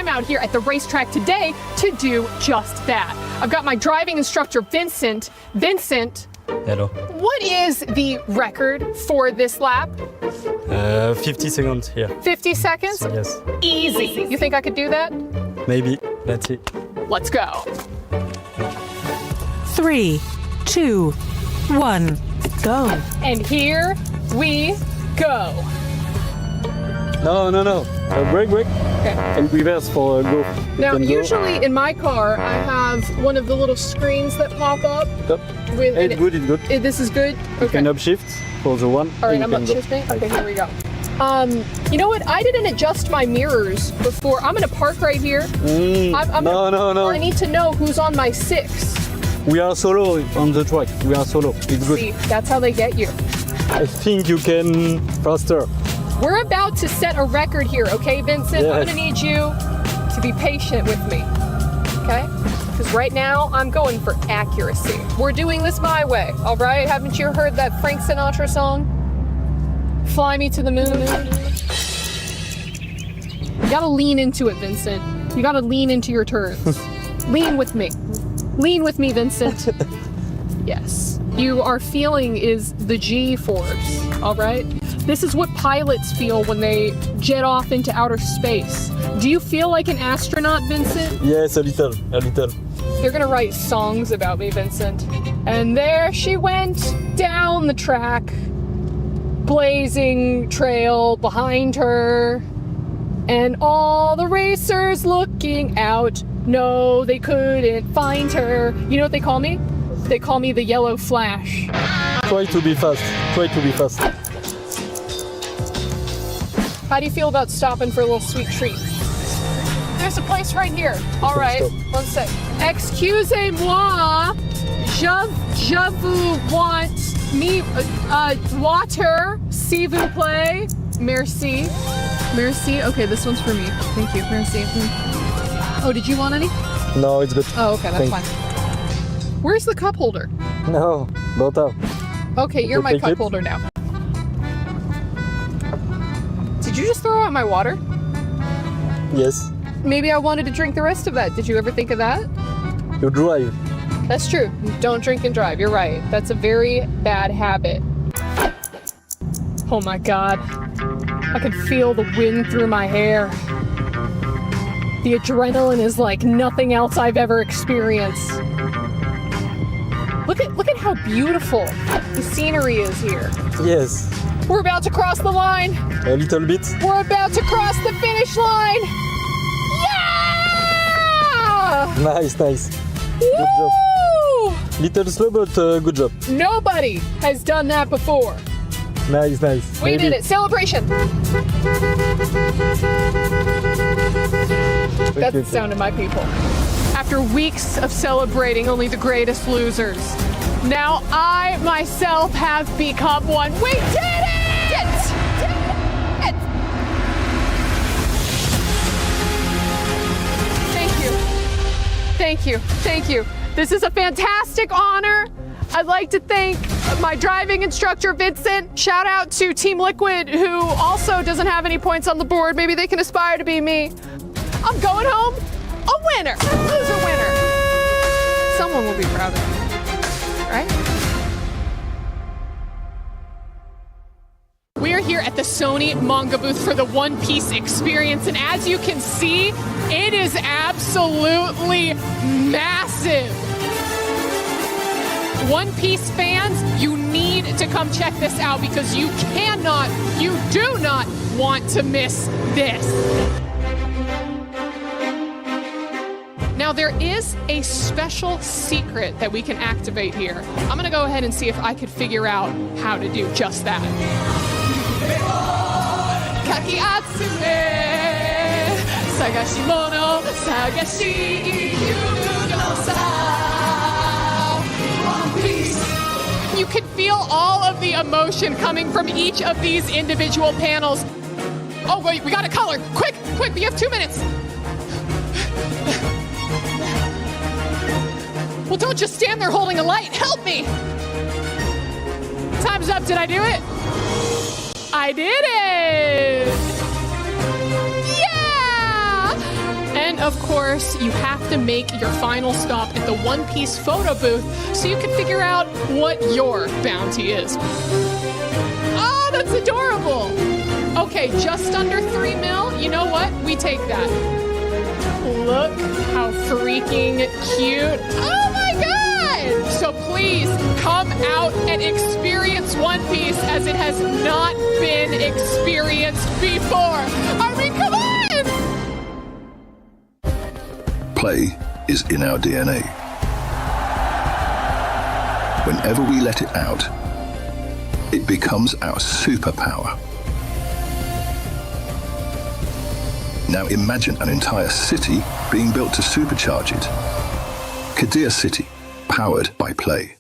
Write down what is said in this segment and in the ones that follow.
I'm out here at the racetrack today to do just that. I've got my driving instructor, Vincent. Vincent, hello. What is the record for this lap? 50 seconds here. 50 seconds? So, yes. Easy. You think I could do that? Maybe. Let's see. Let's go. 3, 2, 1, go. And here we go. No. Brake. Okay. And reverse for go. Now, usually in my car, I have one of the little screens that pop up. Stop. With, It's good. This is good? You Okay. can upshift for the one. All right, and I'm you can go. upshifting. Okay, here we go. You know what? I didn't adjust my mirrors before. I'm gonna park right here. No. I need to know who's on my 6. We are solo on the track. We are solo. It's good. See, that's how they get you. I think you can faster. We're about to set a record here, okay, Vincent? Yes. I'm gonna need you to be patient with me, okay? Because right now, I'm going for accuracy. We're doing this my way, all right? Haven't you heard that Frank Sinatra song? Fly me to the moon. You gotta lean into it, Vincent. You gotta lean into your turns. Lean with me. Lean with me, Vincent. Yes. You are feeling is the G-force, all right? This is what pilots feel when they jet off into outer space. Do you feel like an astronaut, Vincent? Yes, a little. They're gonna write songs about me, Vincent. And there she went down the track, blazing trail behind her, and all the racers looking out. No, they couldn't find her. You know what they call me? They call me the Yellow Flash. Try to be fast. How do you feel about stopping for a little sweet treat? There's a place right here. All right, one sec. Excusez-moi, je vous want me water, s'il vous plaît. Merci. Okay, this one's for me. Thank you. Merci. Oh, did you want any? No, it's good. Oh, okay, that's fine. Where's the cup holder? No, not out. Okay, you're my take cup it? holder now. Did you just throw out my water? Yes. Maybe I wanted to drink the rest of that. Did you ever think of that? You drive. That's true. Don't drink and drive. You're right. That's a very bad habit. Oh my God. I can feel the wind through my hair. The adrenaline is like nothing else I've ever experienced. Look at how beautiful the scenery is here. Yes. We're about to cross the line. A little bit. We're about to cross the finish line. Yeah! Nice. Good Woo! job. Little slow, but good job. Nobody has done that before. Nice. We did it. Celebration. That's the sound of my people. After weeks of celebrating only the greatest losers, now I myself have become one. We did it! Thank you. This is a fantastic honor. I'd like to thank my driving instructor, Vincent. Shout out to Team Liquid, who also doesn't have any points on the board. Maybe they can aspire to be me. I'm going home a winner. Loser winner. Someone will be proud of me, right? We are here at the Sony manga booth for the One Piece experience, and as you can see, it is absolutely massive. One Piece fans, you need to come check this out because you do not want to miss this. Now there is a special secret that we can activate here. I'm gonna go ahead and see if I could figure out how to do just that. Kaki atsume, sagashimono, sagashi One Piece. You can feel all of the emotion coming from each of these individual panels. Oh wait, we got a color. Quick, we have 2 minutes. Well, don't just stand there holding a light. Help me. Time's up. Did I do it? I did it. Yeah! of course, you have to make your final stop at the One Piece photo booth so you can figure out what your bounty is. Oh, that's adorable. Okay, just under 3 mil. You know what? We take that. Look how freaking cute. Oh my God! So please come out and experience One Piece as it has not been experienced before. I mean, come on! Play is in our DNA. Whenever we let it out, it becomes our superpower. Now imagine an entire city being built to supercharge it. Kadir City, powered by Play.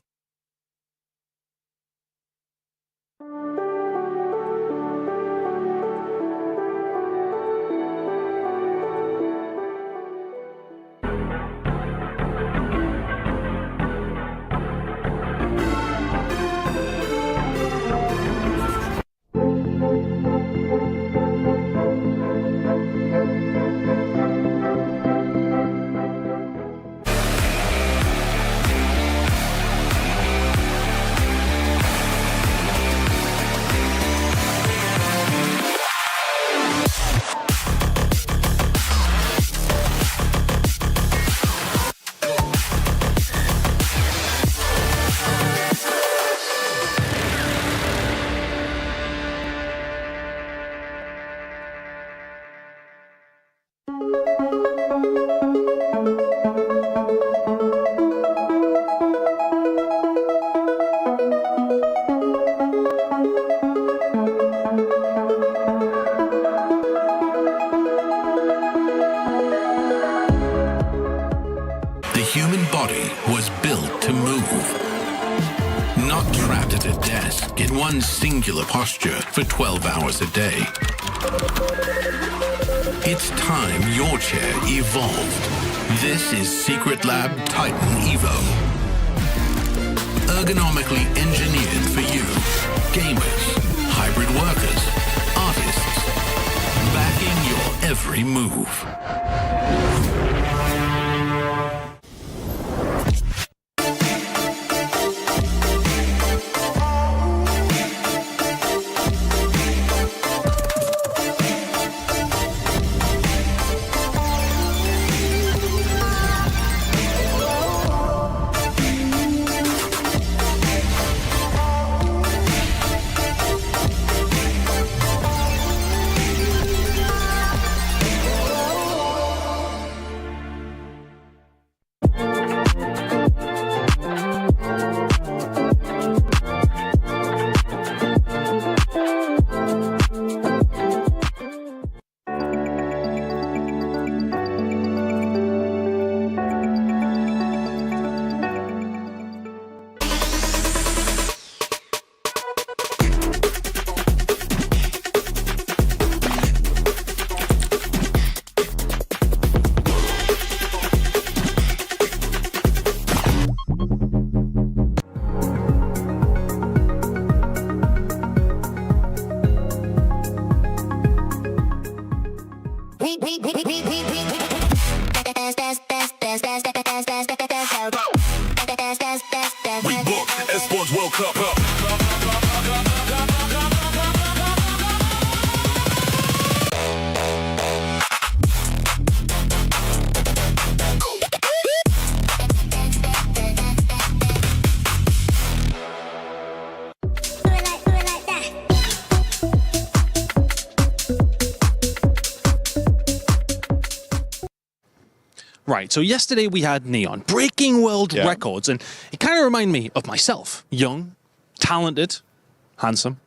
The human body was built to move, not trapped at a desk in one singular posture for 12 hours a day. It's time your chair evolved. This is Secret Lab Titan Evo. Ergonomically engineered for you, gamers, hybrid workers, artists, backing your every move. We booked Esports World Cup. Right, so yesterday we had Neon breaking world records, and it kind of reminded me of myself. Young, talented, handsome.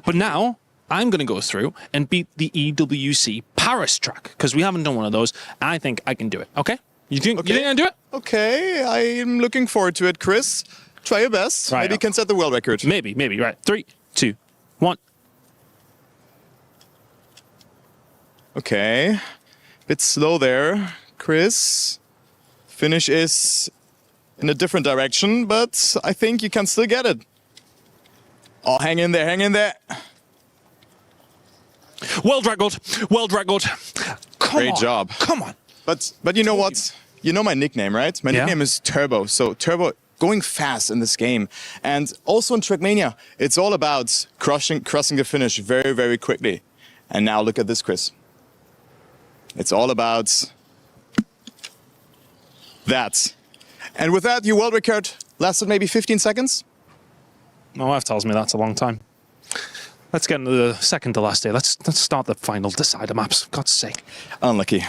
But now I'm going to go through and beat the EWC Paris track, because we haven't done one of those, and I think I can do it, okay? You think I can do it? Okay, I'm looking forward to it, Chris. Try your best. Right, maybe you can set the world record. Maybe, right. 3, 2, 1. Okay, bit slow there, Chris. Finish is in a different direction, but I think you can still get it. Oh, hang in there, hang in there. World record. Come Great on. job. Come on. But you know what? You know my nickname, right? My nickname is Turbo. So Turbo, going fast in this game. And also in Trackmania, it's all about crossing the finish very, very quickly. And now look at this, Chris. It's all about that. And with that, your world record lasted maybe 15 seconds? My wife tells me that's a long time. Let's get into the second to last day. Let's start the final decider maps. God's sake. Unlucky.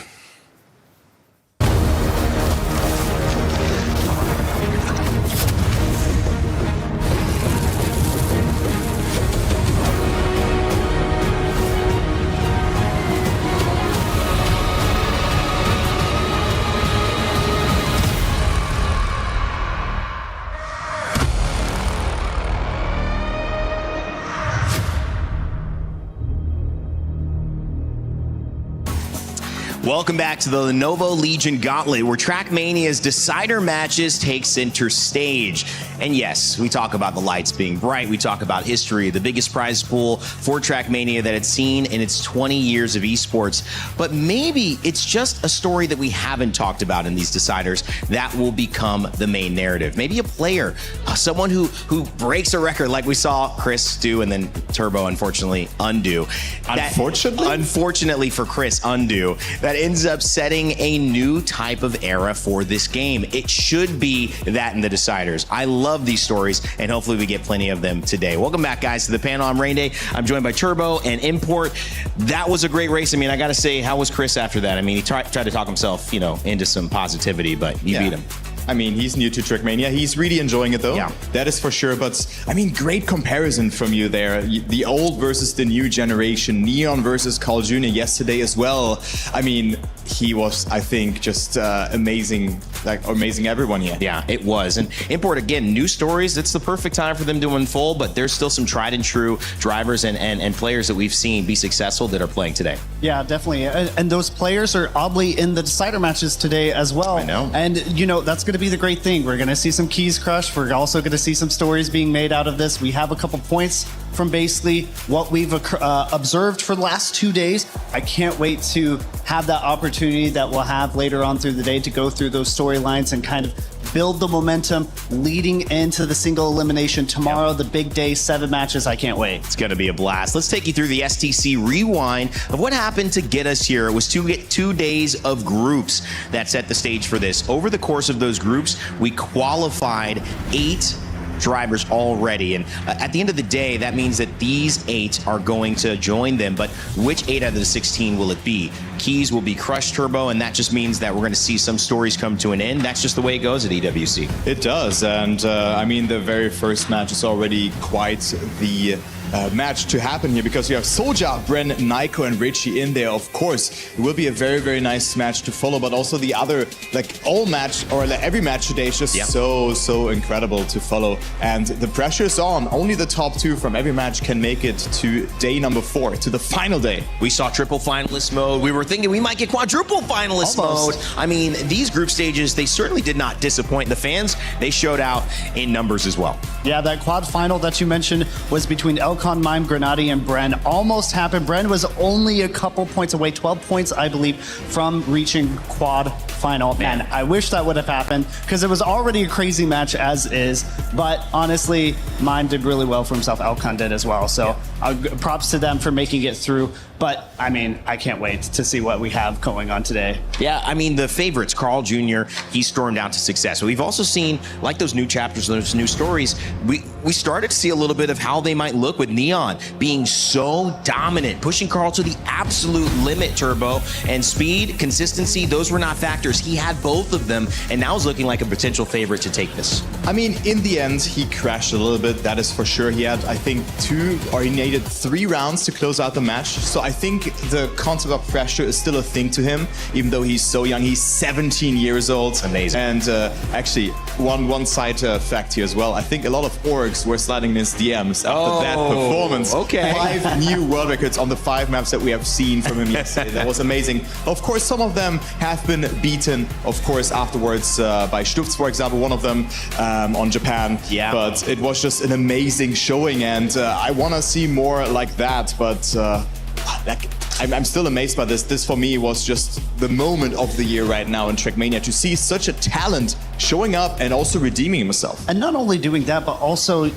Welcome back to the Lenovo Legion Gauntlet, where Trackmania's decider matches take center stage. And yes, we talk about the lights being bright. We talk about history, the biggest prize pool for Trackmania that it's seen in its 20 years of esports. But maybe it's just a story that we haven't talked about in these deciders that will become the main narrative. Maybe a player, someone who breaks a record like we saw Chris do and then Turbo, unfortunately, undo. Unfortunately for Chris, undo. That ends up setting a new type of era for this game. It should be that in the deciders. I love these stories, and hopefully we get plenty of them today. Welcome back, guys, to the panel. I'm Rain Day. I'm joined by Turbo and Import. That was a great race. I mean, I got to say, how was Chris after that? I mean, he tried to talk himself, into some positivity, but you beat him. I mean, he's new to Trackmania. He's really enjoying it, though. Yeah. That is for sure. But, I mean, great comparison from you there. The old versus the new generation. Neon versus Carl Jr. yesterday as well. I mean, he was, I think, just amazing, amazing everyone here. Yeah, it was. And Import, again, new stories. It's the perfect time for them to unfold, but there's still some tried and true drivers and players that we've seen be successful that are playing today. Yeah, definitely. And those players are oddly in the decider matches today as well. I know. And, that's going to be the great thing. We're going to see some keys crushed. We're also going to see some stories being made out of this. We have a couple points from basically what we've observed for the last 2 days. I can't wait to have that opportunity that we'll have later on through the day to go through those storylines and kind of build the momentum leading into the single elimination tomorrow, the big day, 7 matches. I can't wait. It's going to be a blast. Let's take you through the STC rewind of what happened to get us here. It was 2 days of groups that set the stage for this. Over the course of those groups, we qualified 8 drivers already, and at the end of the day, that means that these 8 are going to join them. But which 8 out of the 16 will it be? Keys will be crushed, Turbo, and that just means that we're going to see some stories come to an end. That's just the way it goes at EWC. It does, and I mean, the very first match is already quite the match to happen here, because you have Soja, Bren, Naiko, and Richie in there. Of course, it will be a very, very nice match to follow, but also the other, every match today is just so incredible to follow. And the pressure is on. Only the top 2 from every match can make it to day number 4, to the final day. We saw triple finalist mode. We were thinking we might get quadruple finalist mode. I mean, these group stages, they certainly did not disappoint the fans. They showed out in numbers as well. Yeah, that quad final that you mentioned was between Elcon, Mime, Grenadi, and Bren. Almost happened. Bren was only a couple points away, 12 points, I believe, from reaching quad final. Man. And I wish that would have happened, because it was already a crazy match as is. But honestly, Mime did really well for himself. Elcon did as well. So props to them for making it through. But, I mean, I can't wait to see what we have going on today. Yeah, I mean, the favorites, Carl Jr., he stormed out to success. We've also seen, like those new chapters, those new stories, we started to see a little bit of how they might look with Neon being so dominant, pushing Carl to the absolute limit, Turbo. And speed, consistency, those were not factors. He had both of them, and now is looking like a potential favorite to take this. I mean, in the end, he crashed a little bit, that is for sure. He had, I think, he needed 3 rounds to close out the match. So I think the concept of pressure is still a thing to him, even though he's so young. He's 17 years old. Amazing. And actually, one side fact here as well. I think a lot of orgs were sliding in his DMs after that performance. Okay. 5 new world records on the 5 maps that we have seen from him yesterday. That was amazing. Of course, some of them have been beaten, of course, afterwards by Stutz, for example, one of them on Japan. Yeah. But it was just an amazing showing, and I want to see more like that. But I'm still amazed by this. This for me was just the moment of the year right now in Trackmania, to see such a talent showing up and also redeeming himself. And not only doing that, but also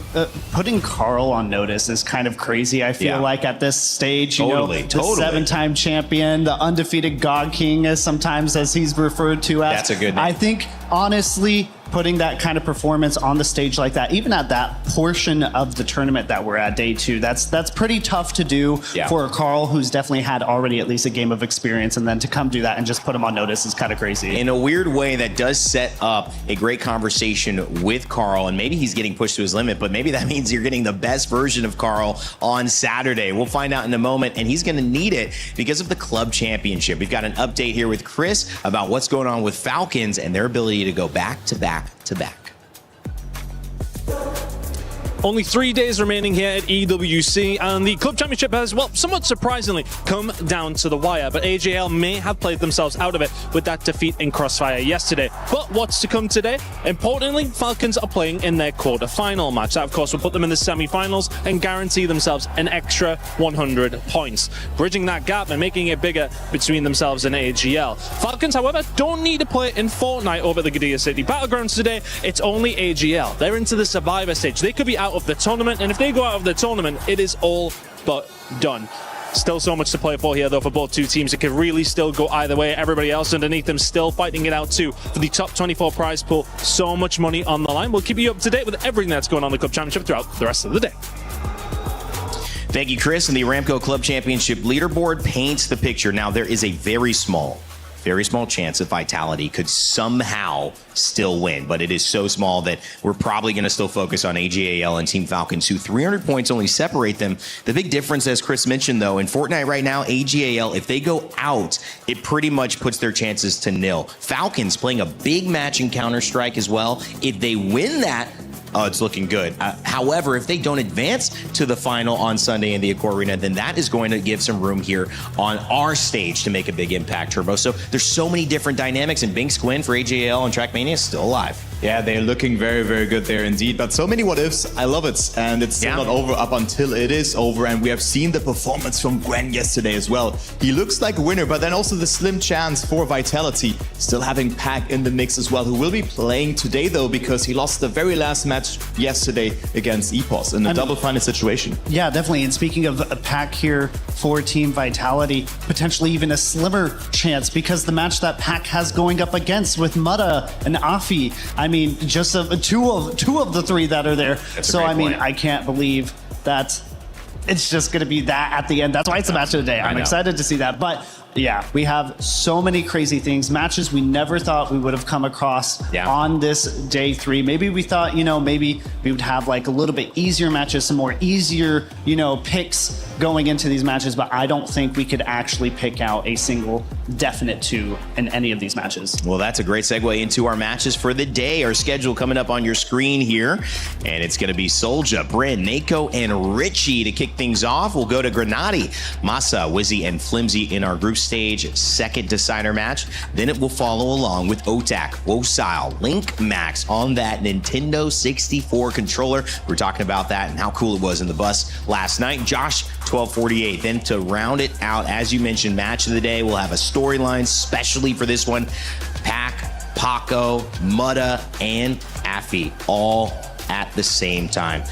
putting Carl on notice is kind of crazy, I feel like, at this stage. You know, the 7-time champion, the undefeated God King, as sometimes as he's referred to as. That's a good name. I think, honestly, putting that kind of performance on the stage like that, even at that portion of the tournament that we're at, day 2, that's pretty tough to do for Carl, who's definitely had already at least a game of experience, and then to come do that and just put him on notice is kind of crazy. In a weird way, that does set up a great conversation with Carl, and maybe he's getting pushed to his limit, but maybe that means you're getting the best version of Carl on Saturday. We'll find out in a moment, and he's going to need it because of the club championship. We've got an update here with Chris about what's going on with Falcons and their ability to go back to back to back. Only 3 days remaining here at EWC, and the club championship has, well, somewhat surprisingly, come down to the wire. But AJL may have played themselves out of it with that defeat in Crossfire yesterday. But what's to come today? Importantly, Falcons are playing in their quarter-final match. That, of course, will put them in the semi-finals and guarantee themselves an extra 100 points, bridging that gap and making it bigger between themselves and AGL. Falcons, however, don't need to play in Fortnite over the Qiddiya City Battlegrounds today. It's only AGL. They're into the survivor stage. They could be out of the tournament, and if they go out of the tournament, it is all but done. Still so much to play for here, though, for both two teams. It could really still go either way. Everybody else underneath them still fighting it out, too, for the top 24 prize pool. So much money on the line. We'll keep you up to date with everything that's going on in the Club Championship throughout the rest of the day. Thank you, Chris. And the Aramco Club Championship leaderboard paints the picture. Now, there is a very small chance that Vitality could somehow still win, but it is so small that we're probably going to still focus on AGAL and Team Falcons, who 300 points only separate them. The big difference, as Chris mentioned, though, in Fortnite right now, AGAL, if they go out, it pretty much puts their chances to nil. Falcons playing a big match in Counter-Strike as well. If they win that, it's looking good. However, if they don't advance to the final on Sunday in the Accor Arena, then that is going to give some room here on our stage to make a big impact, Turbo. So there's so many different dynamics, and Binks Quinn for AJL and Trackmania is still alive. Yeah, they're looking very, very good there indeed. But so many what ifs. I love it. And it's still not over up until it is over. And we have seen the performance from Gwen yesterday as well. He looks like a winner, but then also the slim chance for Vitality. Still having Pac in the mix as well, who will be playing today, though, because he lost the very last match yesterday against EPOS in a double final situation. Yeah, definitely. And speaking of a Pac here for Team Vitality, potentially even a slimmer chance, because the match that Pac has going up against with Mutta and Afi, I mean, just two of the three that are there. So, I mean, I can't believe that it's just going to be that at the end. That's why it's the match of the day. I'm excited to see that. But yeah, we have so many crazy things, matches we never thought we would have come across on this day 3. Maybe we thought, you know, maybe we would have like a little bit easier matches, some more easier, you know, picks going into these matches, but I don't think we could actually pick out a single definite 2 in any of these matches. Well, that's a great segue into our matches for the day. Our schedule coming up on your screen here, and it's going to be Solja, Bryn, Nako, and Richie to kick things off. We'll go to Grenade, Masa, Wizzy, and Flimsy in our group stage second decider match. Then it will follow along with Otak, Wosile, Link Max on that Nintendo 64 controller. We were talking about that and how cool it was in the bus last night. Josh, 1248. Then to round it out, as you mentioned, match of the day, we'll have a storyline specially for this one. Pac, Paco, Mutta, and Afi all at the same time.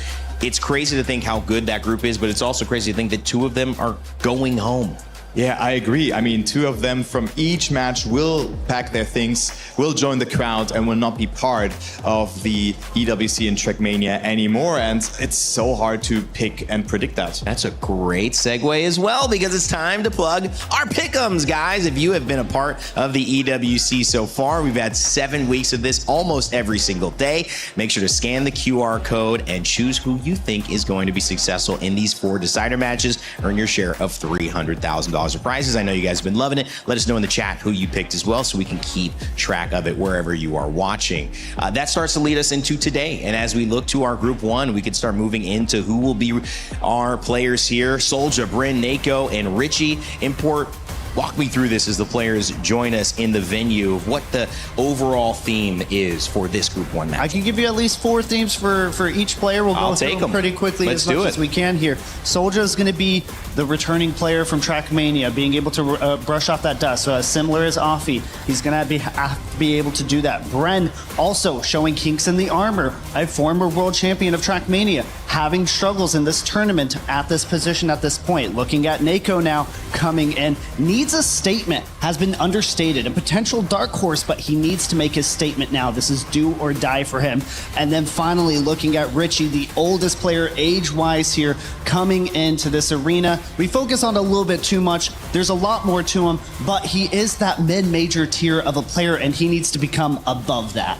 It's crazy to think how good that group is, but it's also crazy to think that 2 of them are going home. Yeah, I agree. I mean, 2 of them from each match will pack their things, will join the crowd, and will not be part of the EWC and Trackmania anymore. And it's so hard to pick and predict that. That's a great segue as well, because it's time to plug our pick'ems, guys. If you have been a part of the EWC so far, we've had 7 weeks of this almost every single day. Make sure to scan the QR code and choose who you think is going to be successful in these 4 decider matches. Earn your share of $300,000 of prizes. I know you guys have been loving it. Let us know in the chat who you picked as well, so we can keep track of it wherever you are watching. That starts to lead us into today. And as we look to our group 1, we can start moving into who will be our players here. Solja, Bryn, Nako, and Richie. Import walk me through this as the players join us in the venue, what the overall theme is for this Group 1 match. I can give you at least 4 themes for each player. We'll go through them pretty quickly as much as we can here. Soldier is going to be the returning player from Trackmania, being able to brush off that dust. Similar as Offie, he's going to have to be able to do that. Bren also showing kinks in the armor, a former world champion of Trackmania, having struggles in this tournament at this position at this point. Looking at Nako now coming in, needs a statement, has been understated, a potential dark horse, but he needs to make his statement now. This is do or die for him. And then finally looking at Richie, the oldest player age-wise here, coming into this arena. We focus on a little bit too much. There's a lot more to him, but he is that mid-major tier of a player, and he needs to become above that.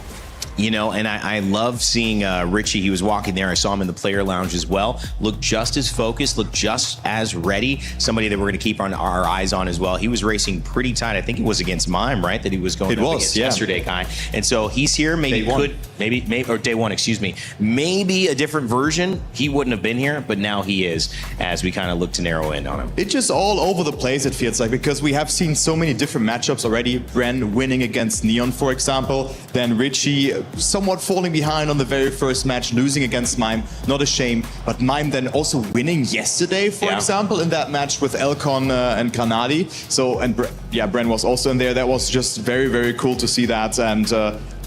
You know, and I love seeing Richie. He was walking there. I saw him in the player lounge as well. Looked just as focused, looked just as ready. Somebody that we're going to keep our eyes on as well. He was racing pretty tight. I think it was against Mime, right? That he was going up against yesterday, Kai. And so he's here. Maybe or day one, excuse me. Maybe a different version. He wouldn't have been here, but now he is, as we kind of look to narrow in on him. It's just all over the place, it feels like, because we have seen so many different matchups already. Bren winning against Neon, for example. Then Richie somewhat falling behind on the very first match, losing against Mime. Not a shame, but Mime then also winning yesterday, for example, in that match with Elcon and Granadi. So, and Bren was also in there. That was just very, very cool to see that. And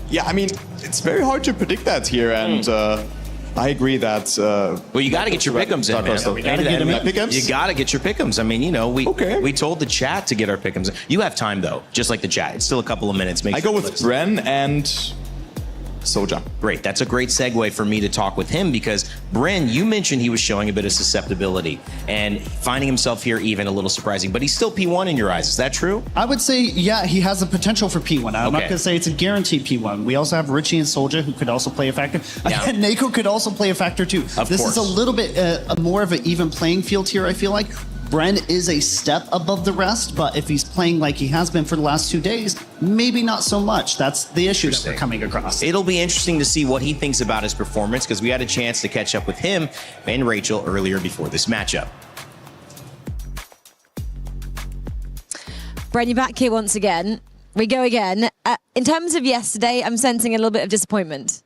yeah, I mean, it's very hard to predict that here. And I agree that... well, you got to get your pick'ems in, man. You got to get your pick'ems. I mean, you know, we told the chat to get our pick'ems in. You have time, though, just like the chat. It's still a couple of minutes. I go with Bren and Soja. Great. That's a great segue for me to talk with him, because Bren, you mentioned he was showing a bit of susceptibility and finding himself here even a little surprising, but he's still P1 in your eyes. Is that true? I would say, yeah, he has the potential for P1. I'm not going to say it's a guaranteed P1. We also have Richie and Soja, who could also play a factor. And Nako could also play a factor too. This is a little bit more of an even playing field here, I feel like. Bren is a step above the rest, but if he's playing like he has been for the last 2 days, maybe not so much. That's the issue that we're coming across. It'll be interesting to see what he thinks about his performance, because we had a chance to catch up with him and Rachel earlier before this matchup. Bren, you're back here once again. We go again. In terms of yesterday, I'm sensing a little bit of disappointment.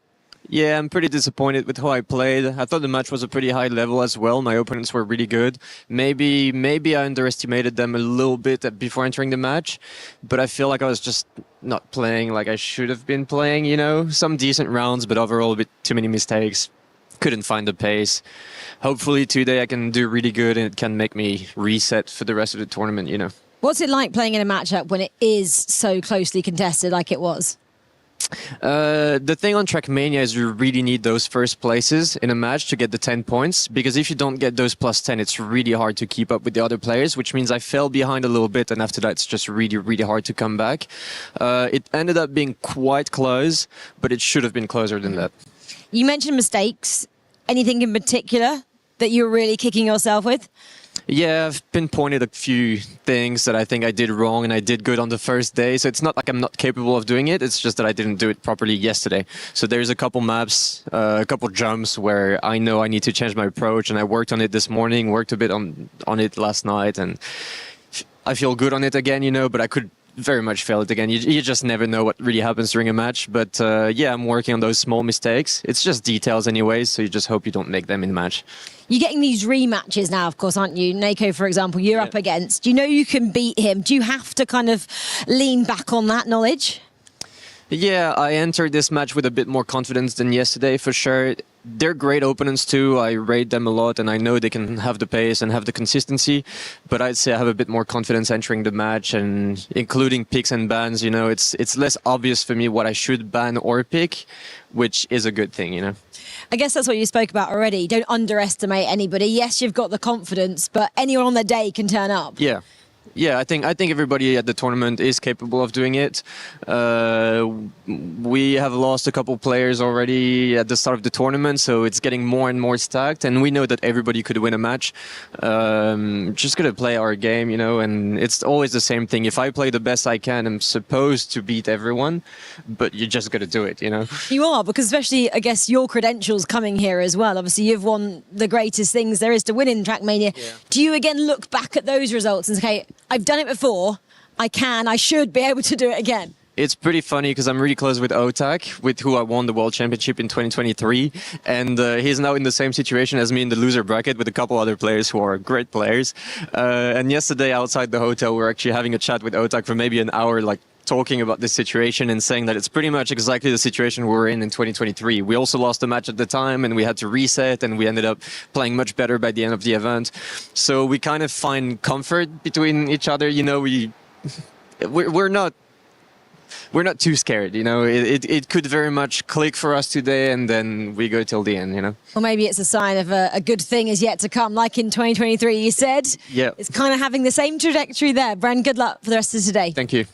Yeah, I'm pretty disappointed with how I played. I thought the match was a pretty high level as well. My opponents were really good. Maybe I underestimated them a little bit before entering the match, but I feel like I was just not playing like I should have been playing, you know? Some decent rounds, but overall a bit too many mistakes. Couldn't find the pace. Hopefully today I can do really good and it can make me reset for the rest of the tournament, you know? What's it like playing in a matchup when it is so closely contested like it was? The thing on Trackmania is you really need those first places in a match to get the 10 points, because if you don't get those plus 10, it's really hard to keep up with the other players, which means I fell behind a little bit, and after that it's just really, really hard to come back. It ended up being quite close, but it should have been closer than that. You mentioned mistakes. Anything in particular that you were really kicking yourself with? Yeah, I've pinpointed a few things that I think I did wrong and I did good on the first day. So it's not like I'm not capable of doing it. It's just that I didn't do it properly yesterday. So there's a couple maps, a couple jumps where I know I need to change my approach, and I worked on it this morning, worked a bit on it last night, and I feel good on it again, you know, but I could very much fail it again. You just never know what really happens during a match. But yeah, I'm working on those small mistakes. It's just details anyways, so you just hope you don't make them in the match. You're getting these rematches now, of course, aren't you? Nako, for example, you're up against. You know you can beat him. Do you have to kind of lean back on that knowledge? Yeah, I entered this match with a bit more confidence than yesterday, for sure. They're great opponents too. I rate them a lot, and I know they can have the pace and have the consistency. But I'd say I have a bit more confidence entering the match, and including picks and bans. You know, it's less obvious for me what I should ban or pick, which is a good thing, you know. I guess that's what you spoke about already. Don't underestimate anybody. Yes, you've got the confidence, but anyone on their day can turn up. Yeah, I think everybody at the tournament is capable of doing it. We have lost a couple players already at the start of the tournament, so it's getting more and more stacked, and we know that everybody could win a match. Just gotta play our game, you know, and it's always the same thing. If I play the best I can, I'm supposed to beat everyone, but you just gotta do it, you know. You are, because especially, I guess, your credentials coming here as well. Obviously, you've won the greatest things there is to win in Trackmania. Yeah. Do you again look back at those results and say, I've done it before. I should be able to do it again. It's pretty funny because I'm really close with Otak, with who I won the World Championship in 2023. And he's now in the same situation as me in the loser bracket with a couple other players who are great players. And yesterday outside the hotel, we were actually having a chat with Otak for maybe an hour, like talking about this situation and saying that it's pretty much exactly the situation we were in 2023. We also lost a match at the time and we had to reset, and we ended up playing much better by the end of the event. So we kind of find comfort between each other. You know, we're not too scared, you know. It could very much click for us today, and then we go till the end, you know. Or maybe it's a sign of a good thing is yet to come, like in 2023, you said. Yeah. It's kind of having the same trajectory there. Bren, good luck for the rest of today. Thank you.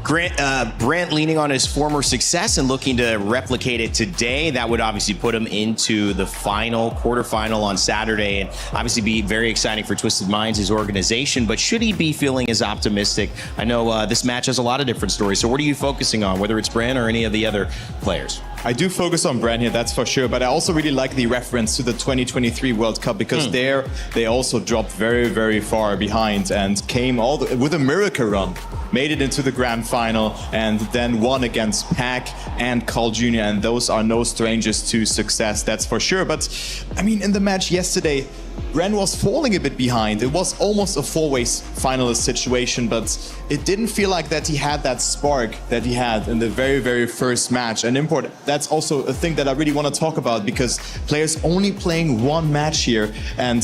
Brent leaning on his former success and looking to replicate it today. That would obviously put him into the quarterfinal on Saturday, and obviously be very exciting for Twisted Minds, his organization. But should he be feeling as optimistic? I know this match has a lot of different stories. So what are you focusing on, whether it's Brent or any of the other players? I do focus on Brand here, that's for sure, but I also really like the reference to the 2023 World Cup, because there they also dropped very, very far behind and came with a miracle run, made it into the grand final, and then won against Pac and Carl Jr., and those are no strangers to success, that's for sure. But I mean, in the match yesterday, Ren was falling a bit behind. It was almost a four-way finalist situation, but it didn't feel like that he had that spark that he had in the very, very first match. And Import, that's also a thing that I really want to talk about, because players only playing one match here, and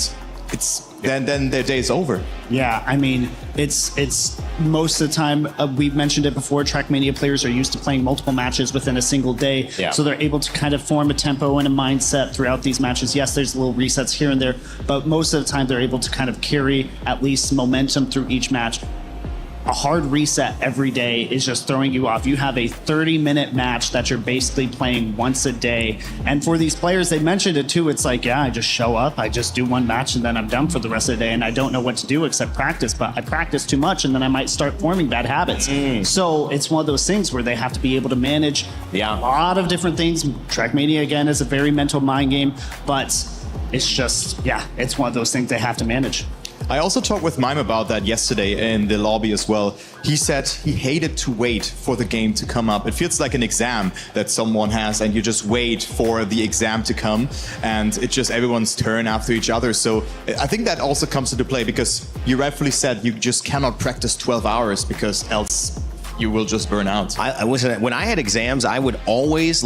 then their day is over. Yeah, I mean, it's most of the time, we've mentioned it before, Trackmania players are used to playing multiple matches within a single day. Yeah. So they're able to kind of form a tempo and a mindset throughout these matches. Yes, there's little resets here and there, but most of the time they're able to kind of carry at least momentum through each match. A hard reset every day is just throwing you off. You have a 30-minute match that you're basically playing once a day. And for these players, they mentioned it too. It's like, yeah, I just show up, I just do one match, and then I'm done for the rest of the day, and I don't know what to do except practice. But I practice too much, and then I might start forming bad habits. So it's one of those things where they have to be able to manage a lot of different things. Trackmania, again, is a very mental mind game, but it's just, yeah, it's one of those things they have to manage. I also talked with Mime about that yesterday in the lobby as well. He said he hated to wait for the game to come up. It feels like an exam that someone has, and you just wait for the exam to come, and it's just everyone's turn after each other. So I think that also comes into play, because you rightfully said you just cannot practice 12 hours, because else you will just burn out. When I had exams, I would always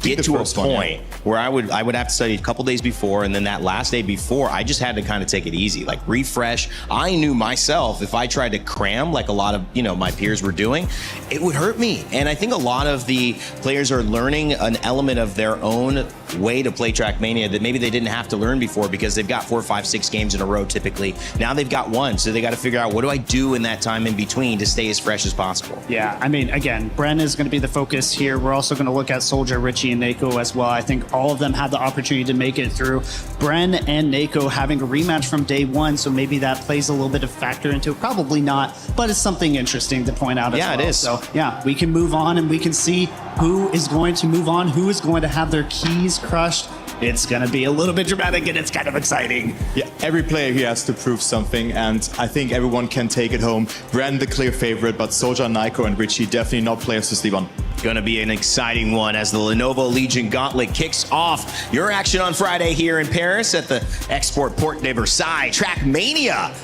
get to a point where I would have to study a couple days before, and then that last day before, I just had to kind of take it easy, like refresh. I knew myself, if I tried to cram like a lot of my peers were doing, it would hurt me. And I think a lot of the players are learning an element of their own way to play Trackmania that maybe they didn't have to learn before, because they've got 4, 5, 6 games in a row typically. Now they've got one, so they got to figure out, what do I do in that time in between to stay as fresh as possible? Yeah, I mean, again, Bren is going to be the focus here. We're also going to look at Soldier, Richie, and Nako as well. I think all of them had the opportunity to make it through. Bren and Nako having a rematch from day one, so maybe that plays a little bit of factor into it. Probably not, but it's something interesting to point out as well. Yeah, it is. So, yeah, we can move on, and we can see who is going to move on, who is going to have their keys crushed. It's going to be a little bit dramatic, and it's kind of exciting. Yeah, every player here has to prove something, and I think everyone can take it home. Bren, the clear favorite, but Soldier, Niko, and Richie definitely not players to sleep on. Going to be an exciting one as the Lenovo Legion Gauntlet kicks off. Your action on Friday here in Paris at the Export Porte de Versailles. Trackmania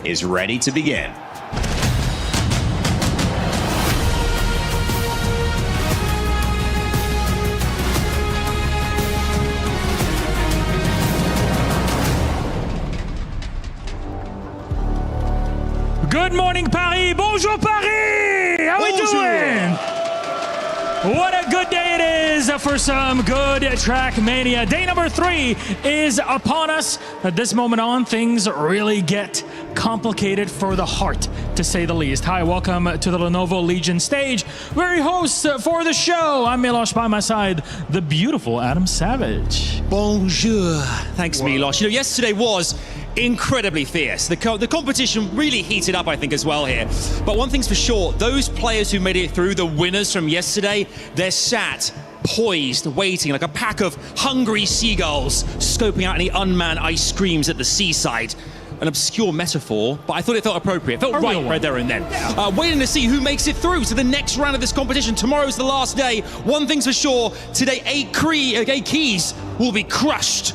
is ready to begin. Good morning, Paris. Bonjour, Paris. How we doing? What a good day it is for some good Trackmania. Day number 3 is upon us. At this moment on, things really get complicated for the heart, to say the least. Hi, welcome to the Lenovo Legion stage. We're your hosts for the show. I'm Milosh, by my side, the beautiful Adam Savage. Bonjour. Thanks, Milosh. Yesterday was incredibly fierce. The competition really heated up, I think, as well here. But one thing's for sure, those players who made it through, the winners from yesterday, they're sat poised, waiting like a pack of hungry seagulls, scoping out any unmanned ice streams at the seaside. An obscure metaphor, but I thought it felt appropriate. It felt right there and then. Waiting to see who makes it through to the next round of this competition. Tomorrow's the last day. One thing's for sure, today 8 keys will be crushed,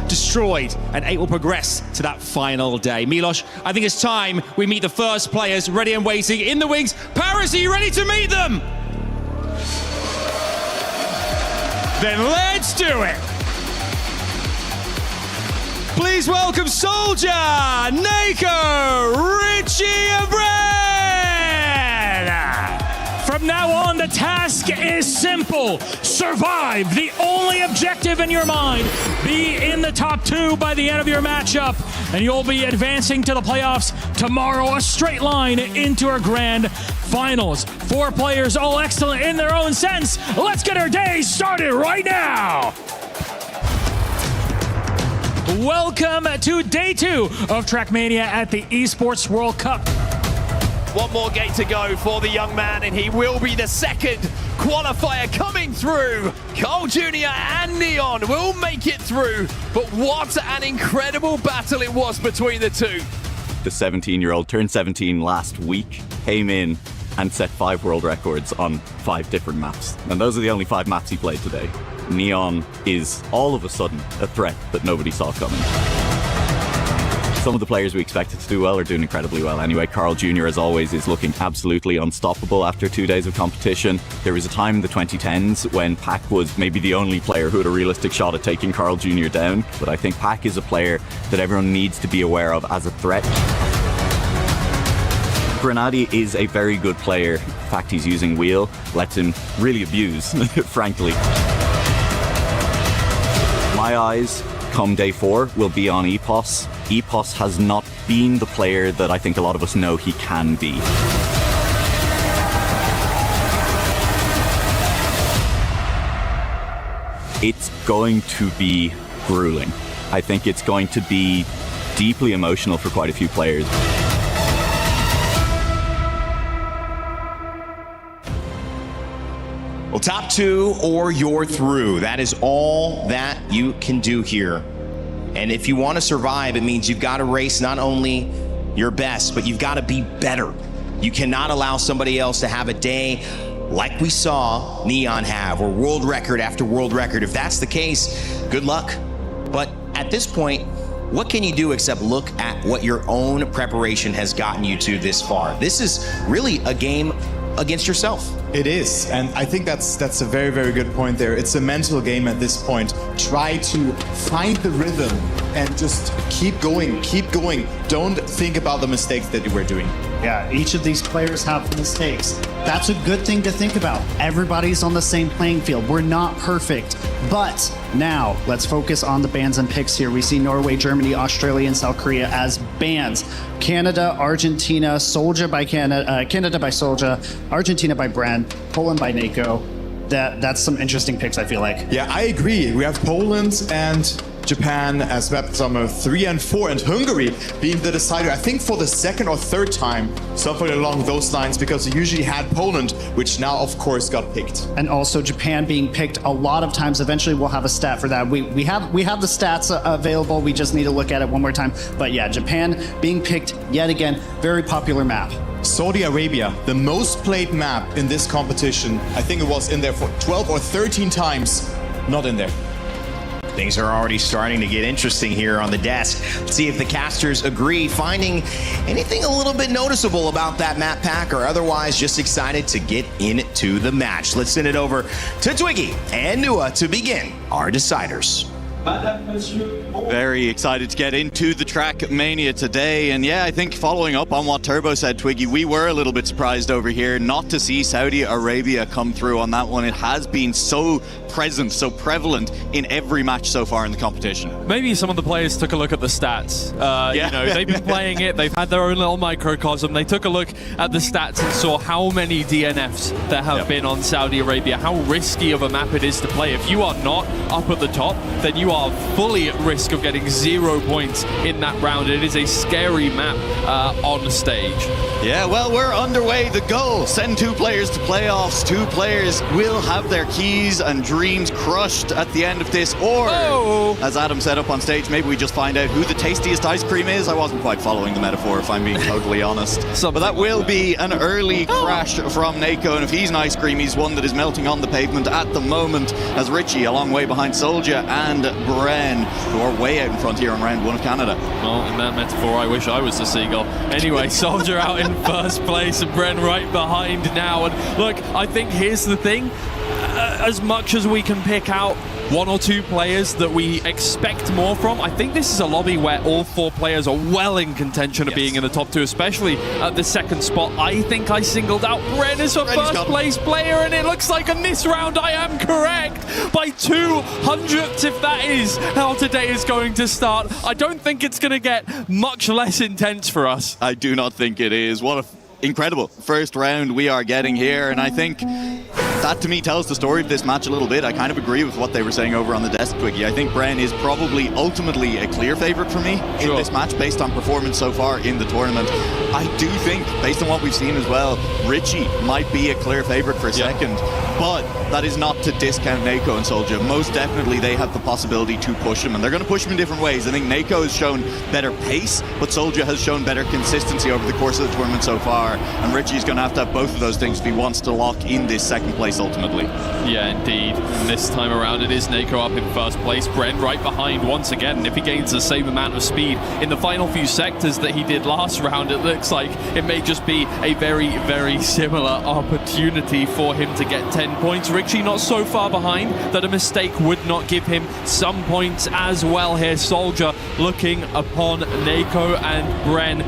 destroyed, and 8 will progress to that final day. Milos, I think it's time we meet the first players ready and waiting in the wings. Paris, are you ready to meet them? Then let's do it. Please welcome Soldier, Nako, Richie, and Brad. From now on, the task is simple. Survive. The only objective in your mind. Be in the top 2 by the end of your matchup, and you'll be advancing to the playoffs tomorrow, a straight line into our grand finals. 4 players, all excellent in their own sense. Let's get our day started right now. Welcome to day 2 of Trackmania at the Esports World Cup. One more gate to go for the young man, and he will be the second qualifier coming through. Carl Jr. and Neon will make it through, but what an incredible battle it was between the two. The 17-year-old turned 17 last week, came in and set 5 world records on 5 different maps. And those are the only 5 maps he played today. Neon is all of a sudden a threat that nobody saw coming. Some of the players we expected to do well are doing incredibly well anyway. Carl Jr., as always, is looking absolutely unstoppable after 2 days of competition. There was a time in the 2010s when Pac was maybe the only player who had a realistic shot at taking Carl Jr. down, but I think Pac is a player that everyone needs to be aware of as a threat. Grenady is a very good player. The fact he's using wheel lets him really abuse, frankly. My eyes, come day 4, will be on Epos. Epos has not been the player that I think a lot of us know he can be. It's going to be grueling. I think it's going to be deeply emotional for quite a few players. Well, top 2 or you're through. That is all that you can do here. And if you want to survive, it means you've got to race not only your best, but you've got to be better. You cannot allow somebody else to have a day like we saw Neon have, or world record after world record. If that's the case, good luck. But at this point, what can you do except look at what your own preparation has gotten you to this far? This is really a game against yourself. It is, and I think that's a very, very good point there. It's a mental game at this point. Try to find the rhythm and just keep going, keep going. Don't think about the mistakes that you were doing. Yeah, each of these players have mistakes. That's a good thing to think about. Everybody's on the same playing field. We're not perfect. But now, let's focus on the bans and picks here. We see Norway, Germany, Australia, and South Korea as bans. Canada, Argentina, Soldier by Canada by Soldier, Argentina by Brand, Poland by Nako. That's some interesting picks, I feel like. Yeah, I agree. We have Poland and Japan as map number 3 and 4, and Hungary being the decider, I think for the 2nd or 3rd time, something along those lines, because we usually had Poland, which now of course got picked. And also Japan being picked a lot of times. Eventually we'll have a stat for that. We have the stats available. We just need to look at it one more time. But yeah, Japan being picked yet again, very popular map. Saudi Arabia, the most played map in this competition. I think it was in there for 12 or 13 times, not in there. Things are already starting to get interesting here on the desk. Let's see if the casters agree, finding anything a little bit noticeable about that map pack, or otherwise just excited to get into the match. Let's send it over to Twiggy and Nua to begin our deciders. Very excited to get into the Trackmania today, and yeah, I think following up on what Turbo said, Twiggy, we were a little bit surprised over here not to see Saudi Arabia come through on that one. It has been so present, so prevalent in every match so far in the competition. Maybe some of the players took a look at the stats. You know, they've been playing it, they've had their own little microcosm. They took a look at the stats and saw how many DNFs there have been on Saudi Arabia, how risky of a map it is to play. If you are not up at the top, then you are are fully at risk of getting 0 points in that round. It is a scary map on stage. Yeah, well, we're underway. The goal, send 2 players to playoffs. 2 players will have their keys and dreams crushed at the end of this. Or, as Adam said up on stage, maybe we just find out who the tastiest ice cream is. I wasn't quite following the metaphor, if I'm being totally honest. But that will be an early crash from Nako, and if he's an ice cream, he's one that is melting on the pavement at the moment, as Richie, a long way behind Soldier and Bren, who are way out in front here on round 1 of Canada. Well, in that metaphor, I wish I was the seagull. Anyway, Soldier out in first place and Bren right behind now. And look, I think here's the thing. As much as we can pick out 1 or 2 players that we expect more from, I think this is a lobby where all 4 players are well in contention of being in the top 2, especially at the second spot. I think I singled out Bren as a first place player, and it looks like in this round I am correct by 200ths, if that is how today is going to start. I don't think it's going to get much less intense for us. I do not think it is. What an incredible first round we are getting here, and I think that to me tells the story of this match a little bit. I kind of agree with what they were saying over on the desk, Twiggy. I think Bren is probably ultimately a clear favourite for me in this match based on performance so far in the tournament. I do think, based on what we've seen as well, Richie might be a clear favourite for second, but that is not to discount Nako and Soldier. Most definitely they have the possibility to push him, and they're going to push him in different ways. I think Nako has shown better pace, but Soldier has shown better consistency over the course of the tournament so far, and Richie's going to have both of those things if he wants to lock in this second place ultimately. Yeah, indeed. And this time around it is Nako up in first place, Bren right behind once again. And if he gains the same amount of speed in the final few sectors that he did last round, it looks like it may just be a very, very similar opportunity for him to get 10 points. Richie not so far behind that a mistake would not give him some points as well here. Soldier looking upon Nako and Bren.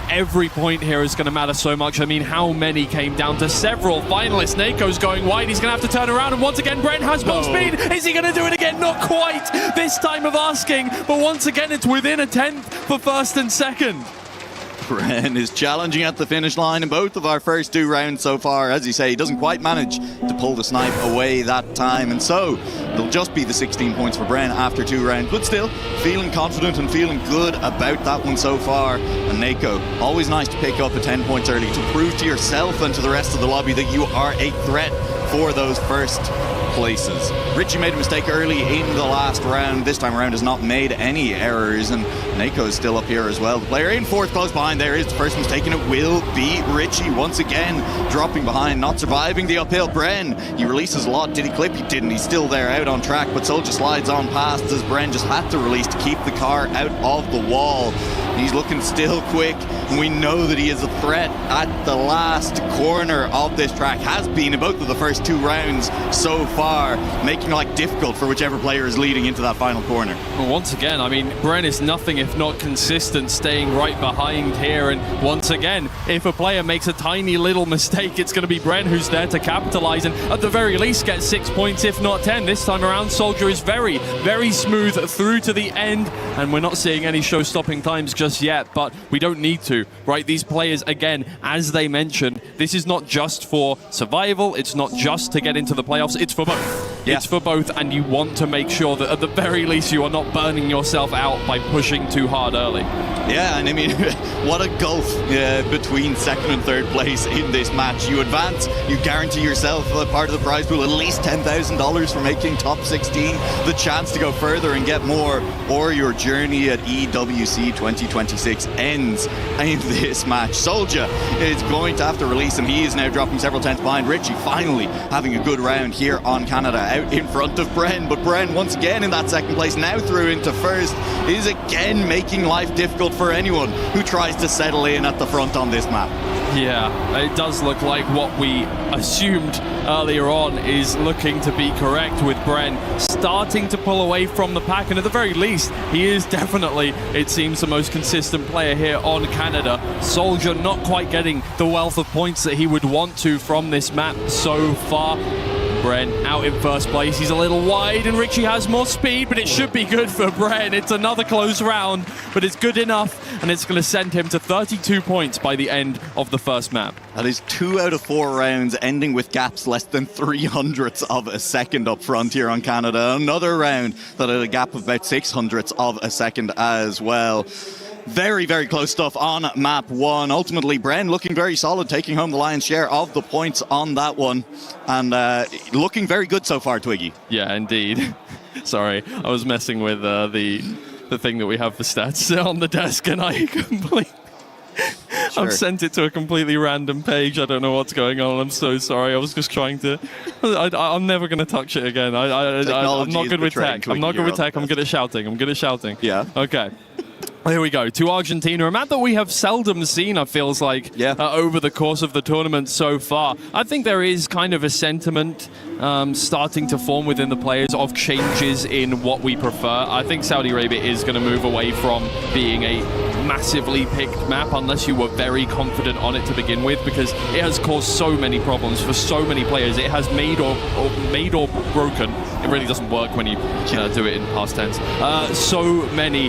Every point here is going to matter so much. I mean, how many came down to several finalists? Nako's going wide. He's going to have to turn around. And once again, Bren has more speed. Is he going to do it again? Not quite this time of asking. But once again, it's within a tenth for first and second. Bren is challenging at the finish line in both of our first 2 rounds so far. As you say, he doesn't quite manage to pull the snipe away that time, and so it'll just be the 16 points for Bren after 2 rounds, but still feeling confident and feeling good about that one so far. And Nako, always nice to pick up a 10 points early to prove to yourself and to the rest of the lobby that you are a threat for those first places. Richie made a mistake early in the last round. This time around has not made any errors, and Nako is still up here as well. The player in fourth close behind there is the person who's taking it will be Richie. Once again, dropping behind, not surviving the uphill. Bren, he releases a lot. Did he clip? He didn't. He's still there out on track, but Soldier slides on past as Bren just had to release to keep the car out of the wall. He's looking still quick, and we know that he is a threat at the last corner of this track. Has been in both of the first 2 rounds so far, making life difficult for whichever player is leading into that final corner. Well, once again, I mean, Bren is nothing if not consistent, staying right behind here. And once again, if a player makes a tiny little mistake, it's going to be Bren who's there to capitalize and at the very least get 6 points, if not 10. This time around, Soldier is very, very smooth through to the end, and we're not seeing any show-stopping times just yet, but we don't need to, right? These players, again, as they mentioned, this is not just for survival, it's not just to get into the playoffs, it's for both. It's for both, and you want to make sure that at the very least you are not burning yourself out by pushing too hard early. Yeah, and I mean, what a gulf between second and third place in this match. You advance, you guarantee yourself a part of the prize pool, at least $10,000 for making top 16, the chance to go further and get more, or your journey at EWC 2026 ends in this match. Soldier is going to have to release him. He is now dropping several tenths behind. Richie finally having a good round here on Canada, out in front of Bren, but Bren once again in that second place, now through into first, is again making life difficult for anyone who tries to settle in at the front on this map. Yeah, it does look like what we assumed earlier on is looking to be correct, with Bren starting to pull away from the pack, and at the very least he is definitely, it seems, the most consistent player here on Canada. Soldier not quite getting the wealth of points that he would want to from this map so far. Bren out in first place. He's a little wide, and Richie has more speed, but it should be good for Bren. It's another close round, but it's good enough, and it's going to send him to 32 points by the end of the first map. That is 2 out of 4 rounds, ending with gaps less than 300ths of a second up front here on Canada. Another round that had a gap of about 600ths of a second as well. Very, very close stuff on map 1. Ultimately, Bren looking very solid, taking home the lion's share of the points on that one. And looking very good so far, Twiggy. Yeah, indeed. Sorry, I was messing with the thing that we have for stats on the desk, and I completely... Sure. I've sent it to a completely random page. I don't know what's going on. I'm so sorry. I was just trying to... I'm never going to touch it again. I'm not good with tech. I'm not good with tech. I'm good at shouting. Yeah. Okay. Here we go, to Argentina, a map that we have seldom seen, it feels like, over the course of the tournament so far. I think there is kind of a sentiment starting to form within the players of changes in what we prefer. I think Saudi Arabia is going to move away from being a massively picked map unless you were very confident on it to begin with, because it has caused so many problems for so many players. It has made or broken. It really doesn't work when you do it in past tense. So many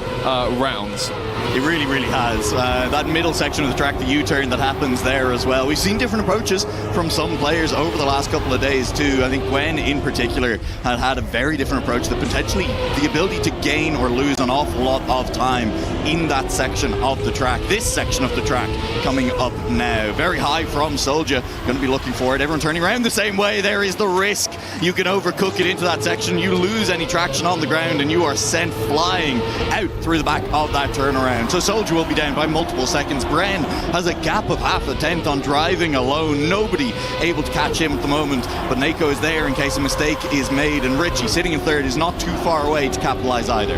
rounds. It really, really has. That middle section of the track, the U-turn that happens there as well. We've seen different approaches from some players over the last couple of days too. I think Gwen in particular had a very different approach that potentially the ability to gain or lose an awful lot of time in that section of the track. This section of the track coming up now. Very high from Soldier. Going to be looking for it. Everyone turning around the same way. There is the risk. You can overcook it into that section. You lose any traction on the ground and you are sent flying out through the back of that turnaround. So Soldier will be down by multiple seconds. Bren has a gap of half a tenth on driving alone. Nobody able to catch him at the moment, but Nako is there in case a mistake is made, and Richie sitting in third is not too far away to capitalize either.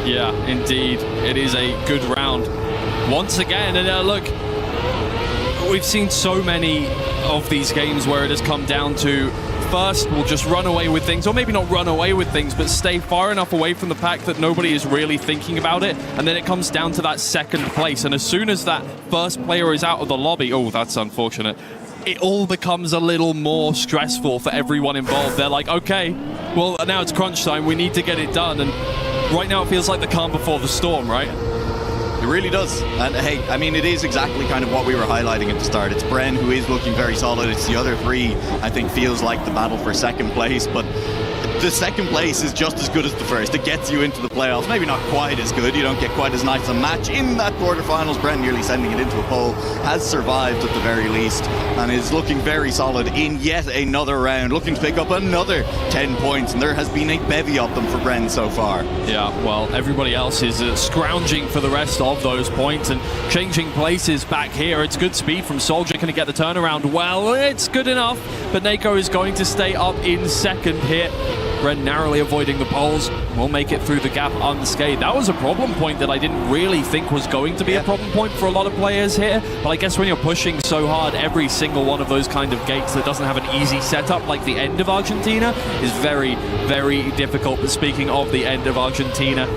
Yeah, indeed. It is a good round once again. And look, we've seen so many of these games where it has come down to first we'll just run away with things, or maybe not run away with things, but stay far enough away from the pack that nobody is really thinking about it, and then it comes down to that second place, and as soon as that first player is out of the lobby, oh, that's unfortunate, it all becomes a little more stressful for everyone involved. They're like, okay, well, now it's crunch time, we need to get it done, and right now it feels like the calm before the storm, right? It really does. And hey, I mean, it is exactly kind of what we were highlighting at the start. It's Bren who is looking very solid. It's the other three, I think, feels like the battle for second place, but the second place is just as good as the first. It gets you into the playoffs. Maybe not quite as good. You don't get quite as nice a match in that quarterfinals. Bren nearly sending it into a pole. Has survived at the very least and is looking very solid in yet another round. Looking to pick up another 10 points. And there has been a bevy of them for Bren so far. Yeah, well, everybody else is scrounging for the rest of those points and changing places back here. It's good speed from Soldier. Can he get the turnaround? Well, it's good enough. But Nako is going to stay up in second here. Bren narrowly avoiding the poles, will make it through the gap unscathed. That was a problem point that I didn't really think was going to be a problem point for a lot of players here, but I guess when you're pushing so hard, every single one of those kind of gates that doesn't have an easy setup like the end of Argentina is very, very difficult. But speaking of the end of Argentina,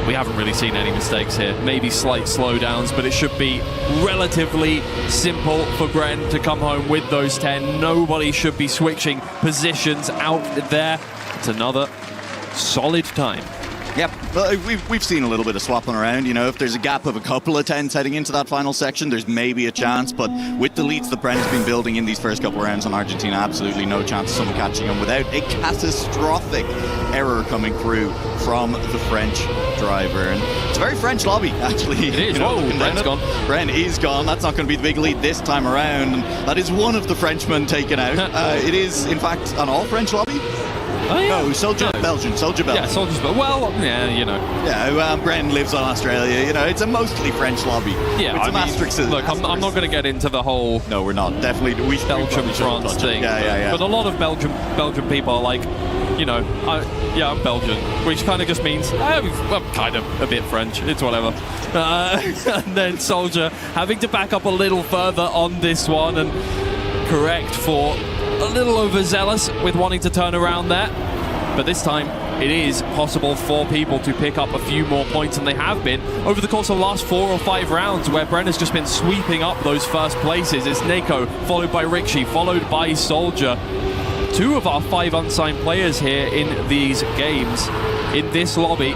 we haven't really seen any mistakes here. Maybe slight slowdowns, but it should be relatively simple for Bren to come home with those 10. Nobody should be switching positions out there. It's another solid time. Yep, well, we've seen a little bit of swapping around. You know, if there's a gap of a couple of 10s heading into that final section, there's maybe a chance, but with the leads that Bren has been building in these first couple of rounds on Argentina, absolutely no chance of someone catching him without a catastrophic error coming through from the French driver. And it's a very French lobby, actually. It is. Whoa, Bren's gone. Bren is gone. That's not going to be the big lead this time around. And that is one of the Frenchmen taken out. It is, in fact, an all-French lobby. Oh, yeah. No, Soldier Belgian. Yeah, Soldier's Belgian. Well, yeah, you know. Yeah, Bren lives on Australia. You know, it's a mostly French lobby. Yeah, with some asterisks. Look, I'm not going to get into the whole. No, we're not. Definitely, we Belgium-France thing. Yeah. But a lot of Belgian people are like, you know, I'm Belgian, which kind of just means I'm kind of a bit French. It's whatever. And then Soldier having to back up a little further on this one and correct for a little overzealous with wanting to turn around there. But this time, it is possible for people to pick up a few more points than they have been over the course of the last 4 or 5 rounds, where Bren has just been sweeping up those first places. It's Nako, followed by Richie, followed by Soldier. 2 of our 5 unsigned players here in these games, in this lobby.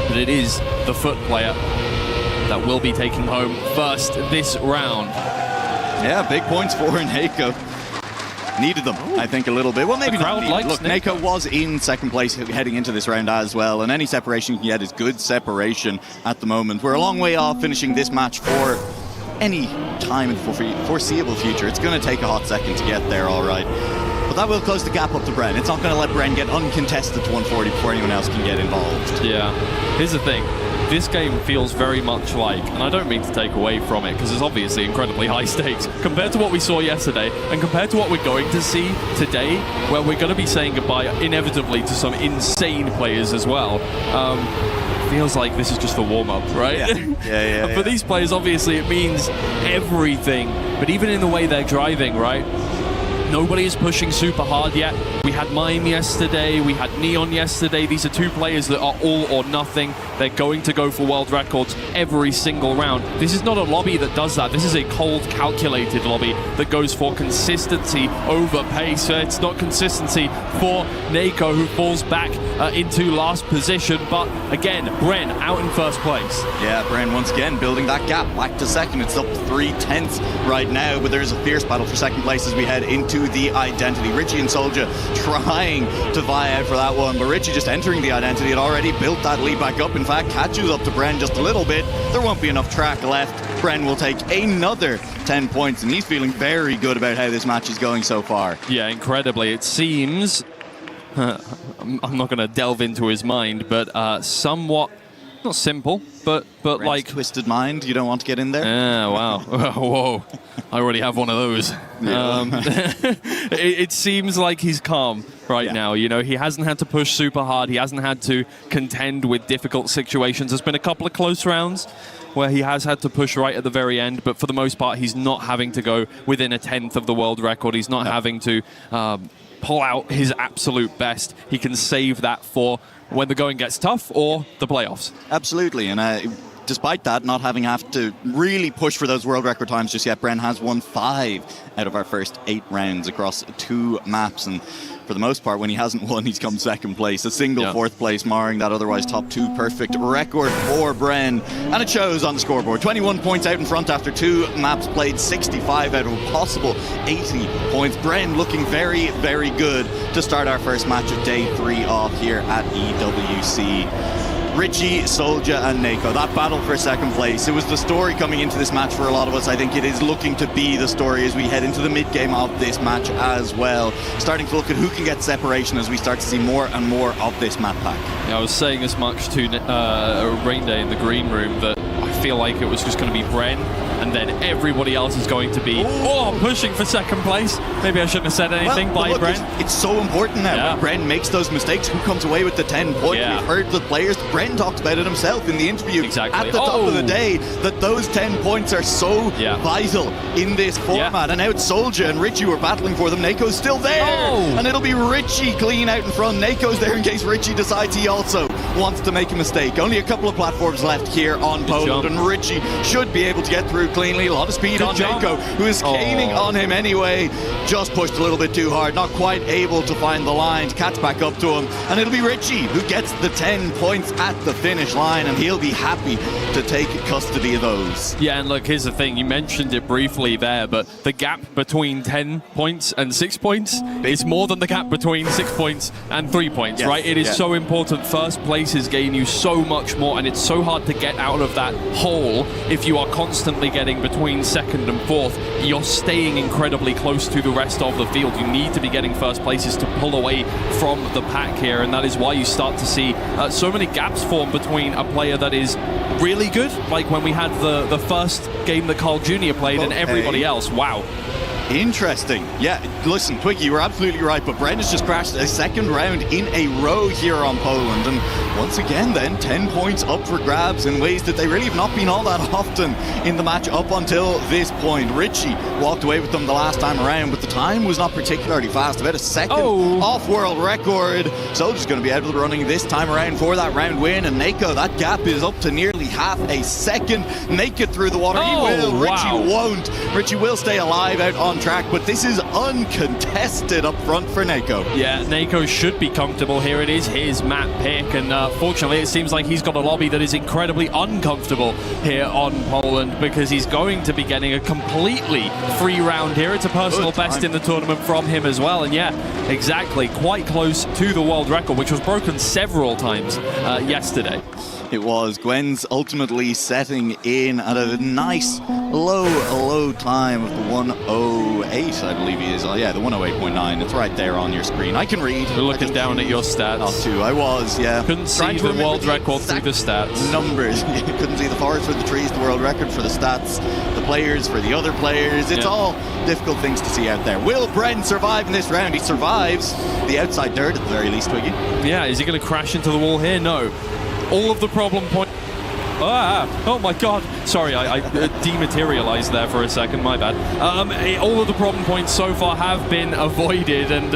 But it is the foot player that will be taking home first this round. Yeah, big points for Nako. Needed them, I think, a little bit. Well, maybe not. Look, Nako was in second place heading into this round as well, and any separation you can get is good separation at the moment. We're a long way off finishing this match for any time in the foreseeable future. It's going to take a hot second to get there, all right. But that will close the gap up to Bren. It's not going to let Bren get uncontested to 140 before anyone else can get involved. Yeah. Here's the thing. This game feels very much like, and I don't mean to take away from it, because it's obviously incredibly high stakes, compared to what we saw yesterday, and compared to what we're going to see today, where we're going to be saying goodbye inevitably to some insane players as well. Feels like this is just the warm-up, right? Yeah. For these players, obviously, it means everything. But even in the way they're driving, right? Nobody is pushing super hard yet. We had Mime yesterday, we had Neon yesterday. These are 2 players that are all or nothing. They're going to go for world records every single round. This is not a lobby that does that. This is a cold, calculated lobby that goes for consistency over pace. It's not consistency for Nako, who falls back into last position. But again, Bren out in first place. Yeah, Bren once again building that gap back to second. It's up 3/10 right now, but there's a fierce battle for second place as we head into the identity. Richie and Soldier trying to vie out for that one, but Richie just entering the identity had already built that lead back up. In fact, catches up to Bren just a little bit. There won't be enough track left. Bren will take another 10 points, and he's feeling very good about how this match is going so far. Yeah, incredibly. It seems, I'm not going to delve into his mind, but somewhat, not simple, but Bren's like twisted mind. You don't want to get in there? Yeah, wow. Whoa. I already have one of those. It seems like he's calm right now. You know, he hasn't had to push super hard. He hasn't had to contend with difficult situations. There's been a couple of close rounds where he has had to push right at the very end, but for the most part, he's not having to go within a 10th of the world record. He's not having to pull out his absolute best. He can save that for when the going gets tough or the playoffs. Absolutely, and despite that, not having have to really push for those world record times just yet, Bren has won 5 out of our first 8 rounds across 2 maps, and for the most part, when he hasn't won, he's come second place. A single 4th place, marring that otherwise top 2 perfect record for Bren. And it shows on the scoreboard. 21 points out in front after 2 maps played, 65 out of a possible 80 points. Bren looking very, very good to start our first match of day 3 off here at EWC. Richie, Soldier and Nako, that battle for second place. It was the story coming into this match for a lot of us. I think it is looking to be the story as we head into the mid-game of this match as well. Starting to look at who can get separation as we start to see more and more of this map pack. Yeah, I was saying as much to Rain Day in the green room that I feel like it was just going to be Bren, and then everybody else is going to be pushing for second place. Maybe I shouldn't have said anything by look, Bren. It's so important now. When Bren makes those mistakes, who comes away with the 10 points? We've heard the players. Bren talked about it himself in the interview at the top of the day, that those 10 points are so vital in this format. And now it's Soldier and Richie were battling for them. Nako's still there. And it'll be Richie clean out in front. Nako's there in case Richie decides he also wants to make a mistake. Only a couple of platforms left here on Poland, and Richie should be able to get through cleanly. A lot of speed on Nako, who is caning on him anyway. Just pushed a little bit too hard, not quite able to find the line to catch back up to him. And it'll be Richie who gets the 10 points at the finish line, and he'll be happy to take custody of those. Yeah, and look, here's the thing. You mentioned it briefly there, but the gap between 10 points and 6 points is more than the gap between 6 points and 3 points, right? It is so important. First places gain you so much more, and it's so hard to get out of that hole if you are constantly getting between 2nd and 4th. You're staying incredibly close to the rest of the field. You need to be getting first places to pull away from the pack here, and that is why you start to see so many gaps form between a player that is really good, like when we had the first game that Carl Jr. played, and everybody else. Wow. Interesting. Yeah, listen, Twiggy, you were absolutely right, but Bren has just crashed a 2nd round in a row here on Poland, and once again then 10 points up for grabs in ways that they really have not been all that often in the match up until this point. Richie walked away with them the last time around, but the time was not particularly fast, about a 2nd off world record. Soldier's going to be able to be running this time around for that round win, and Nako, that gap is up to nearly half a second. Naked through the water. He will. Wow. Richie won't. Richie will stay alive out on track, but this is uncontested up front for Nako. Yeah, Nako should be comfortable here. It is his map pick, and fortunately it seems like he's got a lobby that is incredibly uncomfortable here on Poland, because he's going to be getting a completely free round here. It's a personal best in the tournament from him as well, and yeah, exactly, quite close to the world record, which was broken several times yesterday. It was. Gwen's ultimately setting in at a nice low time of the 108, I believe he is. Oh yeah, the 108.9. It's right there on your screen. I can read. We're looking down at your stats. Not too. I was, yeah. Couldn't see the world record through the stats. Numbers. You couldn't see the forest for the trees, the world record for the stats, the players for the other players. It's all difficult things to see out there. Will Bren survive in this round? He survives the outside dirt at the very least, Twiggy. Yeah, is he going to crash into the wall here? No. All of the problem points. Oh my god. Sorry, I dematerialized there for a second, my bad. All of the problem points so far have been avoided, and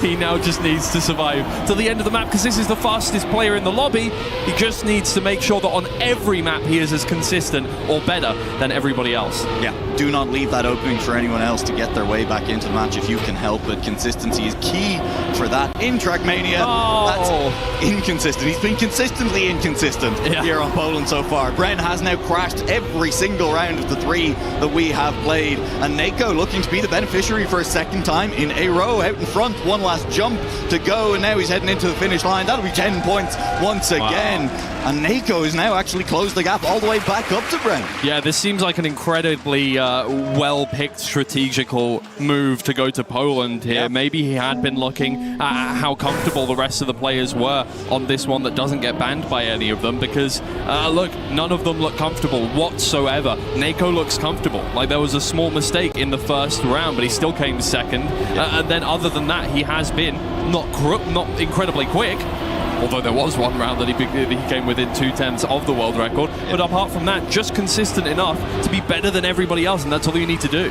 he now just needs to survive to the end of the map, because this is the fastest player in the lobby. He just needs to make sure that on every map he is as consistent or better than everybody else. Yeah, do not leave that opening for anyone else to get their way back into the match if you can help it. Consistency is key for that in Trackmania. That's inconsistent. He's been consistently inconsistent here on Poland so far. Bren has now crashed every single round of the 3 that we have played, and Nako looking to be the beneficiary for a second time in a row out in front. One last jump to go, and now he's heading into the finish line. That'll be 10 points once again. And Nako has now actually closed the gap all the way back up to Bren. Yeah, this seems like an incredibly well-picked strategical move to go to Poland here. Yep. Maybe he had been looking at how comfortable the rest of the players were on this one that doesn't get banned by any of them, because look, none of them look comfortable whatsoever. Nako looks comfortable. Like, there was a small mistake in the first round, but he still came second. And then other than that, he has been not incredibly quick. Although there was one round that he came within 2/10 of the world record. But apart from that, just consistent enough to be better than everybody else, and that's all you need to do.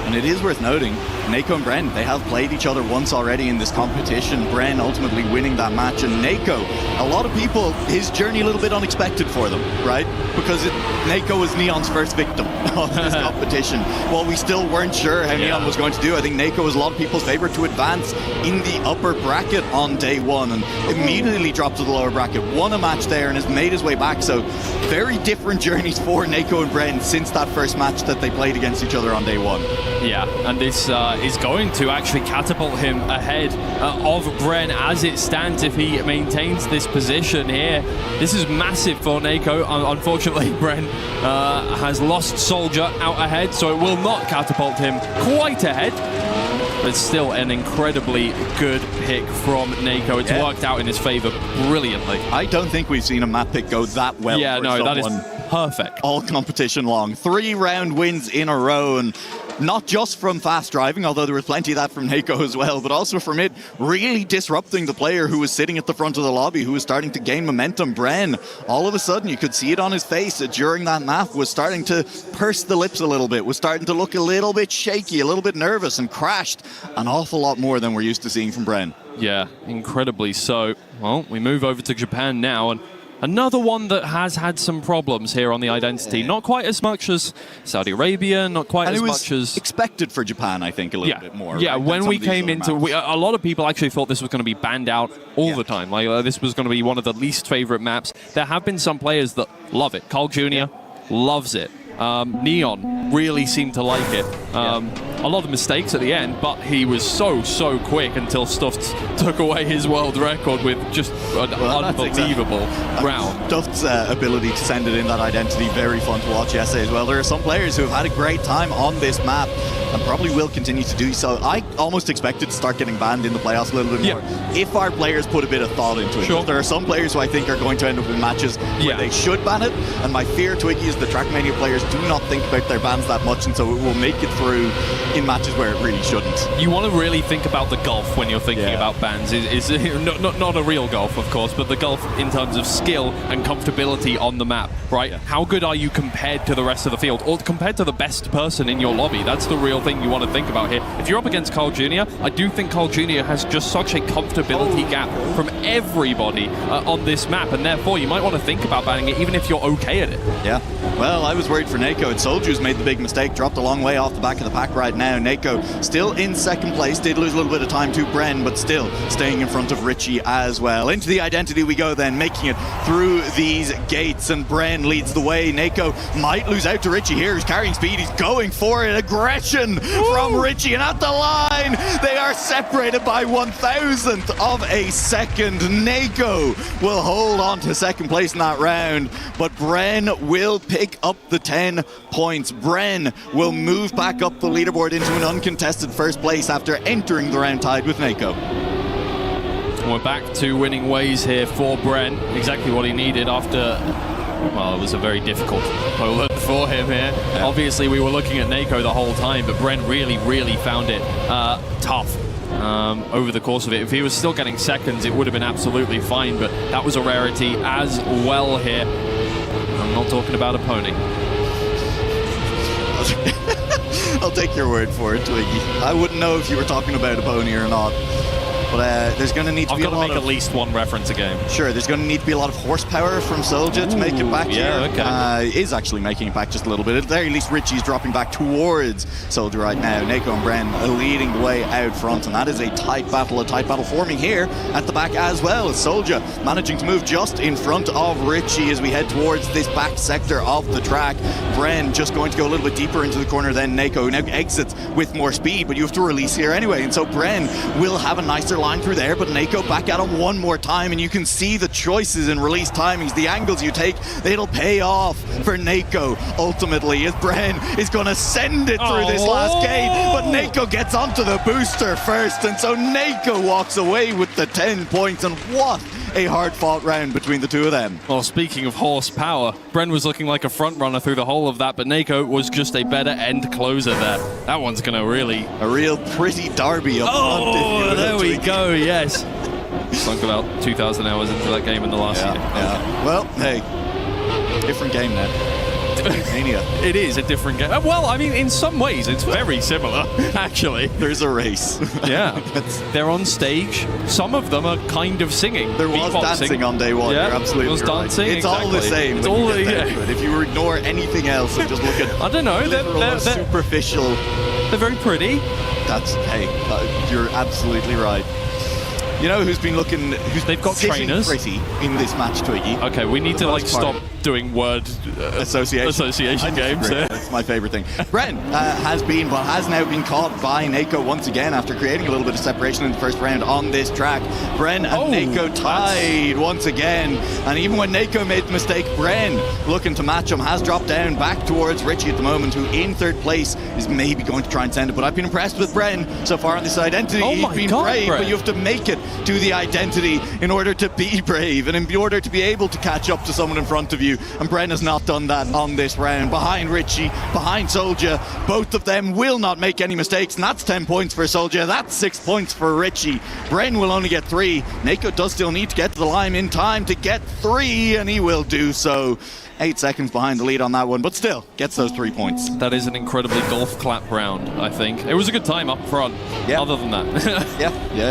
And it is worth noting, Nako and Bren, they have played each other once already in this competition. Bren ultimately winning that match, and Nako, a lot of people, his journey a little bit unexpected for them, right? Because Nako was Neon's first victim of this competition. While we still weren't sure how Neon was going to do, I think Nako was a lot of people's favorite to advance in the upper bracket on day 1, and immediately dropped to the lower bracket, won a match there, and has made his way back. So very different journeys for Nako and Bren since that first match that they played against each other on day 1. Yeah, and this is going to actually catapult him ahead of Bren as it stands if he maintains this position here. This is massive for Nako. Unfortunately, Bren has lost Soldier out ahead, so it will not catapult him quite ahead. But still an incredibly good pick from Nako. It's worked out in his favor brilliantly. I don't think we've seen a map pick go that well. Yeah, no, that is perfect. All competition long. 3 round wins in a row, and not just from fast driving, although there was plenty of that from Nako as well, but also from it really disrupting the player who was sitting at the front of the lobby, who was starting to gain momentum. Bren, all of a sudden, you could see it on his face during that map, was starting to purse the lips a little bit, was starting to look a little bit shaky, a little bit nervous, and crashed an awful lot more than we're used to seeing from Bren. Yeah, incredibly so. Well, we move over to Japan now, and another one that has had some problems here on the identity. Not quite as much as Saudi Arabia, not quite as much as expected for Japan, I think, a little bit more. Yeah, right, when we came into, a lot of people actually thought this was going to be banned out all the time. Like this was going to be one of the least favorite maps. There have been some players that love it. Carl Jr. loves it. Neon really seemed to like it. A lot of mistakes at the end, but he was so quick until Stuffed took away his world record with just an unbelievable round. Stuffed's ability to send it in that identity, very fun to watch yesterday as well. There are some players who have had a great time on this map and probably will continue to do so. I almost expected to start getting banned in the playoffs a little bit more if our players put a bit of thought into it. There are some players who I think are going to end up in matches where they should ban it, and my fear, Twiggy, is the Trackmania players do not think about their bans that much, and so it will make it through in matches where it really shouldn't. You want to really think about the gulf when you're thinking about bans. Is not a real golf, of course, but the gulf in terms of skill and comfortability on the map, right? How good are you compared to the rest of the field, or compared to the best person in your lobby? That's the real thing you want to think about here. If you're up against Carl Jr., I do think Carl Jr. has just such a comfortability gap from everybody on this map, and therefore you might want to think about banning it, even if you're okay at it. Yeah. Well, I was worried for Nako. It's Soldiers made the big mistake, dropped a long way off the back of the pack right now. Nako still in second place, did lose a little bit of time to Bren, but still staying in front of Richie as well. Into the identity we go then, making it through these gates, and Bren leads the way. Nako might lose out to Richie here. He's carrying speed, he's going for it. Aggression from Richie, and at the line, they are separated by 1,000th of a second. Nako will hold on to second place in that round, but Bren will pick up the 10 points. Bren will move back up the leaderboard into an uncontested first place after entering the round tied with Nako. We're back to winning ways here for Bren. Exactly what he needed after, well, it was a very difficult Poland for him here. Yeah. Obviously, we were looking at Nako the whole time, but Bren really found it tough over the course of it. If he was still getting seconds, it would have been absolutely fine, but that was a rarity as well here. I'm not talking about a pony. I'll take your word for it, Twiggy. I wouldn't know if you were talking about a pony or not. But there's going to need to be a lot I've got to make at least one reference a game. Sure, there's going to need to be a lot of horsepower from Soldier to make it back here. Okay. Is actually making it back just a little bit. At the very least, Richie's dropping back towards Soldier right now. Nako and Bren leading the way out front, and that is a tight battle forming here at the back as well. Soldier managing to move just in front of Richie as we head towards this back sector of the track. Bren just going to go a little bit deeper into the corner than Nako, who now exits with more speed, but you have to release here anyway, and so Bren will have a nicer line through there, but Nako back at him one more time, and you can see the choices in release timings, the angles you take, it'll pay off for Nako ultimately, as Bren is going to send it through this last gate, but Nako gets onto the booster first, and so Nako walks away with the 10 points, and what a hard-fought round between the two of them. Well, speaking of horsepower, Bren was looking like a front-runner through the whole of that, but Nako was just a better end closer there. That one's going to really... A real pretty derby up front. Oh, there we go, yes. Sunk about 2,000 hours into that game in the last year. Yeah. Well, hey, different game now. Mania. It is a different game. Well, I mean, in some ways, it's very similar, actually. There's a race. Yeah. They're on stage. Some of them are kind of singing. There was dancing on day one. Yeah, you're absolutely there was dancing, right. It's all the same. It's all if you ignore anything else and just look at I don't know. They're superficial. They're very pretty. You're absolutely right. You know who's been looking? They've got trainers pretty in this match, Twiggy. Okay, we need to stop doing word association games. That's my favorite thing. Bren has now been caught by Nako once again after creating a little bit of separation in the first round on this track. Bren and Nako tied once again, and even when Nako made the mistake, Bren looking to match him has dropped down back towards Richie at the moment, who in third place is maybe going to try and send it. But I've been impressed with Bren so far on this identity. He's been brave, but you have to make it to the identity in order to be brave and in order to be able to catch up to someone in front of you, and Bren has not done that on this round. Behind Richie, behind Soldier, both of them will not make any mistakes, and that's 10 points for Soldier, that's 6 points for Richie. Bren will only get 3. Nako does still need to get to the line in time to get 3, and he will do so. 8 seconds behind the lead on that one, but still gets those 3 points. That is an incredibly golf clap round, I think. It was a good time up front, other than that.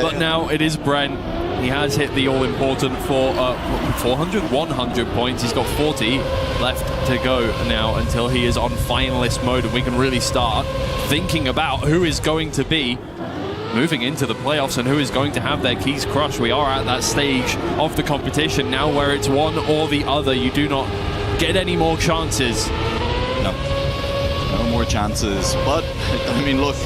But now it is Bren. He has hit the all-important 100 points. He's got 40 left to go now until he is on finalist mode, and we can really start thinking about who is going to be moving into the playoffs and who is going to have their keys crushed. We are at that stage of the competition now where it's one or the other. You do not get any more chances. No more chances. But, I mean, look,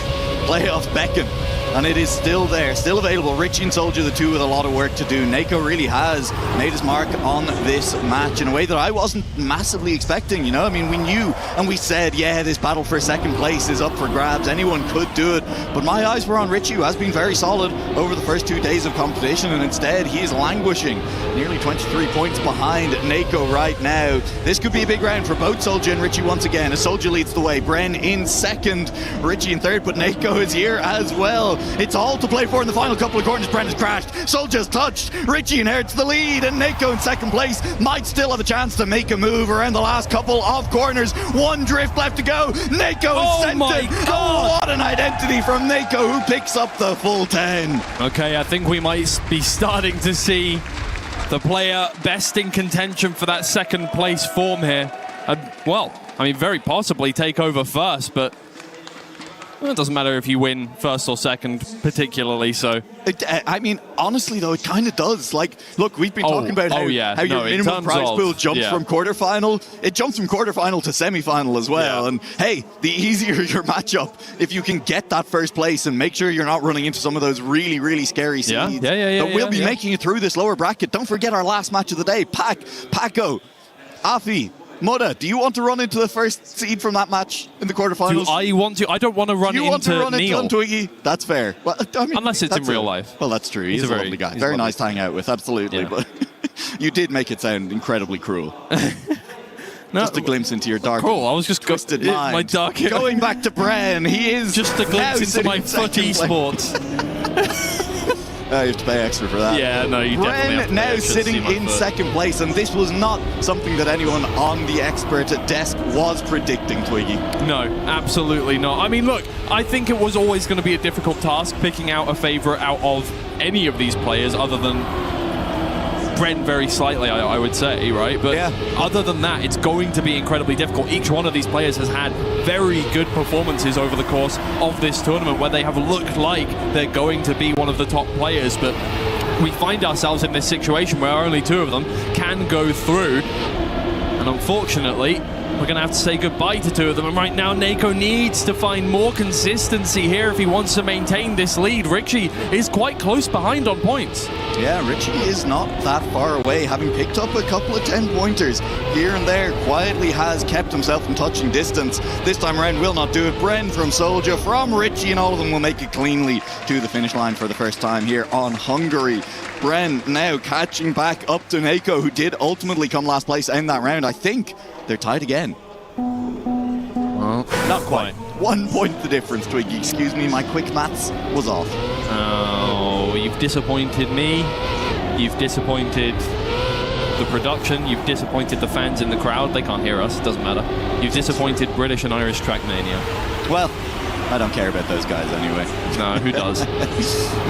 playoffs beckon. and it is still there, still available. Richie and Soldier, the two with a lot of work to do. Nako really has made his mark on this match in a way that I wasn't massively expecting, you know? I mean, we knew and we said, yeah, this battle for second place is up for grabs. Anyone could do it. But my eyes were on Richie, who has been very solid over the first 2 days of competition, and instead he is languishing nearly 23 points behind Nako right now. This could be a big round for both Soldier and Richie once again, as Soldier leads the way. Bren in second, Richie in third, but Nako is here as well. It's all to play for in the final couple of corners. Bren has crashed, Soldier's touched, Richie inherits the lead, and Nako in second place might still have a chance to make a move around the last couple of corners. One drift left to go. Nako is sent my it. God. Oh, what an identity from Nako, who picks up the full 10. Okay, I think we might be starting to see the player best in contention for that second place form here. Well, I mean, very possibly take over first, but it doesn't matter if you win first or second, particularly so. I mean, honestly, though, it kind of does. Like, look, we've been talking about how your minimum prize pool jumps from quarterfinal. It jumps from quarterfinal to semifinal as well. And hey, the easier your matchup, if you can get that first place and make sure you're not running into some of those really, really scary seeds that will be making it through this lower bracket. Don't forget our last match of the day. Paco, Afi, Muda, do you want to run into the first seed from that match in the quarterfinals? Do I want to? I don't want to run into Neil. You want to run into Twiggy? That's fair. Well, I mean, unless it's in real life. Well, that's true. He's a lovely guy. Very nice to hang out with, absolutely. But you did make it sound incredibly cruel. Just a glimpse into your dark, I was just twisted mind. My dark. Going back to Bren, he is just a glimpse into my foot esports. You have to pay extra for that. Yeah, no, you definitely have to now sitting in second place, and this was not something that anyone on the expert desk was predicting, Twiggy. No, absolutely not. I mean, look, I think it was always going to be a difficult task picking out a favourite out of any of these players other than Brent very slightly, I would say, right? But other than that, it's going to be incredibly difficult. Each one of these players has had very good performances over the course of this tournament where they have looked like they're going to be one of the top players, but we find ourselves in this situation where only two of them can go through, and unfortunately we're going to have to say goodbye to two of them. And right now, Nako needs to find more consistency here if he wants to maintain this lead. Richie is quite close behind on points. Yeah, Richie is not that far away, having picked up a couple of 10-pointers here and there. Quietly has kept himself in touching distance. This time around will not do it. Bren from Soldier, from Richie, and all of them will make it cleanly to the finish line for the first time here on Hungary. Bren now catching back up to Nako, who did ultimately come last place in that round. I think they're tied again. Well, not quite. 1 point the difference, Twiggy. Excuse me, my quick maths was off. Oh, you've disappointed me. You've disappointed the production. You've disappointed the fans in the crowd. They can't hear us. Doesn't matter. You've disappointed British and Irish Trackmania. Well, I don't care about those guys anyway. No, who does?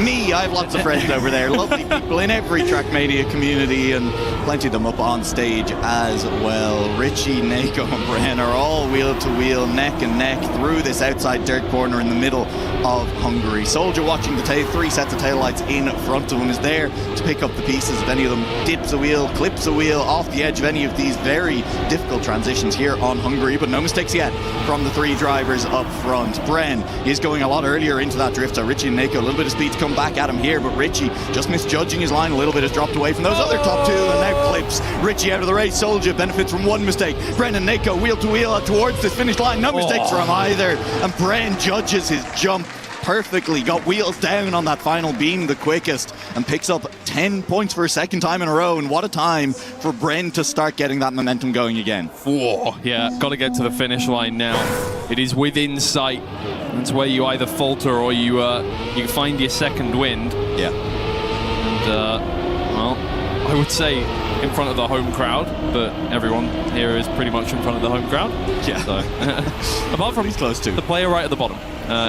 Me, I have lots of friends over there. Lovely people in every Trackmania community, and plenty of them up on stage as well. Richie, Nako, and Bren are all wheel to wheel, neck and neck through this outside dirt corner in the middle of Hungary. Soldier watching the three sets of taillights in front of him is there to pick up the pieces if any of them dips a wheel, clips a wheel off the edge of any of these very difficult transitions here on Hungary, but no mistakes yet from the three drivers up front. Bren is going a lot earlier into that drift, so Richie and Nako, a little bit of speed to come back at him here, but Richie just misjudging his line a little bit, has dropped away from those other top two and now clips Richie out of the race. Soldier benefits from one mistake. Bren and Nako wheel to wheel towards this finish line. No mistakes from either, and Bren judges his jump perfectly, got wheels down on that final beam the quickest, and picks up 10 points for a second time in a row. And what a time for Bren to start getting that momentum going again. Whoa, yeah, got to get to the finish line now. It is within sight. That's where you either falter or you find your second wind. Yeah. And well, I would say in front of the home crowd, but everyone here is pretty much in front of the home crowd. Yeah. So, apart from close to the player right at the bottom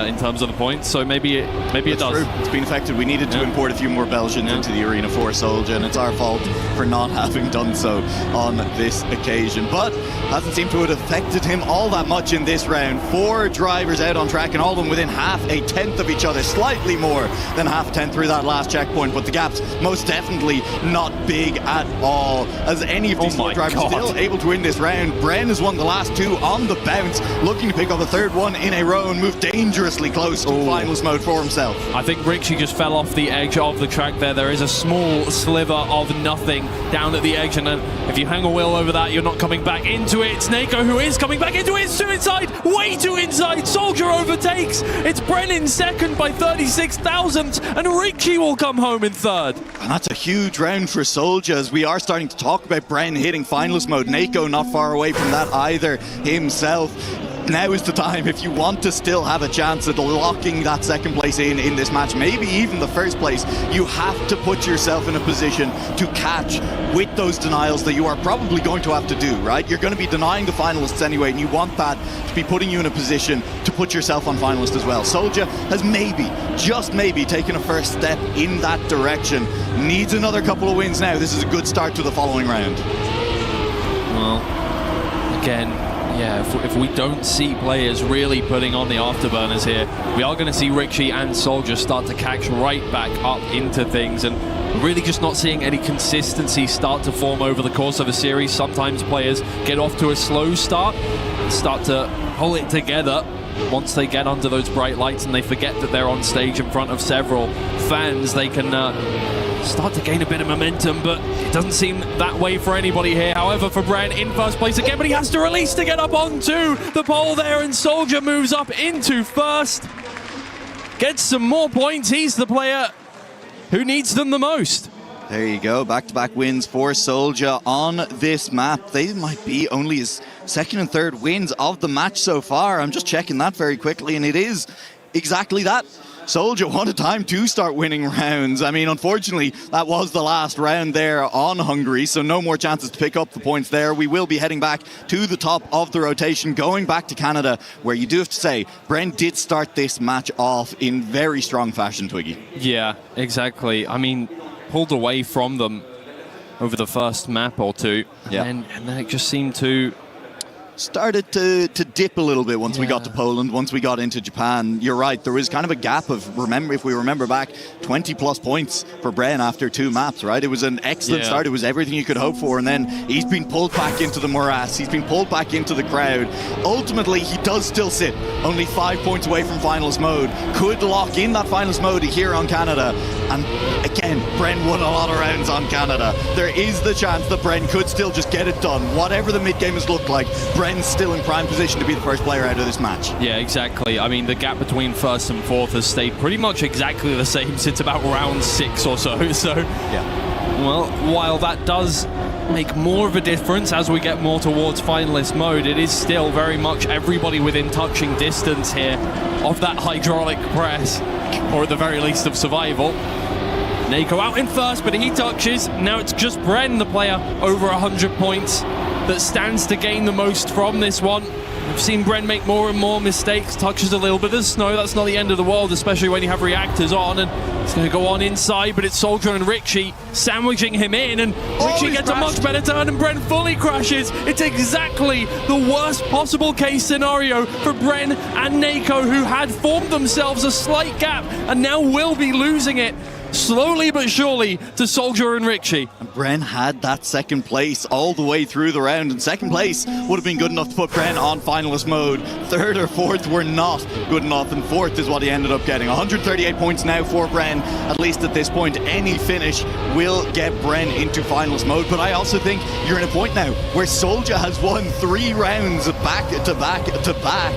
in terms of the points, so maybe it does. True. It's been affected. We needed to import a few more Belgians into the arena for Soldier, and it's our fault for not having done so on this occasion. But hasn't seemed to have affected him all that much in this round. 4 drivers out on track, and all of them within half a tenth of each other, slightly more than half a tenth through that last checkpoint, but the gap's most definitely not big at all. all as any of these drivers still able to win this round. Bren has won the last two on the bounce, looking to pick up a third one in a row and move dangerously close to finals mode for himself. I think Richie just fell off the edge of the track there. There is a small sliver of nothing down at the edge, and then if you hang a wheel over that, you're not coming back into it. It's Nako who is coming back into it. It's too inside, way too inside. Soldier overtakes. It's Bren in second by 36 thousandths, and Richie will come home in third. And that's a huge round for Soldier, as we are starting to talk about Bren hitting finalist mode. Nako not far away from that either himself. Now is the time, if you want to still have a chance at locking that second place in this match, maybe even the first place, you have to put yourself in a position to catch with those denials that you are probably going to have to do, right? You're going to be denying the finalists anyway, and you want that to be putting you in a position to put yourself on finalist as well. Soldier has maybe, just maybe, taken a first step in that direction. Needs another couple of wins now. This is a good start to the following round. Well, again, yeah, if we don't see players really putting on the afterburners here, we are going to see Richie and Soldier start to catch right back up into things, and really just not seeing any consistency start to form over the course of a series. Sometimes players get off to a slow start, start to pull it together once they get under those bright lights and they forget that they're on stage in front of several fans. They can start to gain a bit of momentum, but it doesn't seem that way for anybody here. However, for Bren in first place again, but he has to release to get up onto the pole there, and Soldier moves up into first. Gets some more points. He's the player who needs them the most. There you go, back-to-back wins for Soldier on this map. They might be only his second and third wins of the match so far. I'm just checking that very quickly, and it is exactly that. Soldier wanted time to start winning rounds. I mean, unfortunately, that was the last round there on Hungary, so no more chances to pick up the points there. We will be heading back to the top of the rotation, going back to Canada, where you do have to say, Bren did start this match off in very strong fashion, Twiggy. Yeah, exactly. I mean, pulled away from them over the first map or two, and then it just seemed to started to dip a little bit once we got to Poland, once we got into Japan. You're right, there was kind of a gap of, if we remember back, 20 plus points for Bren after two maps, right? It was an excellent start, it was everything you could hope for, and then he's been pulled back into the morass, he's been pulled back into the crowd. Ultimately, he does still sit only 5 points away from finals mode, could lock in that finals mode here on Canada, and again, Bren won a lot of rounds on Canada. There is the chance that Bren could still just get it done. Whatever the mid-game has looked like, Bren's still in prime position to be the first player out of this match. Yeah, exactly. I mean, the gap between first and fourth has stayed pretty much exactly the same since about round 6 or so. So, well, while that does make more of a difference as we get more towards finalist mode, it is still very much everybody within touching distance here of that hydraulic press, or at the very least of survival. Nako out in first, but he touches. Now it's just Bren, the player over 100 points, that stands to gain the most from this one. We've seen Bren make more and more mistakes, touches a little bit of snow. That's not the end of the world, especially when you have reactors on, and it's going to go on inside, but it's Soldier and Richie sandwiching him in, and Richie gets a much better turn, and Bren fully crashes. It's exactly the worst possible case scenario for Bren and Nako, who had formed themselves a slight gap and now will be losing it slowly but surely to Soldier and Richie. And Bren had that second place all the way through the round, and second place would have been good enough to put Bren on finalist mode. Third or fourth were not good enough, and fourth is what he ended up getting. 138 points now for Bren. At least at this point, any finish will get Bren into finalist mode. But I also think you're in a point now where Soldier has won 3 rounds back to back to back.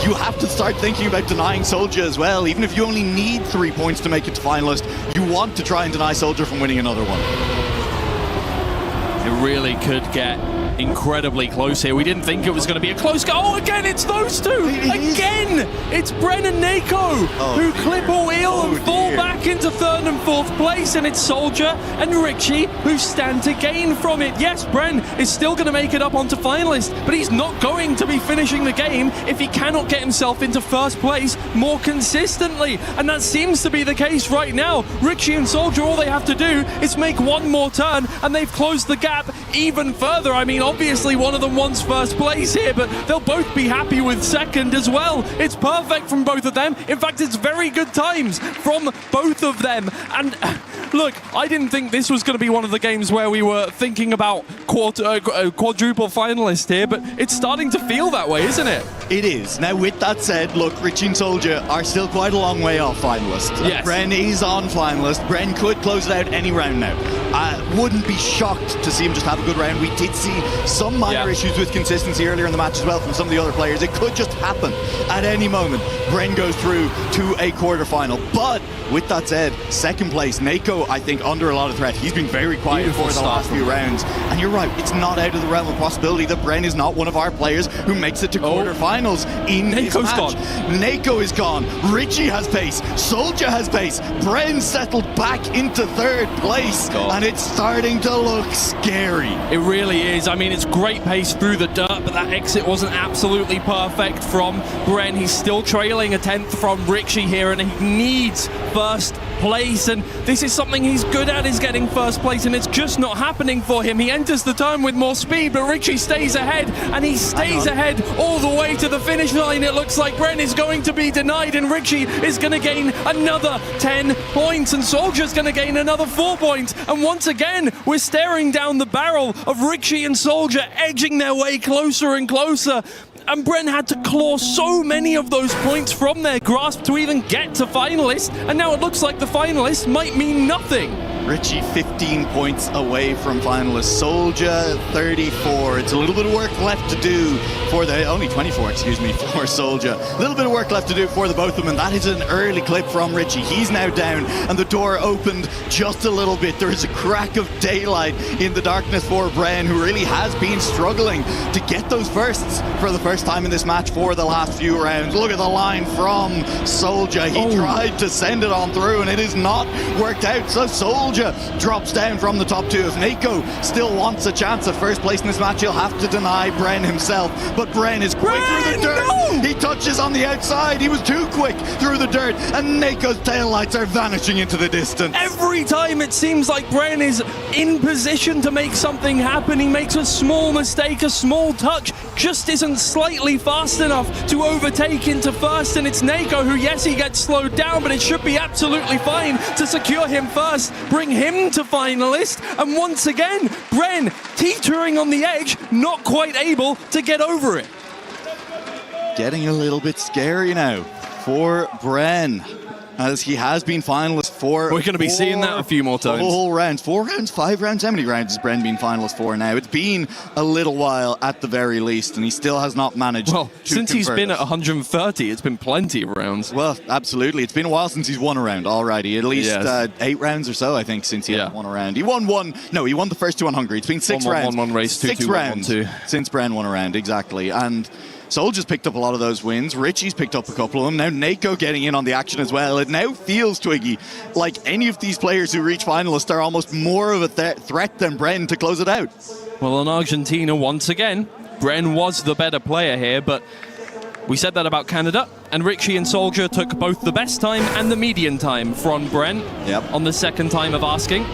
You have to start thinking about denying Soldier as well. Even if you only need 3 points to make it to finalist, you want to try and deny Soldier from winning another one. It really could get incredibly close here. We didn't think it was going to be a close goal. Oh, again, it's those two. Again, it's Bren and Nako who clip a wheel and fall back into third and fourth place, and it's Soldier and Richie who stand to gain from it. Yes, Bren is still going to make it up onto finalist, but he's not going to be finishing the game if he cannot get himself into first place more consistently, and that seems to be the case right now. Richie and Soldier, all they have to do is make one more turn, and they've closed the gap even further. I mean, obviously one of them wants first place here, but they'll both be happy with second as well. It's perfect from both of them. In fact, it's very good times from both of them. And look, I didn't think this was going to be one of the games where we were thinking about quadruple finalist here, but it's starting to feel that way, isn't it? It is. Now, with that said, look, Richie and Soldier are still quite a long way off finalists. Yes. Bren is on finalist. Bren could close it out any round now. I wouldn't be shocked to see him just have a good round. We did see some minor issues with consistency earlier in the match as well from some of the other players. It could just happen at any moment. Bren goes through to a quarterfinal. But with that said, second place, Nako, I think, under a lot of threat. He's been very quiet for the last few rounds. And you're right, it's not out of the realm of possibility that Bren is not one of our players who makes it to quarterfinals in this match. Nako is gone. Richie has pace. Soldier has pace. Bren settled back into third place. And it's starting to look scary. It really is. I mean, it's great pace through the dirt, but that exit wasn't absolutely perfect from Bren. He's still trailing a 10th from Richie here, and he needs first place, and this is something he's good at, is getting first place, and it's just not happening for him. He enters the turn with more speed, but Richie stays ahead, and he stays ahead all the way to the finish line. It looks like Bren is going to be denied, and Richie is going to gain another 10 points, and Soldier's going to gain another 4 points, and once again, we're staring down the barrel of Richie and Soldier edging their way closer and closer. And Bren had to claw so many of those points from their grasp to even get to finalists, and now it looks like the finalists might mean nothing. Richie 15 points away from finalist. Soldier 34. It's a little bit of work left to do for the only 24, excuse me, for Soldier. A little bit of work left to do for the both of them, and that is an early clip from Richie. He's now down, and the door opened just a little bit. There is a crack of daylight in the darkness for Bren, who really has been struggling to get those firsts for the first time in this match for the last few rounds. Look at the line from Soldier. He tried to send it on through, and it is not worked out. So Soldier drops down from the top two. If Nako still wants a chance at first place in this match, he'll have to deny Bren himself. But Bren is quick through the dirt. No! He touches on the outside. He was too quick through the dirt, and Nako's taillights are vanishing into the distance. Every time it seems like Bren is in position to make something happen, he makes a small mistake, a small touch, just isn't slightly fast enough to overtake into first, and it's Nako who, yes, he gets slowed down, but it should be absolutely fine to secure him first, bring him to finalist, and once again, Bren teetering on the edge, not quite able to get over it. Getting a little bit scary now for Bren, as he has been finalist for... We're going to be seeing that a few more times. Full rounds. 4 rounds, 5 rounds. How many rounds has Bren been finalist for now? It's been a little while at the very least, and he still has not managed to since he's been at 130, it's been plenty of rounds. Well, absolutely. It's been a while since he's won a round already. At least 8 rounds or so, I think, since he won a round. He won one. No, he won the first two on Hungary. It's been 6 rounds. 1-1 race, 2-2, 6 rounds 1-2 since Bren won a round, exactly. And Soldier's picked up a lot of those wins. Richie's picked up a couple of them. Now Nako getting in on the action as well. It now feels, Twiggy, like any of these players who reach finalists are almost more of a threat than Bren to close it out. Well, in Argentina, once again, Bren was the better player here, but we said that about Canada, and Richie and Soldier took both the best time and the median time from Bren on the second time of asking.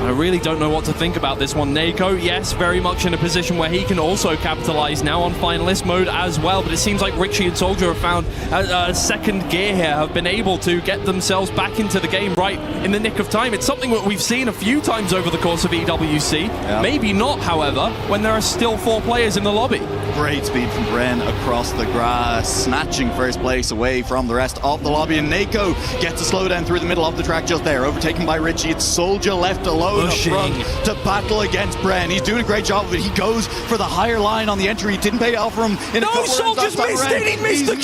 I really don't know what to think about this one. Nako, yes, very much in a position where he can also capitalize now on finalist mode as well, but it seems like Richie and Soldier have found a second gear here, have been able to get themselves back into the game right in the nick of time. It's something that we've seen a few times over the course of EWC. Maybe not, however, when there are still 4 players in the lobby. Great speed from Bren across the grass, snatching first place away from the rest of the lobby, and Nako gets a slowdown through the middle of the track just there, overtaken by Richie. It's Soldier left alone up front to battle against Bren. He's doing a great job of it. He goes for the higher line on the entry. He didn't pay off for him in a couple Soldier's missed it! He missed the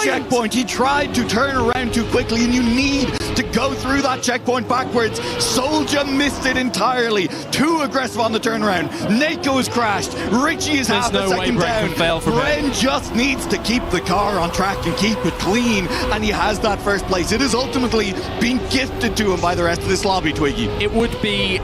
checkpoint! He tried to turn around too quickly, and you need to go through that checkpoint backwards. Soldier missed it entirely. Too aggressive on the turnaround. Nako has crashed. Richie is half a second down. Bren just needs to keep the car on track and keep it clean, and he has that first place. It has ultimately been gifted to him by the rest of this lobby, Twiggy. It would be...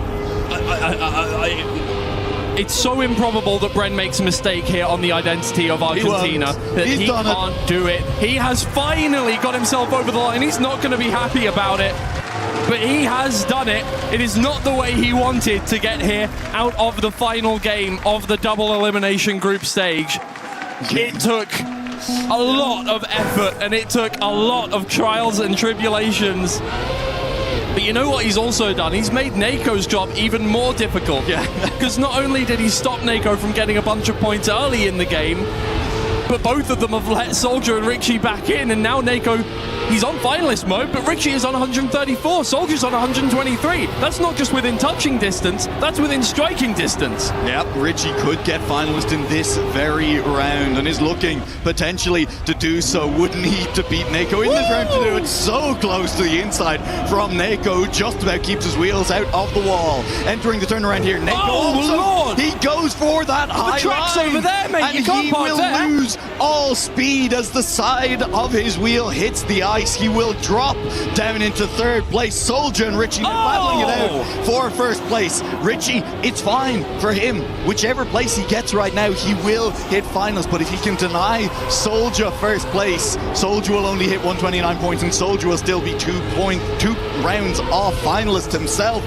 it's so improbable that Bren makes a mistake here on the identity of Argentina that he can't do it. He has finally got himself over the line. He's not going to be happy about it. but he has done it. It is not the way he wanted to get here out of the final game of the double elimination group stage. It took a lot of effort and it took a lot of trials and tribulations. But you know what he's also done? He's made Nako's job even more difficult. Yeah. Because not only did he stop Nako from getting a bunch of points early in the game, but both of them have let Soldier and Richie back in, and now Nako, he's on finalist mode, but Richie is on 134, Soldier's on 123. That's not just within touching distance, that's within striking distance. Yep, Richie could get finalist in this very round and is looking potentially to do so. Would need to beat Nako in this round to do it. So close to the inside from Nako, just about keeps his wheels out of the wall. Entering the turnaround here, Nako also, Lord. He goes for that high The track's line, over there, mate, and you can't he park will there. lose all speed as the side of his wheel hits the ice. He will drop down into third place. Soldier and Richie battling it out for first place. Richie, it's fine for him. Whichever place he gets right now, he will hit finals. But if he can deny Soldier first place, Soldier will only hit 129 points and Soldier will still be 2 rounds off finalist himself.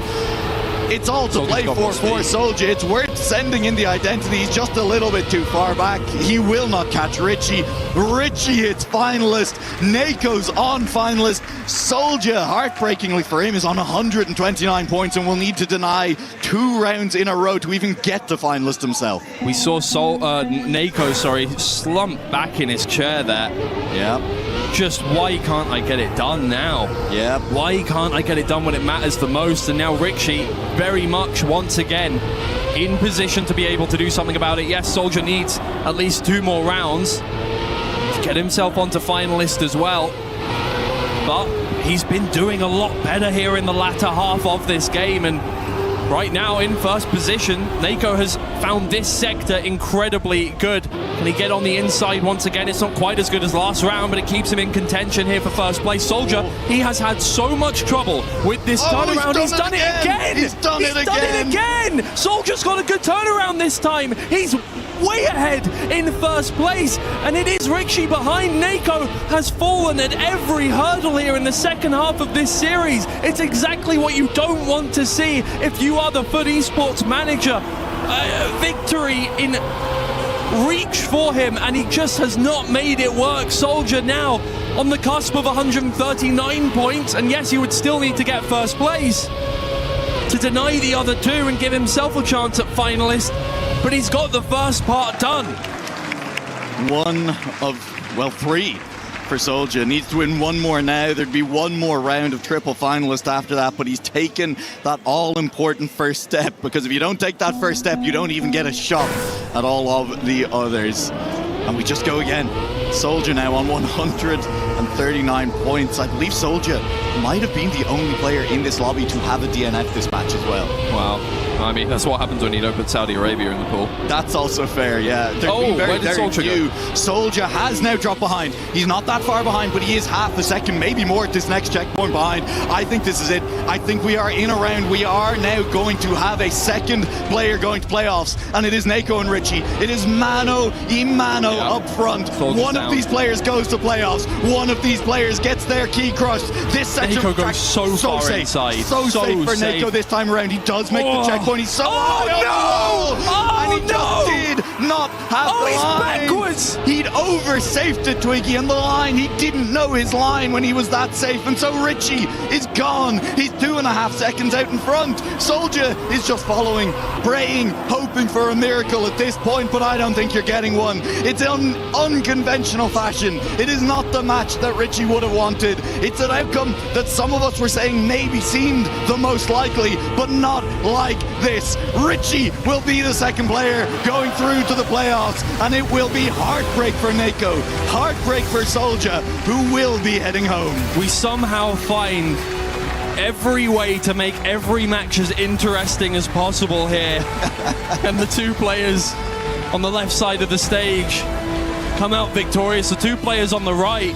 It's all to play for Soldier. It's worth sending in the identity. He's just a little bit too far back. He will not catch Richie. Richie hits finalist. Nako's on finalist. Soldier, heartbreakingly for him, is on 129 points and will need to deny 2 rounds in a row to even get to finalist himself. We saw Nako, slump back in his chair there. Yeah. Just why can't I get it done now? Yeah. Why can't I get it done when it matters the most? And now Richie very much once again in position to be able to do something about it. Yes, Soldier needs at least 2 more rounds to get himself onto finalist as well. But he's been doing a lot better here in the latter half of this game, and right now in first position, Nako has found this sector incredibly good. Can he get on the inside once again? It's not quite as good as last round, but it keeps him in contention here for first place. Soldier, he has had so much trouble with this turnaround. He's done it again! He's done it again! Soldier's got a good turnaround this time. He's way ahead in first place, and it is Richie behind. Nako has fallen at every hurdle here in the second half of this series. It's exactly what you don't want to see if you are the FUT Esports manager. Victory in reach for him, and he just has not made it work. Soldier now on the cusp of 139 points, and yes, he would still need to get first place to deny the other 2 and give himself a chance at finalist, but he's got the first part done. 1 of, well, 3 for Soldier. Needs to win 1 more now. There'd be 1 more round of triple finalist after that, but he's taken that all-important first step, because if you don't take that first step, you don't even get a shot at all of the others. And we just go again. Soldier now on 139 points. I believe Soldier might have been the only player in this lobby to have a DNF this match as well. Wow. I mean, that's what happens when you don't put Saudi Arabia in the pool. That's also fair, yeah. Where did Soldier go? Soldier has now dropped behind. He's not that far behind, but he is half a second, maybe more at this next checkpoint behind. I think this is it. I think we are in a round. We are now going to have a second player going to playoffs, and it is Nako and Richie. It is mano y mano up front. Soldier's one of these players goes to playoffs. One of these players gets their key crushed. This section Nako goes so far safe. inside. So safe for Nako this time around. He does make the checkpoint. He's so and he just did not have the line. He's backwards. He'd over-safed it, Twiggy, and the line. He didn't know his line when he was that safe, and so Richie is gone. He's 2.5 seconds out in front. Soldier is just following, praying, hoping for a miracle at this point, but I don't think you're getting one. It's in unconventional fashion. It is not the match that Richie would have wanted. It's an outcome that some of us were saying maybe seemed the most likely, but not like this. Richie will be the second player going through to the playoffs, and it will be heartbreak for Nako, heartbreak for Soldier, who will be heading home. We somehow find every way to make every match as interesting as possible here. And the 2 players on the left side of the stage come out victorious. The 2 players on the right,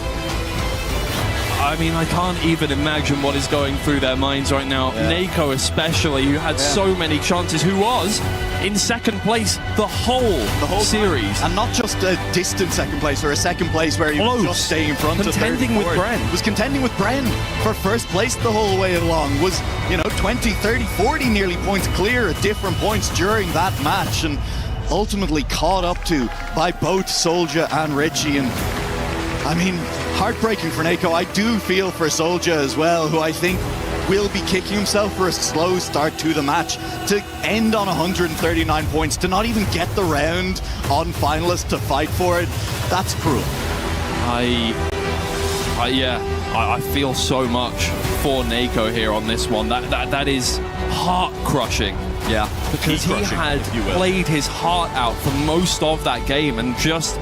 I mean, I can't even imagine what is going through their minds right now. Nako especially, who had so many chances, who was in second place the whole series. And not just a distant second place or a second place where he was just staying in front contending with Bren. Was contending with Bren for first place the whole way along. Was, 20, 30, 40 nearly points clear at different points during that match, and ultimately caught up to by both Soldier and Richie. And I mean, heartbreaking for Nako. I do feel for Soldier as well, who I think will be kicking himself for a slow start to the match. To end on 139 points, to not even get the round on finalists to fight for it, that's cruel. I feel so much for Nako here on this one. That is heart-crushing. Yeah. Because he had played his heart out for most of that game, and just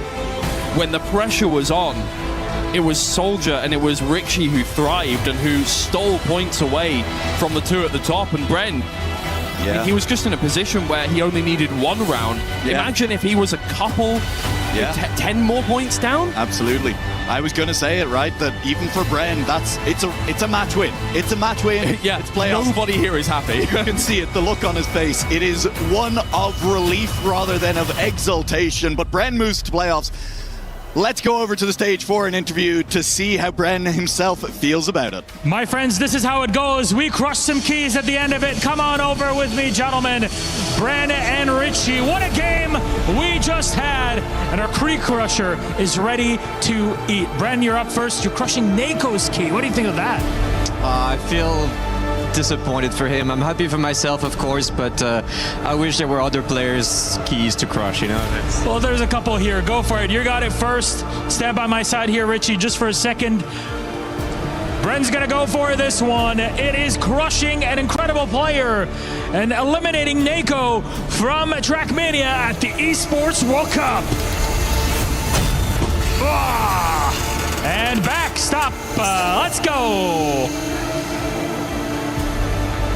when the pressure was on, it was Soldier and it was Richie who thrived and who stole points away from the two at the top. And Bren, he was just in a position where he only needed one round. Imagine if he was a couple, 10 more points down. Absolutely. I was going to say it, right? That even for Bren, it's a match win. It's a match win. It's playoffs. Nobody here is happy. You can see it, the look on his face. It is one of relief rather than of exultation. But Bren moves to playoffs. Let's go over to the stage for an interview to see how Bren himself feels about it. My friends, this is how it goes. We crushed some keys at the end of it. Come on over with me, gentlemen. Bren and Richie, what a game we just had. And our Key Crusher is ready to eat. Bren, you're up first. You're crushing Nako's key. What do you think of that? I feel disappointed for him. I'm happy for myself, of course, but I wish there were other players' keys to crush, Well, there's a couple here. Go for it. You got it first. Stand by my side here, Richie, just for a second. Bren's going to go for this one. It is crushing an incredible player and eliminating Nako from Trackmania at the Esports World Cup. And back. Stop. Let's go.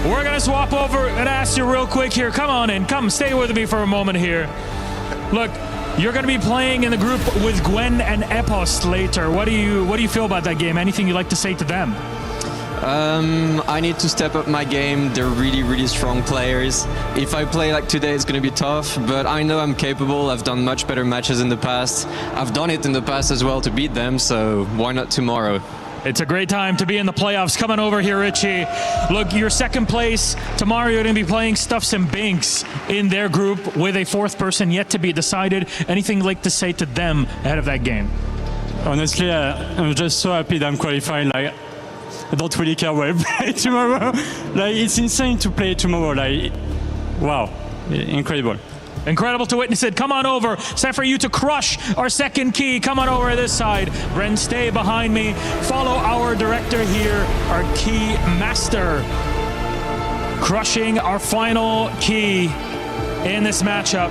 We're going to swap over and ask you real quick here. Come on in. Come, stay with me for a moment here. Look, you're going to be playing in the group with Gwen and Epos later. What do you feel about that game? Anything you'd like to say to them? I need to step up my game. They're really, really strong players. If I play like today, it's going to be tough, but I know I'm capable. I've done much better matches in the past. I've done it in the past as well to beat them, so why not tomorrow? It's a great time to be in the playoffs. Coming over here, Richie. Look, you're second place. Tomorrow you're going to be playing Stuffs and Binks in their group with a fourth person yet to be decided. Anything you'd like to say to them ahead of that game? Honestly, I'm just so happy that I'm qualified. I don't really care where I play tomorrow. It's insane to play tomorrow. Wow, incredible. Incredible to witness it. Come on over. It's time for you to crush our second key. Come on over to this side. Bren, stay behind me. Follow our director here, our key master. Crushing our final key in this matchup.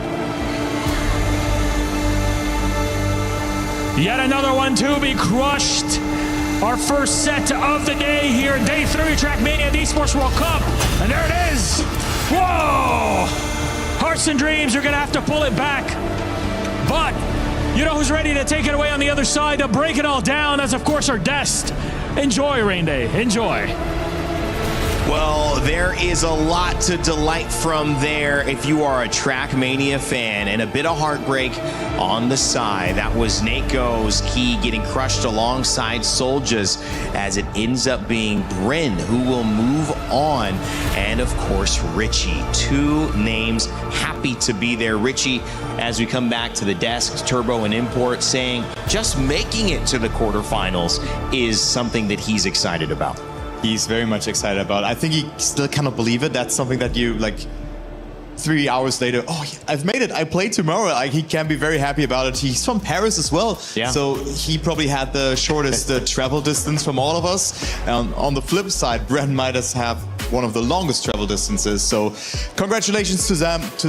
Yet another one to be crushed. Our first set of the day here, Day 3, Trackmania, the Esports World Cup. And there it is. Whoa! Hearts and Dreams, you're going to have to pull it back. But you know who's ready to take it away on the other side to break it all down? That's, of course, our Dest. Enjoy, Rain Day. Enjoy. Well, there is a lot to delight from there if you are a Trackmania fan, and a bit of heartbreak on the side. That was Nako's key getting crushed alongside Soldiers, as it ends up being Bren who will move on, and of course Richie. Two names happy to be there. Richie, as we come back to the desk, Turbo and Import saying just making it to the quarterfinals is something that he's excited about. He's very much excited about it. I think he still cannot believe it. That's something that you, 3 hours later, I've made it. I play tomorrow. He can be very happy about it. He's from Paris as well. Yeah. So he probably had the shortest travel distance from all of us. On the flip side, Bren might have one of the longest travel distances. So congratulations to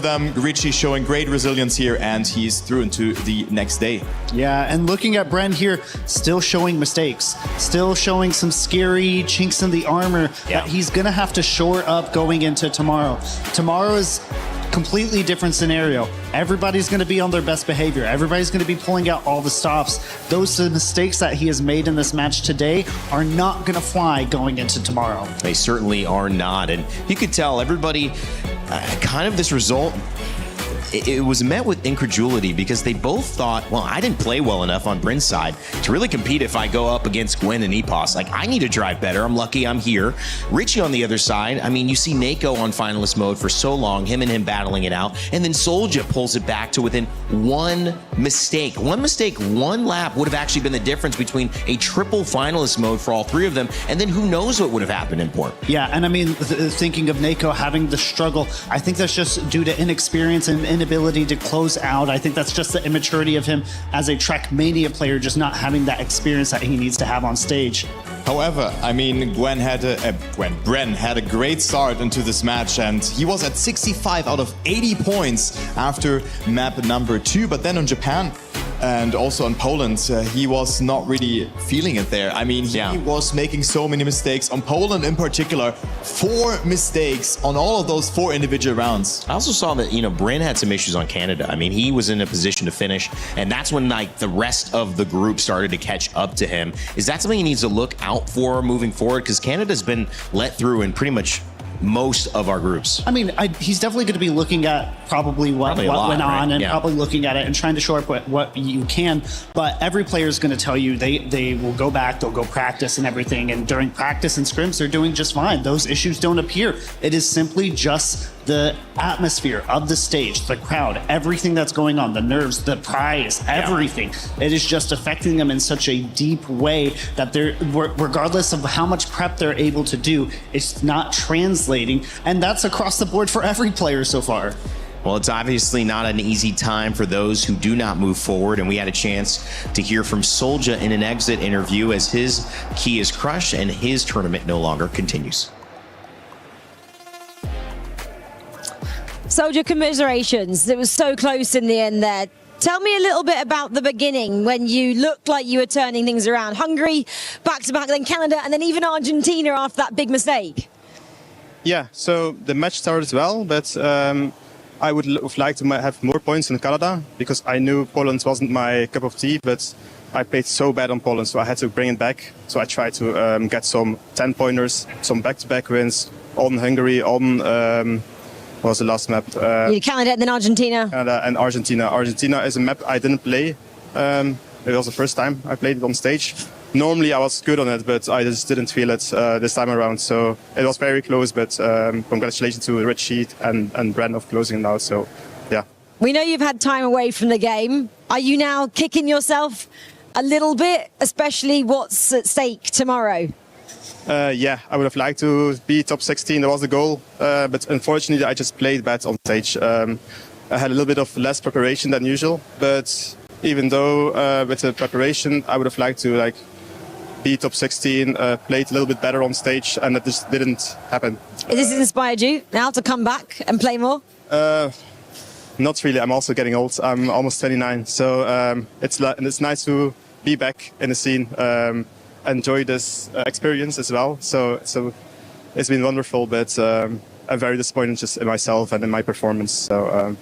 them. Richie showing great resilience here, and he's through into the next day. Yeah, and looking at Bren here, still showing mistakes, still showing some scary chinks in the armor that he's going to have to shore up going into tomorrow. Tomorrow is completely different scenario. Everybody's going to be on their best behavior. Everybody's going to be pulling out all the stops. Those mistakes that he has made in this match today are not going to fly going into tomorrow. They certainly are not. And you could tell everybody kind of this result, it was met with incredulity because they both thought, well, I didn't play well enough on Bryn's side to really compete if I go up against Gwen and Epos. Like, I need to drive better. I'm lucky I'm here. Richie on the other side, I mean, you see Nako on finalist mode for so long, him and him battling it out, and then Solja pulls it back to within one mistake. One mistake, one lap would have actually been the difference between a triple finalist mode for all three of them, and then who knows what would have happened in Port. Yeah, and I mean, thinking of Nako having the struggle, I think that's just due to inexperience and inability to close out. I think that's just the immaturity of him as a Trackmania player, just not having that experience that he needs to have on stage. However, I mean, Bren had a great start into this match, and he was at 65 out of 80 points after map number 2. But then on Japan and also on Poland, he was not really feeling it there. I mean, he was making so many mistakes. On Poland in particular, 4 mistakes on all of those 4 individual rounds. I also saw that, Bren had some issues on Canada. I mean, he was in a position to finish, and that's when like the rest of the group started to catch up to him. Is that something he needs to look out for moving forward? Because Canada's been let through in pretty much most of our groups. I mean, he's definitely going to be looking at probably what went on, and probably looking at it and trying to show up what you can. But every player is going to tell you they will go back, they'll go practice and everything. And during practice and scrims, they're doing just fine. Those issues don't appear. It is simply just the atmosphere of the stage, the crowd, everything that's going on, the nerves, the prize, everything. It is just affecting them in such a deep way that they're, regardless of how much prep they're able to do, it's not translating. And that's across the board for every player so far. Well, it's obviously not an easy time for those who do not move forward, and we had a chance to hear from Solja in an exit interview as his key is crushed and his tournament no longer continues. Solja, commiserations. It was so close in the end there. Tell me a little bit about the beginning when you looked like you were turning things around. Hungary, back-to-back, then Canada, and then even Argentina after that big mistake. Yeah, so the match started well, but I would have liked to have more points in Canada because I knew Poland wasn't my cup of tea, but I played so bad on Poland, so I had to bring it back. So I tried to get some 10-pointers, some back-to-back wins on Hungary, on... what was the last map? Canada and then Argentina. Canada and Argentina. Argentina is a map I didn't play. It was the first time I played it on stage. Normally I was good on it, but I just didn't feel it this time around. So it was very close, but congratulations to Richie and Bren of closing now. So, yeah. We know you've had time away from the game. Are you now kicking yourself a little bit, especially what's at stake tomorrow? Yeah, I would have liked to be top 16. That was the goal. But unfortunately, I just played bad on stage. I had a little bit of less preparation than usual. But even though with the preparation, I would have liked to be top 16, played a little bit better on stage, and that just didn't happen. Has this inspired you now to come back and play more? Not really. I'm also getting old. I'm almost 29. So it's nice to be back in the scene. Enjoy this experience as well. So it's been wonderful, but I'm very disappointed just in myself and in my performance. So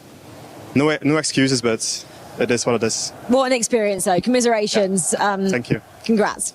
no excuses, but it is what it is. What an experience, though. Commiserations. Yeah. Thank you. Congrats.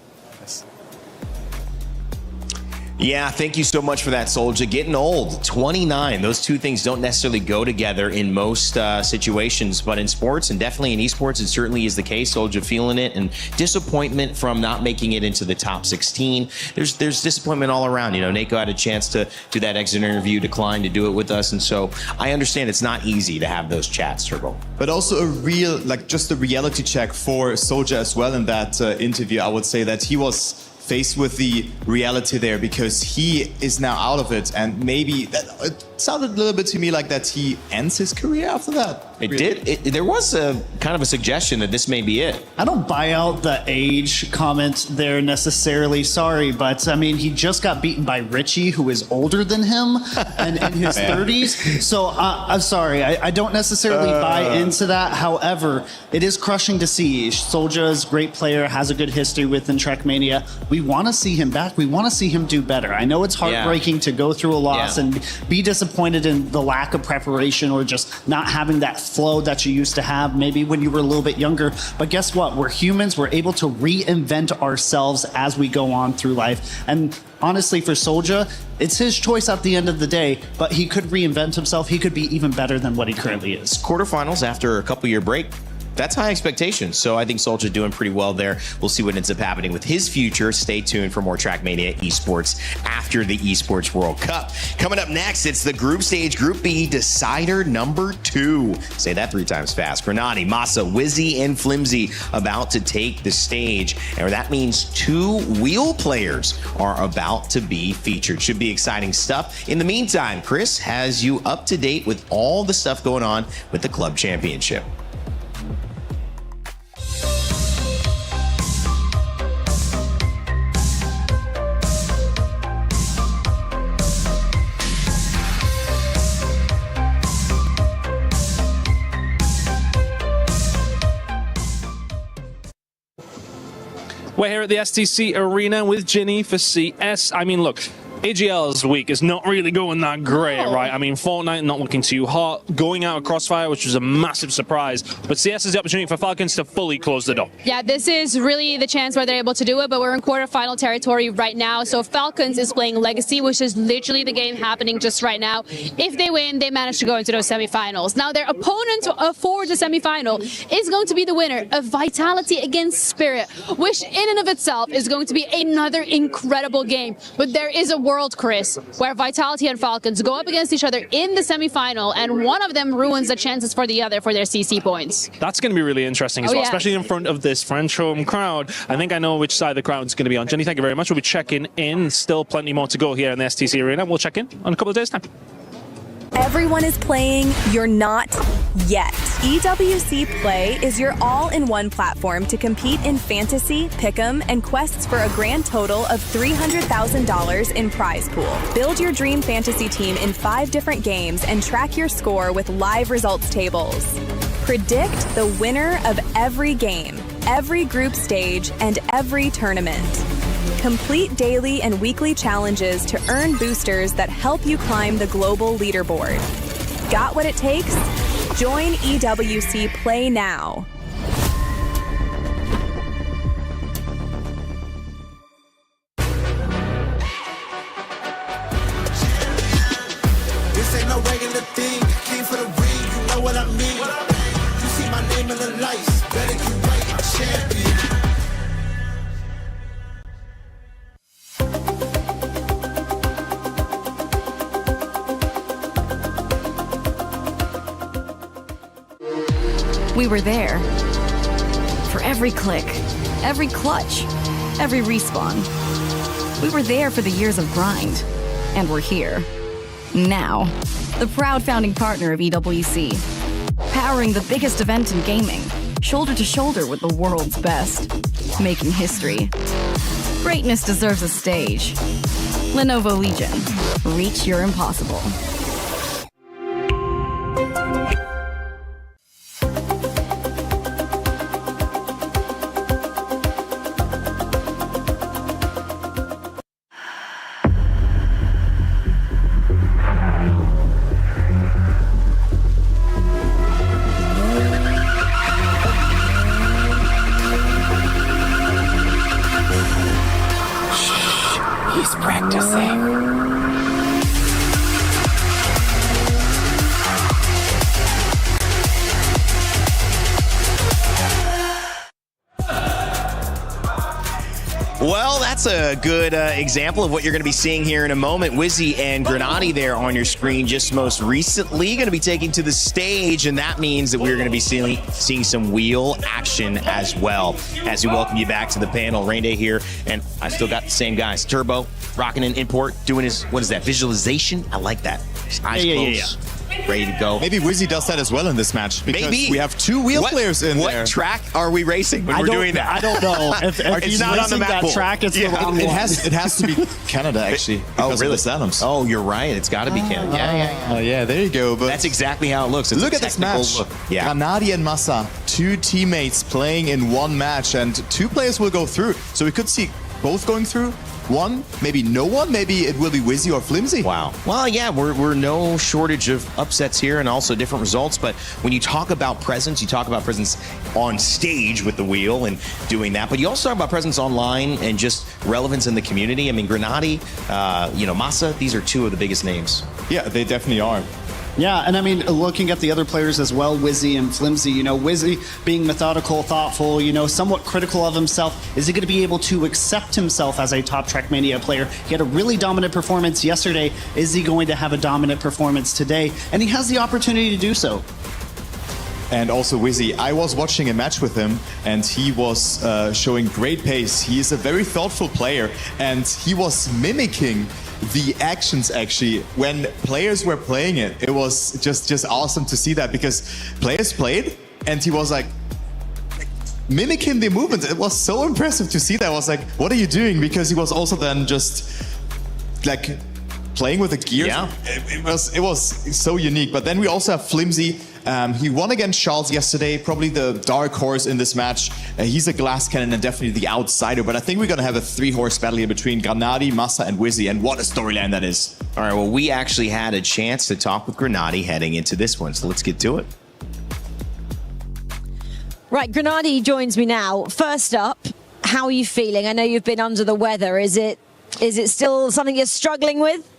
Yeah, thank you so much for that, Solja. Getting old, 29. Those two things don't necessarily go together in most situations, but in sports and definitely in esports, it certainly is the case. Solja feeling it, and disappointment from not making it into the top 16. There's disappointment all around. Nako had a chance to do that exit interview, declined to do it with us, and so I understand it's not easy to have those chats, Turbo. But also a real, just a reality check for Solja as well in that interview. I would say that he was faced with the reality there because he is now out of it, and maybe it sounded a little bit to me like that he ends his career after that. It did. There was a kind of a suggestion that this may be it. I don't buy out the age comment there necessarily. Sorry, but I mean, he just got beaten by Richie, who is older than him and in his 30s. So I'm sorry. I don't necessarily buy into that. However, it is crushing to see. Solja is a great player, has a good history within Trackmania. We want to see him back. We want to see him do better. I know it's heartbreaking to go through a loss and be disappointed in the lack of preparation or just not having that flow that you used to have maybe when you were a little bit younger. But guess what? We're humans. We're able to reinvent ourselves as we go on through life. And honestly, for Soldier, it's his choice at the end of the day, but he could reinvent himself. He could be even better than what he currently is. Quarterfinals after a couple-year break. That's high expectations. So I think Soldier doing pretty well there. We'll see what ends up happening with his future. Stay tuned for more Trackmania Esports after the Esports World Cup. Coming up next, it's the group stage, Group B decider number 2. Say that 3 times fast. Grenade, Massa, Wizzy, and Flimsy about to take the stage. And that means 2 wheel players are about to be featured. Should be exciting stuff. In the meantime, Chris has you up to date with all the stuff going on with the club championship. We're here at the STC Arena with Ginny for CS. I mean, look, AGL's week is not really going that great, right? I mean, Fortnite not looking too hot, going out of Crossfire, which was a massive surprise. But CS is the opportunity for Falcons to fully close the door. Yeah, this is really the chance where they're able to do it, but we're in quarterfinal territory right now. So Falcons is playing Legacy, which is literally the game happening just right now. If they win, they manage to go into those semifinals. Now, their opponent for the semifinal is going to be the winner of Vitality against Spirit, which in and of itself is going to be another incredible game. But there is a world, Chris, where Vitality and Falcons go up against each other in the semifinal, and one of them ruins the chances for the other for their CC points. That's going to be really interesting as well, especially in front of this French home crowd. I think I know which side the crowd's going to be on. Jenny, thank you very much. We'll be checking in. Still plenty more to go here in the STC Arena. We'll check in on a couple of days' time. Everyone is playing, you're not yet. EWC Play is your all-in-one platform to compete in fantasy, pick'em, and quests for a grand total of $300,000 in prize pool. Build your dream fantasy team in 5 different games and track your score with live results tables. Predict the winner of every game, every group stage, and every tournament. Complete daily and weekly challenges to earn boosters that help you climb the global leaderboard. Got what it takes? Join EWC Play now. This ain't no regular thing. Came for the ring, you know what I mean. You see my name in the lights. Better get right, I'm champion. We were there for every click, every clutch, every respawn. We were there for the years of grind, and we're here now. The proud founding partner of EWC, powering the biggest event in gaming, shoulder to shoulder with the world's best, making history. Greatness deserves a stage. Lenovo Legion, reach your impossible. He's practicing. Well, that's a good example of what you're going to be seeing here in a moment. Wizzy and Grenade there on your screen just most recently going to be taking to the stage, and that means that we're going to be seeing some wheel action as well. As we welcome you back to the panel, Rain Day here, and I still got the same guys. Turbo, rocking an import, doing his, what is that, visualization? I like that. His eyes closed. Ready to go. Maybe Wizzy does that as well in this match, because Maybe. we have 2 wheel players in there. What track are we racing when we're doing that? I don't know. If It's not on the map. track, it's the wrong It one. has to be Canada, actually. Oh, because really? of the Adams. Oh, you're right. It's got to be Canada. Yeah. Oh, yeah, there you go. But That's exactly how it looks. It's look a at this technical match. look. Yeah. Grenade and Massa, 2 teammates playing in one match, and 2 players will go through. So we could see both going through? One, maybe no one, maybe it will be Wizzy or Flimsy. Wow. Well, yeah, we're no shortage of upsets here and also different results. But when you talk about presence, you talk about presence on stage with the wheel and doing that. But you also talk about presence online and just relevance in the community. I mean, Grenady, Massa, these are two of the biggest names. Yeah, they definitely are. Yeah, and I mean, looking at the other players as well, Wizzy and Flimsy, Wizzy being methodical, thoughtful, somewhat critical of himself. Is he going to be able to accept himself as a top Trackmania player? He had a really dominant performance yesterday. Is he going to have a dominant performance today? And he has the opportunity to do so. And also Wizzy, I was watching a match with him and he was showing great pace. He is a very thoughtful player and he was mimicking the actions actually when players were playing it. It was just awesome to see that because players played and he was like mimicking the movements. It was so impressive to see that. I was like, what are you doing? Because he was also then just like playing with the gears. Yeah. It was so unique. But then we also have Flimsy. He won against Charles yesterday, probably the dark horse in this match. He's a glass cannon and definitely the outsider, but I think we're going to have a 3-horse battle here between Grenady, Massa, and Wizzy, and what a storyline that is. All right, well, we actually had a chance to talk with Grenady heading into this one, so let's get to it. Right, Grenady joins me now. First up, how are you feeling? I know you've been under the weather. Is it still something you're struggling with?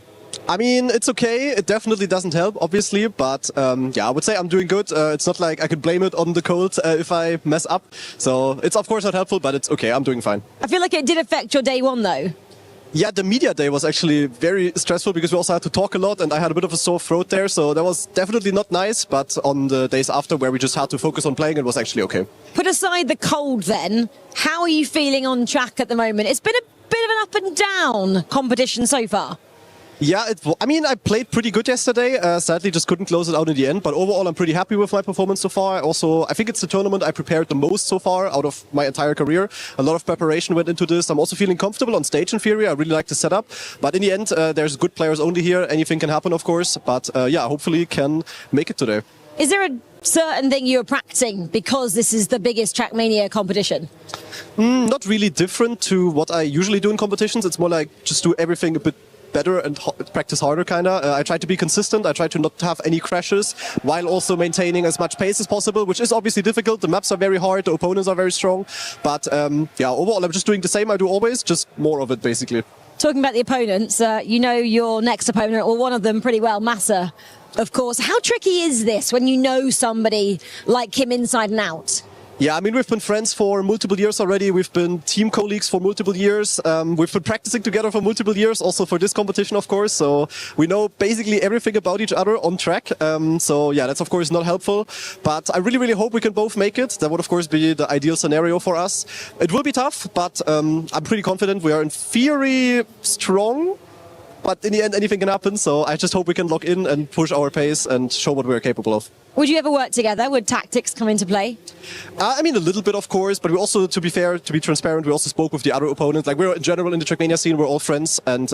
I mean, it's okay. It definitely doesn't help, obviously, but I would say I'm doing good. It's not like I could blame it on the cold if I mess up. So it's of course not helpful, but it's okay. I'm doing fine. I feel like it did affect your day one, though. Yeah, the media day was actually very stressful because we also had to talk a lot and I had a bit of a sore throat there. So that was definitely not nice. But on the days after where we just had to focus on playing, it was actually okay. Put aside the cold then, how are you feeling on track at the moment? It's been a bit of an up and down competition so far. Yeah, I played pretty good yesterday. Sadly, just couldn't close it out in the end. But overall, I'm pretty happy with my performance so far. Also, I think it's the tournament I prepared the most so far out of my entire career. A lot of preparation went into this. I'm also feeling comfortable on stage in theory. I really like the setup. But in the end, there's good players only here. Anything can happen, of course. But hopefully can make it today. Is there a certain thing you're practicing because this is the biggest Trackmania competition? Not really different to what I usually do in competitions. It's more like just do everything a bit better and practice harder, kind of. I try to be consistent. I try to not have any crashes while also maintaining as much pace as possible, which is obviously difficult. The maps are very hard. The opponents are very strong. But overall, I'm just doing the same I do always, just more of it, basically. Talking about the opponents, you know your next opponent, or one of them pretty well, Massa, of course. How tricky is this when you know somebody like him inside and out? Yeah, I mean, we've been friends for multiple years already. We've been team colleagues for multiple years. We've been practicing together for multiple years, also for this competition, of course. So we know basically everything about each other on track. That's of course not helpful. But I really, really hope we can both make it. That would, of course, be the ideal scenario for us. It will be tough, but I'm pretty confident. We are in theory strong. But in the end, anything can happen. So I just hope we can lock in and push our pace and show what we're capable of. Would you ever work together? Would tactics come into play? I mean, a little bit, of course, but we also, to be fair, to be transparent, we also spoke with the other opponents. Like, we're in general in the Trackmania scene, we're all friends, and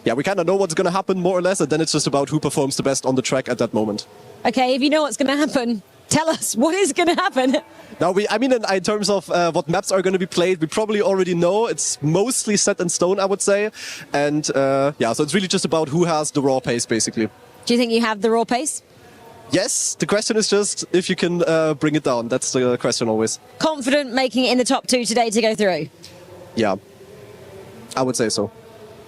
we kind of know what's going to happen more or less, and then it's just about who performs the best on the track at that moment. Okay, if you know what's going to happen, tell us what is going to happen. Now, in terms of what maps are going to be played, we probably already know. It's mostly set in stone, I would say, and so it's really just about who has the raw pace, basically. Do you think you have the raw pace? Yes, the question is just if you can bring it down. That's the question always. Confident making it in the top 2 today to go through? Yeah, I would say so.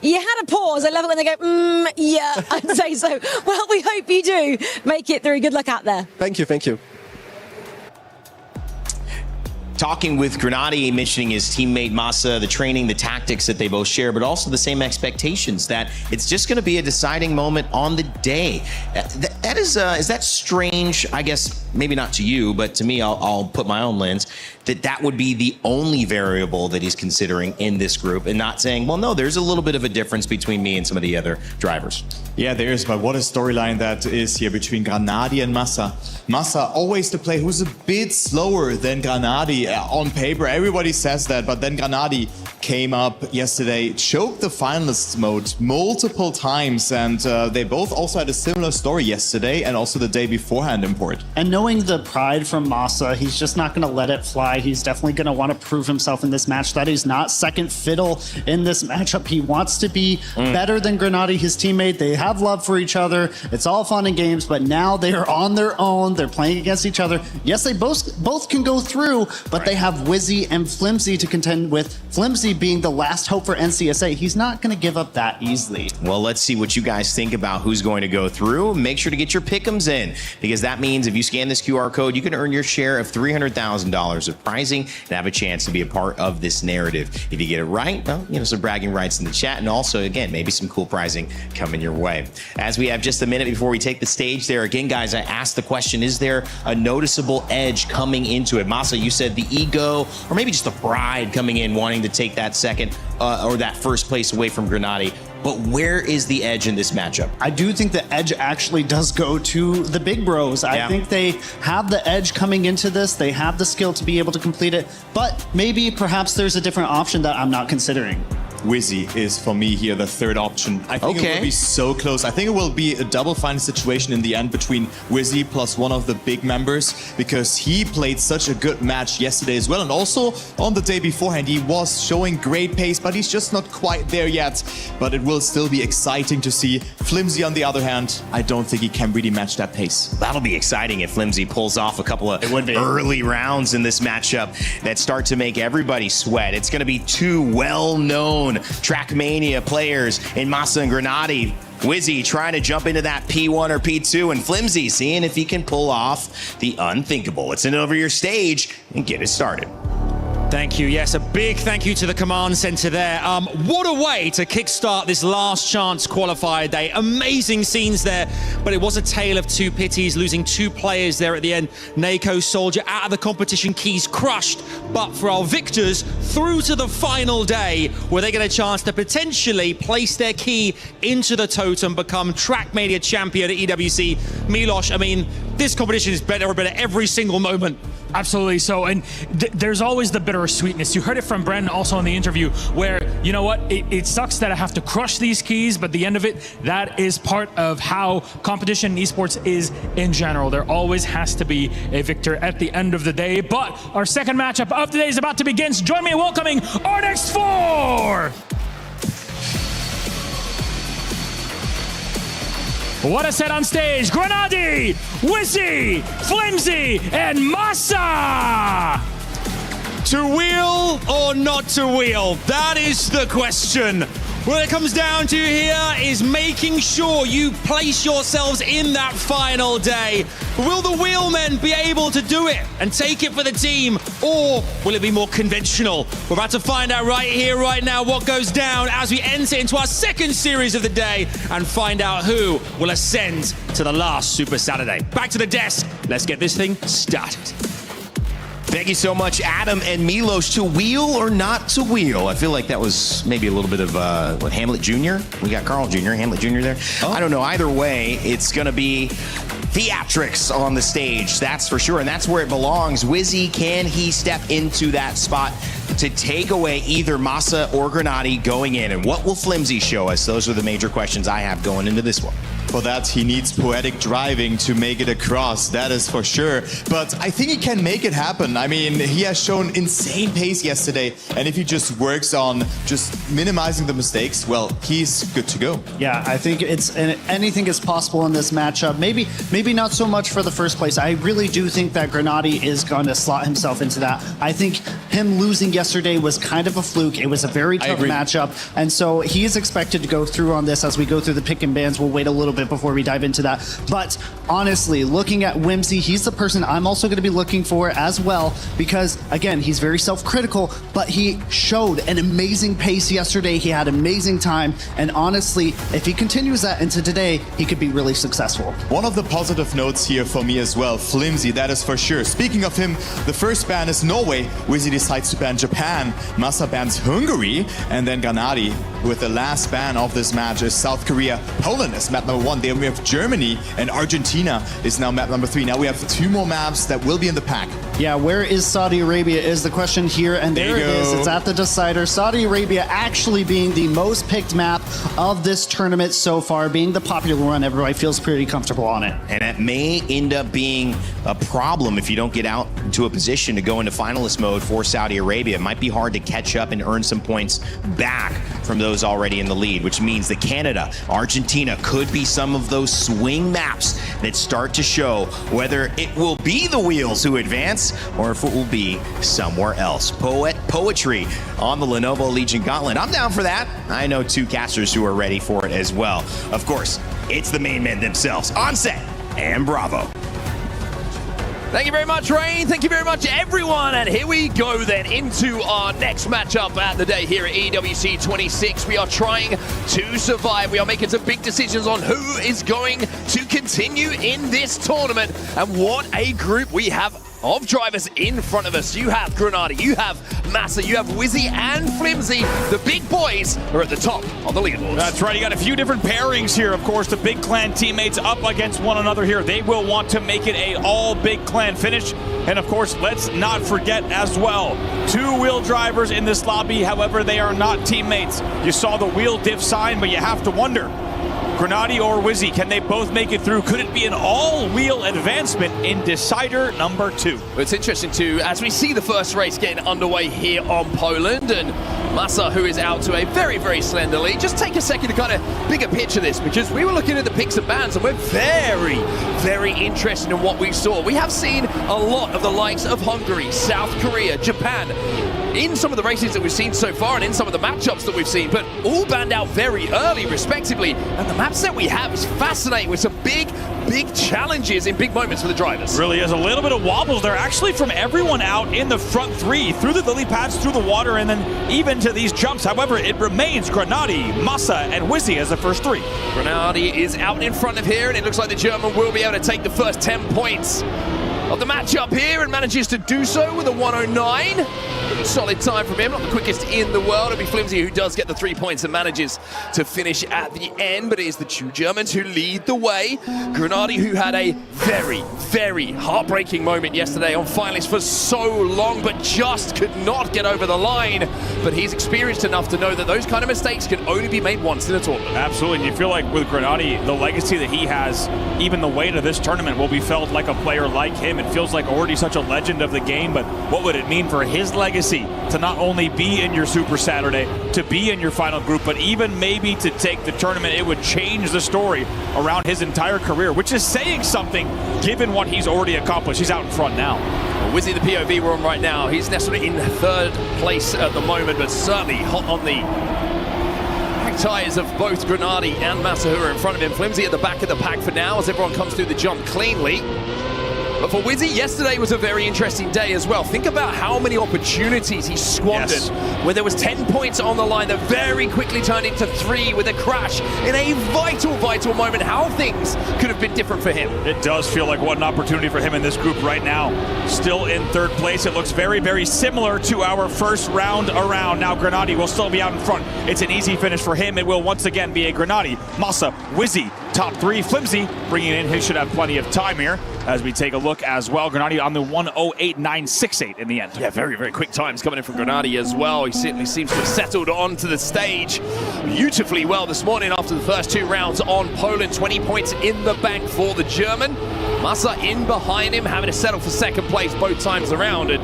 You had a pause. I love it when they go, yeah, I'd say so. Well, we hope you do make it through. Good luck out there. Thank you, thank you. Talking with Grenady, mentioning his teammate Massa, the training, the tactics that they both share, but also the same expectations that it's just going to be a deciding moment on the day. Is that strange? I guess maybe not to you, but to me, I'll put my own lens, that would be the only variable that he's considering in this group and not saying, well, no, there's a little bit of a difference between me and some of the other drivers. Yeah, there is, but what a storyline that is here between Grenady and Massa. Massa always the player who's a bit slower than Granadi on paper. Everybody says that, but then Granadi came up yesterday, choked the finalists mode multiple times, and they both also had a similar story yesterday and also the day beforehand import. And knowing the pride from Massa, he's just not going to let it fly. He's definitely going to want to prove himself in this match that he's not second fiddle in this matchup. He wants to be better than Granadi, his teammate. They have love for each other. It's all fun and games, but now they are on their own. They're playing against each other. Yes, they both can go through, but they have Wizzy and Flimsy to contend with. Flimsy being the last hope for NCSA. He's not going to give up that easily. Well, let's see what you guys think about who's going to go through. Make sure to get your pick'ems in, because that means if you scan this QR code, you can earn your share of $300,000 of prizing and have a chance to be a part of this narrative. If you get it right, well, some bragging rights in the chat, and also, again, maybe some cool prizing coming your way. As we have just a minute before we take the stage there, again, guys, I asked the question, is there a noticeable edge coming into it? Massa, you said the ego, or maybe just the pride coming in, wanting to take that second or that first place away from Granadi. But where is the edge in this matchup? I do think the edge actually does go to the big bros. I think they have the edge coming into this. They have the skill to be able to complete it. But maybe perhaps there's a different option that I'm not considering. Wizzy is for me here the third option. I think it will be so close. I think it will be a double final situation in the end between Wizzy plus one of the big members, because he played such a good match yesterday as well. And also on the day beforehand, he was showing great pace, but he's just not quite there yet. But it will still be exciting to see. Flimsy, on the other hand, I don't think he can really match that pace. That'll be exciting if Flimsy pulls off a couple of early rounds in this matchup that start to make everybody sweat. It's going to be two well-known Trackmania players in Massa and Granadi. Wizzy trying to jump into that P1 or P2, and Flimsy seeing if he can pull off the unthinkable. Let's send it over your stage and get it started. Thank you. Yes, a big thank you to the command center there. What a way to kickstart this last chance qualifier day. Amazing scenes there, but it was a tale of two pities, losing two players there at the end. Nako, Soldier out of the competition, keys crushed. But for our victors, through to the final day, where they get a chance to potentially place their key into the totem, become Trackmania champion at EWC. Milos, I mean, this competition is better and better every single moment. Absolutely so, and there's always the bittersweetness. You heard it from Bren also in the interview, where, you know what, it sucks that I have to crush these keys, but at the end of it, that is part of how competition in esports is in general. There always has to be a victor at the end of the day, but our second matchup of the day is about to begin. So join me in welcoming our next four! What a set on stage. Granadi, Wizzy, Flimsy, and Massa! To wheel or not to wheel? That is the question. What it comes down to here is making sure you place yourselves in that final day. Will the wheelmen be able to do it and take it for the team, or will it be more conventional? We're about to find out right here, right now, what goes down as we enter into our second series of the day and find out who will ascend to the last Super Saturday. Back to the desk. Let's get this thing started. Thank you so much, Adam and Milos. To wheel or not to wheel? I feel like that was maybe a little bit of, Hamlet Jr.? We got Carl Jr., Hamlet Jr. there. I don't know. Either way, it's going to be theatrics on the stage, that's for sure, and that's where it belongs. Wizzy, can he step into that spot to take away either Massa or Granadi going in? And what will Flimsy show us? Those are the major questions I have going into this one. For that, he needs poetic driving to make it across, that is for sure. But I think he can make it happen. I mean, he has shown insane pace yesterday, and if he just works on just minimizing the mistakes, well, he's good to go. Yeah, I think anything is possible in this matchup. Maybe not so much for the first place. I really do think that Granadi is going to slot himself into that. I think him losing yesterday was kind of a fluke. It was a very tough matchup, and so he is expected to go through on this as we go through the pick and bans. We'll wait a little bit before we dive into that. But honestly, looking at Whimsy, he's the person I'm also going to be looking for as well, because again, he's very self-critical, but he showed an amazing pace yesterday. He had amazing time, and honestly, if he continues that into today, he could be really successful. One of the positives positive notes here for me as well. Flimsy, that is for sure. Speaking of him, the first ban is Norway. Wizzy decides to ban Japan. Massa bans Hungary. And then Granadi, with the last ban of this match, is South Korea. Poland is map number 1. Then we have Germany, and Argentina is now map number 3. Now we have 2 more maps that will be in the pack. Yeah, where is Saudi Arabia is the question here, and there it is. It's at the decider. Saudi Arabia actually being the most picked map of this tournament so far, being the popular one. Everybody feels pretty comfortable on it. And it may end up being a problem if you don't get out to a position to go into finalist mode for Saudi Arabia. It might be hard to catch up and earn some points back from those already in the lead, which means that Canada, Argentina could be some of those swing maps that start to show whether it will be the Wheels who advance or if it will be somewhere else. Poetry on the Lenovo Legion Gauntlet. I'm down for that. I know 2 casters who are ready for it as well. Of course, it's the main men themselves, Onset and Bravo. Thank you very much, Rain. Thank you very much, everyone. And here we go then into our next matchup at the day here at EWC 26. We are trying to survive. We are making some big decisions on who is going to continue in this tournament. And what a group we have of drivers in front of us. You have Granada, you have Massa, you have Wizzy and Flimsy. The big boys are at the top of the leaderboards. That's right. You got a few different pairings here. Of course, the Big Clan teammates up against one another here. They will want to make it a all Big Clan finish. And of course, let's not forget as well, 2 wheel drivers in this lobby. However, they are not teammates. You saw the wheel diff sign, but you have to wonder, Granadi or Wizzy, can they both make it through? Could it be an all-wheel advancement in Decider number 2? Well, it's interesting too, as we see the first race getting underway here on Poland, and Massa, who is out to a very, very slender lead. Just take a second to kind of bigger picture this, because we were looking at the picks and bans, and we're very, very interested in what we saw. We have seen a lot of the likes of Hungary, South Korea, Japan, in some of the races that we've seen so far and in some of the matchups that we've seen, but all banned out very early, respectively. And the map set we have is fascinating with some big challenges in big moments for the drivers. Really is a little bit of wobbles there, actually, from everyone out in the front 3, through the lily pads, through the water, and then even to these jumps. However, it remains Granadi, Massa, and Wizzy as the first 3. Granadi is out in front of here, and it looks like the German will be able to take the first 10 points of the matchup here, and manages to do so with a 109. Pretty solid time from him, not the quickest in the world. It'll be Flimsy who does get the 3 points and manages to finish at the end, but it is the 2 Germans who lead the way. Granadi, who had a very, very heartbreaking moment yesterday on finalists for so long, but just could not get over the line. But he's experienced enough to know that those kind of mistakes can only be made once in a tournament. Absolutely, and you feel like with Granadi, the legacy that he has, even the weight of this tournament will be felt like a player like him. It feels like already such a legend of the game, but what would it mean for his legacy to not only be in your Super Saturday, to be in your final group, but even maybe to take the tournament? It would change the story around his entire career, which is saying something given what he's already accomplished. He's out in front now. Well, Wizzy, the POV we're on right now, he's nestled in 3rd place at the moment, but certainly hot on the tires of both Granadi and Massa, who are in front of him. Flimsy at the back of the pack for now as everyone comes through the jump cleanly. But for Wizzy, yesterday was a very interesting day as well. Think about how many opportunities he squandered, where there was 10 points on the line that very quickly turned into 3 with a crash in a vital, vital moment. How things could have been different for him. It does feel like what an opportunity for him in this group right now. Still in 3rd place. It looks very, very similar to our first round around. Now Granadi will still be out in front. It's an easy finish for him. It will once again be a Granadi, Massa, Wizzy, top 3. Flimsy bringing in, he should have plenty of time here as we take a look as well. Granadi on the 1:08.968 in the end. Yeah, very, very quick times coming in from Granadi as well. He certainly seems to have settled onto the stage beautifully well this morning after the first 2 rounds on Poland. 20 points in the bank for the German. Massa in behind him, having to settle for 2nd place both times around. And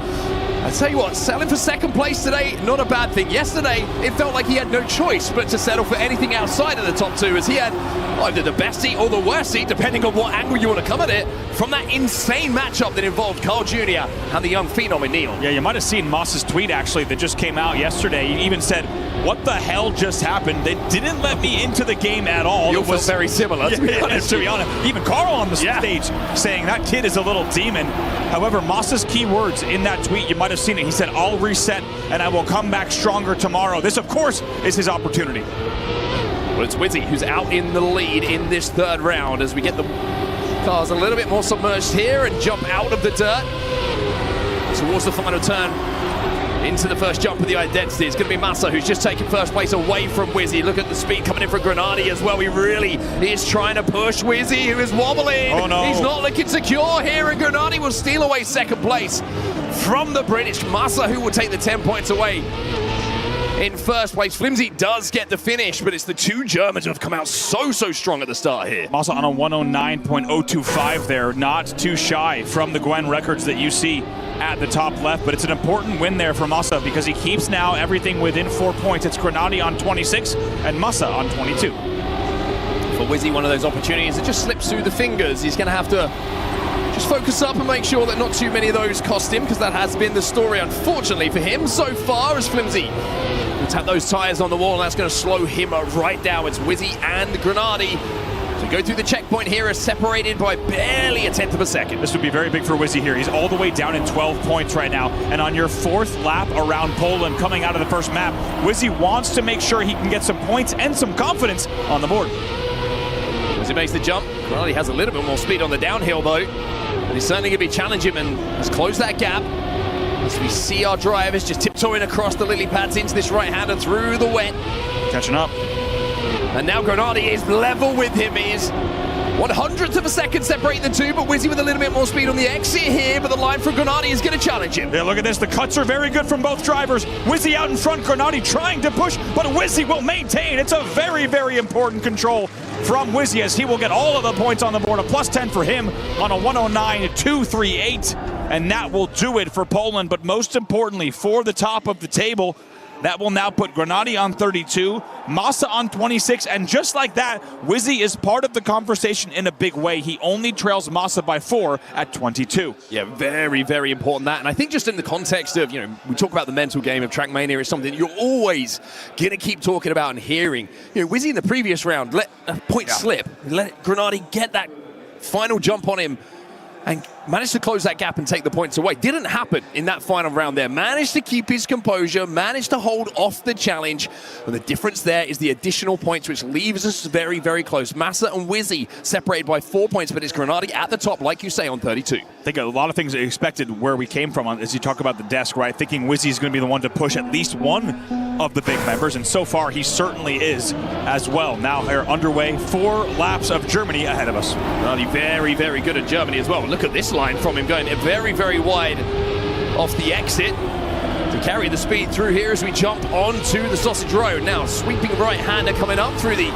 I tell you what, settling for 2nd place today, not a bad thing. Yesterday, it felt like he had no choice but to settle for anything outside of the top 2, as he had either the best seat or the worst seat, depending on what angle you want to come at it, from that insane matchup that involved Carl Jr. and the young phenom in Neil. Yeah, you might have seen Moss's tweet, actually, that just came out yesterday. He even said, "What the hell just happened? They didn't let me into the game at all." You'll feel very similar, to be honest. To be honest. Even Carl on the stage saying that kid is a little demon. However, Moss's key words in that tweet, you might have seen it. He said, "I'll reset and I will come back stronger tomorrow." This, of course, is his opportunity. Well, it's Wizzy who's out in the lead in this 3rd round as we get the Cars a little bit more submerged here and jump out of the dirt towards the final turn into the first jump of the identity. It's going to be Massa who's just taken first place away from Wizzy. Look at the speed coming in for Grenadi as well. He really is trying to push Wizzy, who is wobbling. Oh no. He's not looking secure here, and Grenadi will steal away second place from the British. Massa who will take the 10 points away in first place. Flimsy does get the finish, but it's the two Germans who have come out so strong at the start here. Massa on a 109.025 there, not too shy from the Gwen records that you see at the top left, but it's an important win there for Massa because he keeps now everything within 4 points. It's Grenadi on 26 and Massa on 22. For Wizzy, one of those opportunities that just slips through the fingers. He's going to have to just focus up and make sure that not too many of those cost him, because that has been the story, unfortunately, for him so far, as Flimsy will tap those tyres on the wall, and that's going to slow him right down. It's Wizzy and Grenadi. So go through the checkpoint here, is separated by barely a tenth of a second. This would be very big for Wizzy here. He's all the way down in 12 points right now. And on your fourth lap around Poland, coming out of the first map, Wizzy wants to make sure he can get some points and some confidence on the board. Wizzy makes the jump. Grenadi has a little bit more speed on the downhill though. And he's certainly going to be challenging him and has closed that gap. As we see our drivers just tiptoeing across the lily pads into this right-hander through the wet. Catching up. And now Grenadi is level with him. He is 100th of a second separating the two, but Wizzy with a little bit more speed on the exit here, but the line from Grenadi is going to challenge him. Yeah, look at this. The cuts are very good from both drivers. Wizzy out in front, Grenadi trying to push, but Wizzy will maintain. It's a very important control from Wizzy as he will get all of the points on the board. A plus 10 for him on a 109.238, and that will do it for Poland. But most importantly, for the top of the table, that will now put Grenadi on 32, Massa on 26, and just like that, Wizzy is part of the conversation in a big way. He only trails Massa by 4 at 22. Yeah, very important that. And I think just in the context of, we talk about the mental game of Trackmania, it's something you're always going to keep talking about and hearing. Wizzy in the previous round let a point slip, let Grenadi get that final jump on him, and managed to close that gap and take the points away. Didn't happen in that final round there. Managed to keep his composure, managed to hold off the challenge. And the difference there is the additional points, which leaves us very close. Massa and Wizzy separated by 4 points, but it's Grenadi at the top, like you say, on 32. I think a lot of things are expected where we came from as you talk about the desk, right? Thinking Wizzy is going to be the one to push at least one of the big members, and so far he certainly is as well. Now they're underway, 4 laps of Germany ahead of us. Grenadi very good at Germany as well. Look at this line from him going very wide off the exit to carry the speed through here as we jump onto the Sausage Road. Now sweeping right-hander coming up through the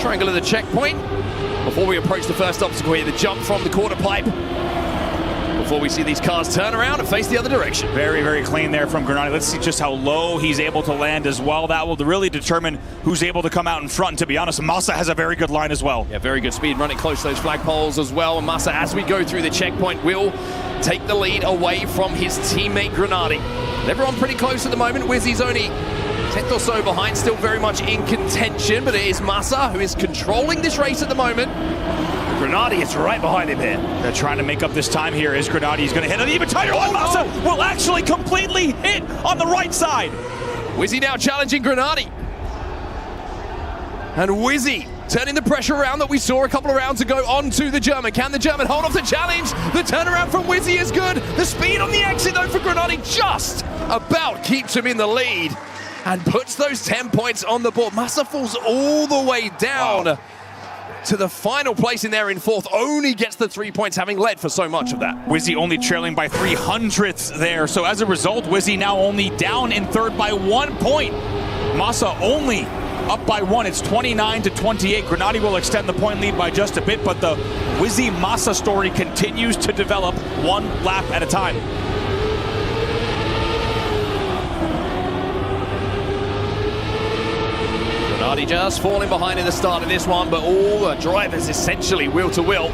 triangle of the checkpoint before we approach the first obstacle here, the jump from the quarter pipe, before we see these cars turn around and face the other direction. Very clean there from Grenadi. Let's see just how low he's able to land as well. That will really determine who's able to come out in front. And to be honest, Massa has a very good line as well. Yeah, very good speed, running close to those flagpoles as well. And Massa, as we go through the checkpoint, will take the lead away from his teammate Grenadi. Everyone pretty close at the moment. Wizzy's only 10th or so behind, still very much in contention, but it is Massa who is controlling this race at the moment. Grenadi is right behind him here. They're trying to make up this time here. Is Grenadi? He's going to hit an even tighter one. Massa will actually completely hit on the right side. Wizzy now challenging Grenadi. And Wizzy turning the pressure around that we saw a couple of rounds ago onto the German. Can the German hold off the challenge? The turnaround from Wizzy is good. The speed on the exit though for Grenadi just about keeps him in the lead and puts those 10 points on the board. Massa falls all the way down to the final place in there in 4th, only gets the 3 points, having led for so much of that. Wizzy only trailing by 300ths there, so as a result, Wizzy now only down in 3rd by 1 point. Massa only up by 1. It's 29-28. Grenadi will extend the point lead by just a bit, but the Wizzy-Massa story continues to develop 1 lap at a time. Grenadi just falling behind in the start of this one, but all the drivers essentially wheel to wheel.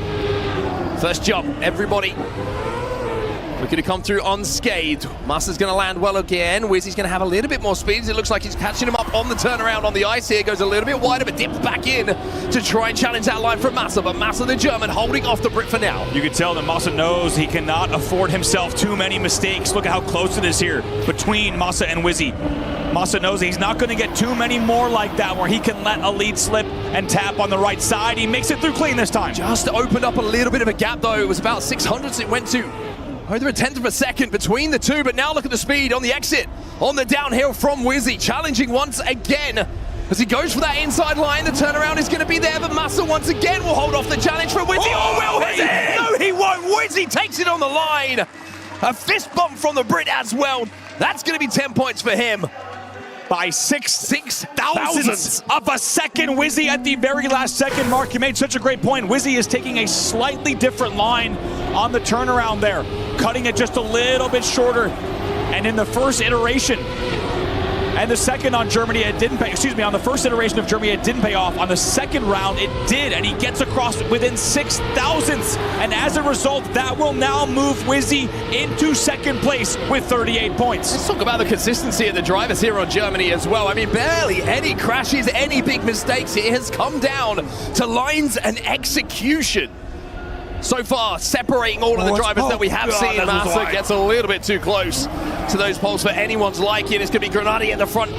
First jump, everybody. The Looking to come through unscathed. Masa's going to land well again. Wizzy's going to have a little bit more speed. It looks like he's catching him up on the turnaround on the ice here. Goes a little bit wider, but dips back in to try and challenge that line from Masa. But Masa, the German, holding off the Brit for now. You can tell that Masa knows he cannot afford himself too many mistakes. Look at how close it is here between Masa and Wizzy. Masa knows he's not going to get too many more like that where he can let a lead slip and tap on the right side. He makes it through clean this time. Just opened up a little bit of a gap, though. It was about 600s it went to. Over a tenth of a second between the two, but now look at the speed on the exit, on the downhill from Wizzy, challenging once again. As he goes for that inside line, the turnaround is going to be there, but Masa once again will hold off the challenge from Wizzy. Oh, will he? No, he won't. Wizzy takes it on the line. A fist bump from the Brit as well. That's going to be 10 points for him. By six thousandths of a second. Wizzy at the very last second mark. You made such a great point. Wizzy is taking a slightly different line on the turnaround there, cutting it just a little bit shorter. And in the first iteration, and the second on Germany, it didn't pay. Excuse me, on the first iteration of Germany, it didn't pay off. On the second round, it did, and he gets across within 6 thousandths. And as a result, that will now move Wizzy into second place with 38 points. Let's talk about the consistency of the drivers here on Germany as well. I mean, barely any crashes, any big mistakes. It has come down to lines and execution. So far, separating all of the drivers that we have seen. Masa gets a little bit too close to those poles for anyone's liking. It's going to be Grenati at the front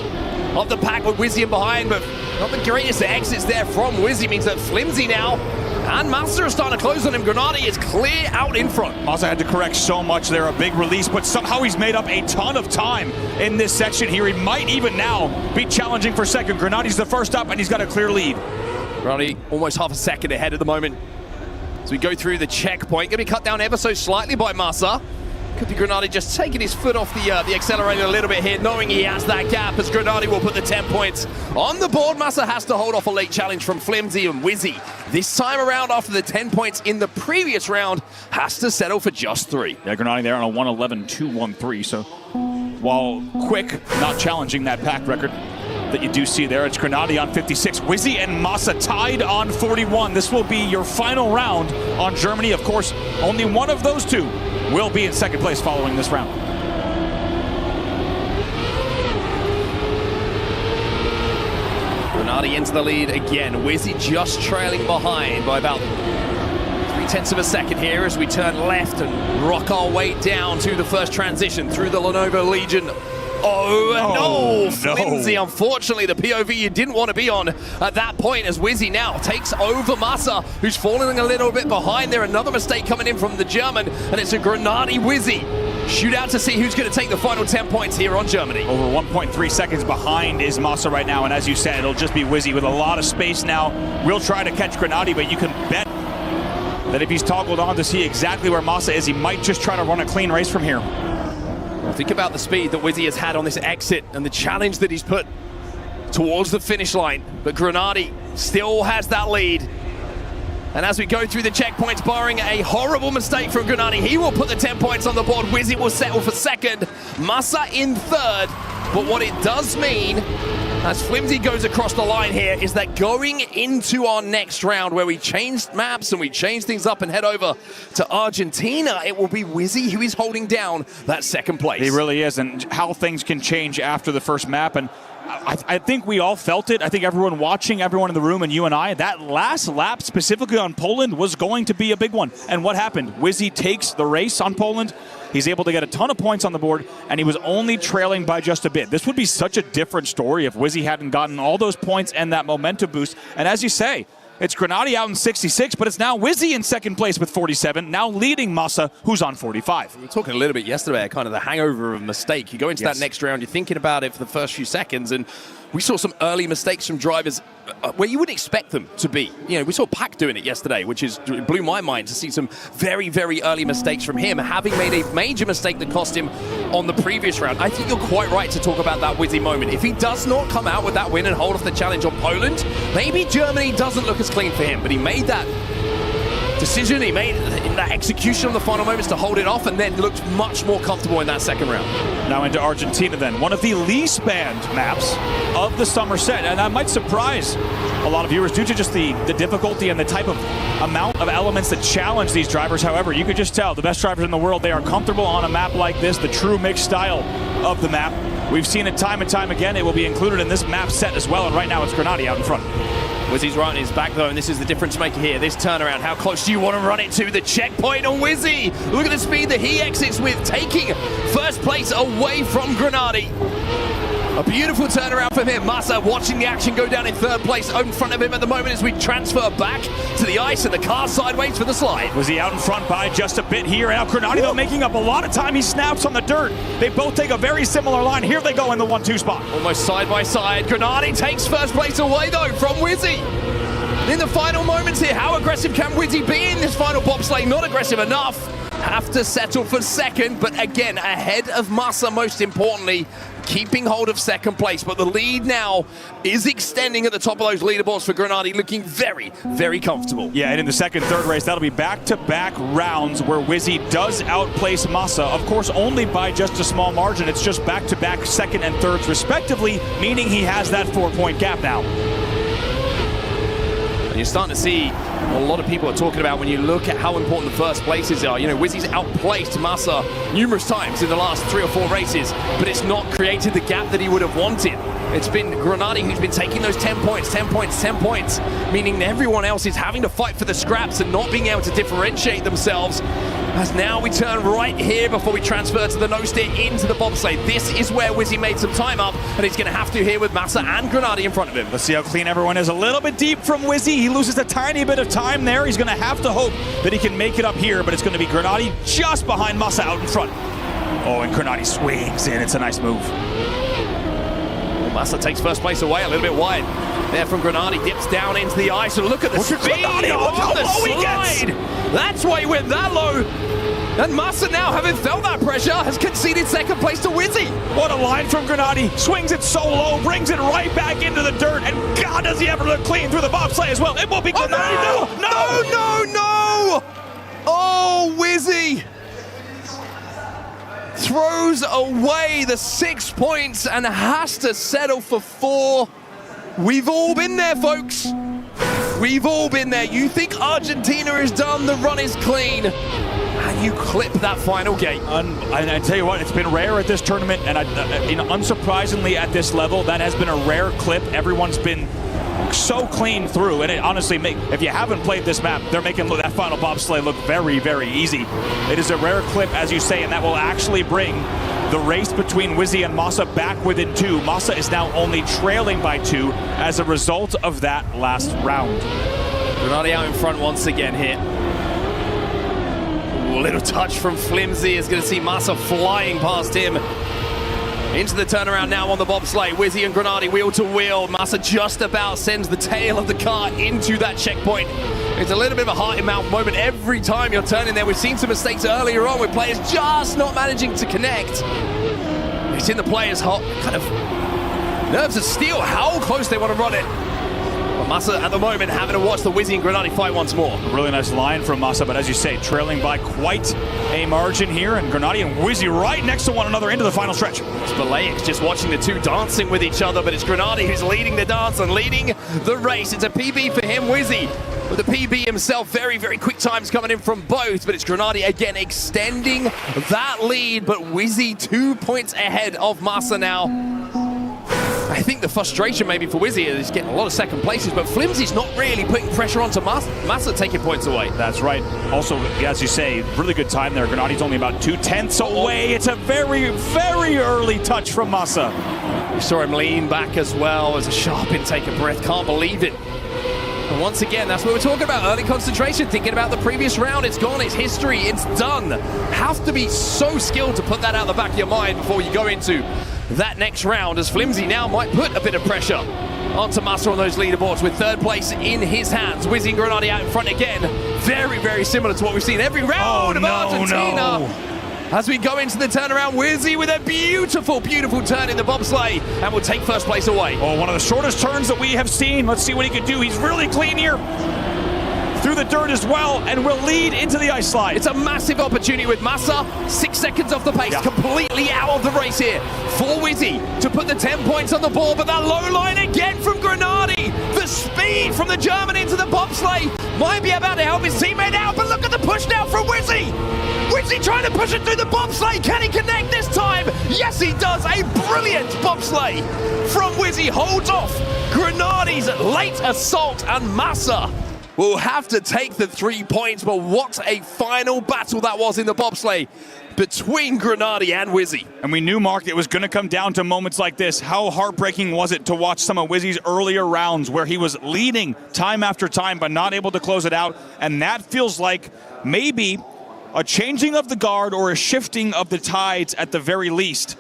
of the pack with Wizzy in behind, but not the greatest exits there from Wizzy. Means that Flimsy now and Masa are starting to close on him. Grenati is clear out in front. Masa had to correct so much there, a big release, but somehow he's made up a ton of time in this section here. He might even now be challenging for second. Grenati's the first up, and he's got a clear lead. Grenati almost half a second ahead at the moment. As we go through the checkpoint, going to be cut down ever so slightly by Masa. Could be Grenati just taking his foot off the accelerator a little bit here, knowing he has that gap, as Grenati will put the 10 points on the board. Masa has to hold off a late challenge from Flimsy and Wizzy. This time around, after the 10 points in the previous round, has to settle for just 3. Yeah, Grenati there on a 1:11.213, so while quick, not challenging that pack record that you do see there. It's Grenati on 56. Wizzy and Masa tied on 41. This will be your final round on Germany. Of course, only one of those two will be in second place following this round. Grenati into the lead again. Wizzy just trailing behind by about 0.3 of a second here as we turn left and rock our way down to the first transition through the Lenovo Legion. No, Flimsy, unfortunately, the POV you didn't want to be on at that point, as Wizzy now takes over Masa, who's falling a little bit behind there. Another mistake coming in from the German, and it's a Grenati Wizzy shootout to see who's going to take the final 10 points here on Germany. Over 1.3 seconds behind is Masa right now, and as you said, it'll just be Wizzy with a lot of space now. We'll try to catch Grenati, but you can bet that if he's toggled on to see exactly where Masa is, he might just try to run a clean race from here. Think about the speed that Wizzy has had on this exit and the challenge that he's put towards the finish line. But Grenati still has that lead. And as we go through the checkpoints, barring a horrible mistake from Grenati, he will put the 10 points on the board. Wizzy will settle for second. Masa in third. But what it does mean, as Flimsy goes across the line here, is that going into our next round, where we changed maps and we change things up and head over to Argentina, it will be Wizzy who is holding down that second place. He really is, and how things can change after the first map. And I think we all felt it. I think everyone watching, everyone in the room, and you and I, that last lap specifically on Poland was going to be a big one. And what happened? Wizzy takes the race on Poland. He's able to get a ton of points on the board, and he was only trailing by just a bit. This would be such a different story if Wizzy hadn't gotten all those points and that momentum boost. And as you say, it's Grenati out in 66, but it's now Wizzy in second place with 47, now leading Masa, who's on 45. We were talking a little bit yesterday, kind of the hangover of a mistake. You go into that next round, you're thinking about it for the first few seconds, and we saw some early mistakes from drivers where you wouldn't expect them to be. You know, we saw Pac doing it yesterday, which blew my mind to see some very, very early mistakes from him, having made a major mistake that cost him on the previous round. I think you're quite right to talk about that Wizzy moment. If he does not come out with that win and hold off the challenge on Poland, maybe Germany doesn't look as clean for him, but he made that decision. He made that execution on the final moments to hold it off, and then looked much more comfortable in that second round. Now into Argentina then, one of the least banned maps of the summer set, and that might surprise a lot of viewers due to just the difficulty and the type of amount of elements that challenge these drivers. However, you could just tell the best drivers in the world, they are comfortable on a map like this, the true mixed style of the map. We've seen it time and time again. It will be included in this map set as well, and right now it's Grenady out in front. Wizzy's right on his back though, and this is the difference maker here. This turnaround, how close do you want to run it to the checkpoint on Wizzy? Look at the speed that he exits with, taking first place away from Grenady. A beautiful turnaround from him. Massa watching the action go down in third place in front of him at the moment as we transfer back to the ice and the car sideways for the slide. Was he out in front by just a bit here? Now Grenady though making up a lot of time. He snaps on the dirt. They both take a very similar line. Here they go in the 1-2 spot. Almost side by side. Grenady takes first place away though from Wizzy. In the final moments here, how aggressive can Wizzy be in this final bobsleigh? Not aggressive enough. Have to settle for second, but again, ahead of Massa most importantly, keeping hold of second place. But the lead now is extending at the top of those leaderboards for Grenady, looking very, very comfortable. Yeah, and in the second, third race, that'll be back-to-back rounds where Wizzy does outplace Massa. Of course, only by just a small margin. It's just back-to-back second and thirds respectively, meaning he has that 4-point gap now. And you're starting to see a lot of people are talking about when you look at how important the first places are. You know, Wizzy's outplaced Massa numerous times in the last 3 or 4 races, but it's not created the gap that he would have wanted. It's been Grenady who's been taking those 10 points, 10 points, 10 points, meaning everyone else is having to fight for the scraps and not being able to differentiate themselves. As now we turn right here before we transfer to the no steer into the bobsleigh. This is where Wizzy made some time up, and he's going to have to here with Massa and Grenady in front of him. Let's see how clean everyone is. A little bit deep from Wizzy. He loses a tiny bit of time there. He's going to have to hope that he can make it up here, but it's going to be Grenady just behind Massa out in front. Oh, and Grenady swings in. It's a nice move. Massa takes first place away, a little bit wide. There from Grenady, dips down into the ice, and look at the speed of the slide. That's why he went that low. And Massa now, having felt that pressure, has conceded second place to Wizzy. What a line from Grenady. Swings it so low, brings it right back into the dirt, and God, does he ever look clean through the bobsleigh as well. It will be Grenady. Oh, no! Oh, Wizzy throws away the 6 points and has to settle for 4. We've all been there, folks. We've all been there. You think Argentina is done, the run is clean, and you clip that final gate. And I tell you what, it's been rare at this tournament, and unsurprisingly at this level, that has been a rare clip. Everyone's been so clean through, and it honestly, if you haven't played this map, they're making that final bobsleigh look very, very easy. It is a rare clip, as you say, and that will actually bring the race between Wizzy and Massa back within 2. Massa is now only trailing by 2 as a result of that last round. Grenady out in front once again here. Ooh, a little touch from Flimsy is going to see Massa flying past him. Into the turnaround now on the bobsleigh. Wizzy and Grenady wheel to wheel. Massa just about sends the tail of the car into that checkpoint. It's a little bit of a heart-in-mouth moment every time you're turning there. We've seen some mistakes earlier on with players just not managing to connect. It's in the players' hot kind of nerves of steel how close they want to run it. But Massa at the moment having to watch the Wizzy and Grenady fight once more. A really nice line from Massa, but as you say, trailing by quite a margin here, and Grenady and Wizzy right next to one another into the final stretch. It's Belaix just watching the two dancing with each other, but it's Grenady who's leading the dance and leading the race. It's a PB for him, Wizzy. With the PB himself, very, very quick times coming in from both, but it's Grenady again extending that lead, but Wizzy 2 points ahead of Massa now. I think the frustration maybe for Wizzy is getting a lot of second places, but Flimsy's not really putting pressure onto Massa taking points away. That's right. Also, as you say, really good time there. Grenady's only about 2/10 away. It's a very, very early touch from Massa. We saw him lean back as well as a sharp intake of breath. Can't believe it. And once again, that's what we're talking about. Early concentration, thinking about the previous round. It's gone, it's history, it's done. Have to be so skilled to put that out the back of your mind before you go into that next round, as Flimsy now might put a bit of pressure onto Massa on those leaderboards with third place in his hands. Wizzy and Grenady out in front again. Very, very similar to what we've seen every round of Argentina. As we go into the turnaround, Wizzy with a beautiful, beautiful turn in the bobsleigh and will take first place away. Oh, one of the shortest turns that we have seen. Let's see what he can do. He's really clean here. through the dirt as well and will lead into the ice slide. It's a massive opportunity with Massa. 6 seconds off the pace, completely out of the race here for Wizzy to put the 10 points on the board, but that low line again from Grenadi. The speed from the German into the bobsleigh might be about to help his teammate out, but look at the push now from Wizzy. Wizzy trying to push it through the bobsleigh. Can he connect this time? Yes, he does. A brilliant bobsleigh from Wizzy holds off Grenadi's late assault, and Massa will have to take the 3 points, but what a final battle that was in the bobsleigh between Grenadi and Wizzy. And we knew, Mark, it was going to come down to moments like this. How heartbreaking was it to watch some of Wizzy's earlier rounds where he was leading time after time but not able to close it out? And that feels like maybe a changing of the guard or a shifting of the tides at the very least.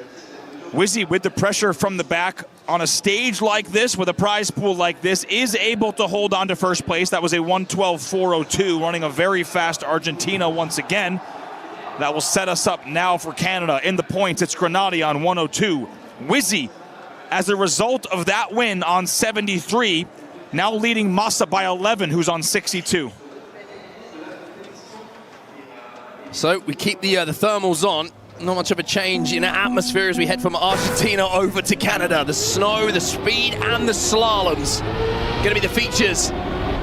Wizzy, with the pressure from the back on a stage like this, with a prize pool like this, is able to hold on to first place. That was a 1:12.402, running a very fast Argentina once again. That will set us up now for Canada. In the points, it's Grenadi on 102. Wizzy, as a result of that win on 73, now leading Massa by 11, who's on 62. So we keep the thermals on. Not much of a change in atmosphere as we head from Argentina over to Canada. The snow, the speed, and the slaloms going to be the features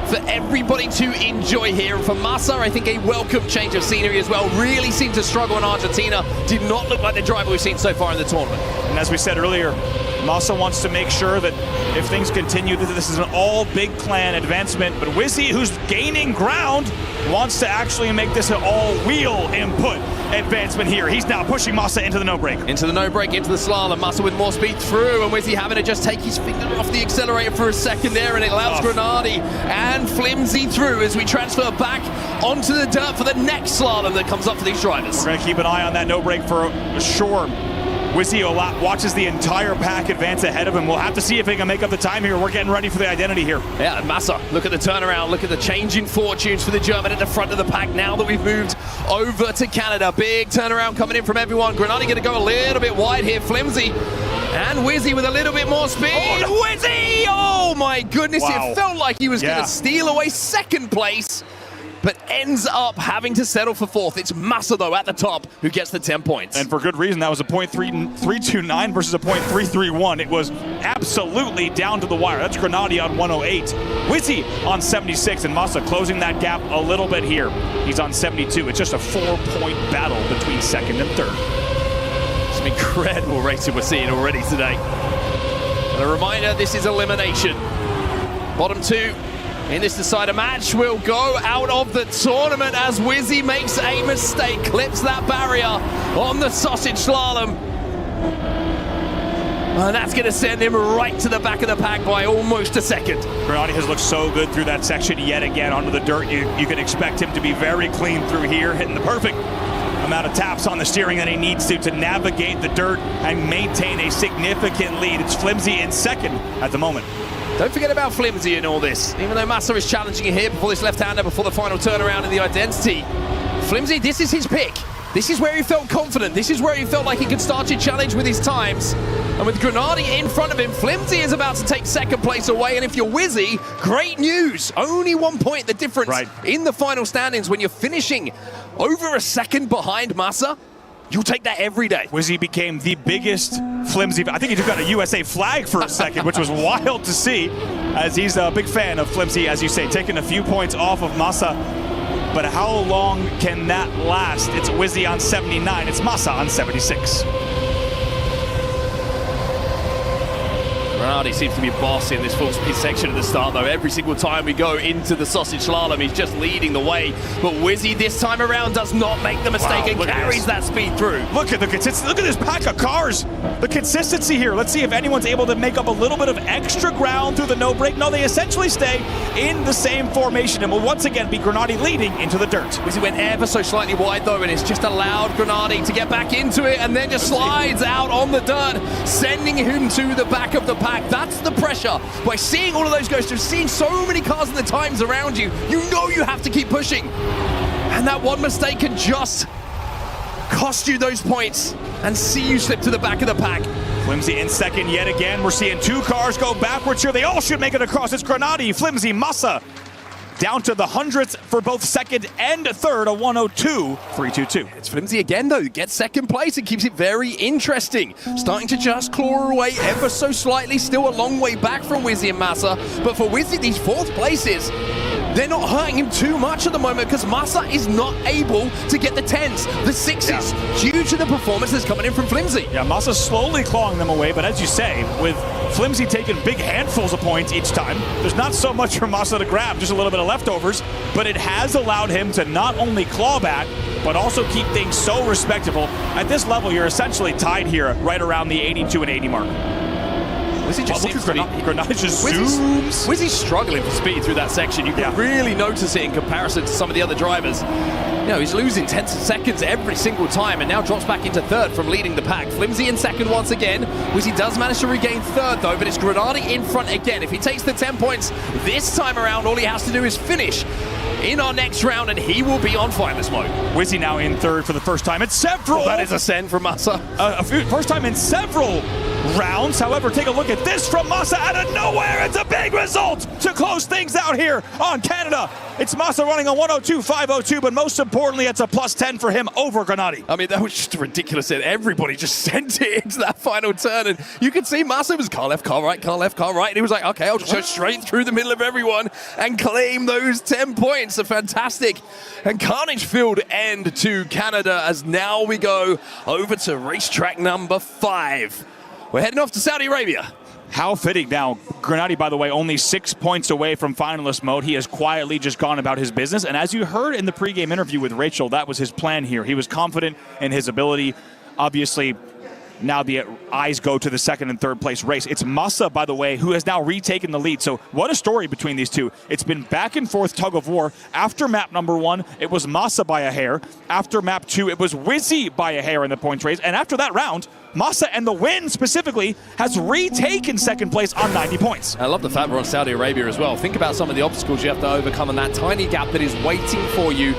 for everybody to enjoy here. And for Massa, I think a welcome change of scenery as well. Really seemed to struggle in Argentina. Did not look like the driver we've seen so far in the tournament. And as we said earlier, Massa wants to make sure that if things continue, that this is an all big clan advancement. But Wizzy, who's gaining ground, wants to actually make this an all-wheel input advancement here. He's now pushing Massa into the no-break. Into the no-break, into the slalom. Massa with more speed through, and Wizzy having to just take his finger off the accelerator for a second there, and it allows Grenadi and Flimsy through as we transfer back onto the dirt for the next slalom that comes up for these drivers. We're going to keep an eye on that no-break for sure. Wizzy watches the entire pack advance ahead of him. We'll have to see if he can make up the time here. We're getting ready for the identity here. Yeah, Massa, look at the turnaround. Look at the change in fortunes for the German at the front of the pack now that we've moved over to Canada. Big turnaround coming in from everyone. Grenadi going to go a little bit wide here. Flimsy and Wizzy with a little bit more speed. Oh, Wizzy! Oh my goodness, It felt like he was going to steal away second place, but ends up having to settle for fourth. It's Massa, though, at the top, who gets the 10 points. And for good reason. That was a .329 versus a .331. It was absolutely down to the wire. That's Grenadi on 108. Wizzy on 76, and Massa closing that gap a little bit here. He's on 72. It's just a 4-point battle between second and third. Some incredible racing we're seeing already today. And a reminder, this is elimination. Bottom two in this decider match will go out of the tournament as Wizzy makes a mistake, clips that barrier on the sausage slalom. And that's going to send him right to the back of the pack by almost a second. Grenadi has looked so good through that section yet again onto the dirt. You can expect him to be very clean through here, hitting the perfect amount of taps on the steering that he needs to navigate the dirt and maintain a significant lead. It's Flimsy in second at the moment. Don't forget about Flimsy in all this. Even though Massa is challenging here before this left-hander, before the final turnaround in the identity, Flimsy, this is his pick. This is where he felt confident. This is where he felt like he could start to challenge with his times. And with Grenadi in front of him, Flimsy is about to take second place away. And if you're Wizzy, great news. Only 1 point the difference in the final standings when you're finishing over a second behind Massa. You'll take that every day. Wizzy became the biggest Flimsy. I think he took out a USA flag for a second, which was wild to see, as he's a big fan of Flimsy, as you say, taking a few points off of Massa. But how long can that last? It's Wizzy on 79. It's Massa on 76. Grenadi seems to be boss in this full speed section at the start, though. Every single time we go into the sausage slalom, he's just leading the way. But Wizzy this time around does not make the mistake and carries that speed through. Look at this pack of cars. The consistency here. Let's see if anyone's able to make up a little bit of extra ground through the no break. No, they essentially stay in the same formation and will once again be Grenadi leading into the dirt. Wizzy went ever so slightly wide, though, and it's just allowed Grenadi to get back into it and then just slides out on the dirt, sending him to the back of the pack. That's the pressure. By seeing all of those go through, seeing so many cars and the times around you, you know you have to keep pushing. And that one mistake can just cost you those points and see you slip to the back of the pack. Flimsy in second yet again. We're seeing two cars go backwards here. They all should make it across. It's Grenadi, Flimsy, Massa. down to the hundredths for both second and third, a 102.322. It's Flimsy again, though. Gets second place and keeps it very interesting. Starting to just claw away ever so slightly. Still a long way back from Wizzy and Massa. But for Wizzy, these fourth places, they're not hurting him too much at the moment because Massa is not able to get the 10s, the 6s, due to the performance that's coming in from Flimsy. Yeah, Massa's slowly clawing them away, but as you say, with Flimsy taking big handfuls of points each time, there's not so much for Massa to grab, just a little bit of leftovers, but it has allowed him to not only claw back, but also keep things so respectable. At this level, you're essentially tied here right around the 82 and 80 mark. Wizzy just look at Grenade just zooms. Wizzy's struggling for speed through that section. You can really notice it in comparison to some of the other drivers. You know, he's losing 10 seconds every single time and now drops back into third from leading the pack. Flimsy in second once again. Wizzy does manage to regain third though, but it's Grenade in front again. If he takes the 10 points this time around, all he has to do is finish in our next round and he will be on finalist mode. Wizzy now in third for the first time in several. That is a send from Massa. First time in several rounds. However, take a look at this from Massa out of nowhere. It's a big result to close things out here on Canada. It's Massa running a 102.502, but most importantly, it's a plus 10 for him over Grenade. I mean, that was just ridiculous. Everybody just sent it into that final turn, and you could see Massa was car left, car right, car left, car right, and he was like, okay, I'll just go straight through the middle of everyone and claim those 10 points. A fantastic and carnage-filled end to Canada as now we go over to racetrack number 5. We're heading off to Saudi Arabia. How fitting now. Grenade, by the way, only 6 points away from finalist mode. He has quietly just gone about his business. And as you heard in the pregame interview with Rachel, that was his plan here. He was confident in his ability. Obviously, now the eyes go to the second and third place race. It's Massa, by the way, who has now retaken the lead. So what a story between these two. It's been back and forth tug of war. After map number 1, it was Massa by a hair. After map 2, it was Wizzy by a hair in the points race. And after that round, Massa and the win specifically has retaken second place on 90 points. I love the fact we're on Saudi Arabia as well. Think about some of the obstacles you have to overcome and that tiny gap that is waiting for you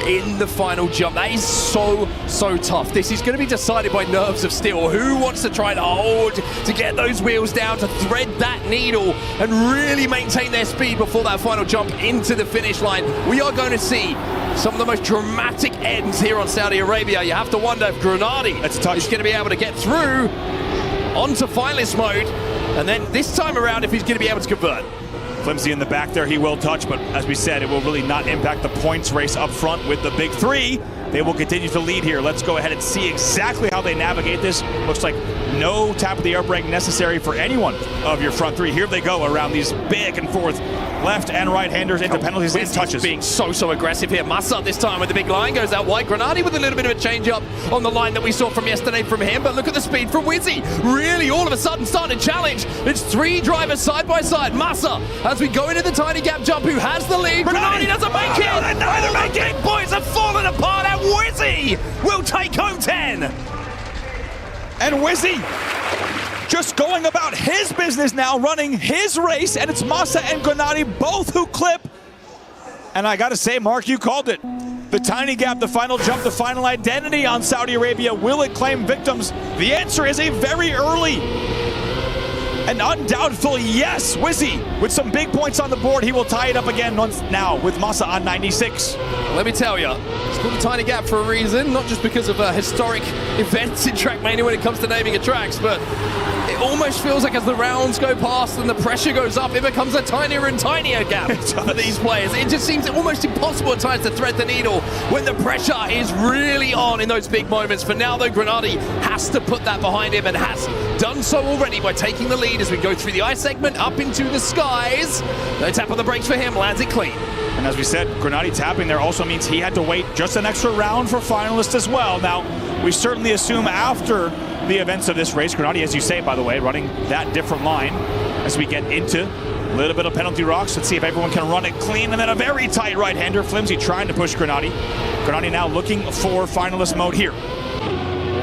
in the final jump. That is so tough. This is going to be decided by nerves of steel. Who wants to try to hold to get those wheels down, to thread that needle and really maintain their speed before that final jump into the finish line. We are going to see some of the most dramatic ends here on Saudi Arabia. You have to wonder if Grenade is going to be able to get through onto finalist mode, and then this time around if he's going to be able to convert. Flimsy in the back there, he will touch, but as we said, it will really not impact the points race up front with the big three. They will continue to lead here. Let's go ahead and see exactly how they navigate this. Looks like no tap of the air brake necessary for any one of your front three. Here they go around these big and forth left and right-handers into penalties and touches. Being so aggressive here. Massa this time with the big line goes out wide. Grenade with a little bit of a change up on the line that we saw from yesterday from him, but look at the speed from Wizzy. Really all of a sudden starting to challenge. It's 3 drivers side by side. Massa, as we go into the tiny gap jump, who has the lead. Grenade doesn't make it. No, neither make it. Big boys have fallen apart, and Wizzy will take home 10. And Wizzy just going about his business now, running his race, and it's Massa and Grenade both who clip. And I gotta say, Mark, you called it. The tiny gap, the final jump, the final identity on Saudi Arabia. Will it claim victims? The answer is a very early and undoubtedly yes. Wizzy with some big points on the board. He will tie it up again now with Massa on 96. Let me tell you, it's called a tiny gap for a reason, not just because of historic events in Trackmania when it comes to naming of tracks, but it almost feels like as the rounds go past and the pressure goes up, it becomes a tinier and tinier gap for these players. It just seems almost impossible at times to thread the needle when the pressure is really on in those big moments. For now, though, Grenade has to put that behind him and has done so already by taking the lead as we go through the ice segment up into the skies. No tap on the brakes for him, lands it clean. And as we said, Grenade tapping there also means he had to wait just an extra round for finalists as well. Now, we certainly assume after the events of this race, Grenade, as you say, by the way, running that different line as we get into a little bit of penalty rocks. Let's see if everyone can run it clean. And then a very tight right-hander. Flimsy trying to push Grenade. Grenade now looking for finalist mode here.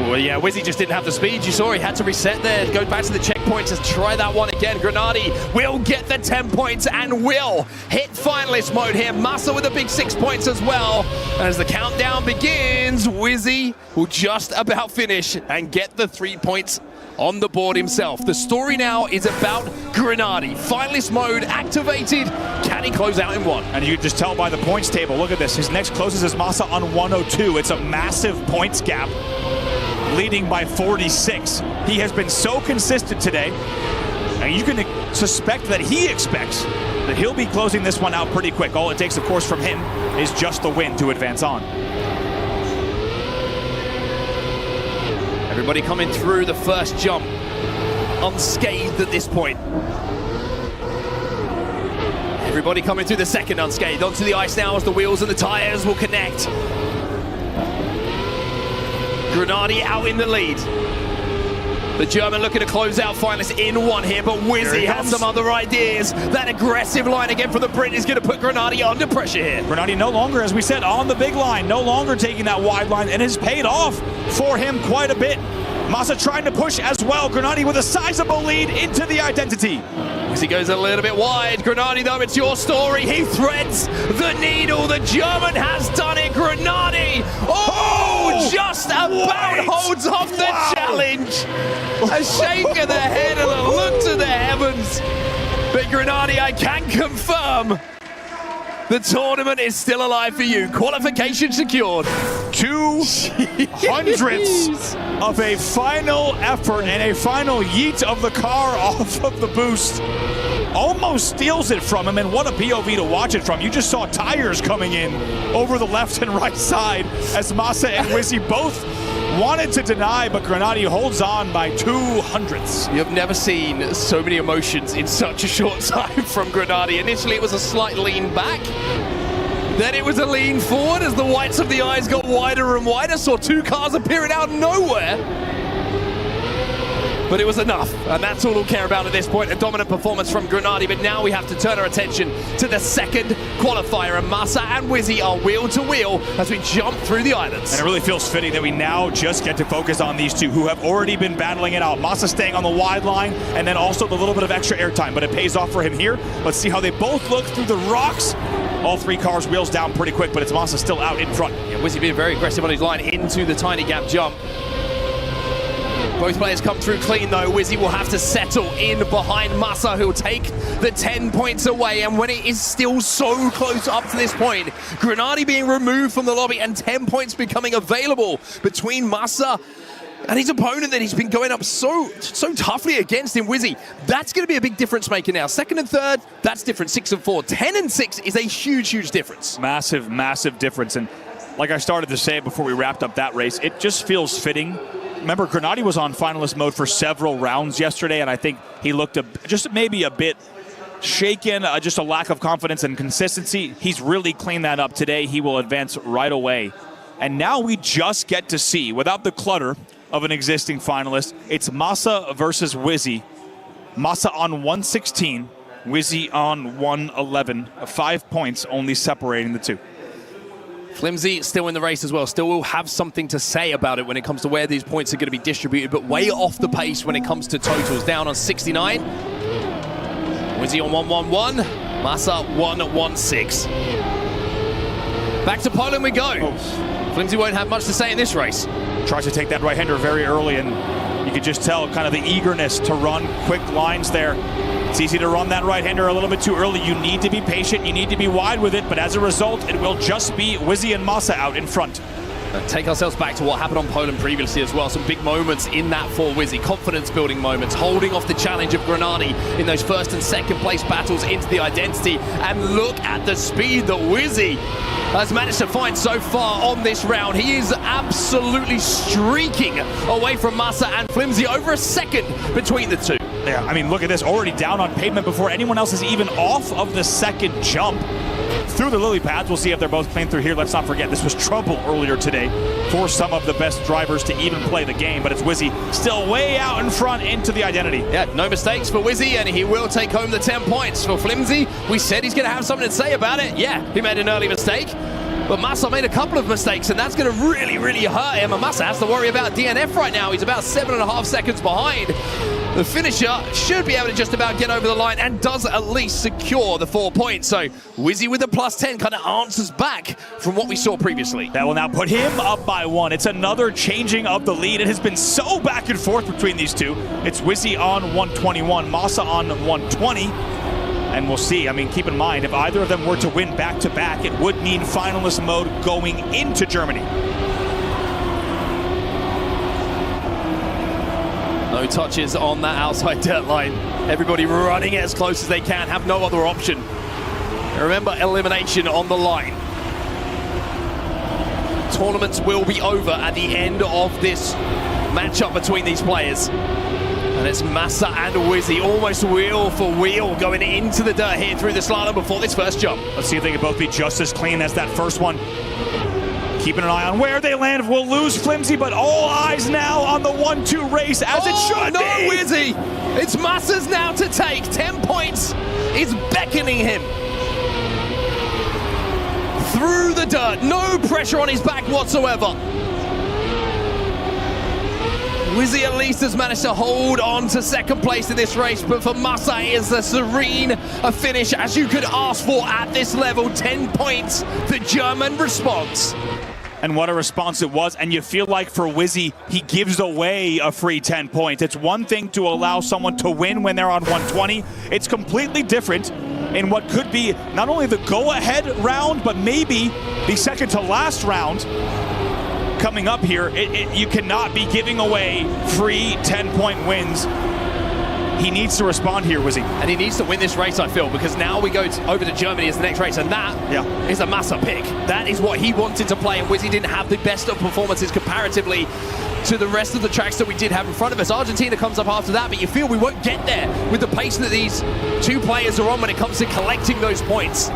Oh, yeah, Wizzy just didn't have the speed. You saw he had to reset there, go back to the checkpoint to try that one again. Grenady will get the 10 points and will hit finalist mode here. Massa with a big 6 points as well. And as the countdown begins, Wizzy will just about finish and get the 3 points on the board himself. The story now is about Grenady. Finalist mode activated. Can he close out in one? And you can just tell by the points table. Look at this. His next closest is Massa on 102. It's a massive points gap, leading by 46. He has been so consistent today, and you can suspect that he expects that he'll be closing this one out pretty quick. All it takes, of course, from him is just the win to advance on. Everybody coming through the first jump unscathed at this point. Everybody coming through the second unscathed. Onto the ice now as the wheels and the tires will connect. Grenady out in the lead. The German looking to close out finalists in one here, but Wizzy has some other ideas. That aggressive line again from the Brit is going to put Grenady under pressure here. Grenady no longer, as we said, on the big line, no longer taking that wide line, and has paid off for him quite a bit. Massa trying to push as well. Grenady with a sizable lead into the identity. Wizzy goes a little bit wide. Grenady, though, it's your story. He threads the needle. The German has done it. Grenady, just about holds off the challenge. A shake of the head and a look to the heavens. But Grenady, I can confirm the tournament is still alive for you. Qualification secured. 2/100ths of a final effort and a final yeet of the car off of the boost. Almost steals it from him, and what a POV to watch it from. You just saw tires coming in over the left and right side as Massa and Wizzy both wanted to deny, but Grenady holds on by 2/100ths. You've never seen so many emotions in such a short time from Grenady. Initially, it was a slight lean back. Then it was a lean forward as the whites of the eyes got wider and wider. Saw two cars appearing out of nowhere. But it was enough, and that's all we'll care about at this point. A dominant performance from Grenady, but now we have to turn our attention to the second qualifier, and Massa and Wizzy are wheel to wheel as we jump through the islands. And it really feels fitting that we now just get to focus on these two who have already been battling it out. Massa staying on the wide line, and then also the little bit of extra airtime, but it pays off for him here. Let's see how they both look through the rocks. All three cars wheels down pretty quick, but it's Massa still out in front. Yeah, Wizzy being very aggressive on his line into the tiny gap jump. Both players come through clean though. Wizzy will have to settle in behind Massa, who will take the 10 points away. And when it is still so close up to this point, Grenady being removed from the lobby and 10 points becoming available between Massa and his opponent that he's been going up so toughly against in Wizzy. That's going to be a big difference maker now. Second and third, that's different. 6 and 4. 10 and 6 is a huge, huge difference. Massive, massive difference. And like I started to say before we wrapped up that race, it just feels fitting. Remember, Grenady was on finalist mode for several rounds yesterday, and I think he looked just maybe a bit shaken, just a lack of confidence and consistency. He's really cleaned that up today. He will advance right away. And now we just get to see, without the clutter of an existing finalist, it's Massa versus Wizzy. Massa on 116, Wizzy on 111. 5 points only separating the two. Flimsy still in the race as well, still will have something to say about it when it comes to where these points are going to be distributed, but way off the pace when it comes to totals. Down on 69. Wizzy on 111, Massa 116. Back to Poland we go. Flimsy won't have much to say in this race. Tries to take that right-hander very early, and you could just tell kind of the eagerness to run quick lines there. It's easy to run that right-hander a little bit too early. You need to be patient, you need to be wide with it, but as a result, it will just be Wizzy and Massa out in front. Take ourselves back to what happened on Poland previously as well. Some big moments in that for Wizzy. Confidence-building moments, holding off the challenge of Grenady in those first and second place battles into the identity. And look at the speed that Wizzy has managed to find so far on this round. He is absolutely streaking away from Massa and Flimsy, over a second between the two. Yeah, I mean, look at this, already down on pavement before anyone else is even off of the second jump. Through the lily pads, we'll see if they're both clean through here. Let's not forget, this was trouble earlier today for some of the best drivers to even play the game, but it's Wizzy still way out in front into the identity. Yeah, no mistakes for Wizzy, and he will take home the 10 points. For Flimsy, we said he's going to have something to say about it. Yeah, he made an early mistake. But Massa made a couple of mistakes, and that's going to really, really hurt him. And Massa has to worry about DNF right now. He's about 7.5 seconds behind. The finisher should be able to just about get over the line and does at least secure the 4 points. So Wizzy with the +10 kind of answers back from what we saw previously. That will now put him up by 1. It's another changing of the lead. It has been so back and forth between these two. It's Wizzy on 121, Massa on 120. And we'll see. I mean, keep in mind, if either of them were to win back-to-back, it would mean finalist mode going into Germany. No touches on that outside dirt line. Everybody running it as close as they can, have no other option. Remember, elimination on the line. Tournaments will be over at the end of this matchup between these players. And it's Massa and Wizzy almost wheel for wheel going into the dirt here through the slalom before this first jump. Let's see if they can both be just as clean as that first one. Keeping an eye on where they land. We'll lose Flimsy, but all eyes now on the 1-2 race as it should no, be. Wizzy! It's Massa's now to take. 10 points is beckoning him. Through the dirt, no pressure on his back whatsoever. Wizzy at least has managed to hold on to second place in this race, but for Massa it is as serene a finish as you could ask for at this level. 10 points, the German response. And what a response it was. And you feel like for Wizzy, he gives away a free 10 points. It's one thing to allow someone to win when they're on 120. It's completely different in what could be not only the go-ahead round, but maybe the second to last round. Coming up here, you cannot be giving away free 10-point wins. He needs to respond here, Wizzy. And he needs to win this race, I feel, because now we go over to Germany as the next race, and that is a Massa pick. That is what he wanted to play, and Wizzy didn't have the best of performances comparatively to the rest of the tracks that we did have in front of us. Argentina comes up after that, but you feel we won't get there with the pace that these two players are on when it comes to collecting those points.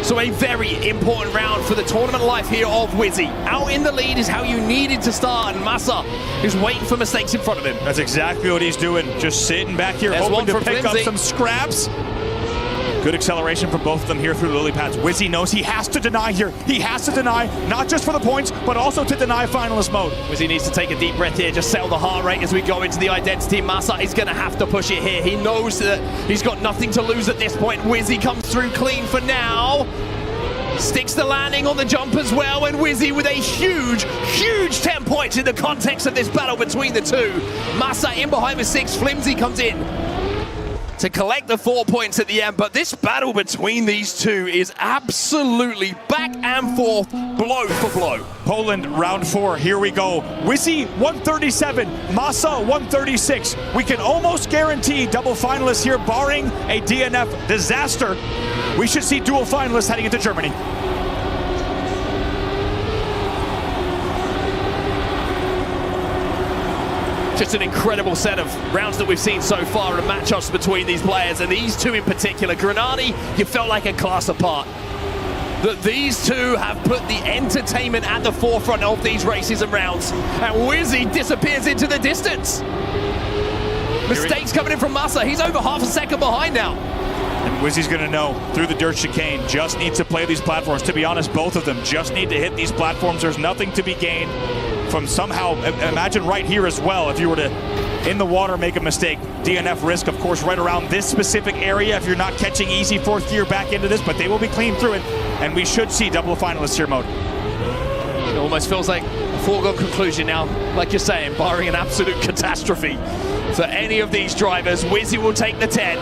So a very important round for the tournament life here of Wizzy. Out in the lead is how you needed to start, and Massa is waiting for mistakes in front of him. That's exactly what he's doing. Just sitting back here, hoping to pick up some scraps. Good acceleration from both of them here through the lily pads. Wizzy knows he has to deny here. He has to deny, not just for the points, but also to deny finalist mode. Wizzy needs to take a deep breath here, just settle the heart rate as we go into the identity. Massa is going to have to push it here. He knows that he's got nothing to lose at this point. Wizzy comes through clean for now. Sticks the landing on the jump as well, and Wizzy with a huge, huge 10 points in the context of this battle between the two. Massa in behind with 6, Flimsy comes in to collect the 4 points at the end, but this battle between these two is absolutely back and forth, blow for blow. Poland, round 4, here we go. Wizzy, 137, Massa, 136. We can almost guarantee double finalists here, barring a DNF disaster. We should see dual finalists heading into Germany. Just an incredible set of rounds that we've seen so far and matchups between these players, and these two in particular. Grenadi, you felt like a class apart. That these two have put the entertainment at the forefront of these races and rounds, and Wizzy disappears into the distance. Mistakes coming in from Massa. He's over half a second behind now. And Wizzy's going to know through the dirt chicane, just needs to play these platforms. To be honest, both of them just need to hit these platforms. There's nothing to be gained from somehow, imagine right here as well, if you were to, in the water, make a mistake. DNF risk, of course, right around this specific area if you're not catching easy fourth gear back into this, but they will be clean through it, and we should see double finalists here mode. It almost feels like a foregone conclusion now, like you're saying, barring an absolute catastrophe for any of these drivers. Wizzy will take the 10.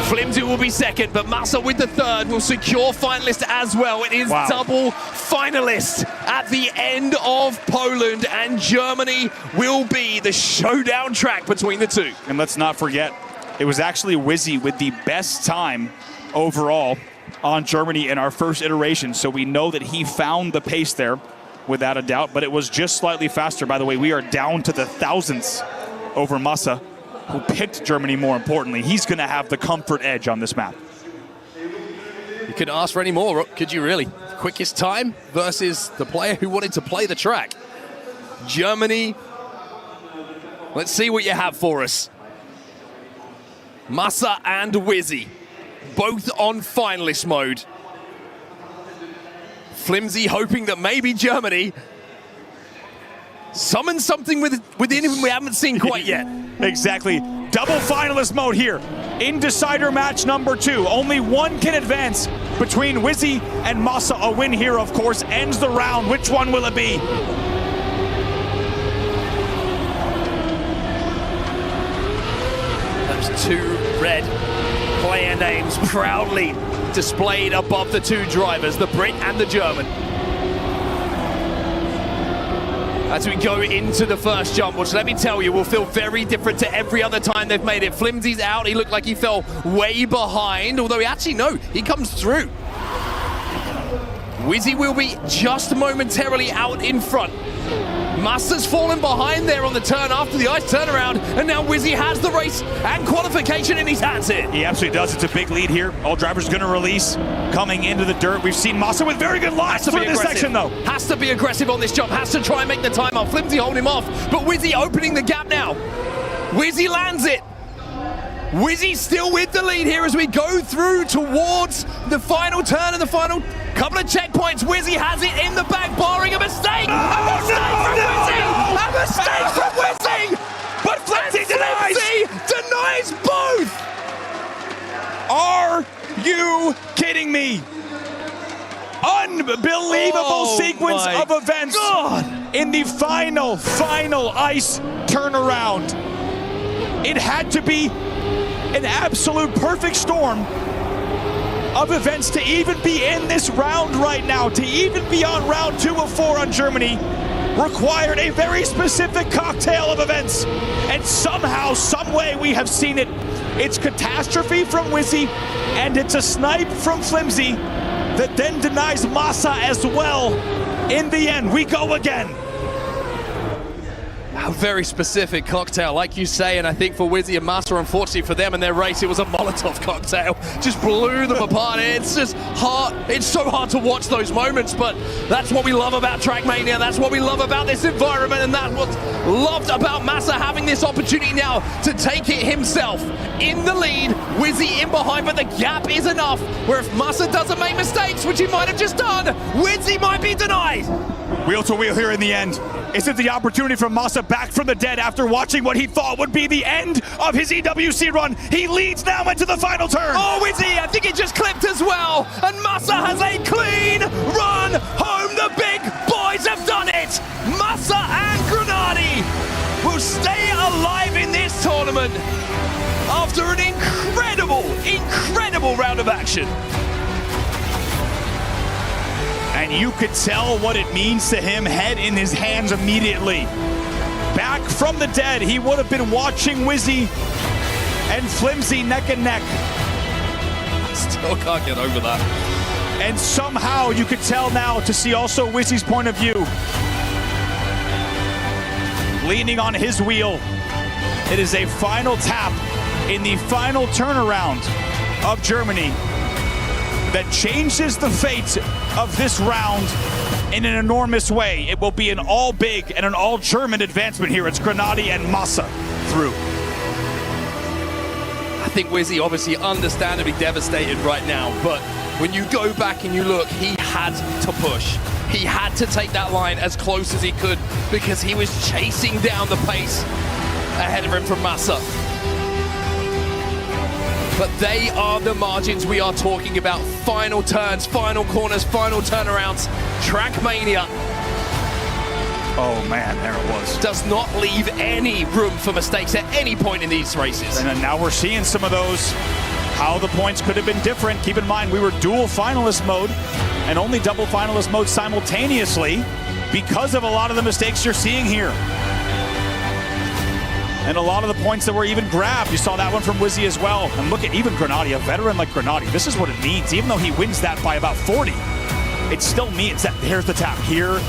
Flimsy will be second, but Massa with the third will secure finalist as well. It is double finalist at the end of Poland, and Germany will be the showdown track between the two. And let's not forget, it was actually Wizzy with the best time overall on Germany in our first iteration, so we know that he found the pace there without a doubt, but it was just slightly faster. By the way, we are down to the thousandths over Massa, who picked Germany more importantly. He's going to have the comfort edge on this map. You couldn't ask for any more, could you really? Quickest time versus the player who wanted to play the track. Germany, let's see what you have for us. Massa and Wizzy, both on finalist mode. Flimsy hoping that maybe Germany summons something within him we haven't seen quite yet. Exactly. Double finalist mode here in Decider match number 2. Only one can advance between Wizzy and Masa. A win here, of course, ends the round. Which one will it be? Those 2 red player names proudly displayed above the 2 drivers, the Brit and the German. As we go into the first jump, which let me tell you will feel very different to every other time they've made it. Flimsy's out, he looked like he fell way behind, although he comes through. Wizzy will be just momentarily out in front. Masa's fallen behind there on the turn after the ice turnaround, and now Wizzy has the race and qualification in his hands here. He absolutely does. It's a big lead here. All drivers going to release coming into the dirt. We've seen Masa with very good lines for this section, though. Has to be aggressive on this jump. Has to try and make the time up. Flimsy holding him off, but Wizzy opening the gap now. Wizzy lands it. Wizzy still with the lead here as we go through towards the final turn and the final couple of checkpoints. Wizzy has it in the bag, barring a mistake. A mistake from Wizzy! But Flimsy denies both! Are you kidding me? Unbelievable sequence of events in the final ice turnaround. It had to be an absolute perfect storm of events to even be in this round right now, to even be on round 2 of 4 on Germany, required a very specific cocktail of events. And somehow, some way we have seen it. It's catastrophe from Wizzy, and it's a snipe from Flimsy that then denies Masa as well. In the end, we go again. A very specific cocktail, like you say, and I think for Wizzy and Masa, unfortunately for them in their race, it was a Molotov cocktail. Just blew them apart. It's just hard. It's so hard to watch those moments, but that's what we love about Trackmania. That's what we love about this environment, and that's what's loved about Masa having this opportunity now to take it himself. In the lead, Wizzy in behind, but the gap is enough where if Masa doesn't make mistakes, which he might have just done, Wizzy might be denied. Wheel to wheel here in the end. Is it the opportunity for Masa back from the dead after watching what he thought would be the end of his EWC run? He leads now into the final turn. Oh, Wizzy, I think he just clipped as well. And Masa has a clean run home. The big boys have done it. Masa and Grenadi will stay alive in this tournament after an incredible round of action. And you could tell what it means to him, head in his hands immediately. Back from the dead, he would have been watching Wizzy and Flimsy neck and neck. Still can't get over that. And somehow you could tell now to see also Wizzy's point of view. Leaning on his wheel. It is a final tap in the final turnaround of Germany that changes the fate of this round in an enormous way. It will be an all big and an all German advancement here. It's Grenadi and Masa through. I think Wizzy obviously understandably devastated right now, but when you go back and you look, he had to push. He had to take that line as close as he could because he was chasing down the pace ahead of him from Masa. But they are the margins we are talking about. Final turns, final corners, final turnarounds. Trackmania. Oh man, there it was. Does not leave any room for mistakes at any point in these races. And now we're seeing some of those, how the points could have been different. Keep in mind, we were dual finalist mode and only double finalist mode simultaneously because of a lot of the mistakes you're seeing here. And a lot of the points that were even grabbed. You saw that one from Wizzy as well. And look at even Grenadi, a veteran like Grenadi. This is what it means. Even though he wins that by about 40, it still means that here's the tap. Here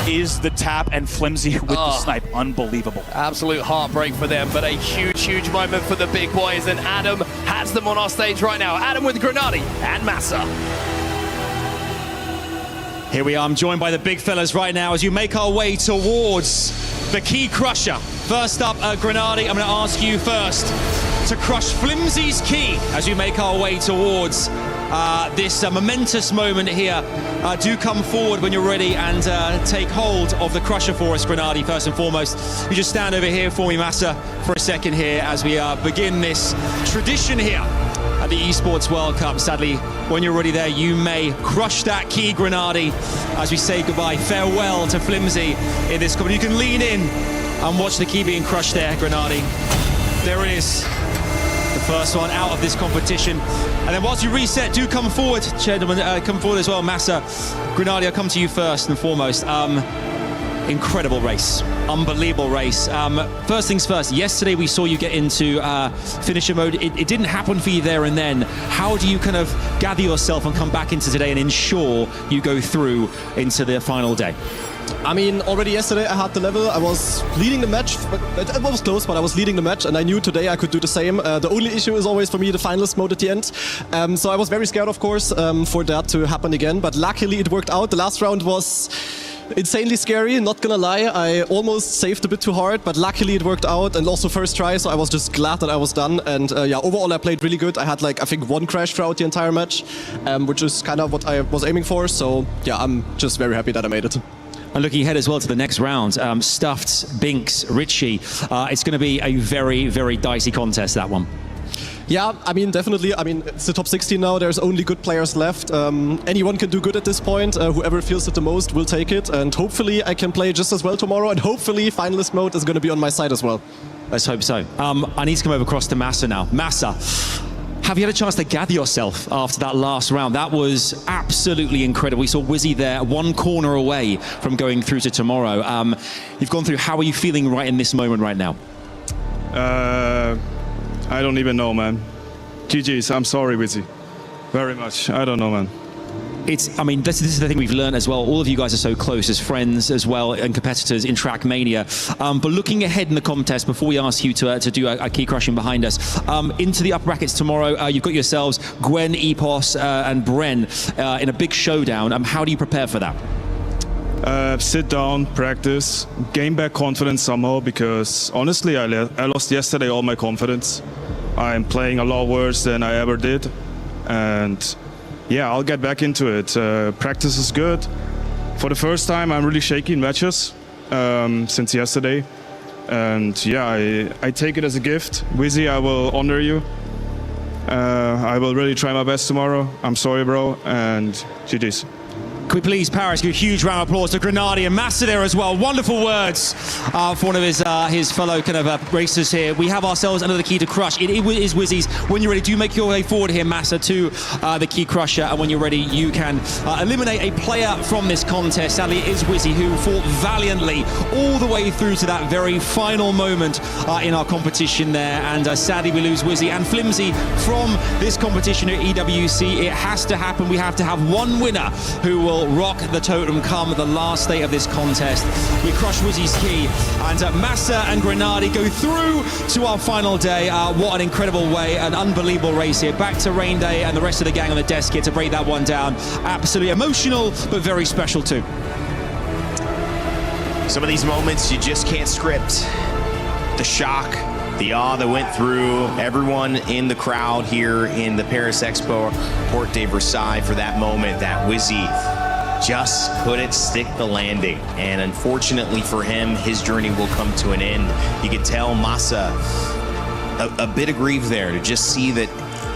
is the tap, and Flimsy with the snipe. Unbelievable. Absolute heartbreak for them, but a huge moment for the big boys. And Adam has them on our stage right now. Adam with Grenadi and Masa. Here we are. I'm joined by the big fellas right now as you make our way towards the key crusher. First up, Grenadi, I'm going to ask you first to crush Flimsy's key as you make our way towards this momentous moment here. Do come forward when you're ready and take hold of the crusher for us, Grenadi, first and foremost. You just stand over here for me, Massa, for a second here as we begin this tradition here at the Esports World Cup. Sadly, when you're ready there, you may crush that key, Grenadi, as we say goodbye, farewell to Flimsy in this company. You can lean in and watch the key being crushed there, Grenadi. There it is. The first one out of this competition. And then whilst you reset, do come forward, gentlemen, come forward as well, Massa. Grenadi, I'll come to you first and foremost. Incredible race, unbelievable race. First things first, yesterday we saw you get into finisher mode. It didn't happen for you there and then. How do you kind of gather yourself and come back into today and ensure you go through into the final day? I mean, already yesterday I had the level. I was leading the match. It was close, but I was leading the match, and I knew today I could do the same. The only issue is always for me the finalist mode at the end. So I was very scared, of course, for that to happen again. But luckily it worked out. The last round was insanely scary, not gonna lie. I almost saved a bit too hard, but luckily it worked out, and also first try, so I was just glad that I was done. And yeah, overall I played really good. I had like, I think, one crash throughout the entire match, which is kind of what I was aiming for. So yeah, I'm just very happy that I made it. And looking ahead as well to the next round, Stuffed, Binks, Richie. It's going to be a very, very dicey contest, that one. Yeah, I mean, definitely. I mean, it's the top 16 now. There's only good players left. Anyone can do good at this point. Whoever feels it the most will take it. And hopefully I can play just as well tomorrow. And hopefully finalist mode is going to be on my side as well. Let's hope so. I need to come over across to Massa now. Massa, have you had a chance to gather yourself after that last round? That was absolutely incredible. We saw Wizzy there, one corner away from going through to tomorrow. You've gone through. How are you feeling right in this moment right now? I don't even know, man. GG's. I'm sorry, Wizzy. Very much. I don't know, man. I mean, this is the thing we've learned as well. All of you guys are so close as friends as well and competitors in Trackmania. But looking ahead in the contest, before we ask you to do a key crushing behind us, into the upper brackets tomorrow, you've got yourselves Gwen, Epos, and Bren in a big showdown. How do you prepare for that? Sit down, practice, gain back confidence somehow, because honestly, I lost yesterday all my confidence. I'm playing a lot worse than I ever did. And yeah, I'll get back into it. Practice is good. For the first time, I'm really shaky in matches since yesterday. And yeah, I take it as a gift. Wizzy, I will honor you. I will really try my best tomorrow. I'm sorry, bro, and GG's. Can we please, Paris, give a huge round of applause to Grenadi and Massa there as well. Wonderful words for one of his fellow kind of racers here. We have ourselves another key to crush. It is Wizzy's. When you're ready, do make your way forward here, Massa, to the key crusher. And when you're ready, you can eliminate a player from this contest. Sadly, it is Wizzy who fought valiantly all the way through to that very final moment in our competition there. And sadly, we lose Wizzy and Flimsy from this competition at EWC. It has to happen. We have to have one winner who will rock the totem come the last day of this contest. We crush Wizzy's key, and Massa and Grenadi go through to our final day. What an incredible way, an unbelievable race here. Back to Rain Day and the rest of the gang on the desk here to break that one down. Absolutely emotional, but very special too. Some of these moments you just can't script. The shock, the awe that went through everyone in the crowd here in the Paris Expo Porte de Versailles for that moment that Wizzy just couldn't stick the landing. And unfortunately for him, his journey will come to an end. You could tell Massa a bit aggrieved there to just see that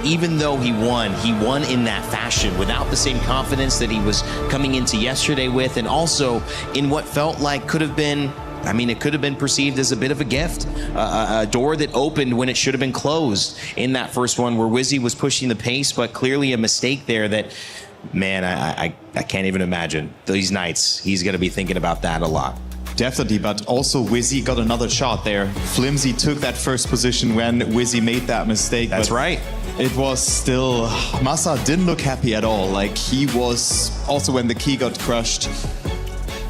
even though he won in that fashion without the same confidence that he was coming into yesterday with, and also in what felt like could have been, I mean, it could have been perceived as a bit of a gift, a door that opened when it should have been closed in that first one where Wizzy was pushing the pace, but clearly a mistake there that, man, I can't even imagine. These nights, he's going to be thinking about that a lot. Definitely, but also Wizzy got another shot there. Flimsy took that first position when Wizzy made that mistake. That's right. It was still, Massa didn't look happy at all. Like, he was, also when the key got crushed,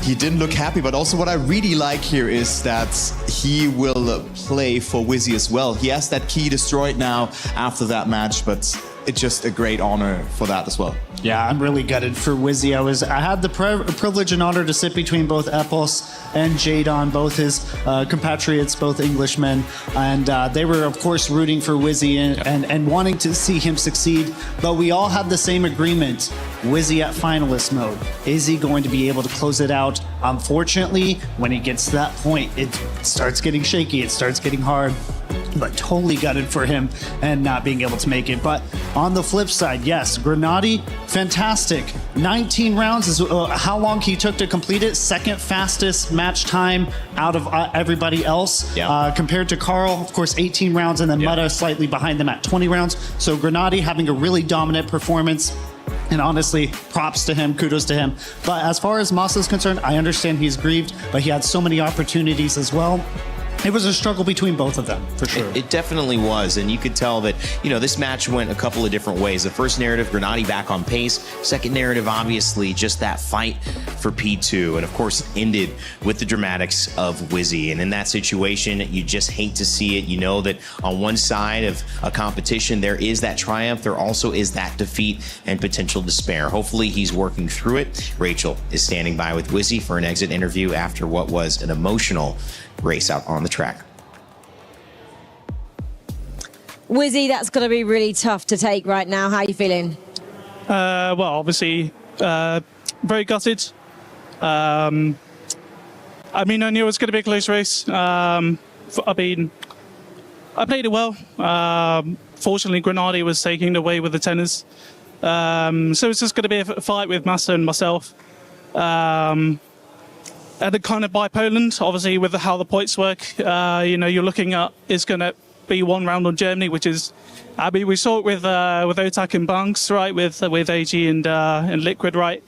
he didn't look happy. But also what I really like here is that he will play for Wizzy as well. He has that key destroyed now after that match, but it's just a great honor for that as well. Yeah, I'm really gutted for Wizzy. I had the privilege and honor to sit between both Epos and Jadon, both his compatriots, both Englishmen, and they were, of course, rooting for Wizzy and wanting to see him succeed. But we all had the same agreement: Wizzy at finalist mode. Is he going to be able to close it out? Unfortunately, when he gets to that point, it starts getting shaky. It starts getting hard. But totally gutted for him and not being able to make it. But on the flip side, yes, Grenady, fantastic. 19 rounds is how long he took to complete it. Second fastest match time out of everybody else. Compared to Carl, of course, 18 rounds, and then Mutta slightly behind them at 20 rounds. So Grenady having a really dominant performance. And honestly, props to him, kudos to him. But as far as Masa is concerned, I understand he's grieved, but he had so many opportunities as well. It was a struggle between both of them, for sure. It definitely was, and you could tell that, this match went a couple of different ways. The first narrative, Grenady back on pace. Second narrative, obviously, just that fight for P2, and of course, ended with the dramatics of Wizzy. And in that situation, you just hate to see it. You know that on one side of a competition, there is that triumph, there also is that defeat and potential despair. Hopefully, he's working through it. Rachel is standing by with Wizzy for an exit interview after what was an emotional race out on the track. Wizzy, that's going to be really tough to take right now. How are you feeling? Well, obviously, very gutted. I mean, I knew it was going to be a close race. I played it well. Fortunately, Grenady was taking it away with the tenors. So it's just going to be a fight with Massa and myself. And then kind of by Poland, obviously, with how the points work, you're looking at it's going to be one round on Germany, which is, I mean, we saw it with Otak and Banks, right, with AG and Liquid, right.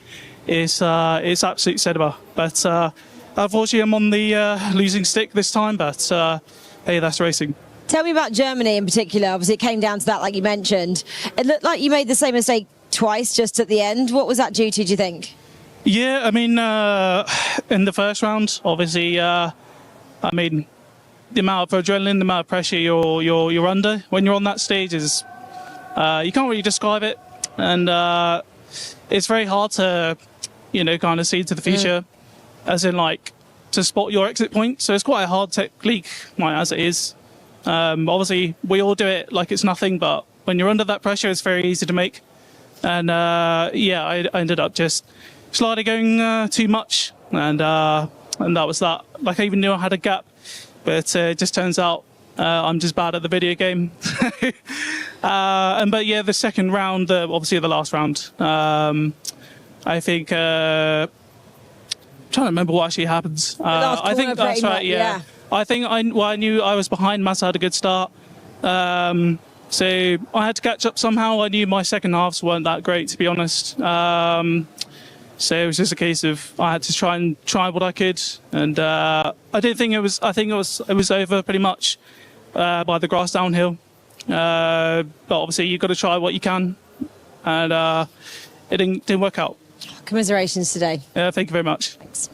It's absolute cinema. But unfortunately, I'm on the losing stick this time. But hey, that's racing. Tell me about Germany in particular. Obviously, it came down to that, like you mentioned. It looked like you made the same mistake twice just at the end. What was that due to, do you think? Yeah, I mean, in the first round, obviously, I mean, the amount of adrenaline, the amount of pressure you're under when you're on that stage is, you can't really describe it, and it's very hard to, kind of see to the future, as in like to spot your exit point. So it's quite a hard technique, as it is. Obviously, we all do it like it's nothing, but when you're under that pressure, it's very easy to make. And I ended up just slightly going too much, and that was that. Like, I even knew I had a gap, but it just turns out I'm just bad at the video game. But yeah, the second round, obviously the last round, I think, trying to remember what actually happens. I think that's right, yeah. I think I knew I was behind. Massa had a good start. So I had to catch up somehow. I knew my second halves weren't that great, to be honest. So it was just a case of I had to try what I could, and I didn't think it was. I think it was over pretty much by the grass downhill. But obviously you've got to try what you can, and it didn't work out. Commiserations today. Thank you very much. Thanks.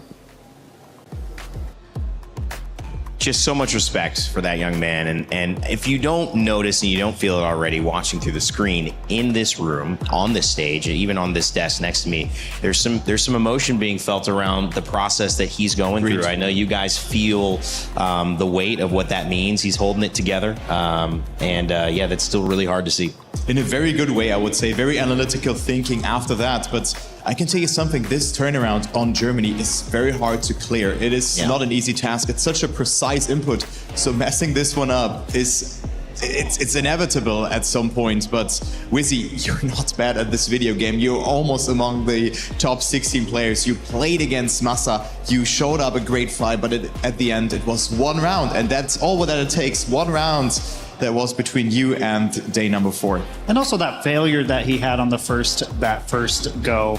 Just so much respect for that young man, and if you don't notice and you don't feel it already watching through the screen, in this room, on this stage, and even on this desk next to me, there's some emotion being felt around the process that he's going through. I know you guys feel the weight of what that means. He's holding it together, and that's still really hard to see. In a very good way, I would say, very analytical thinking after that, but I can tell you something, this turnaround on Germany is very hard to clear. It is not an easy task. It's such a precise input. So messing this one up it's inevitable at some point. But Wizzy, you're not bad at this video game. You're almost among the top 16 players. You played against Massa. You showed up a great fight, but at the end, it was one round. And that's all that it takes. One round that was between you and day number 4. And also that failure that he had on that first go.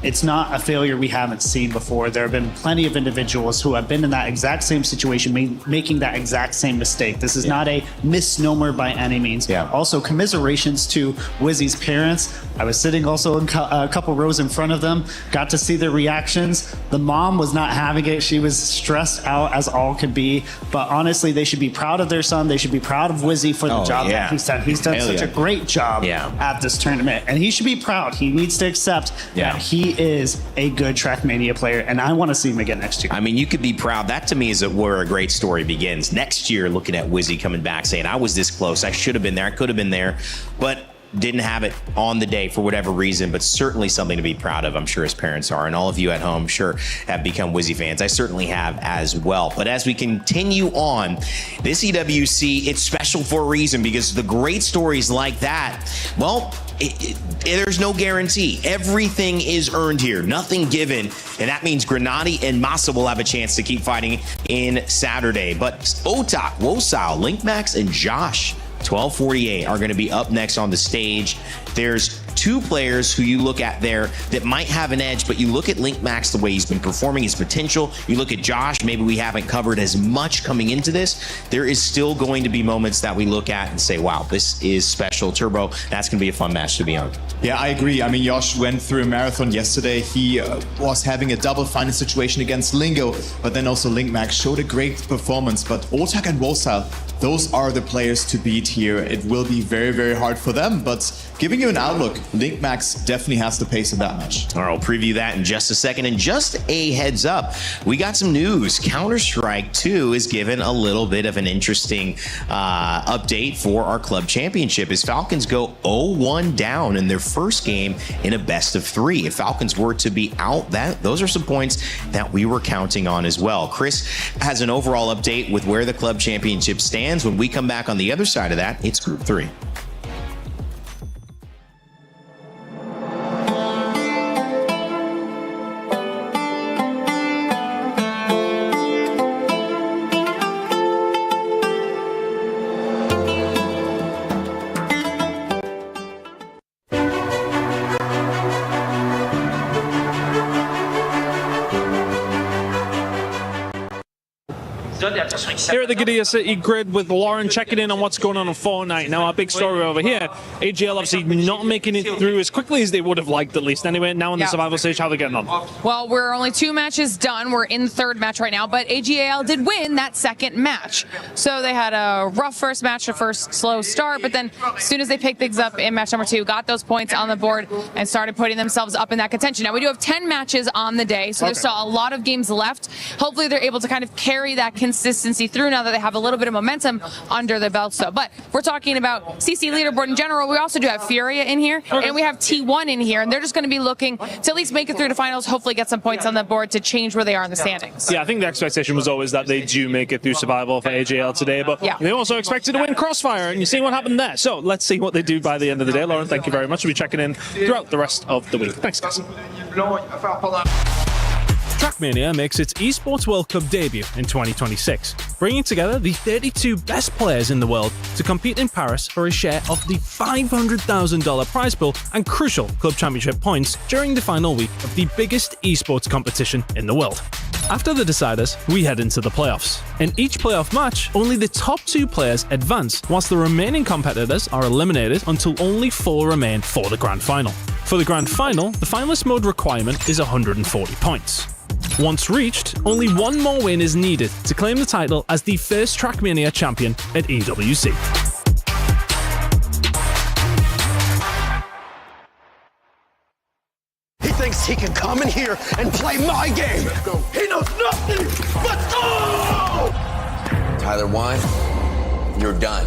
It's not a failure we haven't seen before. There have been plenty of individuals who have been in that exact same situation, making that exact same mistake. This is not a misnomer by any means. Also, commiserations to Wizzy's parents. I was sitting also a couple rows in front of them, got to see their reactions. The mom was not having it. She was stressed out as all could be. But honestly, they should be proud of their son. They should be proud of Wizzy Wizzy for the job that he's done. He's done such a great job at this tournament, and he should be proud. He needs to accept that he is a good Trackmania player, and I want to see him again next year. I mean, you could be proud. That to me is where a great story begins. Next year, looking at Wizzy coming back saying, I was this close. I should have been there. I could have been there. But didn't have it on the day for whatever reason, but certainly something to be proud of. I'm sure his parents are, and all of you at home, sure, have become Wizzy fans. I certainly have as well. But as we continue on, this EWC, it's special for a reason, because the great stories like that, well, there's no guarantee. Everything is earned here, nothing given, and that means Grenady and Masa will have a chance to keep fighting in Saturday. But Otak, Wosao, Linkmax, and Josh 1248 are going to be up next on the stage. There's two players who you look at there that might have an edge, but you look at Linkmax, the way he's been performing, his potential. You look at Josh, maybe we haven't covered as much coming into this. There is still going to be moments that we look at and say, wow, this is special. Turbo, that's going to be a fun match to be on. Yeah, I agree. I mean, Josh went through a marathon yesterday. He was having a double final situation against Lingo, but then also Linkmax showed a great performance. But Otak and Wosal, those are the players to beat here. It will be very, very hard for them, but giving you an outlook, Linkmax definitely has the pace of that match. All right, we'll preview that in just a second. And just a heads up, we got some news. Counter-Strike 2 is given a little bit of an interesting update for our club championship as Falcons go 0-1 down in their first game in a best of 3. If Falcons were to be out, those are some points that we were counting on as well. Chris has an overall update with where the club championship stands. When we come back on the other side of that, it's Group 3. Here at the Gidia City Grid with Lauren checking in on what's going on Fortnite. Now, our big story over here, AGL obviously not making it through as quickly as they would have liked, at least. Anyway, now in the survival stage, how are they getting on? Well, we're only 2 matches done. We're in the 3rd match right now, but AGL did win that 2nd match. So they had a rough first match, a first slow start, but then as soon as they picked things up in match number 2, got those points on the board and started putting themselves up in that contention. Now, we do have 10 matches on the day, so there's still a lot of games left. Hopefully, they're able to kind of carry that consistency through now that they have a little bit of momentum under the belt. So, but we're talking about CC leaderboard in general. We also do have Furia in here, and we have T1 in here, and they're just going to be looking to at least make it through the finals, hopefully get some points on the board to change where they are in the standings. Yeah, I think the expectation was always that they do make it through survival for AGL today, but they also expected to win Crossfire, and you see what happened there. So let's see what they do by the end of the day. Lauren, thank you very much. We'll be checking in throughout the rest of the week. Thanks, guys. Trackmania makes its Esports World Cup debut in 2026, bringing together the 32 best players in the world to compete in Paris for a share of the $500,000 prize pool and crucial club championship points during the final week of the biggest esports competition in the world. After the deciders, we head into the playoffs. In each playoff match, only the top 2 players advance, whilst the remaining competitors are eliminated until only 4 remain for the grand final. For the grand final, the finalist mode requirement is 140 points. Once reached, only 1 more win is needed to claim the title as the first Trackmania champion at EWC. He thinks he can come in here and play my game. He knows nothing but go! Tyler Wine, you're done.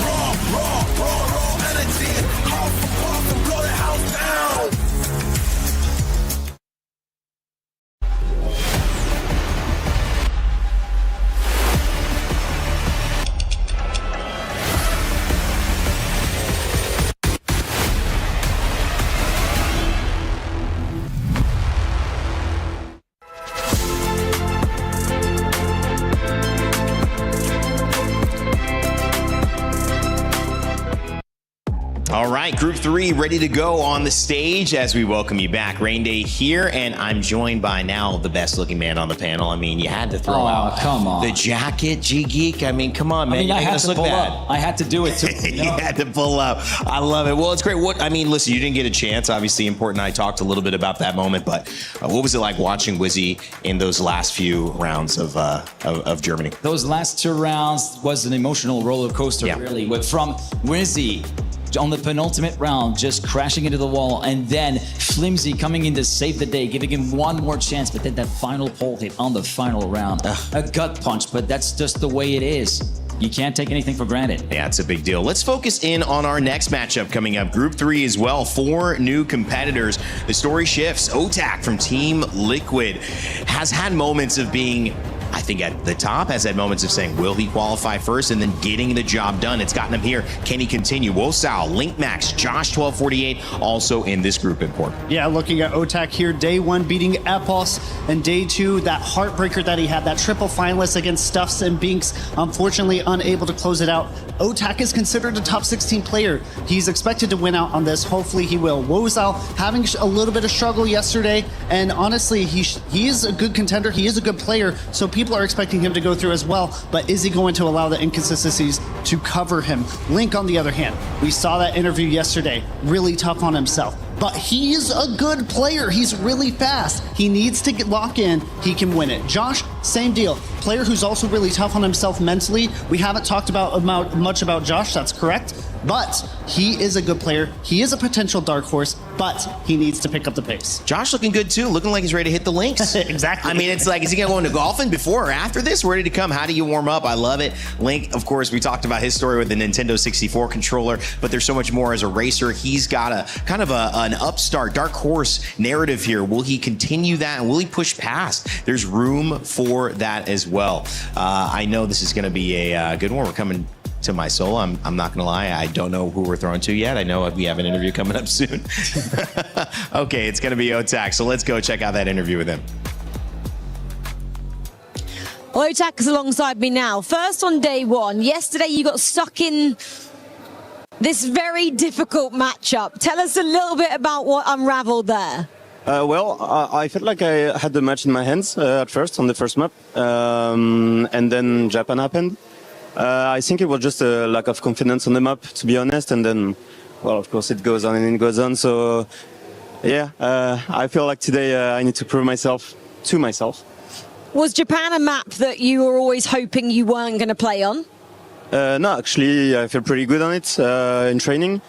Raw energy. Off, blow the house down. All right, Group 3 ready to go on the stage as we welcome you back. Rain Day here, and I'm joined by now the best-looking man on the panel. I mean, you had to throw out come on. the jacket, G-Geek. I mean, come on, man. I had to pull up. I had to do it, too. You had to pull up. I love it. Well, it's great. Listen, you didn't get a chance. Obviously, Important and I talked a little bit about that moment, but what was it like watching Wizzy in those last few rounds of Germany? Those last 2 rounds was an emotional roller coaster, really. But from Wizzy on the penultimate round, just crashing into the wall, and then Flimsy coming in to save the day, giving him one more chance, but then that final pole hit on the final round. A gut punch, but that's just the way it is. You can't take anything for granted. Yeah, it's a big deal. Let's focus in on our next matchup coming up. Group 3 as well. 4 new competitors. The story shifts. Otak from Team Liquid has had moments of being, I think, at the top, has had moments of saying, will he qualify first, and then getting the job done. It's gotten him here. Can he continue? Wosal, Linkmax, Josh 1248 also in this group import. Yeah, looking at Otak here, day 1 beating Epos, and day 2, that heartbreaker that he had, that triple finalist against Stuffs and Binks, unfortunately unable to close it out. Otak is considered a top 16 player. He's expected to win out on this. Hopefully he will. Wosal having a little bit of struggle yesterday, and honestly, he is a good contender. He is a good player, so people are expecting him to go through as well, but is he going to allow the inconsistencies to cover him? Link, on the other hand, we saw that interview yesterday, really tough on himself, but he's a good player. He's really fast. He needs to lock in. He can win it. Josh, same deal. Player who's also really tough on himself mentally. We haven't talked much about Josh, that's correct, but he is a good player. He is a potential dark horse, but he needs to pick up the pace. Josh looking good too, looking like he's ready to hit the links. Exactly. I mean, it's like, is he going to golfing before or after this? Ready to come? How do you warm up? I love it. Link, of course, we talked about his story with the Nintendo 64 controller, but there's so much more as a racer. He's got a kind of an upstart, dark horse narrative here. Will he continue that, and will he push past? There's room for that as well. I know this is going to be a good one. We're coming to my solo. I'm not gonna lie, I don't know who we're throwing to yet. I know we have an interview coming up soon. Okay, it's gonna be Otak, so let's go check out that interview with him. Well, Otak is alongside me now. First on day 1, yesterday you got stuck in this very difficult matchup. Tell us a little bit about what unraveled there. I felt like I had the match in my hands at first on the first map, and then Japan happened. I think it was just a lack of confidence on the map, to be honest, and then, well, of course, it goes on and it goes on. So, yeah, I feel like today I need to prove myself to myself. Was Japan a map that you were always hoping you weren't going to play on? No, actually, I feel pretty good on it in training.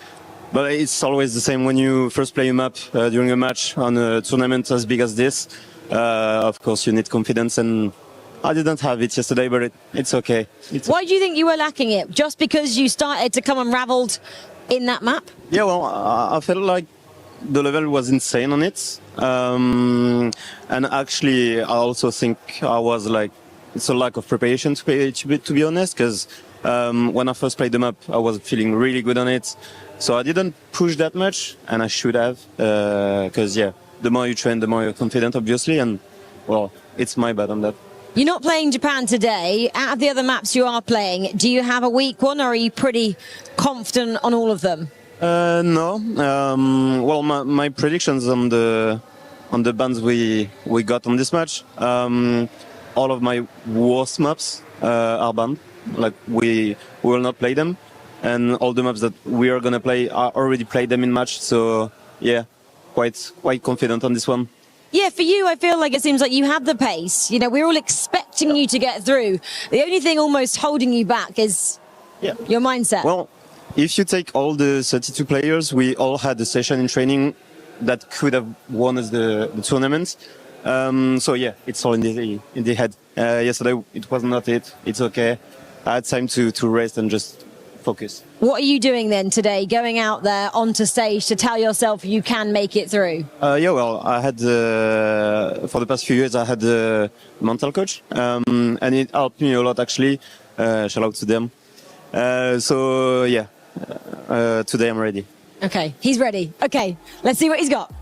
But it's always the same when you first play a map during a match on a tournament as big as this. Of course, you need confidence, and I didn't have it yesterday, but it's okay. Why do you think you were lacking it? Just because you started to come unraveled in that map? Yeah, well, I felt like the level was insane on it. And actually, I also think I was like, it's a lack of preparation, to be honest, because when I first played the map, I was feeling really good on it. So I didn't push that much, and I should have, because, yeah, the more you train, the more you're confident, obviously, and, well, it's my bad on that. You're not playing Japan today. Out of the other maps you are playing, do you have a weak one, or are you pretty confident on all of them? No. Well, my predictions on the bans we got on this match, all of my worst maps are banned. Like, we will not play them. And all the maps that we are going to play, I already played them in match. So, yeah, quite confident on this one. Yeah, for you, I feel like it seems like you have the pace. You know, we're all expecting you to get through. The only thing almost holding you back is your mindset. Well, if you take all the 32 players, we all had a session in training that could have won us the tournament. So, yeah, it's all in the head. Yesterday, it was not it. It's okay. I had time to rest and just focus. What are you doing then today, going out there onto stage to tell yourself you can make it through? Yeah, well, I had, for the past few years, I had a mental coach, and it helped me a lot, actually. Shout out to them. So, yeah, today I'm ready. Okay, he's ready. Okay, let's see what he's got.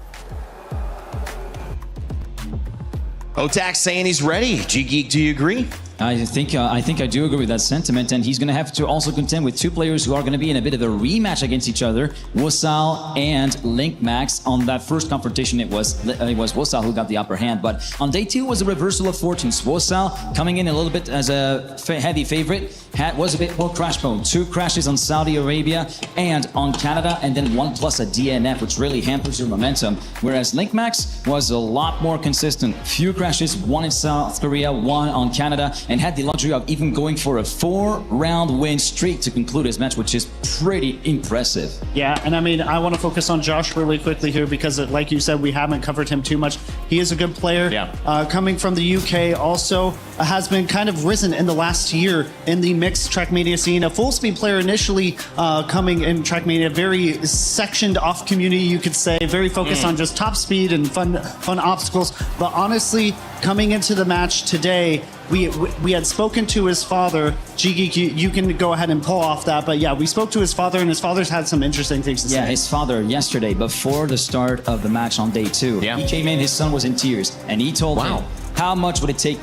Otak saying he's ready. G-Geek, do you agree? I think I do agree with that sentiment, and he's going to have to also contend with two players who are going to be in a bit of a rematch against each other, Wosal and LinkMax. On that first confrontation, it was Wosal who got the upper hand, but on day 2 was a reversal of fortunes. Wosal coming in a little bit as a heavy favorite, was a bit more crash-prone. 2 crashes on Saudi Arabia and on Canada, and then 1 plus a DNF, which really hampers your momentum, whereas LinkMax was a lot more consistent. Few crashes, 1 in South Korea, 1 on Canada, and had the luxury of even going for a 4-round win streak to conclude his match, which is pretty impressive. Yeah, and I mean, I want to focus on Josh really quickly here because, like you said, we haven't covered him too much. He is a good player. Yeah. Coming from the UK, also has been kind of risen in the last year in the mixed Trackmania scene. A full speed player initially coming in Trackmania, very sectioned off community, you could say, very focused on just top speed and fun obstacles. But honestly, coming into the match today, we had spoken to his father. G-Geek, you can go ahead and pull off that. But yeah, we spoke to his father, and his father's had some interesting things to say. Yeah, his father yesterday, before the start of the match on day 2, he came in, his son was in tears, and he told him, how much would it take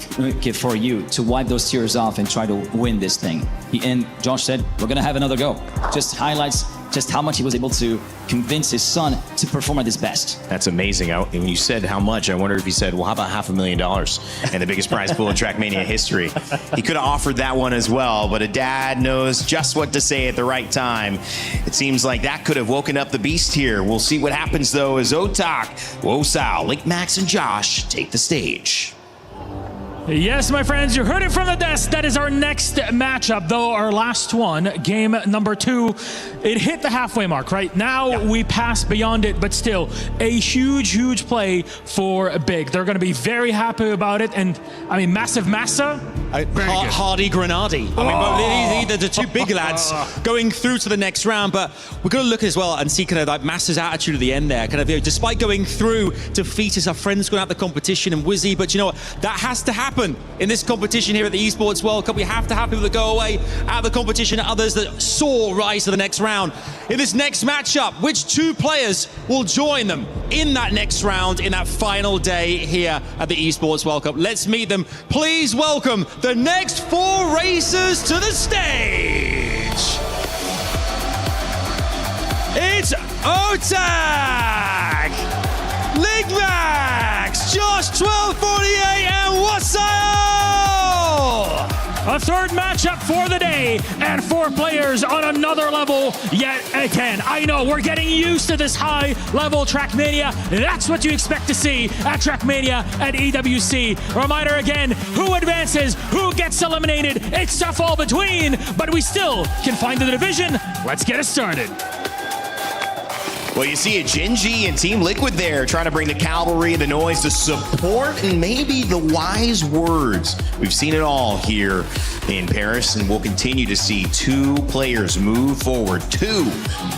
for you to wipe those tears off and try to win this thing? And Josh said, we're going to have another go. Just highlights just how much he was able to convince his son to perform at his best. That's amazing. When you said how much, I wonder if he said, well, how about $500,000 and the biggest prize pool in Trackmania history? He could have offered that one as well, but a dad knows just what to say at the right time. It seems like that could have woken up the beast here. We'll see what happens, though, as Otak, Wosal, LinkMax, and Josh take the stage. Yes, my friends, you heard it from the desk. That is our next matchup, though our last one, game number 2. It hit the halfway mark, right? Now we pass beyond it, but still a huge play for Big. They're going to be very happy about it. And I mean, Massive Massa, Hardy Grenadi. I mean, the 2 big lads going through to the next round, but we're going to look as well and see kind of like Massa's attitude at the end there. Kind of, despite going through defeat as our friends going out the competition and Wizzy, but you know what? That has to happen in this competition here at the Esports World Cup. We have to have people that go away out of the competition and others that soar rise to the next round. In this next matchup, which 2 players will join them in that next round, in that final day here at the Esports World Cup? Let's meet them. Please welcome the next 4 racers to the stage. It's Otak, LinkMax, Josh 1248, and Wosal! A third matchup for the day, and 4 players on another level yet again. I know, we're getting used to this high-level Trackmania. That's what you expect to see at Trackmania at EWC. Reminder again, who advances, who gets eliminated. It's tough all between, but we still can find the division. Let's get it started. Well, you see a Genji and Team Liquid there trying to bring the cavalry, the noise, the support, and maybe the wise words. We've seen it all here in Paris, and we'll continue to see 2 players move forward. 2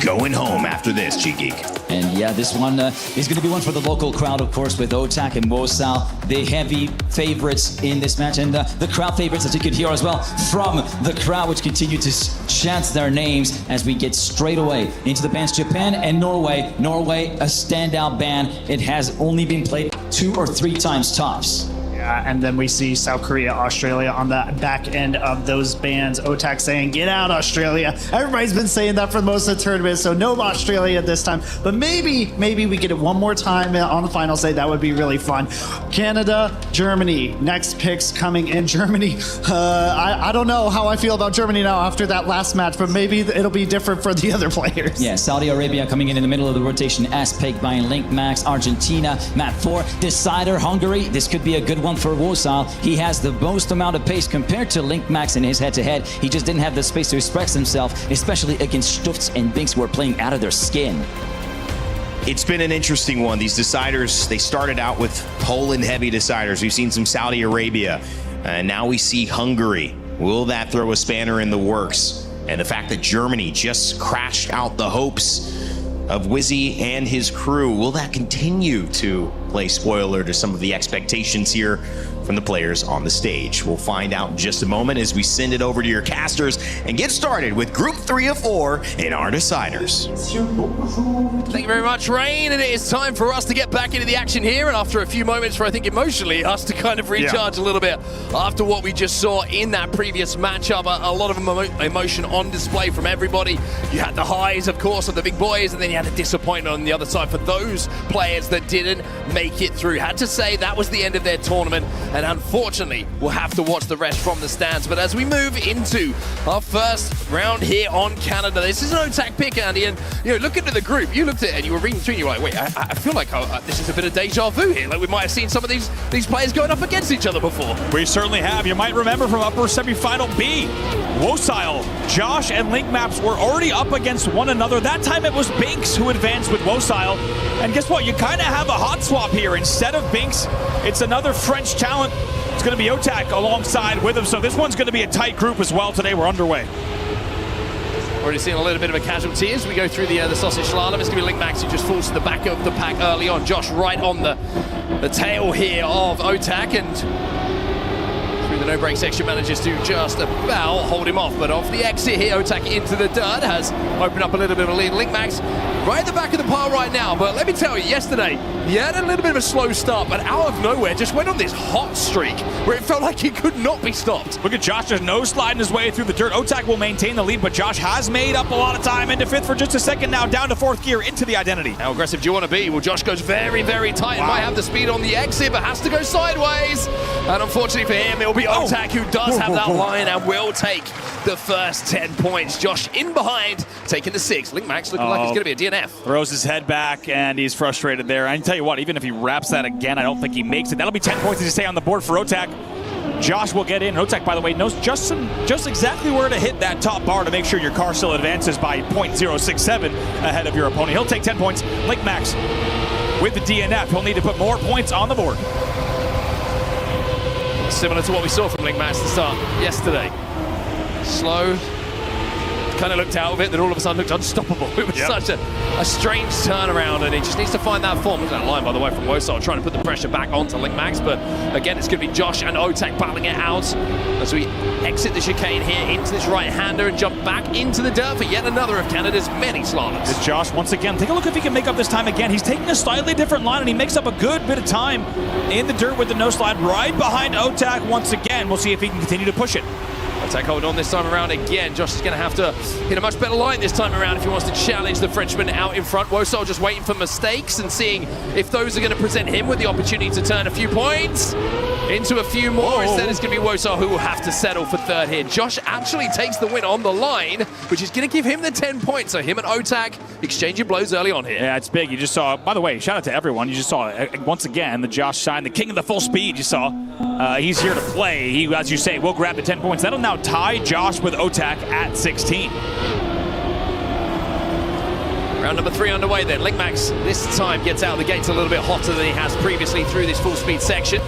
going home after this, G-Geek. And yeah, this one is going to be one for the local crowd, of course, with Otak and Wosal, the heavy favorites in this match. And the crowd favorites, as you could hear as well, from the crowd, which continue to chant their names as we get straight away into the bands Japan and Norway. Norway, a standout band. It has only been played 2 or 3 times tops. Yeah, and then we see South Korea, Australia on the back end of those bands. Otak saying, get out, Australia. Everybody's been saying that for most of the tournament, so no Australia this time. But maybe we get it one more time on the final say. That would be really fun. Canada, Germany, next picks coming in. Germany, I don't know how I feel about Germany now after that last match, but maybe it'll be different for the other players. Yeah, Saudi Arabia coming in the middle of the rotation as picked by LinkMax. Argentina, map 4. Decider, Hungary. This could be a good one for Wosal. He has the most amount of pace compared to LinkMax in his head-to-head. He just didn't have the space to express himself, especially against Stufts and Binks who are playing out of their skin. It's been an interesting one. These deciders, they started out with Poland-heavy deciders. We've seen some Saudi Arabia, and now we see Hungary. Will that throw a spanner in the works? And the fact that Germany just crashed out the hopes of Wizzy and his crew, will that continue to play spoiler to some of the expectations here from the players on the stage. We'll find out in just a moment as we send it over to your casters and get started with Group 3 of 4 in our deciders. Thank you very much, Rain, and it is time for us to get back into the action here, and after a few moments for, I think, emotionally, us to kind of recharge a little bit after what we just saw in that previous matchup. A lot of emotion on display from everybody. You had the highs, of course, of the big boys, and then you had the disappointment on the other side for those players that didn't make it through. Had to say that was the end of their tournament, and unfortunately, we'll have to watch the rest from the stands. But as we move into our first round here on Canada, this is an OTAC pick, Andy, and you know, looking at the group, you looked at it and you were reading through and you were like, wait, I feel like this is a bit of deja vu here. Like we might have seen some of these players going up against each other before. We certainly have. You might remember from upper semifinal B, Wosile, Josh, and Link Maps were already up against one another. That time it was Binks who advanced with Wosile. And guess what? You kind of have a hot swap here. Instead of Binks, it's another French talent. It's going to be OTAC alongside with him. So this one's going to be a tight group as well today. We're underway. Already seeing a little bit of a casualty as we go through the sausage slalom. It's going to be Link Max who just falls to the back of the pack early on. Josh right on the tail here of OTAC, and through the no-break section manages to just about hold him off. But off the exit here, OTAC into the dirt has opened up a little bit of a lead. Link Max right at the back of the pile right now. But let me tell you, yesterday, he had a little bit of a slow start, but out of nowhere just went on this hot streak where it felt like he could not be stopped. Look at Josh just nose sliding his way through the dirt. OTAC will maintain the lead, but Josh has made up a lot of time into fifth for just a second now, down to fourth gear into the identity. How aggressive do you want to be? Well, Josh goes very, very tight. Wow. Might have the speed on the exit, but has to go sideways. And unfortunately for him, it'll be OTAC who does have that line and will take the first 10 points. Josh in behind, taking the 6. Link Max looking like it's going to be a DNF. Throws his head back, and he's frustrated there. I can tell you what, even if he wraps that again, I don't think he makes it. That'll be 10 points to stay on the board for OTAC. Josh will get in. OTAC, by the way, knows just exactly where to hit that top bar to make sure your car still advances by 0.067 ahead of your opponent. He'll take 10 points. Link Max with the DNF. He'll need to put more points on the board. Similar to what we saw from Link Max to start yesterday. Slow, kind of looked out of it, then all of a sudden looked unstoppable. It was such a strange turnaround, and he just needs to find that form. Look at that line, by the way, from Wosile, trying to put the pressure back onto Link Max, but again, it's going to be Josh and OTAC battling it out as we exit the chicane here into this right-hander and jump back into the dirt for yet another of Canada's many slaloms. It's Josh once again. Take a look if he can make up this time again. He's taking a slightly different line, and he makes up a good bit of time in the dirt with the no slide right behind OTAC once again. We'll see if he can continue to push it. OTAC hold on this time around again. Josh is going to have to hit a much better line this time around if he wants to challenge the Frenchman out in front. Wosile just waiting for mistakes and seeing if those are going to present him with the opportunity to turn a few points into a few more. Whoa. Instead, it's going to be Wosile who will have to settle for third here. Josh actually takes the win on the line, which is going to give him the 10 points. So him and OTAC exchanging blows early on here. Yeah, it's big. You just saw, by the way, shout out to everyone. You just saw, once again, the Josh Shine, the king of the full speed. You saw he's here to play. He, as you say, will grab the 10 points. That'll now tie Josh with OTAC at 16. Round number 3 underway then. Link Max this time gets out of the gates a little bit hotter than he has previously through this full speed section.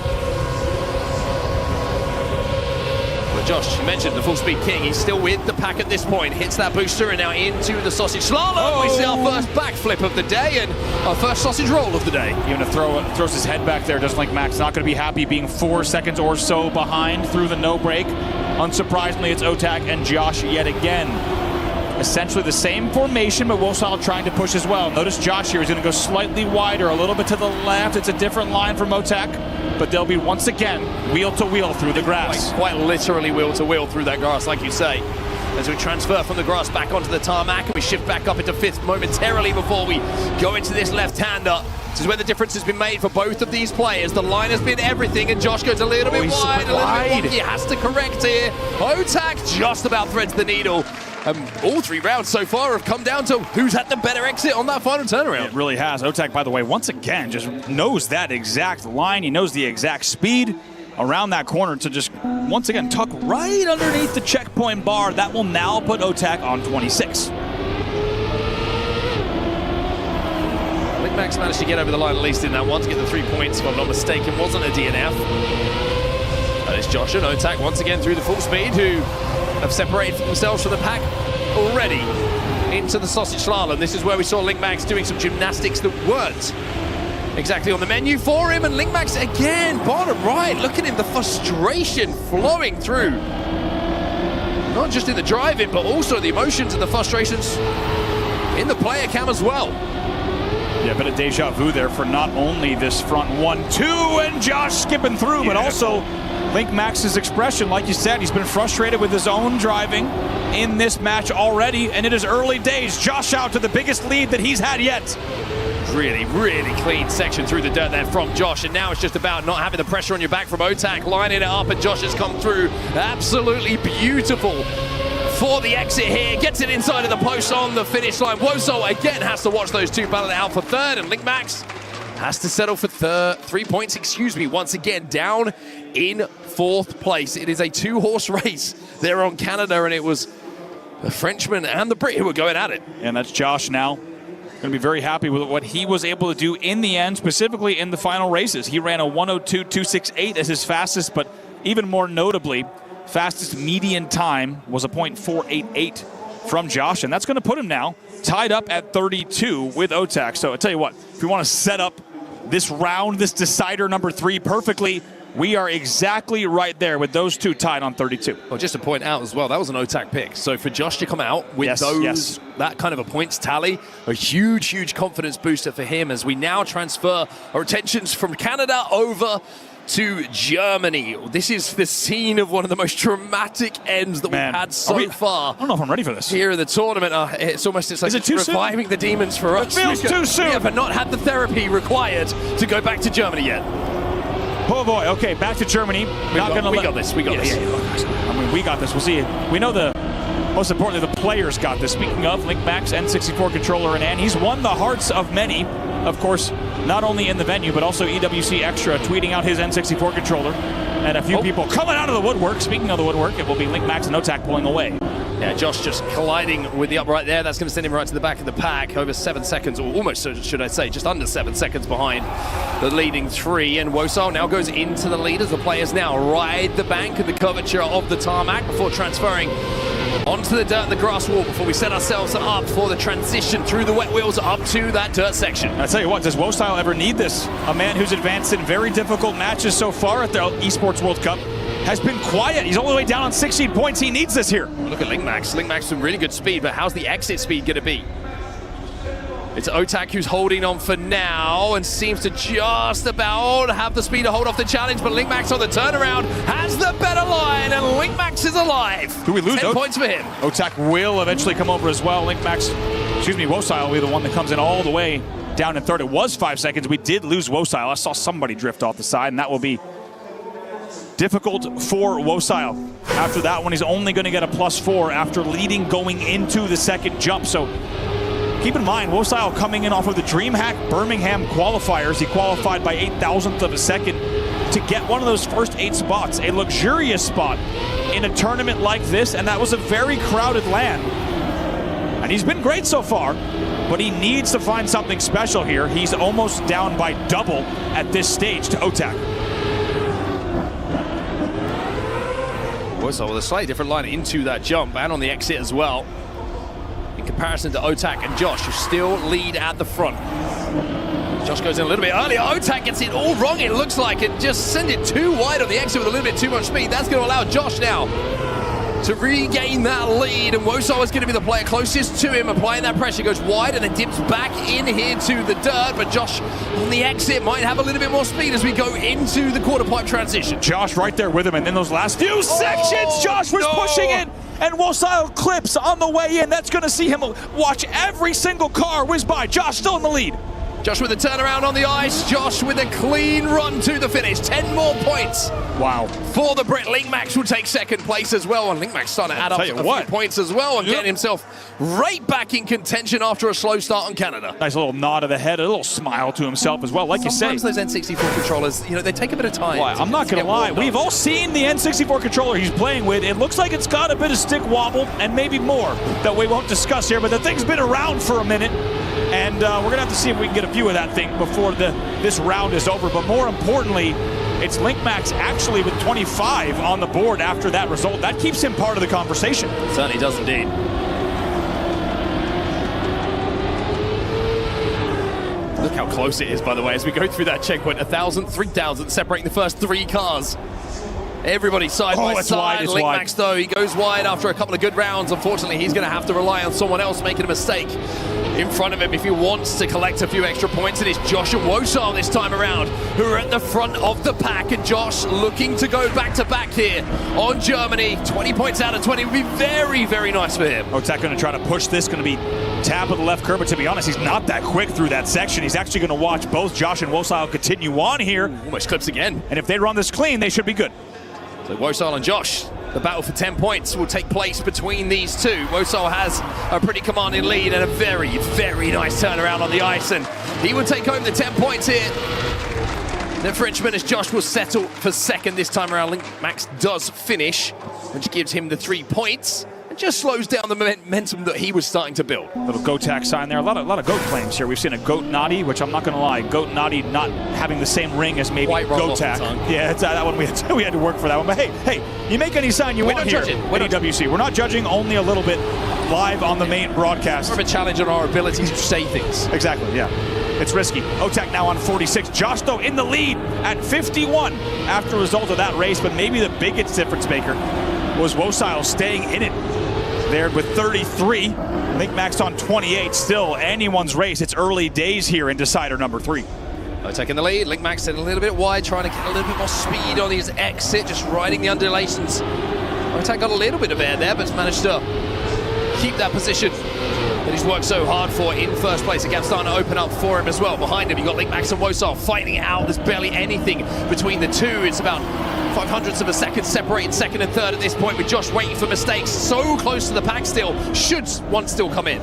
But Josh, you mentioned the full speed king. He's still with the pack at this point. Hits that booster and now into the sausage slalom. We see our first backflip of the day and our first sausage roll of the day. Even throws his head back there, does Link Max. Not going to be happy being 4 seconds or so behind through the no break. Unsurprisingly, it's OTAC and Josh yet again. Essentially the same formation, but Wosile trying to push as well. Notice Josh here is going to go slightly wider, a little bit to the left. It's a different line from OTAC, but they'll be once again wheel to wheel through the grass. Quite literally wheel to wheel through that grass, like you say. As we transfer from the grass back onto the tarmac, and we shift back up into 5th momentarily before we go into this left-hander. This is where the difference has been made for both of these players. The line has been everything, and Josh goes a little bit wide, a little bit wonky. He has to correct here. OTAC just about threads the needle. All 3 rounds so far have come down to who's had the better exit on that final turnaround. It really has. OTAC, by the way, once again, just knows that exact line. He knows the exact speed around that corner to just, once again, tuck right underneath the checkpoint bar. That will now put OTAC on 26. Link Max managed to get over the line at least in that one to get the 3 points, if I'm not mistaken. Wasn't a DNF. That is Josh and OTAC once again through the full speed, who have separated themselves from the pack already into the sausage slalom. This is where we saw Link Max doing some gymnastics that weren't exactly on the menu for him. And Linkmax again, bottom right. Look at him, the frustration flowing through. Not just in the driving, but also the emotions and the frustrations in the player cam as well. Yeah, a bit of deja vu there for not only this front 1-2 and Josh skipping through, but also Linkmax's expression. Like you said, he's been frustrated with his own driving in this match already, and it is early days. Josh out to the biggest lead that he's had yet. Really, really clean section through the dirt there from Josh, and now it's just about not having the pressure on your back from Otak, lining it up, and Josh has come through. Absolutely beautiful for the exit here, gets it inside of the post on the finish line. Woso again has to watch those two battle it out for third, and Linkmax has to settle for 3 points, once again down in fourth place. It is a two-horse race there on Canada, and it was the Frenchman and the Brit who were going at it. And that's Josh now. Going to be very happy with what he was able to do in the end, specifically in the final races. He ran a 1:02.268 as his fastest, but even more notably, fastest median time was a .488 from Josh, and that's going to put him now tied up at 32 with Otak. So I tell you what, if you want to set up this round, this decider number 3 perfectly, we are exactly right there with those two tied on 32. Well, just to point out as well, that was an Otak pick. So for Josh to come out with that kind of a points tally, a huge, huge confidence booster for him as we now transfer our attentions from Canada over to Germany. This is the scene of one of the most dramatic ends that we've had so far. I don't know if I'm ready for this. Here in the tournament, it's like reviving the demons for us. It feels too soon. We have not had the therapy required to go back to Germany yet. Oh boy, okay, back to Germany. We got this. I mean, we got this. We'll see. We know most importantly, the players got this. Speaking of, Linkmax, N64 controller in hand. He's won the hearts of many, of course, not only in the venue, but also EWC Extra tweeting out his N64 controller. And a few people coming out of the woodwork. Speaking of the woodwork, it will be Linkmax and Otak pulling away. Yeah, Josh just colliding with the upright there. That's going to send him right to the back of the pack, over 7 seconds, or almost, should I say, just under 7 seconds behind the leading 3. And Wosal now goes into the lead as the players now ride the bank and the curvature of the tarmac before transferring onto the dirt and the grass wall before we set ourselves up for the transition through the wet wheels up to that dirt section. I tell you what, does Wosal ever need this? A man who's advanced in very difficult matches so far at the Esports World Cup has been quiet. He's all the way down on 16 points. He needs this here. Look at Linkmax. Linkmax with really good speed, but how's the exit speed going to be? It's Otak who's holding on for now and seems to just about have the speed to hold off the challenge, but Linkmax on the turnaround has the better line, and Linkmax is alive. Do we lose 10 points for him. Otak will eventually come over as well. Wosal will be the one that comes in all the way down in third. It was 5 seconds. We did lose Wosal. I saw somebody drift off the side, and that will be difficult for Wosal. After that one, he's only going to get a +4 after leading going into the second jump. So keep in mind, Wosal coming in off of the DreamHack Birmingham qualifiers. He qualified by 0.08 of a second to get one of those first 8 spots, a luxurious spot in a tournament like this, and that was a very crowded land. And he's been great so far, but he needs to find something special here. He's almost down by double at this stage to Otak. Wosal with a slightly different line into that jump and on the exit as well. In comparison to Otak and Josh, who still lead at the front. Josh goes in a little bit earlier. Otak gets it all wrong, it looks like, and just send it too wide on the exit with a little bit too much speed. That's going to allow Josh now to regain that lead, and Wosal is going to be the player closest to him, applying that pressure, goes wide and then dips back in here to the dirt, but Josh on the exit might have a little bit more speed as we go into the quarter pipe transition. Josh right there with him, and then those last few sections, Josh was pushing in, and Wosal clips on the way in. That's going to see him watch every single car whiz by. Josh still in the lead. Josh with a turnaround on the ice. Josh with a clean run to the finish. 10 more points. Wow. For the Brit. Linkmax will take second place as well. And Linkmax starting to add up a few points as well and getting himself right back in contention after a slow start on Canada. Nice little nod of the head, a little smile to himself as well. Like Sometimes you say, those N64 controllers, they take a bit of time. I'm not going to lie. We've all seen the N64 controller he's playing with. It looks like it's got a bit of stick wobble and maybe more that we won't discuss here, but the thing's been around for a minute. And we're going to have to see if we can get a view of that thing before this round is over. But more importantly, it's Linkmax actually with 25 on the board after that result. That keeps him part of the conversation. Certainly does indeed. Look how close it is, by the way, as we go through that checkpoint. 1,000, 3,000, separating the first 3 cars. Everybody side by side. It's Link wide. Max, though, he goes wide after a couple of good rounds. Unfortunately, he's going to have to rely on someone else making a mistake in front of him if he wants to collect a few extra points. It is Josh and Wosal this time around who are at the front of the pack, and Josh looking to go back-to-back here on Germany. 20 points out of 20 would be very, very nice for him. Otak going to try to push this, going to be tap of the left curb, but to be honest, he's not that quick through that section. He's actually going to watch both Josh and Wosal continue on here. Almost clips again. And if they run this clean, they should be good. So Wosal and Josh, the battle for 10 points will take place between these two. Wosal has a pretty commanding lead and a very, very nice turnaround on the ice, and he will take home the 10 points here. The Frenchman, as Josh will settle for second this time around. Link Max does finish, which gives him the 3 points. It just slows down the momentum that he was starting to build. Little Gotak sign there. A lot of goat claims here. We've seen a goat naughty, which I'm not going to lie, goat naughty not having the same ring as maybe Gotak. Yeah, it's that one we had to work for that one. But hey, you make any sign you want here. We're not EWC. We're not judging, only a little bit live on the main broadcast. More of a challenge on our ability to say things. Exactly. Yeah. It's risky. Otak now on 46. Josh, though, in the lead at 51 after a result of that race. But maybe the biggest difference maker was Wosal staying in it there with 33. Link Max on 28. Still anyone's race. It's early days here in decider number 3. Otak in the lead. Link Max in a little bit wide, trying to get a little bit more speed on his exit, just riding the undulations. Otak got a little bit of air there, but managed to keep that position that he's worked so hard for in first place. The gap's starting to open up for him as well. Behind him, you've got Link Max and Wosal fighting it out. There's barely anything between the two. It's about 0.05 of a second separating second and third at this point, with Josh waiting for mistakes. So close to the pack still, should one still come in.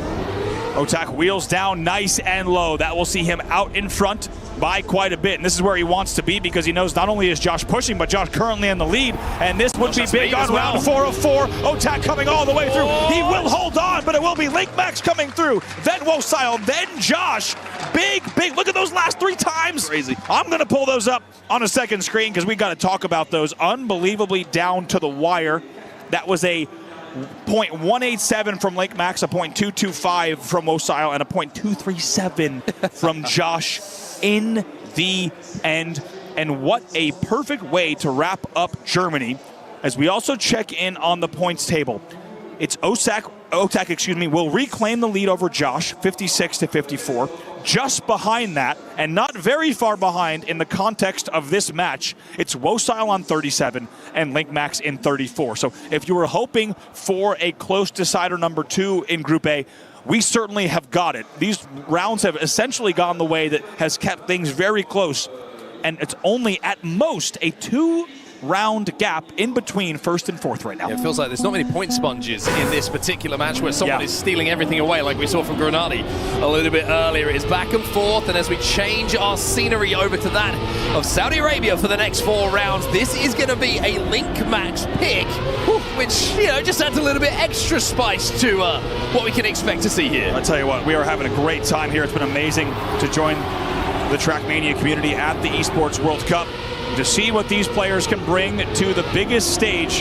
Otak wheels down nice and low. That will see him out in front by quite a bit. And this is where he wants to be, because he knows not only is Josh pushing, but Josh currently in the lead. And this would be big on round 4 of 4. Otak coming all the way through. He will hold on, but it will be Link Max coming through. Then Wosal, then Josh. Big. Look at those last 3 times. Crazy. I'm going to pull those up on a second screen because we got to talk about those. Unbelievably down to the wire. That was a 0.187 from Link Max, a 0.225 from Wosal, and a 0.237 from Josh in the end. And what a perfect way to wrap up Germany as we also check in on the points table. It's Otak, will reclaim the lead over Josh, 56-54. Just behind that, and not very far behind in the context of this match, it's Wosal on 37 and Link Max in 34. So if you were hoping for a close decider number 2 in Group A, we certainly have got it. These rounds have essentially gone the way that has kept things very close, and it's only at most a 2-round gap in between first and fourth right now. Yeah, it feels like there's not many point sponges in this particular match where someone is stealing everything away, like we saw from Grenadi a little bit earlier. It is back and forth, and as we change our scenery over to that of Saudi Arabia for the next 4 rounds, this is going to be a Link Max pick, which, you know, just adds a little bit extra spice to what we can expect to see here. I'll tell you what, we are having a great time here. It's been amazing to join the Trackmania community at the Esports World Cup, to see what these players can bring to the biggest stage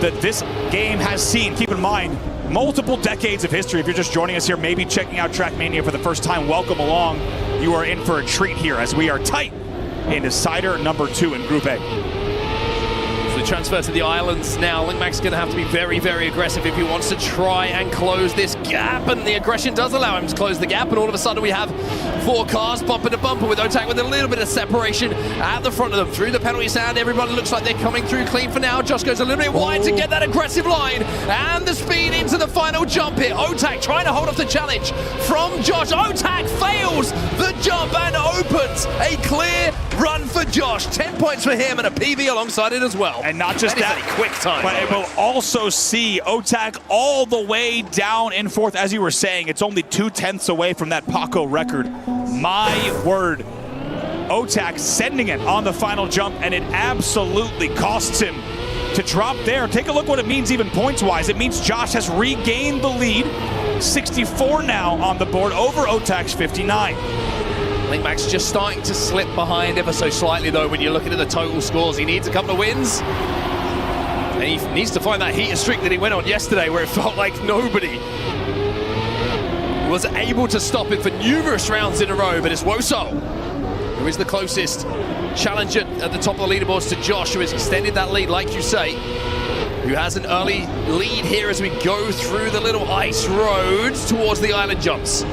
that this game has seen. Keep in mind, multiple decades of history. If you're just joining us here, maybe checking out Trackmania for the first time, welcome along. You are in for a treat here as we are tight in decider number 2 in Group A. The transfer to the islands now. Link Max is going to have to be very, very aggressive if he wants to try and close this gap, and the aggression does allow him to close the gap, and all of a sudden we have 4 cars bumper to bumper with Otak with a little bit of separation at the front of them. Through the penalty stand, everybody looks like they're coming through clean for now. Josh goes a little bit wide to get that aggressive line, and the speed into the final jump here. Otak trying to hold off the challenge from Josh. Otak fails the jump and opens a clear run for Josh. 10 points for him and a PB alongside it as well. And not just that, is a quick time, but it will also see Otak all the way down in fourth. As you were saying, it's only 0.2 away from that Paco record. My word. Otak sending it on the final jump, and it absolutely costs him to drop there. Take a look what it means even points-wise. It means Josh has regained the lead. 64 now on the board over Otak's 59. Link Max just starting to slip behind ever so slightly, though, when you're looking at the total scores. He needs a couple of wins. And he needs to find that heater streak that he went on yesterday, where it felt like nobody was able to stop him for numerous rounds in a row, but it's Woso who is the closest challenger at the top of the leaderboards to Josh, who has extended that lead, like you say, who has an early lead here as we go through the little ice road towards the island jumps.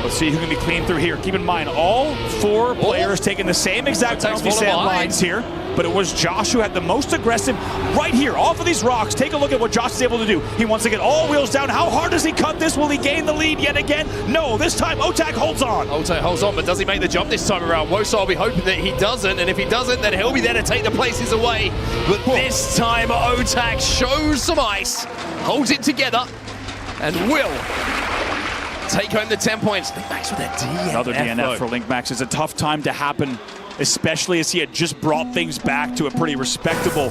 Let's see who can be clean through here. Keep in mind, all 4 players taking the same exact penalty sand lines here, but it was Josh who had the most aggressive right here off of these rocks. Take a look at what Josh is able to do. He wants to get all wheels down. How hard does he cut this? Will he gain the lead yet again? No, this time Otak holds on. Otak holds on, but does he make the jump this time around? Woso will be hoping that he doesn't, and if he doesn't, then he'll be there to take the places away. But this time Otak shows some ice, holds it together, and will take home the 10 points. LinkMax with that DNF. Another DNF for LinkMax. It's a tough time to happen, especially as he had just brought things back to a pretty respectable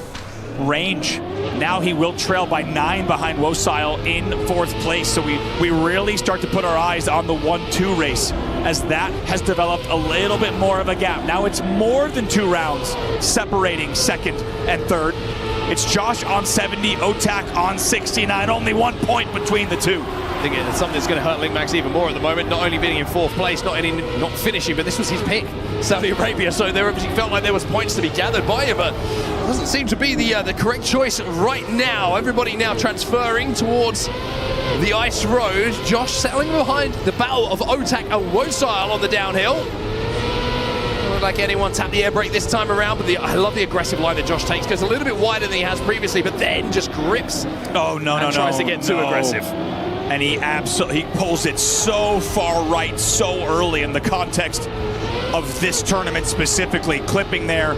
range. Now he will trail by 9 behind Wosile in 4th place. So we really start to put our eyes on the 1-2 race, as that has developed a little bit more of a gap. Now it's more than 2 rounds separating 2nd and 3rd. It's Josh on 70, Otak on 69. Only 1 point between the two. I think it's something that's going to hurt LinkMax even more at the moment. Not only being in 4th place, not finishing, but this was his pick, Saudi Arabia. So there obviously felt like there was points to be gathered by him, but it doesn't seem to be the correct choice right now. Everybody now transferring towards the ice road. Josh settling behind the battle of Otak and Wosile on the downhill. Not like anyone tapped the air brake this time around, but I love the aggressive line that Josh takes. Goes a little bit wider than he has previously, but then just grips. Oh, no, tries to get too aggressive. And he pulls it so far right so early in the context of this tournament specifically, clipping there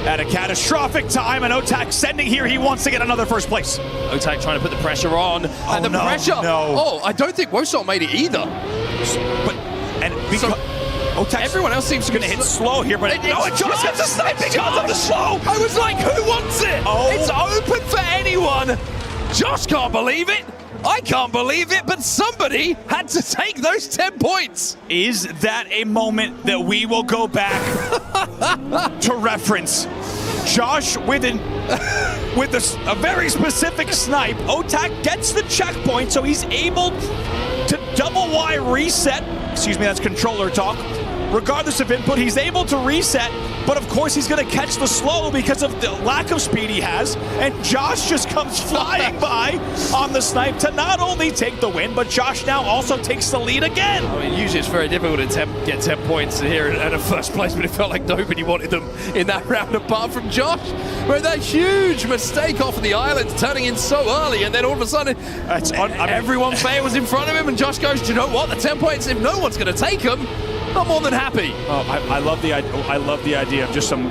at a catastrophic time, and Otak sending here. He wants to get another 1st place. Otak trying to put the pressure on, and the pressure. No. Oh, I don't think Wosile made it either. Otak, everyone else seems to going to hit slow here, but Josh gets a snipe because of the slow. I was like, who wants it? Oh. It's open for anyone. Josh can't believe it. I can't believe it, but somebody had to take those 10 points. Is that a moment that we will go back to reference? Josh with a very specific snipe. Otak gets the checkpoint, so he's able to double Y reset. Excuse me, that's controller talk. Regardless of input, he's able to reset, but of course he's going to catch the slow because of the lack of speed he has, and Josh just comes flying by on the snipe to not only take the win, but Josh now also takes the lead again. I mean, usually it's very difficult to get 10 points here at a 1st place, but it felt like nobody wanted them in that round apart from Josh. With that huge mistake off of the island, turning in so early, and then all of a sudden, everyone was in front of him, and Josh goes, do you know what, the 10 points, if no one's going to take them, I'm more than happy. Oh, I love the idea of just some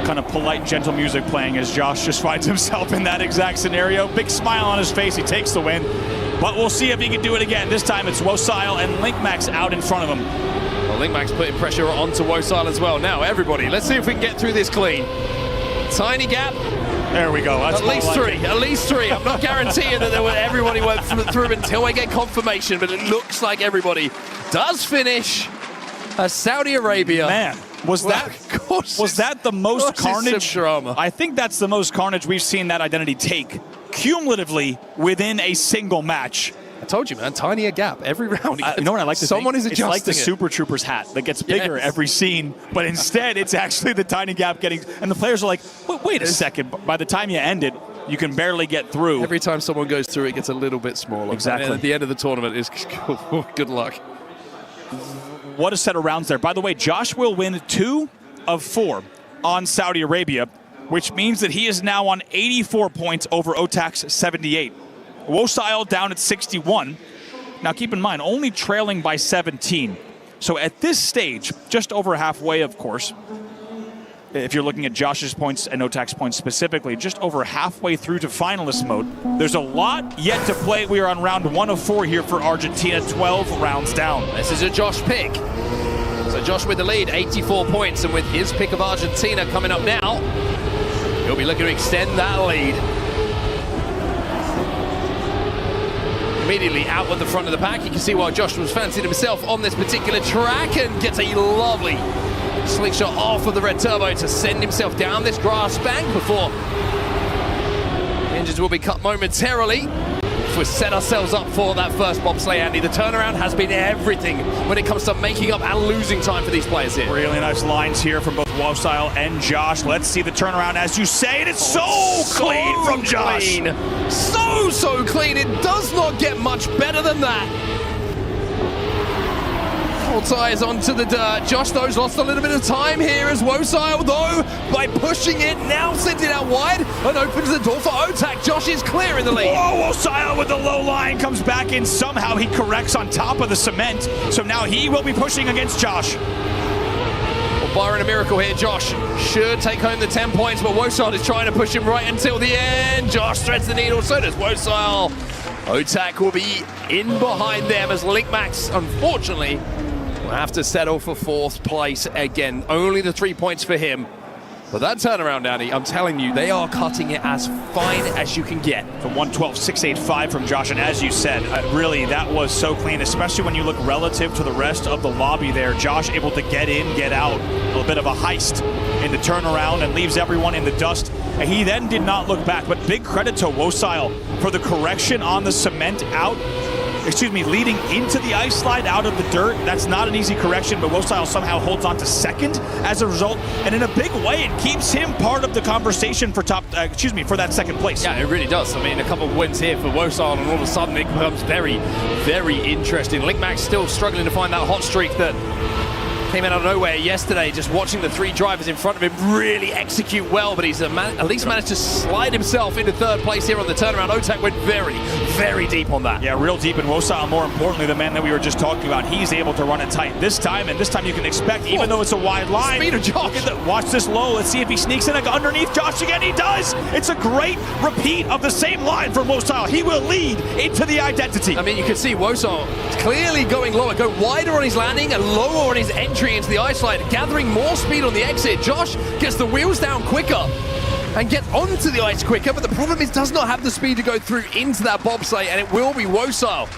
kind of polite, gentle music playing as Josh just finds himself in that exact scenario. Big smile on his face, he takes the win. But we'll see if he can do it again. This time it's Wosile and LinkMax out in front of him. Well, LinkMax putting pressure onto Wosile as well. Now, everybody, let's see if we can get through this clean. Tiny gap. There we go. That's at least three. I'm not guaranteeing that everybody went through until I get confirmation, but it looks like everybody does finish. Saudi Arabia. Man, was that the most carnage? I think that's the most carnage we've seen that identity take cumulatively within a single match. I told you, man, tiny a gap every round. You know what I like to Someone is adjusting. It's like the Super Troopers hat that gets bigger every scene, but instead it's actually the tiny gap getting, and the players are like, wait a second. By the time you end it, you can barely get through. Every time someone goes through, it gets a little bit smaller. Exactly. And at the end of the tournament is good luck. What a set of rounds there. By the way, Josh will win 2 of 4 on Saudi Arabia, which means that he is now on 84 points over Otak's 78. Wosile down at 61. Now keep in mind, only trailing by 17. So at this stage, just over halfway, of course, if you're looking at Josh's points and Otak's points specifically, just over halfway through to finalist mode. There's a lot yet to play. We are on round 1 of 4 here for Argentina, 12 rounds down. This is a Josh pick. So Josh with the lead, 84 points, and with his pick of Argentina coming up now, he'll be looking to extend that lead. Immediately out at the front of the pack, you can see why Josh was fancying himself on this particular track and gets a lovely slick shot off of the red turbo to send himself down this grass bank before engines will be cut momentarily. we've set ourselves up for that first bobsleigh, Andy. The turnaround has been everything when it comes to making up and losing time for these players here. Really nice lines here from both Wosile and Josh. Let's see the turnaround, as you say, and it's so clean from Josh. Clean. So clean. It does not get much better than that. Voltaire is onto the dirt. Josh, though, has lost a little bit of time here as Wosile, though, by pushing it, now sends it out wide and opens the door for Otak. Josh is clear in the lead. Whoa, Wosile with the low line comes back in. Somehow he corrects on top of the cement, so now he will be pushing against Josh. Well, barring a miracle here, Josh should take home the 10 points, but Wosile is trying to push him right until the end. Josh threads the needle, so does Wosile. Otak will be in behind them as Linkmax, unfortunately, will have to settle for 4th place again. Only the 3 points for him. But that turnaround, Andy, I'm telling you, they are cutting it as fine as you can get. From 112.685 from Josh, and as you said, really, that was so clean, especially when you look relative to the rest of the lobby there. Josh able to get in, get out. A little bit of a heist in the turnaround and leaves everyone in the dust. And he then did not look back, but big credit to Wosile for the correction on the cement out. Leading into the ice slide out of the dirt. That's not an easy correction, but Wosile somehow holds on to 2nd as a result. And in a big way, it keeps him part of the conversation for for that 2nd place. Yeah, it really does. I mean, a couple of wins here for Wosile, and all of a sudden it becomes very, very interesting. Linkmax still struggling to find that hot streak that came out of nowhere yesterday, just watching the 3 drivers in front of him really execute well, but he's at least managed to slide himself into 3rd place here on the turnaround. Otak went very, very deep on that. Yeah, real deep, and Wosile, more importantly, the man that we were just talking about, he's able to run it tight this time, and this time you can expect, even though it's a wide line. Speed of Josh. Watch this low. Let's see if he sneaks in underneath Josh again. He does. It's a great repeat of the same line from Wosile. He will lead into the identity. I mean, you can see Wosile clearly going lower, go wider on his landing and lower on his entry into the ice slide, gathering more speed on the exit. Josh gets the wheels down quicker and gets onto the ice quicker, but the problem is does not have the speed to go through into that bobsleigh, and it will be Wosile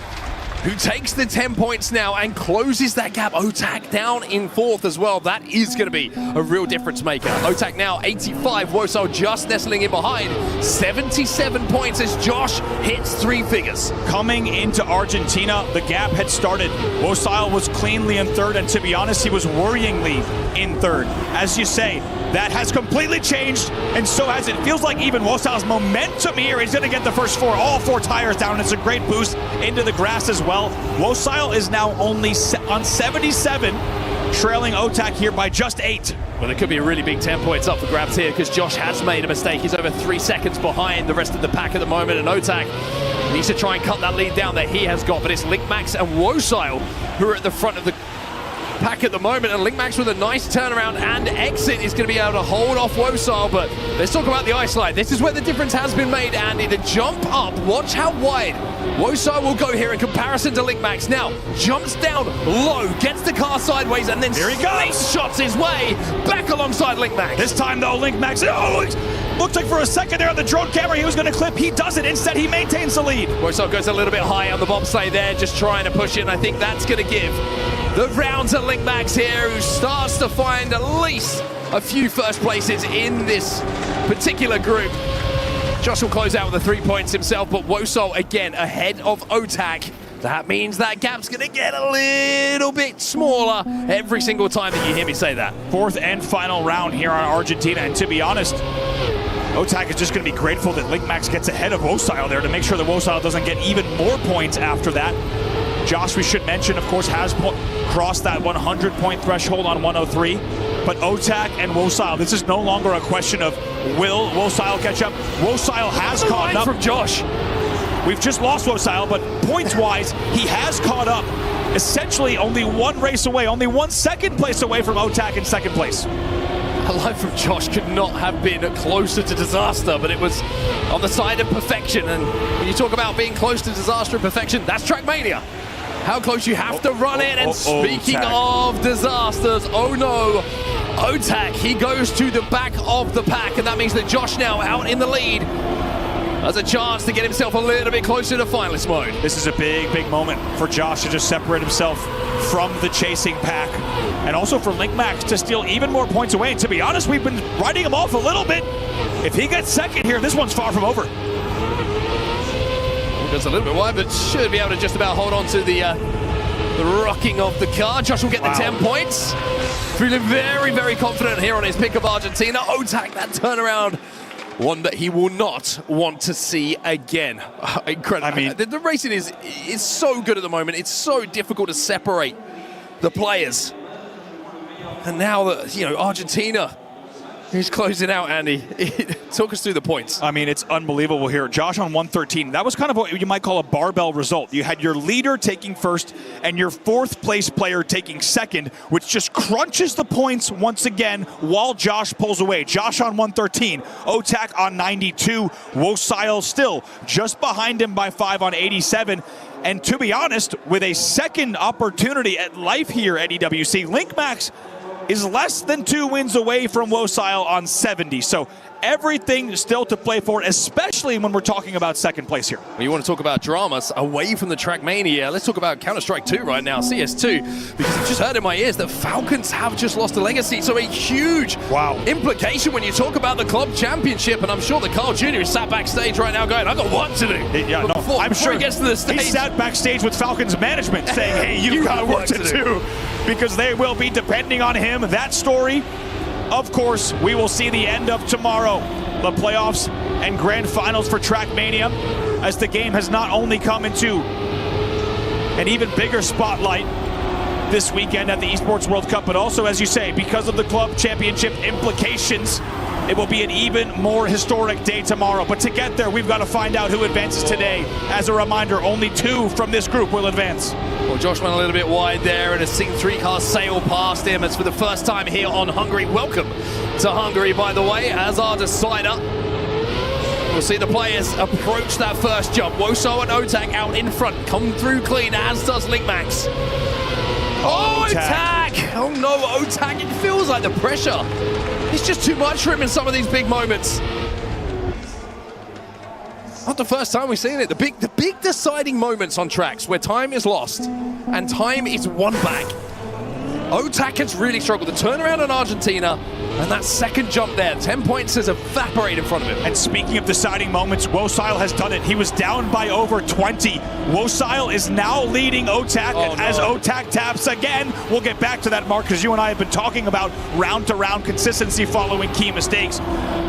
who takes the 10 points now and closes that gap. Otak down in 4th as well. That is going to be a real difference maker. Otak now 85, Wosile just nestling in behind. 77 points as Josh hits 3 figures. Coming into Argentina, the gap had started. Wosile was cleanly in 3rd, and to be honest, he was worryingly in 3rd. As you say, that has completely changed, and so has it. Feels like even Wosile's momentum here is going to get the first 4, all 4 tires down. It's a great boost into the grass as well. Wosile is now only on 77, trailing Otak here by just 8. Well, there could be a really big 10 points up for grabs here because Josh has made a mistake. He's over 3 seconds behind the rest of the pack at the moment, and Otak needs to try and cut that lead down that he has got, but it's Linkmax and Wosile who are at the front of the pack at the moment, and Linkmax with a nice turnaround and exit is going to be able to hold off Wosile. But let's talk about the ice slide. This is where the difference has been made, Andy. The jump up, watch how wide Wosile will go here in comparison to Linkmax. Now jumps down low, gets the car sideways, and then here he goes, shots his way back alongside Linkmax. This time though, Linkmax, looked like for a second there on the drone camera he was going to clip. He doesn't. Instead, he maintains the lead. Wosile goes a little bit high on the bobsleigh there, just trying to push it, and I think that's going to give the round to Linkmax here, who starts to find at least a few first places in this particular group. Josh will close out with the 3 points himself, but Wosile again ahead of Otak. That means that gap's going to get a little bit smaller every single time that you hear me say that. 4th and final round here on Argentina, and to be honest, Otak is just going to be grateful that Linkmax gets ahead of Wosile there to make sure that Wosile doesn't get even more points after that. Josh, we should mention, of course, has crossed that 100-point threshold on 103. But Otak and Wosile, this is no longer a question of will Wosile catch up. Wosile has caught up. From Josh. We've just lost Wosile, but points-wise, he has caught up. Essentially, only 1 race away, only 1 second place away from Otak in 2nd place. A line from Josh could not have been closer to disaster, but it was on the side of perfection. And when you talk about being close to disaster and perfection, that's Trackmania. How close you have to run it. And speaking of disasters, oh no, Otak, he goes to the back of the pack, and that means that Josh now out in the lead has a chance to get himself a little bit closer to finalist mode. This is a big, big moment for Josh to just separate himself from the chasing pack, and also for Linkmax to steal even more points away. And to be honest, we've been writing him off a little bit. If he gets 2nd here, this one's far from over. Just a little bit wide, but should be able to just about hold on to the rocking of the car. Josh will get the 10 points. Feeling very, very confident here on his pick of Argentina. Otak, that turnaround, one that he will not want to see again. Incredible. I mean, the racing is so good at the moment. It's so difficult to separate the players. And now that, you know, Argentina is closing out, Andy. Talk us through the points. I mean, it's unbelievable here. Josh on 113. That was kind of what you might call a barbell result. You had your leader taking first and your fourth place player taking second, which just crunches the points once again while Josh pulls away. Josh on 113, Otak on 92, Wosile still just behind him by 5 on 87. And to be honest, with a second opportunity at life here at EWC, LinkMax is less than 2 wins away from Wosile on 70. So everything still to play for, especially when we're talking about second place here. Well, you want to talk about dramas away from the Trackmania. Let's talk about Counter-Strike 2 right now, CS2, because I've just heard in my ears that Falcons have just lost a legacy. So a huge implication when you talk about the club championship. And I'm sure that Carl Jr. is sat backstage right now going, I've got work to do. I'm sure he gets to the stage. He sat backstage with Falcons management saying, hey, you've got work to do. Because they will be depending on him. That story, of course, we will see the end of tomorrow. The playoffs and grand finals for Trackmania, as the game has not only come into an even bigger spotlight this weekend at the Esports World Cup, but also, as you say, because of the club championship implications, it will be an even more historic day tomorrow. But to get there, we've got to find out who advances today. As a reminder, only 2 from this group will advance. Well, Josh went a little bit wide there and has seen 3 cars sail past him. It's for the first time here on Hungary. Welcome to Hungary, by the way, as our decider. We'll see the players approach that first jump. Woso and Otak out in front, come through clean, as does LinkMax. Oh, Otak! Oh no, Otak, it feels like the pressure. It's just too much for him in some of these big moments. Not the first time we've seen it. The big deciding moments on tracks where time is lost and time is won back. Otak has really struggled. The turnaround on Argentina and that second jump there. 10 points has evaporated in front of him. And speaking of deciding moments, Wosile has done it. He was down by over 20. Wosile is now leading Otak, and as Otak taps again, we'll get back to that, Mark, because you and I have been talking about round-to-round consistency following key mistakes.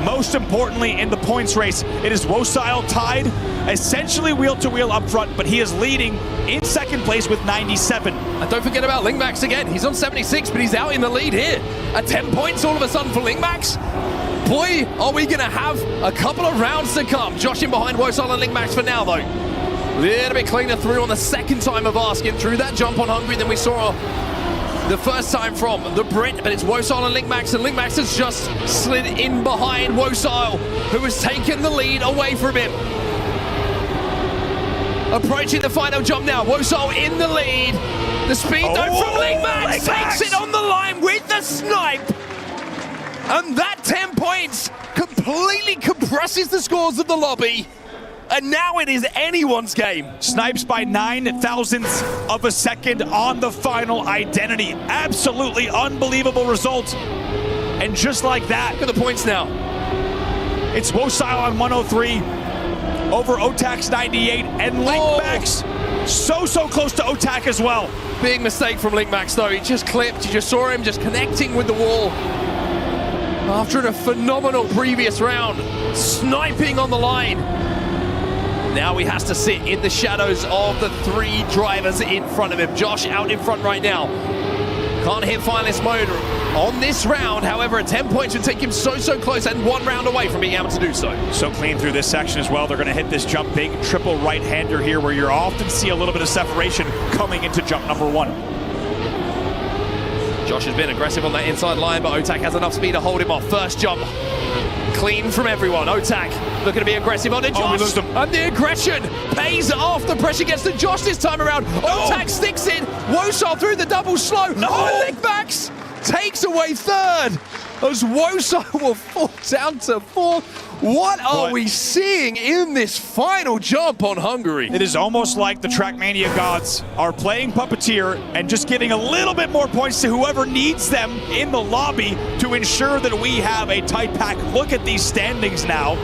Most importantly, in the points race, it is Wosile tied, essentially wheel-to-wheel up front, but he is leading in second place with 97. And don't forget about LinkMax again. He's on 76, but he's out in the lead here. At 10 points all of a sudden for LinkMax. Boy, are we going to have a couple of rounds to come. Josh in behind Wosile and LinkMax for now, though. A little bit cleaner through on the second time of asking through that jump on Hungary than we saw the first time from the Brit, but it's Wosile and LinkMax has just slid in behind Wosile, who has taken the lead away from him. Approaching the final jump now, Wosile in the lead. The speed though from LinkMax takes it on the line with the snipe. And that 10 points completely compresses the scores of the lobby. And now it is anyone's game. Snipes by 9 thousandths of a second on the final identity. Absolutely unbelievable result. And just like that, look at the points now. It's Wosile on 103 over Otak's 98, and LinkMax so close to Otak as well. Big mistake from LinkMax though. He just clipped. You just saw him just connecting with the wall. After a phenomenal previous round, sniping on the line. Now he has to sit in the shadows of the 3 drivers in front of him. Josh out in front right now. Can't hit finalist mode on this round. However, at 10 points would take him so close and 1 round away from being able to do so. So clean through this section as well. They're going to hit this jump big triple right-hander here, where you often see a little bit of separation coming into jump number 1. Josh has been aggressive on that inside line, but Otak has enough speed to hold him off. First jump, clean from everyone. Otak looking to be aggressive on it. Josh, and the aggression pays off. The pressure gets to Josh this time around. Otak sticks in. Wosile through the double slow. LinkMax takes away third as Wosile will fall down to 4th. What are we seeing in this final jump on Hungary? It is almost like the Trackmania gods are playing puppeteer and just giving a little bit more points to whoever needs them in the lobby to ensure that we have a tight pack. Look at these standings now.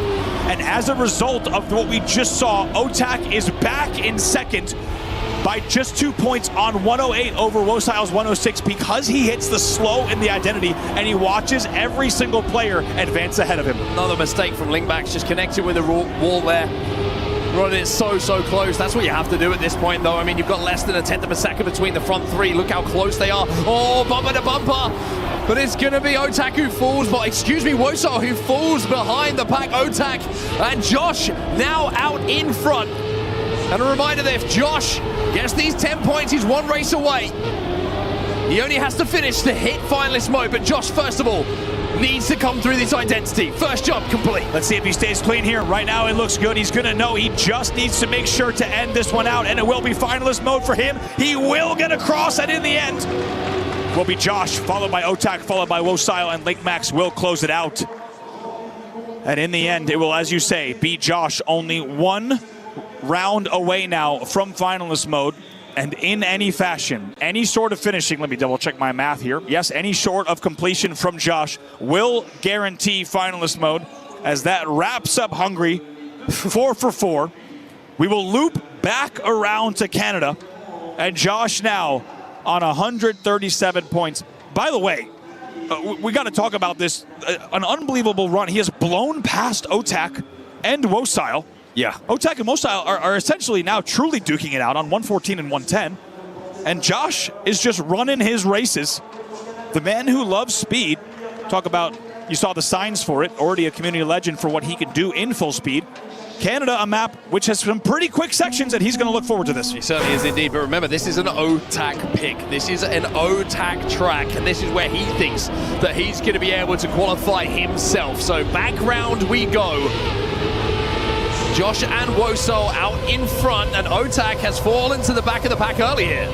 And as a result of what we just saw, OTAC is back in second by just 2 points on 108 over Wosile's 106 because he hits the slow in the identity and he watches every single player advance ahead of him. Another mistake from Linkmax, just connected with the wall there. Running it so close. That's what you have to do at this point, though. I mean, you've got less than a tenth of a second between the front three. Look how close they are. Oh, bumper to bumper. But it's going to be OTAC who falls, Wosile who falls behind the pack. OTAC and Josh now out in front. And a reminder that if Josh gets these 10 points, he's 1 race away. He only has to finish to hit finalist mode. But Josh, first of all, needs to come through this identity. First jump complete. Let's see if he stays clean here. Right now it looks good. He's gonna know he just needs to make sure to end this one out, and it will be finalist mode for him. He will get across, and in the end will be Josh, followed by OTAC, followed by Wosile, and Linkmax will close it out. And in the end, it will, as you say, be Josh, only 1 round away now from finalist mode. And in any fashion, any sort of finishing, let me double check my math here. Yes, any sort of completion from Josh will guarantee finalist mode, as that wraps up Hungary 4 for 4. We will loop back around to Canada, and Josh now on 137 points. By the way, we got to talk about this. An unbelievable run. He has blown past OTAC and Wosile. Yeah. OTAC and Wosile are essentially now truly duking it out on 114 and 110. And Josh is just running his races. The man who loves speed. Talk about, you saw the signs for it. Already a community legend for what he can do in full speed. Canada, a map which has some pretty quick sections, and he's going to look forward to this. He certainly is indeed. But remember, this is an OTAC pick. This is an OTAC track, and this is where he thinks that he's going to be able to qualify himself. So back round we go. Josh and Wosile out in front, and OTAC has fallen to the back of the pack early here.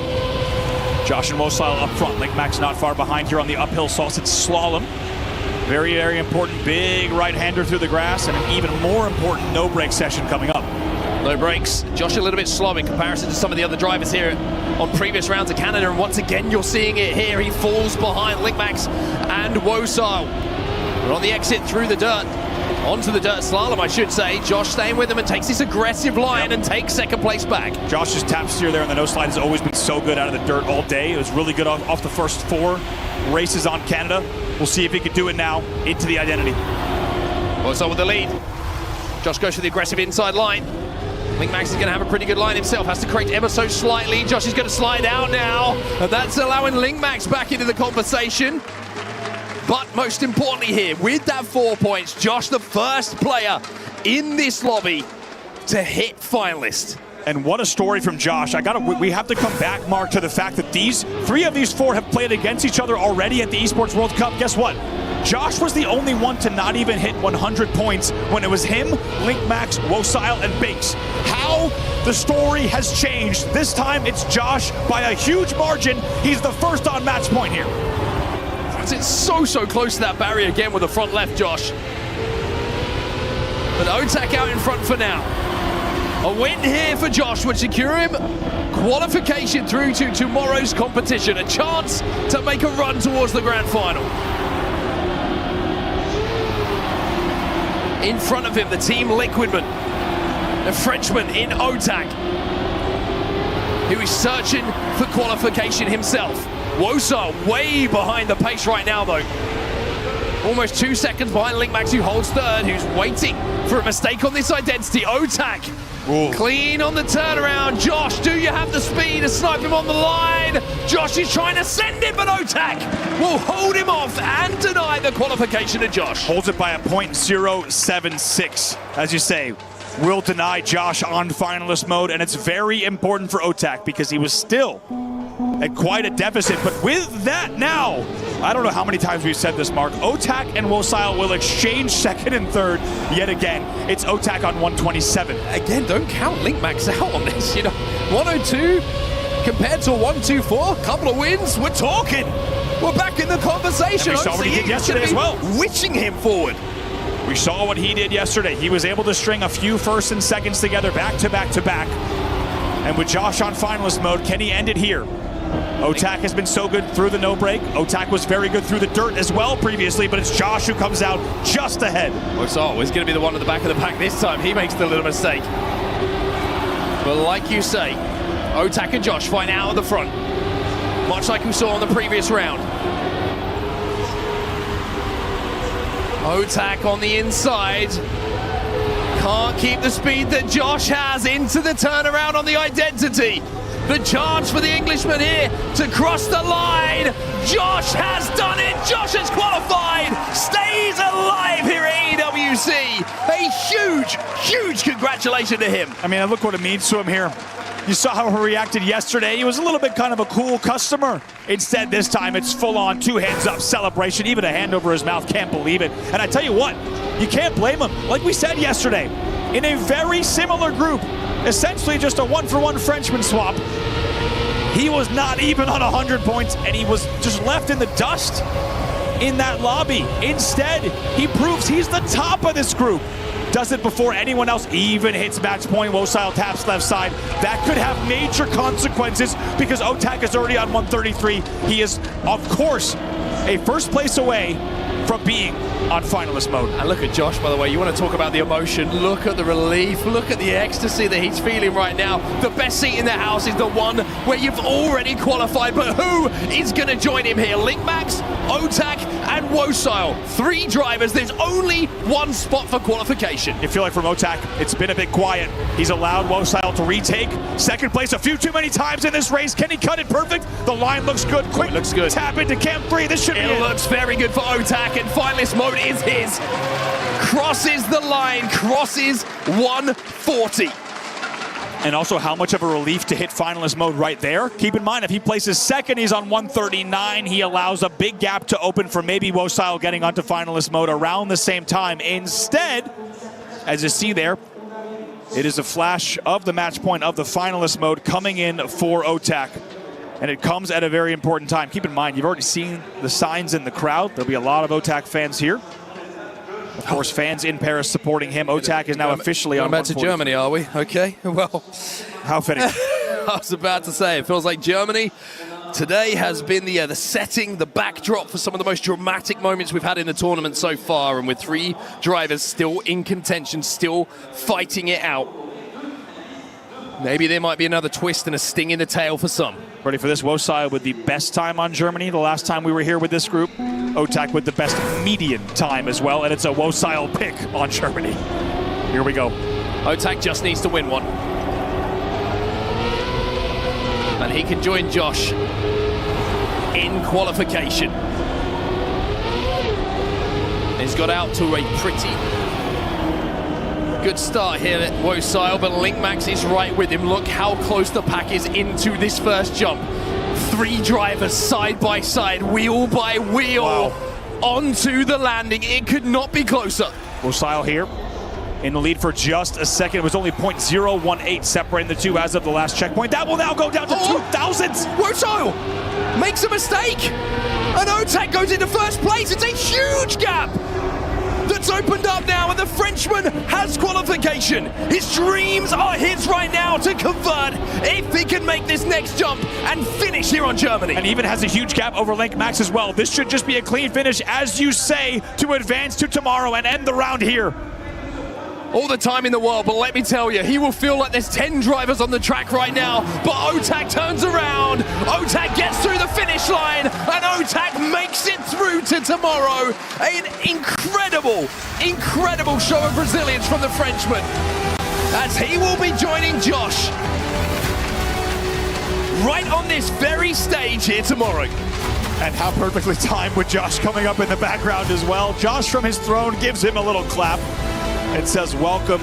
Josh and Wosile up front. Linkmax not far behind here on the uphill sausage slalom. Very, very important big right-hander through the grass, and an even more important no-break session coming up. No breaks. Josh a little bit slow in comparison to some of the other drivers here on previous rounds of Canada, and once again you're seeing it here. He falls behind Linkmax and Wosile. We're on the exit through the dirt. Onto the dirt slalom, I should say. Josh staying with him and takes this aggressive line and takes second place back. Josh's tap steer there on the no slide has always been so good out of the dirt all day. It was really good off the first 4 races on Canada. We'll see if he can do it now into the identity. Wosile with the lead. Josh goes for the aggressive inside line. Linkmax is going to have a pretty good line himself. Has to correct ever so slightly. Josh is going to slide out now. And that's allowing Linkmax back into the conversation. But most importantly here, with that 4 points, Josh, the first player in this lobby to hit finalist. And what a story from Josh. We have to come back, Mark, to the fact that 3 of these 4 have played against each other already at the Esports World Cup. Guess what? Josh was the only one to not even hit 100 points when it was him, Linkmax, Wosile, and Binks. How the story has changed. This time it's Josh by a huge margin. He's the first on match point here. It's so close to that barrier again with the front left, Josh. But OTAC out in front for now. A win here for Josh would secure him qualification through to tomorrow's competition. A chance to make a run towards the grand final. In front of him, the Team Liquidman, the Frenchman in OTAC, who is searching for qualification himself. Wosile way behind the pace right now, though. Almost 2 seconds behind Linkmax, who holds third, who's waiting for a mistake on this identity. OTAC, clean on the turnaround. Josh, do you have the speed to snipe him on the line? Josh is trying to send it, but OTAC will hold him off and deny the qualification to Josh. Holds it by a .076. As you say, will deny Josh on finalist mode, and it's very important for OTAC because he was still at quite a deficit. But with that now, I don't know how many times we've said this, Mark, OTAC and Wosile will exchange second and third yet again. It's OTAC on 127. Again, don't count Linkmax out on this. 102 compared to 124, couple of wins, we're talking. We're back in the conversation. And we saw what he did yesterday as well. Witching him forward. We saw what he did yesterday. He was able to string a few firsts and seconds together back to back to back. And with Josh on finalist mode, can he end it here? Otak has been so good through the no break. Otak was very good through the dirt as well previously, but it's Josh who comes out just ahead. Wosal is going to be the one at the back of the pack this time. He makes the little mistake. But like you say, Otak and Josh fight out at the front, much like we saw on the previous round. Otak on the inside. Can't keep the speed that Josh has into the turnaround on the identity. The chance for the Englishman here to cross the line. Josh has done it. Josh has qualified. Stays alive here at EWC. A huge, huge congratulations to him. I mean, look what it means to him here. You saw how he reacted yesterday. He was a little bit kind of a cool customer. Instead, this time it's full-on 2 hands up celebration, even a hand over his mouth. Can't believe it. And I tell you what, you can't blame him. Like we said yesterday, in a very similar group, essentially just a 1-for-1 Frenchman swap, he was not even on 100 points, and he was just left in the dust in that lobby. Instead, he proves he's the top of this group. Does it before anyone else even hits match point. Wosal taps left side. That could have major consequences because Otak is already on 133. He is, of course, a first place away from being on finalist mode. And look at Josh, by the way. You want to talk about the emotion. Look at the relief. Look at the ecstasy that he's feeling right now. The best seat in the house is the one where you've already qualified. But who is going to join him here? Linkmax, Otak, and Wosal. 3 drivers. There's only 1 spot for qualification. You feel like from Otak, it's been a bit quiet. He's allowed Wosal to retake second place a few too many times in this race. Can he cut it perfect? The line looks good. Quick, looks good. Tap into Camp 3. This should be it. It looks very good for Otak, and finalist mode is his. Crosses the line, crosses 140. And also how much of a relief to hit finalist mode right there. Keep in mind, if he places second, he's on 139. He allows a big gap to open for maybe Wosal getting onto finalist mode around the same time. Instead, as you see there, it is a flash of the match point of the finalist mode coming in for Otak. And it comes at a very important time. Keep in mind, you've already seen the signs in the crowd. There'll be a lot of Otak fans here. Of course, fans in Paris supporting him. Otak is now officially on 140. Back to Germany, are we? Okay, well. How fitting. I was about to say, it feels like Germany today has been the setting, the backdrop for some of the most dramatic moments we've had in the tournament so far. And with 3 drivers still in contention, still fighting it out. Maybe there might be another twist and a sting in the tail for some. Ready for this? Wosal with the best time on Germany the last time we were here with this group. Otak with the best median time as well, and it's a Wosal pick on Germany. Here we go. Otak just needs to win one. And he can join Josh in qualification. He's got out to a pretty good start here at Wosal, but Linkmax is right with him. Look how close the pack is into this first jump. 3 drivers side by side, wheel by wheel, onto the landing. It could not be closer. Wosal here in the lead for just a second. It was only 0.018 separating the 2 as of the last checkpoint. That will now go down to 2,000s. Wosal makes a mistake, and Otak goes into first place. It's a huge gap that's opened up now, and the Frenchman has qualification. His dreams are his right now to convert if he can make this next jump and finish here on Germany. And even has a huge gap over Linkmax as well. This should just be a clean finish, as you say, to advance to tomorrow and end the round here. All the time in the world, but let me tell you, he will feel like there's 10 drivers on the track right now, but Otak turns around, Otak gets through the finish line, and Otak makes it through to tomorrow. An incredible, incredible show of resilience from the Frenchman, as he will be joining Josh right on this very stage here tomorrow. And how perfectly timed with Josh coming up in the background as well. Josh from his throne gives him a little clap. It says, welcome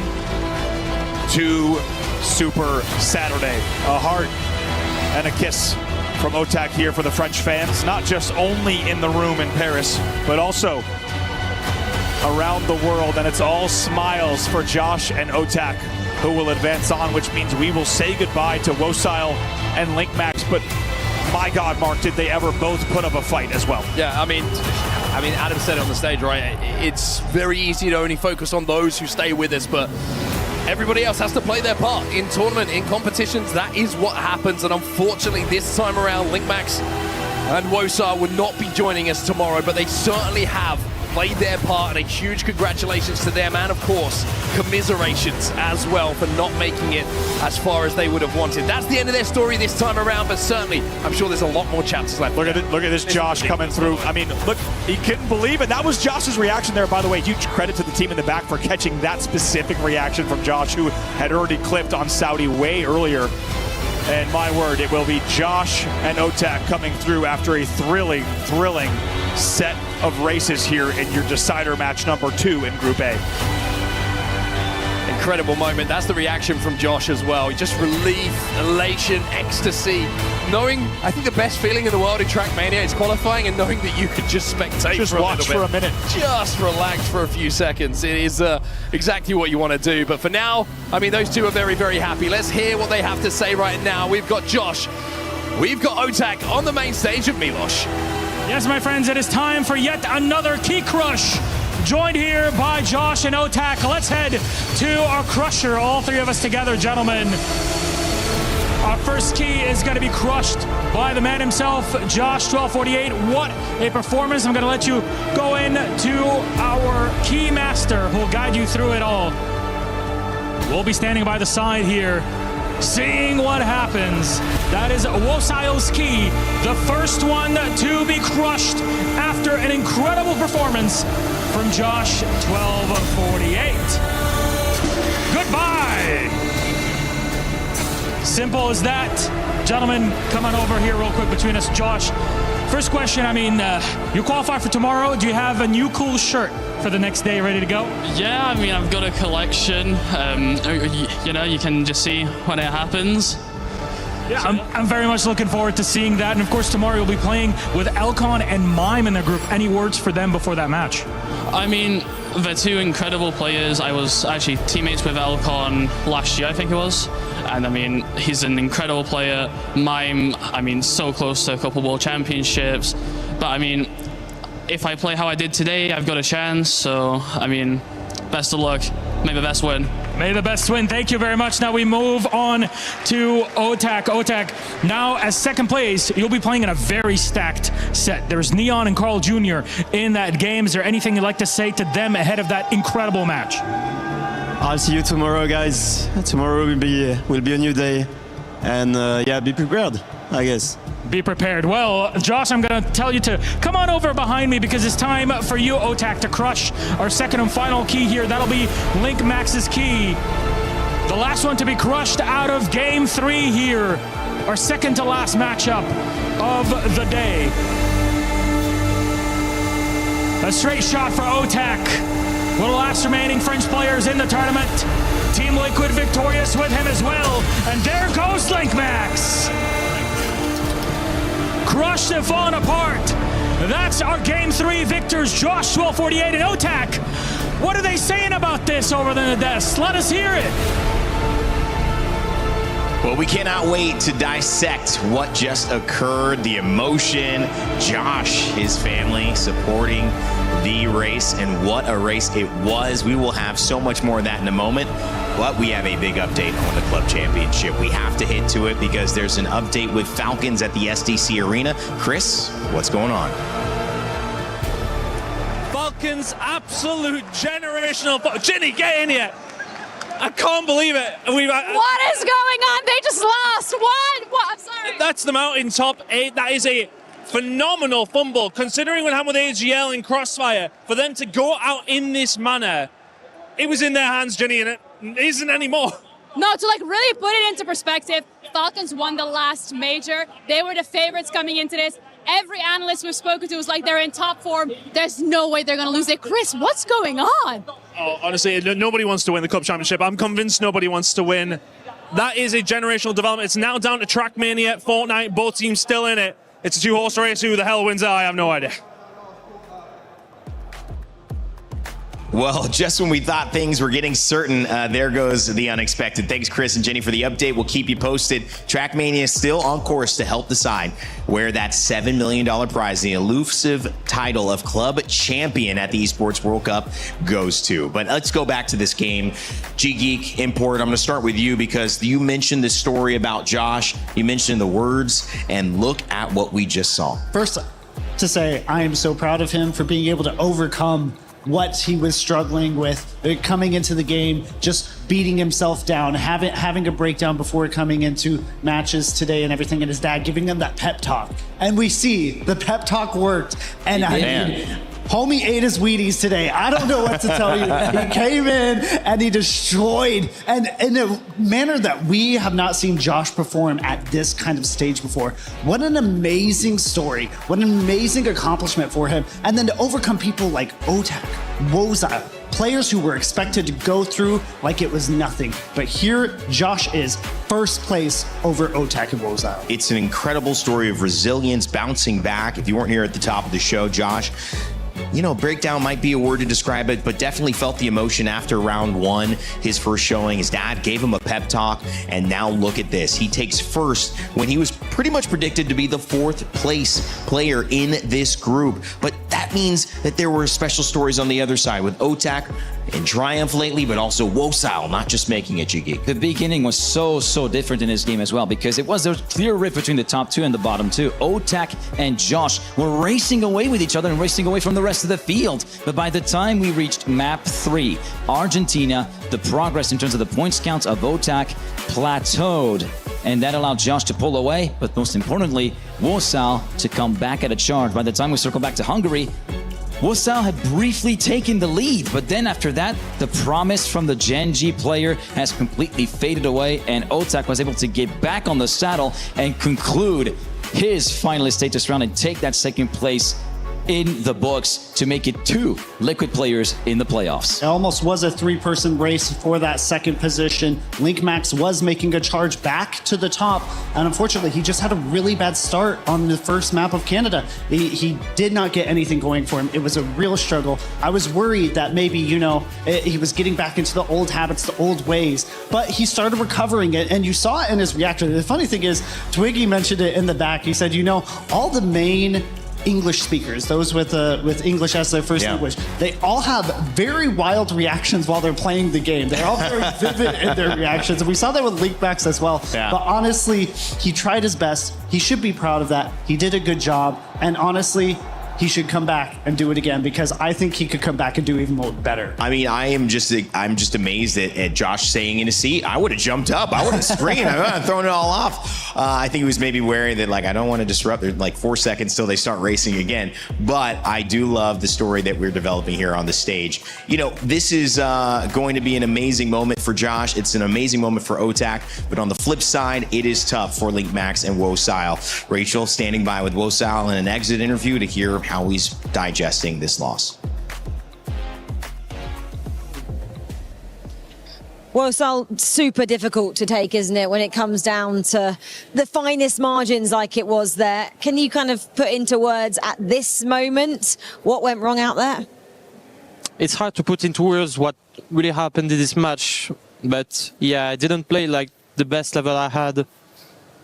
to Super Saturday. A heart and a kiss from Otak here for the French fans, not just only in the room in Paris, but also around the world. And it's all smiles for Josh and Otak, who will advance on, which means we will say goodbye to Wosal and Linkmax. But my God, Mark, did they ever both put up a fight as well? Yeah, I mean, Adam said it on the stage, right? It's very easy to only focus on those who stay with us, but Everybody else has to play their part in tournament, in competitions. That is what happens. And unfortunately, this time around, Linkmax and Wosar would not be joining us tomorrow, but they certainly have played their part, and a huge congratulations to them, and of course, commiserations as well for not making it as far as they would have wanted. That's the end of their story this time around, but certainly, I'm sure there's a lot more chapters left. Look at this Josh coming through. I mean, look, he couldn't believe it. That was Josh's reaction there, by the way. Huge credit to the team in the back for catching that specific reaction from Josh, who had already clipped on Saudi way earlier. And my word, it will be Josh and Otak coming through after a thrilling set of races here in your decider match number 2 in Group A. Incredible moment. That's the reaction from Josh as well. Just relief, elation, ecstasy. Knowing, I think the best feeling in the world in Trackmania is qualifying and knowing that you could just spectate Just for a watch little bit. for a minute. Just relax for a few seconds. It is exactly what you want to do. But for now, I mean, those two are very happy. Let's hear what they have to say right now. We've got Josh. We've got Otak on the main stage of Milos. Yes, my friends, it is time for yet another Key Crush. Joined here by Josh and Otak. Let's head to our crusher, all three of us together, gentlemen. Our first key is going to be crushed by the man himself, Josh 1248. What a performance. I'm going to let you go in to our key master who will guide you through it all. We'll be standing by the side here, seeing what happens. That is Wosail's key, the first one to be crushed after an incredible performance from Josh 1248. Goodbye. Simple as that. Gentlemen, come on over here real quick between us. Josh, first question, I mean, you qualify for tomorrow. Do you have a new cool shirt for the next day ready to go? Yeah, I mean, I've got a collection. You know, you can just see when it happens. Yeah, I'm very much looking forward to seeing that. And of course, tomorrow you'll be playing with Elcon and Mime in their group. Any words for them before that match? I mean, they're two incredible players. I was actually teammates with Elcon last year, I think it was. And I mean, he's an incredible player. Mime, I mean, so close to a couple world championships. But I mean, if I play how I did today, I've got a chance. So, I mean, best of luck. May the best win. May the best win. Thank you very much. Now we move on to Otak. Otak, now as second place, you'll be playing in a very stacked set. There's Neon and Carl Jr. in that game. Is there anything you'd like to say to them ahead of that incredible match? I'll see you tomorrow, guys. Tomorrow will be a new day. And yeah, be prepared, I guess. Be prepared. Well, Josh, I'm going to tell you to come on over behind me because it's time for you, Otak, to crush our second and final key here. That'll be Link Max's key. The last one to be crushed out of Game 3 here. Our second to last matchup of the day. A straight shot for Otak. One of the last remaining French players in the tournament. Team Liquid victorious with him as well. And there goes Link Max. Crushed and fallen apart. That's our Game 3 victors, Josh 1248 and Otak. What are they saying about this over the desk? Let us hear it. Well, we cannot wait to dissect what just occurred, the emotion, Josh, his family supporting the race, and what a race it was. We will have so much more of that in a moment, but we have a big update on the club championship. We have to hit to it because there's an update with Falcons at the SDC Arena. Chris, what's going on? Falcons, absolute generational. Ginny, get in here. I can't believe it. What is going on? They just lost one. What? I'm sorry. That's the mountaintop 8. That is a phenomenal fumble, considering what happened with AGL in Crossfire. For them to go out in this manner, it was in their hands, Ginny, and it isn't anymore. No, to like really put it into perspective, Falcons won the last major. They were the favorites coming into this. Every analyst we've spoken to was like, they're in top form. There's no way they're going to lose it. Chris, what's going on? Oh, honestly, nobody wants to win the club championship. I'm convinced nobody wants to win. That is a generational development. It's now down to Trackmania, Fortnite, both teams still in it. It's a two-horse race. Who the hell wins that? I have no idea. Well, just when we thought things were getting certain, there goes the unexpected. Thanks, Chris and Jenny, for the update. We'll keep you posted. Trackmania is still on course to help decide where that $7 million prize, the elusive title of club champion at the Esports World Cup, goes to. But let's go back to this game. G-Geek, Import, I'm going to start with you because you mentioned this story about Josh. You mentioned the words, and look at what we just saw. First, to say I am so proud of him for being able to overcome what he was struggling with coming into the game, just beating himself down, having a breakdown before coming into matches today and everything, and his dad giving him that pep talk. And we see the pep talk worked. And I mean, homie ate his Wheaties today. I don't know what to tell you. He came in and he destroyed, and in a manner that we have not seen Josh perform at this kind of stage before. What an amazing story. What an amazing accomplishment for him. And then to overcome people like Otak, Wozile, players who were expected to go through like it was nothing. But here, Josh is first place over Otak and Wozile. It's an incredible story of resilience, bouncing back. If you weren't here at the top of the show, Josh, you know, breakdown might be a word to describe it, but definitely felt the emotion after round one, his first showing. His dad gave him a pep talk, and now look at this. He takes first when he was pretty much predicted to be the 4th place player in this group. But that means that there were special stories on the other side with Otak in triumph lately, but also Wozile not just making it, G-Geek. The beginning was so different in this game as well, because it was a clear rift between the top 2 and the bottom 2. Otak and Josh were racing away with each other and racing away from the rest of the field. But by the time we reached map 3, Argentina, the progress in terms of the points count of Otak plateaued. And that allowed Josh to pull away, but most importantly, Wozile to come back at a charge. By the time we circle back to Hungary, Wozile had briefly taken the lead, but then after that, the promise from the Gen G player has completely faded away, and Otak was able to get back on the saddle and conclude his finalist status round and take that 2nd place in the books to make it 2 Liquid players in the playoffs. It almost was a 3-person race for that 2nd position. LinkMax was making a charge back to the top, and unfortunately, he just had a really bad start on the first map of Canada. He did not get anything going for him. It was a real struggle. I was worried that maybe, you know, he was getting back into the old habits, the old ways, but he started recovering it, and you saw it in his reaction. The funny thing is, Twiggy mentioned it in the back. He said, you know, all the main English speakers, those with English as their first language, they all have very wild reactions while they're playing the game. They're all very vivid in their reactions. And we saw that with LinkMax as well. Yeah. But honestly, he tried his best. He should be proud of that. He did a good job. And honestly, he should come back and do it again, because I think he could come back and do even more better. I mean, I'm just amazed at Josh saying in his seat, I would have jumped up. I would have screamed. I would have thrown it all off. I think he was maybe wary that, like, I don't want to disrupt. There's like 4 seconds till they start racing again. But I do love the story that we're developing here on the stage. You know, this is going to be an amazing moment for Josh. It's an amazing moment for Otak. But on the flip side, it is tough for LinkMax and Wozile. Rachel standing by with Wozile in an exit interview to hear how he's digesting this loss. Wozile, super difficult to take, isn't it, when it comes down to the finest margins like it was there? Can you kind of put into words at this moment what went wrong out there? It's hard to put into words what really happened in this match, but yeah, I didn't play like the best level I had,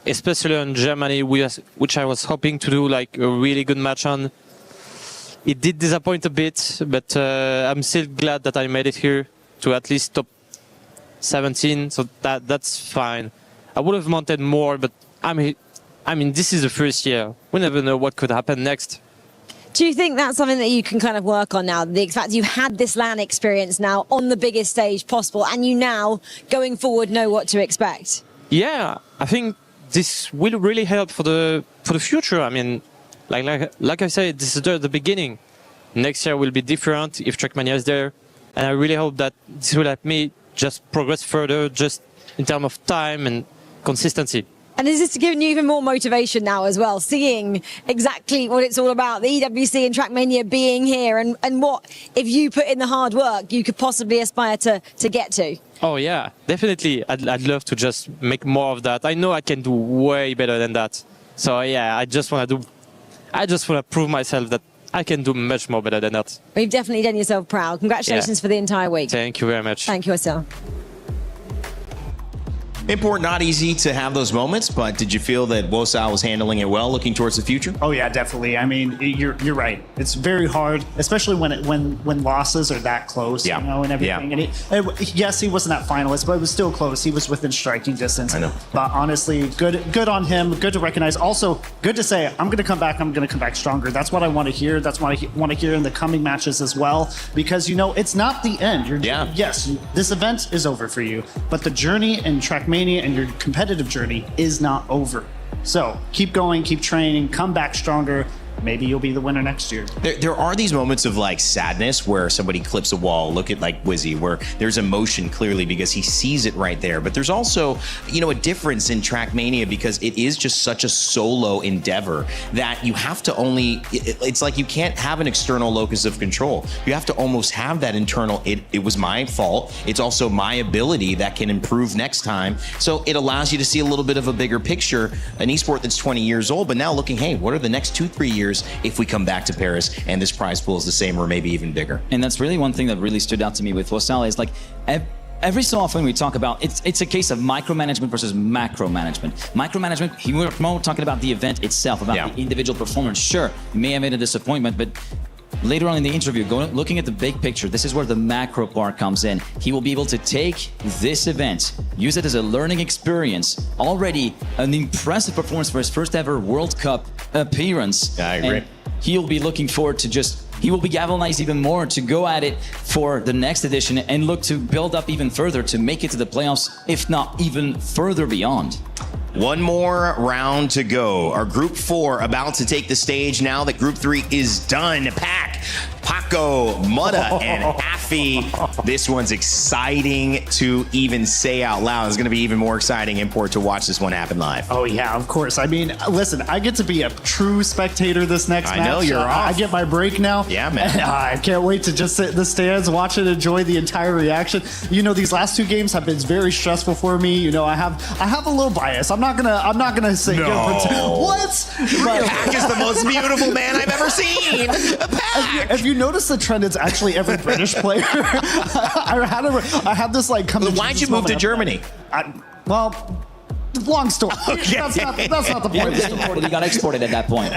especially on Germany, which I was hoping to do like a really good match on. It did disappoint a bit, but I'm still glad that I made it here to at least top 17, so that's fine. I would have wanted more, but I mean, this is the first year. We never know what could happen next. Do you think that's something that you can kind of work on now? The fact you had this LAN experience now on the biggest stage possible, and you now, going forward, know what to expect? Yeah, I think this will really help for the future. I mean, like I said, this is the beginning. Next year will be different if Trackmania is there, and I really hope that this will help me just progress further, just in terms of time and consistency. And is this giving you even more motivation now as well, seeing exactly what it's all about, the EWC and Trackmania being here, and what, if you put in the hard work, you could possibly aspire to get to? Oh yeah, definitely. I'd love to just make more of that. I know I can do way better than that. So yeah, I just want to prove myself that I can do much more better than that. You've definitely done yourself proud. Congratulations for the entire week. Thank you very much. Thank you, Estelle. Import, not easy to have those moments, but did you feel that Wosao was handling it well, looking towards the future? Oh yeah, definitely. I mean, you're right. It's very hard, especially when losses are that close, you know, and everything. Yeah. And yes, he wasn't that finalist, but it was still close. He was within striking distance. I know. But honestly, good on him. Good to recognize. Also, good to say, I'm going to come back. I'm going to come back stronger. That's what I want to hear. That's what I want to hear in the coming matches as well. Because it's not the end. Yes, this event is over for you, but the journey and Trackmania and your competitive journey is not over. So keep going, keep training, come back stronger. Maybe you'll be the winner next year. There are these moments of like sadness where somebody clips a wall. Look at like Wizzy, where there's emotion clearly because he sees it right there. But there's also, a difference in Trackmania because it is just such a solo endeavor that you have to it's like you can't have an external locus of control. You have to almost have that internal, it was my fault. It's also my ability that can improve next time. So it allows you to see a little bit of a bigger picture, an esport that's 20 years old, but now looking, hey, what are the next 2-3 years if we come back to Paris and this prize pool is the same or maybe even bigger? And that's really one thing that really stood out to me with Wosao is like every so often we talk about it's a case of micromanagement versus macro management. Micromanagement, we're more talking about the event itself, about the individual performance. Sure, you may have made a disappointment, but later on in the interview, looking at the big picture, this is where the macro part comes in. He will be able to take this event, use it as a learning experience. Already an impressive performance for his first ever World Cup appearance. I agree. And he'll be looking forward to he will be galvanized even more to go at it for the next edition and look to build up even further to make it to the playoffs, if not even further beyond. One more round to go. Our Group 4 about to take the stage now that Group 3 is done. Paco, Mutta, and Affy. This one's exciting to even say out loud. It's going to be even more exciting, Import, to watch this one happen live. Oh, yeah, of course. I mean, listen, I get to be a true spectator this next match. I know, you're off. I get my break now. Yeah, man. I can't wait to just sit in the stands, watch it, enjoy the entire reaction. These last 2 games have been very stressful for me. I have a little bias. I'm not gonna say what? Pac is the most beautiful man I've ever seen. Have you noticed the trend? It's actually every British player. I had this like come. Why'd you move to Germany? Long story. Okay. That's not the point. He got exported at that point.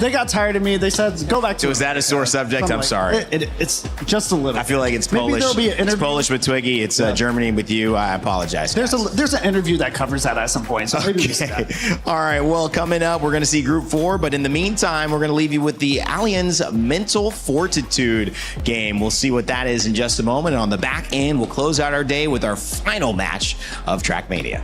They got tired of me. They said, go back to Was that a sore subject? I'm sorry. It's just a little. I feel like it's Maybe Polish. there'll be an It's Polish with Twiggy. It's Germany with you. I apologize. There's an interview that covers that at some point. So maybe we see that. All right. Well, coming up, we're going to see Group 4. But in the meantime, we're going to leave you with the Allianz Mental Fortitude game. We'll see what that is in just a moment. And on the back end, we'll close out our day with our final match of Trackmania.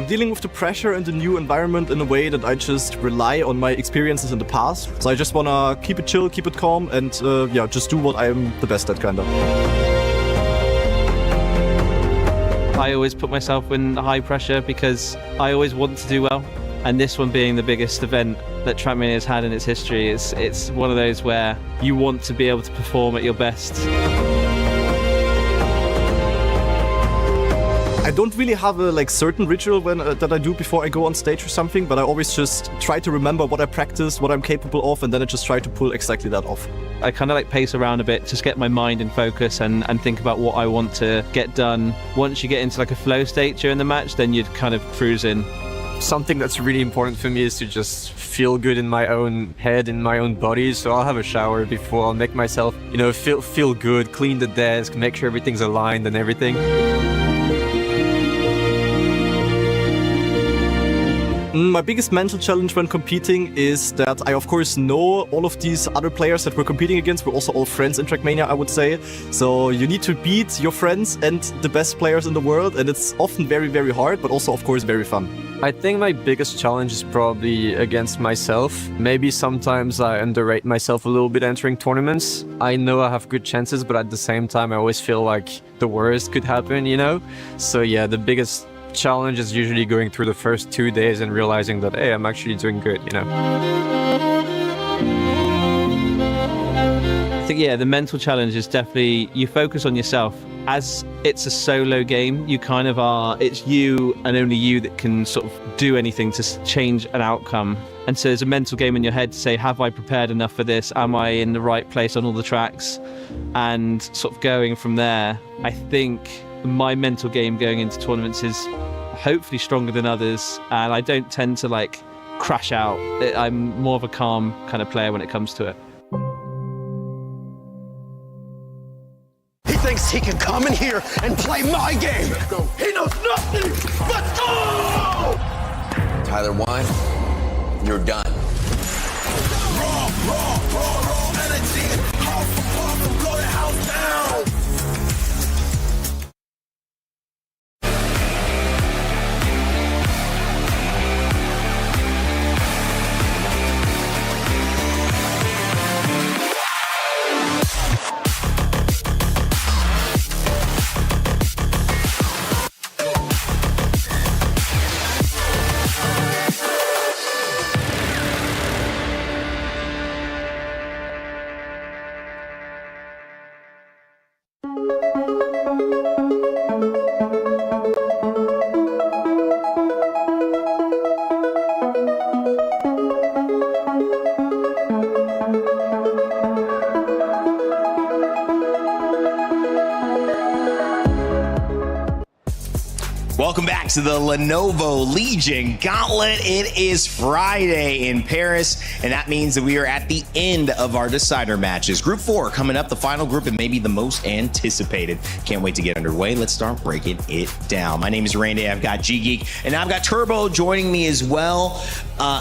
Dealing with the pressure in the new environment in a way that I just rely on my experiences in the past. So I just want to keep it chill, keep it calm, and just do what I'm the best at, kind of. I always put myself in high pressure because I always want to do well. And this one being the biggest event that Trackmania has had in its history, it's one of those where you want to be able to perform at your best. I don't really have a certain ritual that I do before I go on stage or something, but I always just try to remember what I practiced, what I'm capable of, and then I just try to pull exactly that off. I kind of pace around a bit, just get my mind in focus and think about what I want to get done. Once you get into a flow state during the match, then you'd kind of cruise in. Something that's really important for me is to just feel good in my own head, in my own body. So I'll have a shower before, I'll make myself, feel good, clean the desk, make sure everything's aligned and everything. My biggest mental challenge when competing is that I, of course, know all of these other players that we're competing against. We're also all friends in Trackmania, I would say. So you need to beat your friends and the best players in the world, and it's often very, very hard, but also, of course, very fun. I think my biggest challenge is probably against myself. Maybe sometimes I underrate myself a little bit entering tournaments. I know I have good chances, but at the same time, I always feel like the worst could happen, you know? So yeah, the biggest challenge is usually going through the first 2 days and realizing that, hey, I'm actually doing good, you know? I think, yeah, the mental challenge is definitely you focus on yourself. As it's a solo game, you kind of are, it's you and only you that can sort of do anything to change an outcome. And so there's a mental game in your head to say, have I prepared enough for this? Am I in the right place on all the tracks? And sort of going from there, I think my mental game going into tournaments is hopefully stronger than others. And I don't tend to like crash out. I'm more of a calm kind of player when it comes to it. He thinks he can come in here and play my game. He knows nothing. Let's go! Tyler Wine, you're done. Raw energy. House for bottom, blow the house down. Welcome back to the Lenovo Legion Gauntlet. It is Friday in Paris, and that means that we are at the end of our decider matches. Group 4 coming up, the final group, and maybe the most anticipated. Can't wait to get underway. Let's start breaking it down. My name is Randy. I've got G-Geek, and I've got Turbo joining me as well.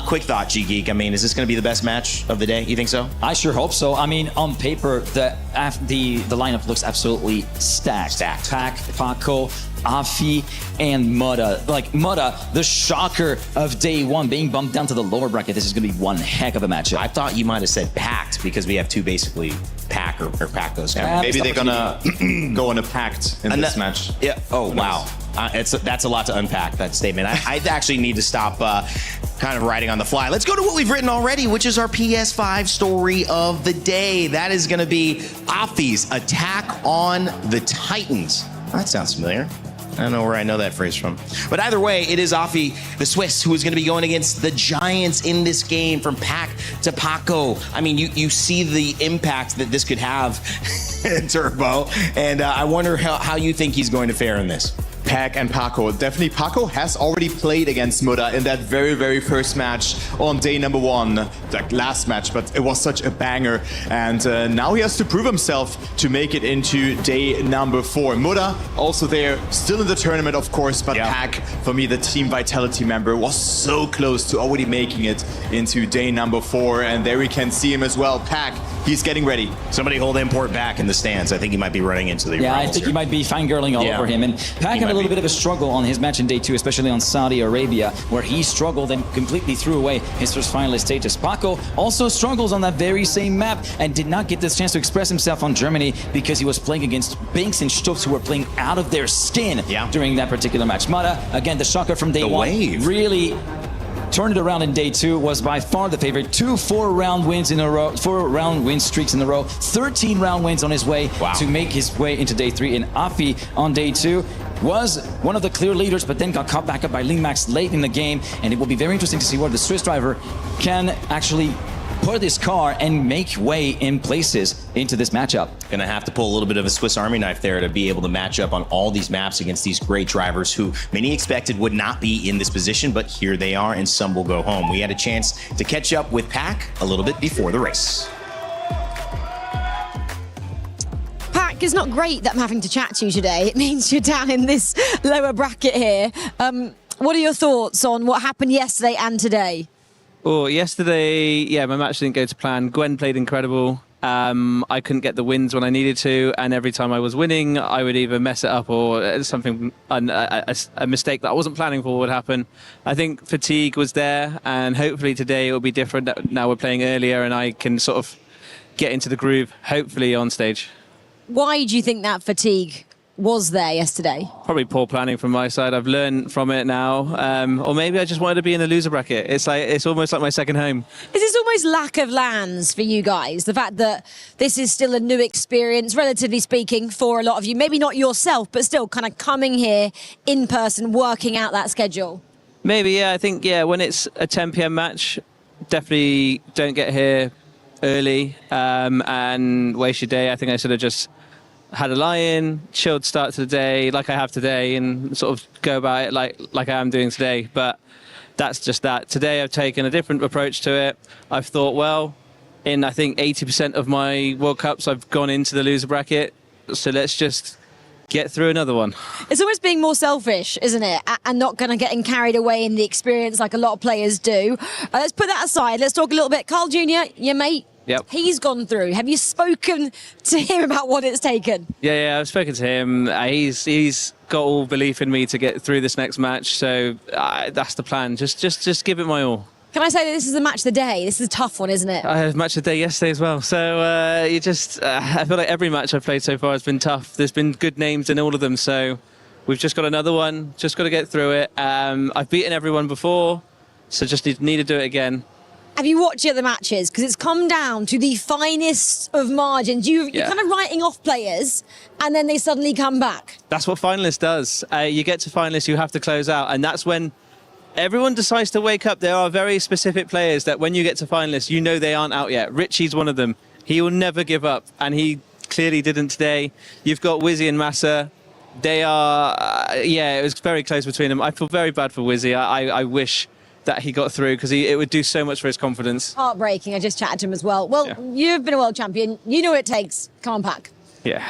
Quick thought, G-Geek. I mean, is this going to be the best match of the day? You think so? I sure hope so. I mean, on paper, the lineup looks absolutely stacked. Pac, Paco, Afi, and Mutta. Like, Mutta, the shocker of day one, being bumped down to the lower bracket. This is going to be one heck of a matchup. I thought you might have said packed because we have two basically pack or Pacos. Yeah, maybe they're going to go on a pact in this match. Yeah. Oh, wow. That's a lot to unpack, that statement. I actually need to stop kind of writing on the fly. Let's go to what we've written already, which is our PS5 story of the day. That is going to be Afi's attack on the Titans. That sounds familiar. I don't know where I know that phrase from. But either way, it is Afi, the Swiss, who is going to be going against the Giants in this game from Pac to Paco. I mean, you see the impact that this could have, Turbo. And I wonder how you think he's going to fare in this. Pac and Paco. Definitely Paco has already played against Mutta in that very, very first match on day number 1, like last match, but it was such a banger. And now he has to prove himself to make it into day number 4. Mutta also there, still in the tournament, of course, but Pac, for me, the Team Vitality member, was so close to already making it into day number 4. And there we can see him as well. Pac, he's getting ready. Somebody hold import back in the stands. I think he might be running into the I think he might be fangirling all over him. And Pac had a little bit of a struggle on his match in day 2, especially on Saudi Arabia, where he struggled and completely threw away his first finalist status. Paco also struggles on that very same map and did not get this chance to express himself on Germany because he was playing against Binks and Stutz, who were playing out of their skin during that particular match. Mutta, again, the shocker from day 1, really turned it around in day 2, was by far the favorite. 2 4-round wins in a row, 4-round win streaks in a row, 13 round wins on his way to make his way into day 3. And Afi on day 2 was one of the clear leaders, but then got caught back up by Lingmax late in the game. And it will be very interesting to see where the Swiss driver can actually put his car and make way in places into this matchup. Gonna have to pull a little bit of a Swiss Army knife there to be able to match up on all these maps against these great drivers who many expected would not be in this position, but here they are, and some will go home. We had a chance to catch up with Pac a little bit before the race. Pac, it's not great that I'm having to chat to you today. It means you're down in this lower bracket here. What are your thoughts on what happened yesterday and today? Oh, yesterday, yeah, my match didn't go to plan. Gwen played incredible. I couldn't get the wins when I needed to, and every time I was winning, I would either mess it up or something, a mistake that I wasn't planning for would happen. I think fatigue was there, and hopefully today it will be different. Now we're playing earlier, and I can sort of get into the groove, hopefully on stage. Why do you think that fatigue was there yesterday? Probably poor planning from my side. I've learned from it now, or maybe I just wanted to be in the loser bracket. It's almost like my second home. Is this almost lack of lands for you guys? The fact that this is still a new experience, relatively speaking, for a lot of you. Maybe not yourself, but still kind of coming here in person, working out that schedule. Maybe, yeah. I think, yeah, when it's a 10 p.m. match, definitely don't get here early and waste your day. I think I should have just had a lie-in, chilled start to the day like I have today, and sort of go about it like I am doing today. But that's just that. Today I've taken a different approach to it. I've thought, well, in I think 80% of my World Cups I've gone into the loser bracket, so let's just get through another one. It's almost being more selfish, isn't it? And not kind of getting carried away in the experience like a lot of players do. Let's put that aside. Let's talk a little bit. Carl Jr., your mate, yep. He's gone through. Have you spoken to him about what it's taken? Yeah, I've spoken to him. He's got all belief in me to get through this next match, so that's the plan. Just give it my all. Can I say that this is the match of the day? This is a tough one, isn't it? I had match of the day yesterday as well. So I feel like every match I've played so far has been tough. There's been good names in all of them, so we've just got another one. Just got to get through it. I've beaten everyone before, so just need to do it again. Have you watched the other matches? Because it's come down to the finest of margins. You're kind of writing off players, and then they suddenly come back. That's what finalist does. You get to finalist, you have to close out, and that's when everyone decides to wake up. There are very specific players that when you get to finalists, you know they aren't out yet. Richie's one of them. He will never give up, and he clearly didn't today. You've got Wizzy and Massa. They are, it was very close between them. I feel very bad for Wizzy. I wish that he got through, because it would do so much for his confidence. Heartbreaking. I just chatted to him as well. Well, You've been a world champion. You know what it takes. Come on, Pac. Yeah.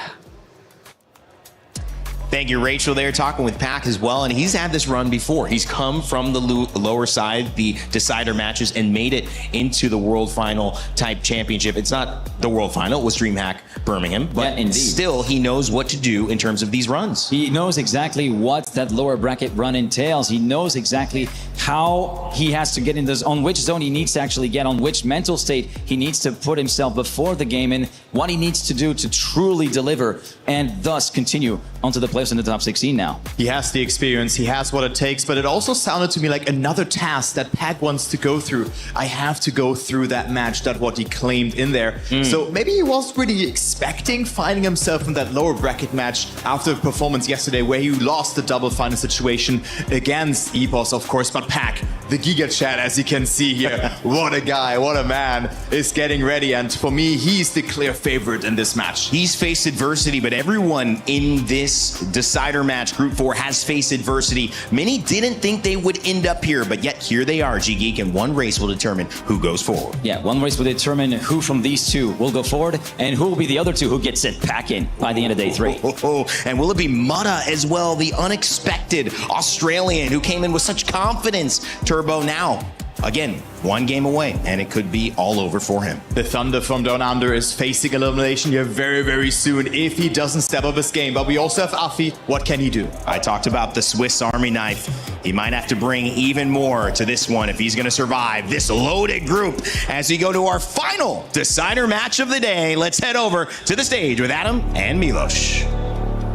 Thank you, Rachel, there talking with Pac as well. And he's had this run before. He's come from the lower side, the decider matches, and made it into the world final type championship. It's not the world final, it was DreamHack Birmingham, but still he knows what to do in terms of these runs. He knows exactly what that lower bracket run entails. He knows exactly how he has to get in this, on which zone he needs to actually get, on which mental state he needs to put himself before the game, and what he needs to do to truly deliver and thus continue onto the playoffs in the top 16 now. He has the experience, he has what it takes, but it also sounded to me like another task that Pac wants to go through. I have to go through that match, that's what he claimed in there. So maybe he was really expecting finding himself in that lower bracket match after the performance yesterday where he lost the double final situation against Epos, of course, but Pac, the Giga Chat, as you can see here, what a guy, what a man, is getting ready, and for me, he's the clear favorite in this match. He's faced adversity, but everyone in this decider match, Group 4, has faced adversity. Many didn't think they would end up here, but yet here they are, G-Geek, and one race will determine who goes forward. Yeah, one race will determine who from these two will go forward, and who will be the other two who get sent back in by the end of day 3. And will it be Mutta as well, the unexpected Australian who came in with such confidence? Turbo now, again, one game away, and it could be all over for him. The Thunder from Down Under is facing elimination here very, very soon if he doesn't step up his game. But we also have Afi. What can he do? I talked about the Swiss Army knife. He might have to bring even more to this one if he's going to survive this loaded group. As we go to our final decider match of the day, let's head over to the stage with Adam and Milos.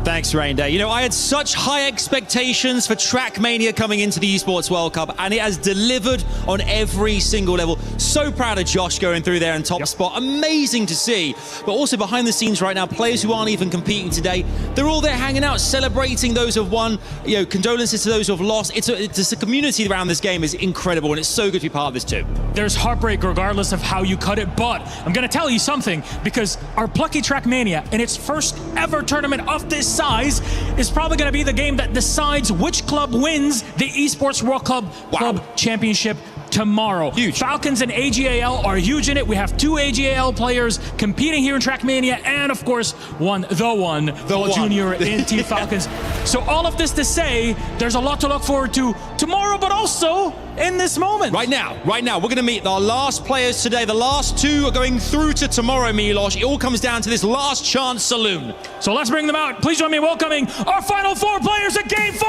Thanks, Rainday. You know, I had such high expectations for Trackmania coming into the Esports World Cup, and it has delivered on every single level. So proud of Josh going through there in top spot. Amazing to see. But also behind the scenes right now, players who aren't even competing today, they're all there hanging out, celebrating those who have won. You know, condolences to those who have lost. It's a community around this game is incredible, and it's so good to be part of this too. There's heartbreak regardless of how you cut it, but I'm going to tell you something, because our plucky Trackmania in its first ever tournament of this size is probably going to be the game that decides which club wins the Esports World Cup Club Championship tomorrow. Huge. Falcons and AGAL are huge in it. We have 2 AGAL players competing here in Trackmania, and of course, the one, Junior in Team Falcons. So all of this to say, there's a lot to look forward to tomorrow, but also in this moment. Right now, we're going to meet our last players today. The last 2 are going through to tomorrow, Milos. It all comes down to this last chance saloon. So let's bring them out. Please join me in welcoming our final 4 players at Game 4.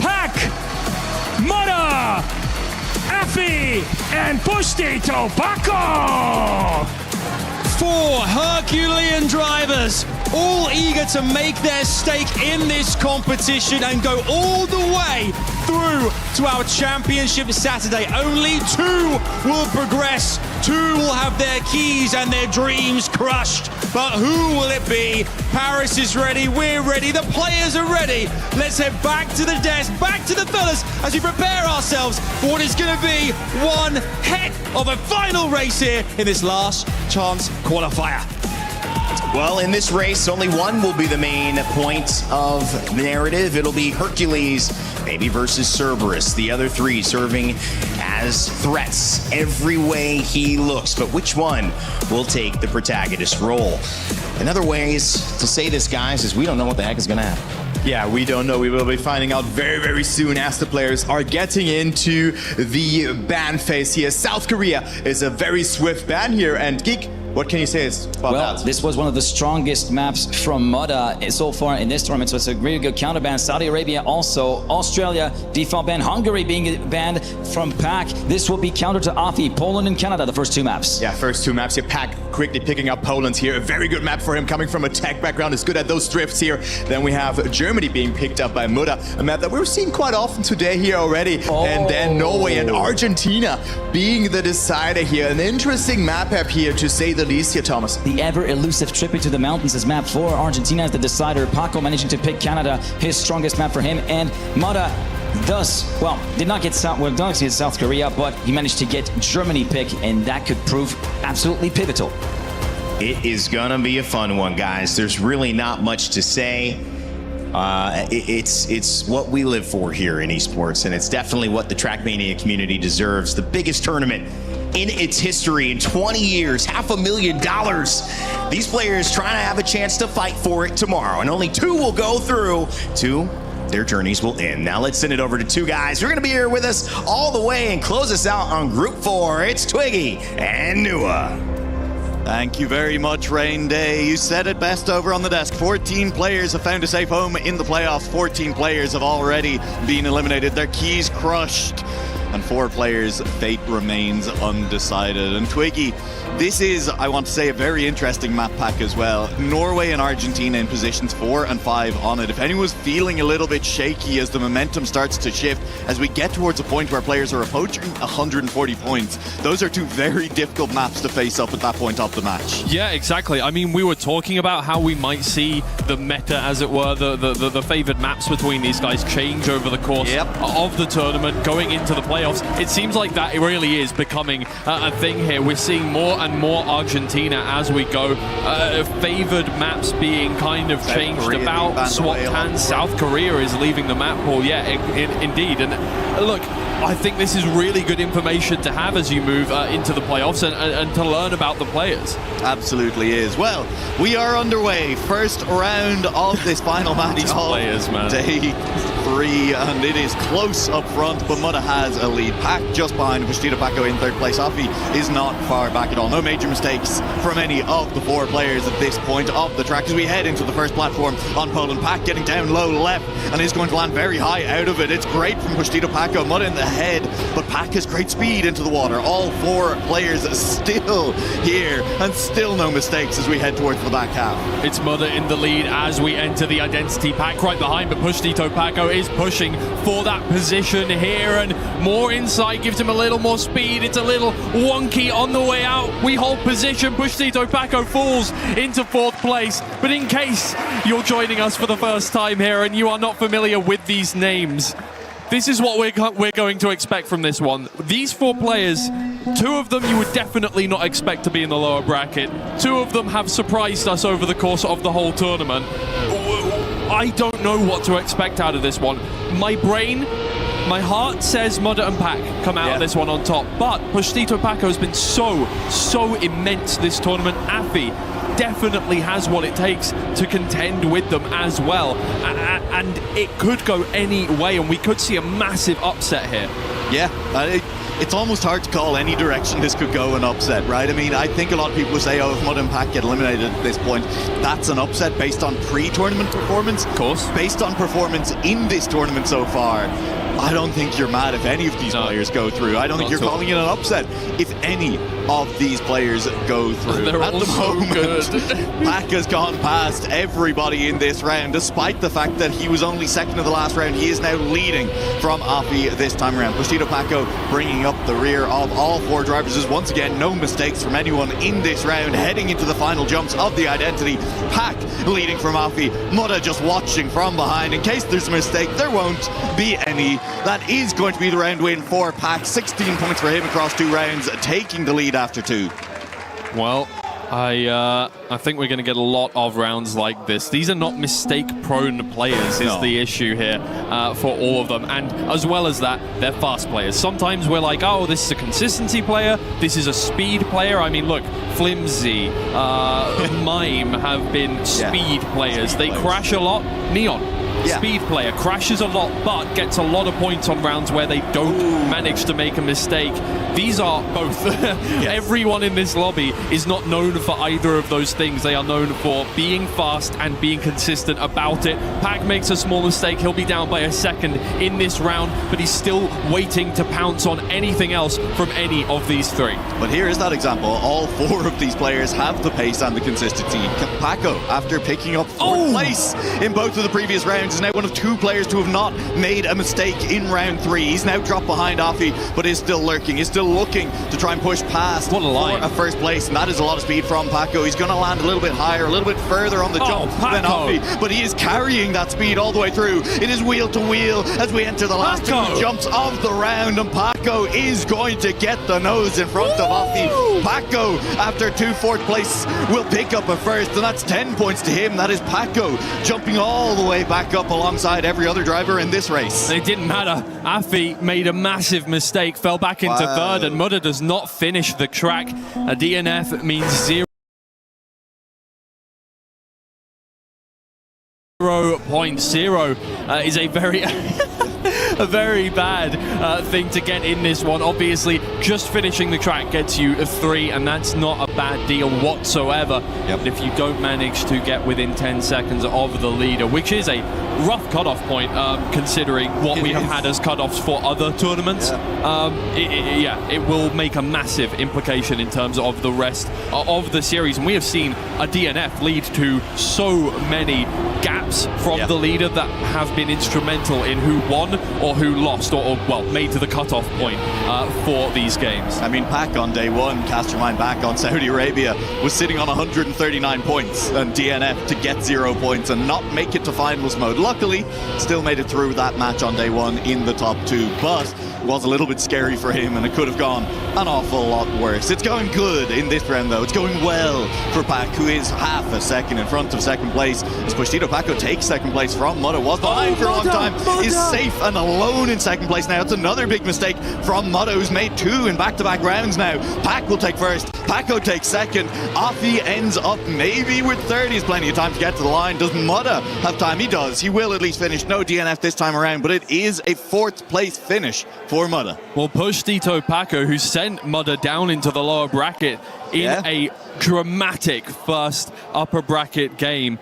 Pack, Mudda, Effie, and Pushti Tobacco. 4 Herculean drivers, all eager to make their stake in this competition and go all the way through to our championship Saturday. Only 2 will progress. 2 will have their keys and their dreams crushed. But who will it be? Paris is ready, we're ready, the players are ready. Let's head back to the desk, back to the fellas as we prepare ourselves for what is going to be one heck of a final race here in this last chance qualifier. Well, in this race, only one will be the main point of narrative. It'll be Hercules, maybe versus Cerberus. The other 3 serving as threats every way he looks. But which one will take the protagonist role? Another ways to say this, guys, is we don't know what the heck is going to happen. Yeah, we don't know. We will be finding out very, very soon as the players are getting into the ban phase here. South Korea is a very swift ban here, and Geek, what can you say about that? This was one of the strongest maps from Mudda so far in this tournament, so it's a really good counter ban. Saudi Arabia also, Australia, default ban, Hungary being banned from Pack. This will be counter to Afi, Poland and Canada, the first 2 maps. Yeah, first 2 maps here. Pack quickly picking up Poland here. A very good map for him, coming from a tech background, is good at those drifts here. Then we have Germany being picked up by Mudda, a map that we're seeing quite often today here already. And then Norway and Argentina being the decider here. An interesting map here, to say the least here, Thomas. The ever-elusive trip into the mountains is map 4. Argentina as the decider. Paco managing to pick Canada, his strongest map for him. And Mudda did not get South Korea, but he managed to get Germany pick, and that could prove absolutely pivotal. It is gonna be a fun one, guys. There's really not much to say. It's what we live for here in esports, and it's definitely what the Trackmania community deserves. The biggest tournament in its history in 20 years, $500,000. These players trying to have a chance to fight for it tomorrow, and only 2 will go through to their journeys will end. Now let's send it over to 2 guys who are going to be here with us all the way and close us out on Group 4. It's Twiggy and Nua. Thank you very much, Rain Day. You said it best over on the desk. 14 players have found a safe home in the playoffs. 14 players have already been eliminated. Their keys crushed. And 4 players' fate remains undecided. And Twiggy, this is, I want to say, a very interesting map pack as well. Norway and Argentina in positions 4 and 5 on it. If anyone's feeling a little bit shaky as the momentum starts to shift, as we get towards a point where players are approaching 140 points, those are 2 very difficult maps to face up at that point of the match. Yeah, exactly. I mean, we were talking about how we might see the meta, as it were, the favored maps between these guys change over the course of the tournament, going into the playoffs. It seems like that it really is becoming a thing here. We're seeing more and more Argentina as we go. Favored maps being kind of changed about. Swatan, South Korea is leaving the map pool. Yeah, indeed. And look, I think this is really good information to have as you move into the playoffs and to learn about the players. Absolutely is. Well, we are underway. First round of this final match. These players, man. Day-3, and it is close up front, but Mudda has a lead. Pack just behind Pushti Tobacco in 3rd place. Afi is not far back at all. No major mistakes from any of the 4 players at this point of the track as we head into the first platform on Poland. Pack getting down low left and is going to land very high out of it. It's great from Pushti Tobacco. Mudda in the head, but Pack has great speed into the water. All 4 players still here and still no mistakes as we head towards the back half. It's Mudda in the lead as we enter the identity. Pack right behind, but Pushti Tobacco is pushing for that position here, and more insight gives him a little more speed. It's a little wonky on the way out. We hold position. Pushti Tobacco falls into 4th place, but in case you're joining us for the first time here and you are not familiar with these names, this is what we're going to expect from this one. These 4 players, 2 of them you would definitely not expect to be in the lower bracket. 2 of them have surprised us over the course of the whole tournament. I don't know what to expect out of this one. My brain My heart says Modder and Pac come out of this one on top, but Postito Paco has been so immense this tournament. Afi definitely has what it takes to contend with them as well, and it could go any way, and we could see a massive upset here. Yeah, it's almost hard to call any direction this could go an upset, right? I mean, I think a lot of people say, oh, if Mud and Pac get eliminated at this point, that's an upset based on pre-tournament performance. Of course. Based on performance in this tournament so far, I don't think you're mad if any of these players go through. I don't think you're calling it an upset if any of these players go through. They're At all the so moment, good. Pac has gone past everybody in this round, despite the fact that he was only second of the last round. He is now leading from Afi this time around. Postito Paco bringing up the rear of all four drivers. Is once again no mistakes from anyone in this round, heading into the final jumps of the identity. Pac leading from Afi. Mudda just watching from behind. In case there's a mistake, there won't be any. That is going to be the round win for Pac. 16 points for him across 2 rounds, taking the lead after 2. Well, I think we're going to get a lot of rounds like this. These are not mistake-prone players is the issue here for all of them. And as well as that, they're fast players. Sometimes we're like, oh, this is a consistency player. This is a speed player. I mean, look, Flimsy, Mime have been speed players. They crash a lot. Neon. Speed player, crashes a lot, but gets a lot of points on rounds where they don't manage to make a mistake. These are both. Everyone in this lobby is not known for either of those things. They are known for being fast and being consistent about it. Pac makes a small mistake. He'll be down by a second in this round, but he's still waiting to pounce on anything else from any of these 3. But here is that example. All 4 of these players have the pace and the consistency. Paco, after picking up 4th place in both of the previous rounds, is now one of 2 players to have not made a mistake in round 3. He's now dropped behind Afi, but is still lurking, is still looking to try and push past for a first place, and that is a lot of speed from Paco. He's going to land a little bit higher, a little bit further on the jump than Afi, but he is carrying that speed all the way through. It is wheel to wheel as we enter the last 2 jumps of the round, and Paco is going to get the nose in front of Afi. Paco, after 2 4th place, will pick up a first, and that's 10 points to him. That is Paco jumping all the way back up alongside every other driver in this race. It didn't matter. Afi made a massive mistake, fell back into 3rd, and Mudda does not finish the track. A DNF means 0.0 is a very a very bad thing to get in this one. Obviously, just finishing the track gets you a 3, and that's not a bad deal whatsoever. But if you don't manage to get within 10 seconds of the leader, which is a rough cutoff point considering what we have had as cutoffs for other tournaments, it will make a massive implication in terms of the rest of the series. And we have seen a DNF lead to so many gaps from the leader that have been instrumental in who won or who lost or made to the cutoff point for these games. I mean, Pac on day 1, cast your mind back on Saudi Arabia, was sitting on 139 points and DNF to get 0 points and not make it to finals mode. Luckily, still made it through that match on day 1 in the top 2, but it was a little bit scary for him and it could have gone an awful lot worse. It's going good in this round though. It's going well for Pac, who is half a second in front of 2nd place. As Postito Paco takes 2nd place from Mudda, was behind for a long time, is safe and alone in 2nd place now. It's another big mistake from Mudda, who's made 2 in back-to-back rounds now. Pac will take 1st, Paco takes 2nd, Afi ends up maybe with 3rd. He has plenty of time to get to the line. Does Mudda have time? He does. He will at least finish. No DNF this time around, but it is a 4th place finish for Mudda. Well, Postito Paco, who sent Mudda down into the lower bracket in a dramatic first upper bracket game,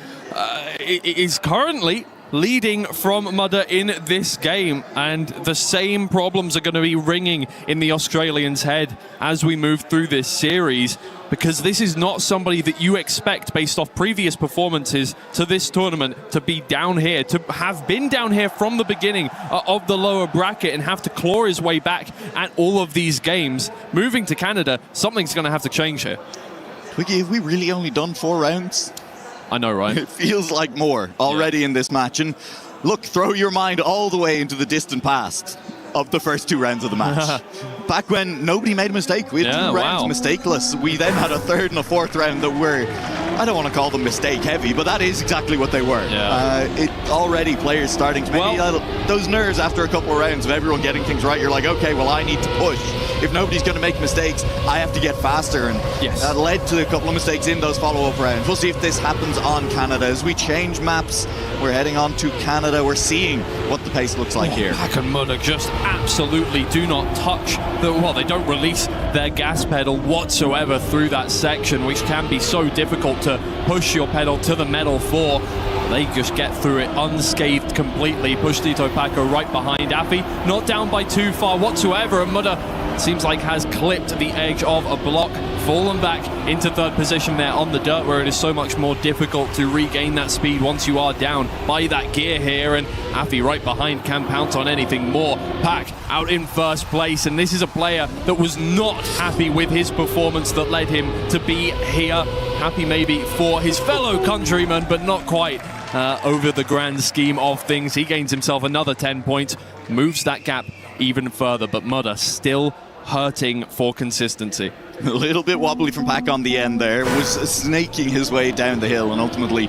is currently leading from Mudda in this game, and the same problems are going to be ringing in the Australians' head as we move through this series, because this is not somebody that you expect based off previous performances to this tournament to be down here, to have been down here from the beginning of the lower bracket and have to claw his way back at all of these games. Moving to Canada, something's going to have to change here. Twiggy, have we really only done 4 rounds? I know, right? It feels like more already in this match. And look, throw your mind all the way into the distant past of the first 2 rounds of the match. Back when nobody made a mistake. We had 2 rounds mistakeless. We then had a 3rd and a 4th round that were I don't want to call them mistake heavy, but that is exactly what they were. It already players starting to maybe those nerves after a couple of rounds of everyone getting things right. You're like, okay, well, I need to push. If nobody's going to make mistakes, I have to get faster. And that led to a couple of mistakes in those follow-up rounds. We'll see if this happens on Canada. As we change maps, we're heading on to Canada. We're seeing what the pace looks like here. Pack and Mudder just absolutely do not touch they don't release their gas pedal whatsoever through that section, which can be so difficult to push your pedal to the metal for. They just get through it unscathed completely. Push Tito Paco right behind Afi, not down by too far whatsoever, and Mudder seems like has clipped the edge of a block, fallen back into third position there on the dirt, where it is so much more difficult to regain that speed once you are down by that gear here. And Afi right behind can pounce on anything more. Pack out in first place, and this is a player that was not happy with his performance that led him to be here. Happy maybe for his fellow countrymen, but not quite over the grand scheme of things. He gains himself another 10 points, moves that gap even further, but Mudder still hurting for consistency. A little bit wobbly from Pack on the end there, was snaking his way down the hill and ultimately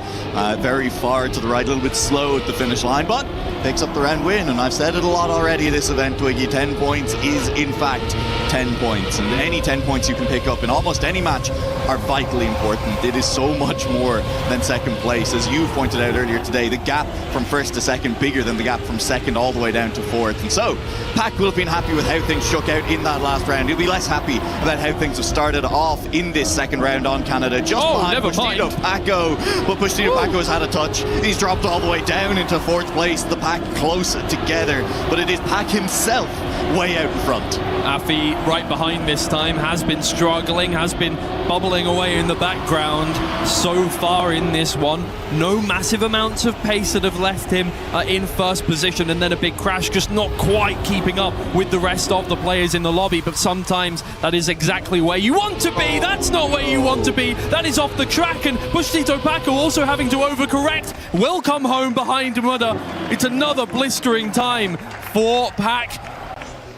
very far to the right, a little bit slow at the finish line, but picks up the round win. And I've said it a lot already this event, Twiggy, 10 points is in fact 10 points, and any 10 points you can pick up in almost any match are vitally important. It is so much more than second place. As you pointed out earlier today, the gap from first to second bigger than the gap from second all the way down to fourth. And so Pack will have been happy with how things shook out in that last round. He'll be less happy about how things have started off in this second round on Canada, just behind Tito Paco. But Tito Paco has had a touch. He's dropped all the way down into fourth place. The Pack close together, but it is Pack himself way out in front. Afi right behind this time, has been struggling, has been bubbling away in the background so far in this one. No massive amounts of pace that have left him in first position, and then a big crash, just not quite keeping up with the rest of the players in the lobby. But sometimes that is exactly where you want to be. That's not where you want to be. That is off the track, and Tito Paco also having to overcorrect. Will come home behind Mudder. It's another blistering time for Pack,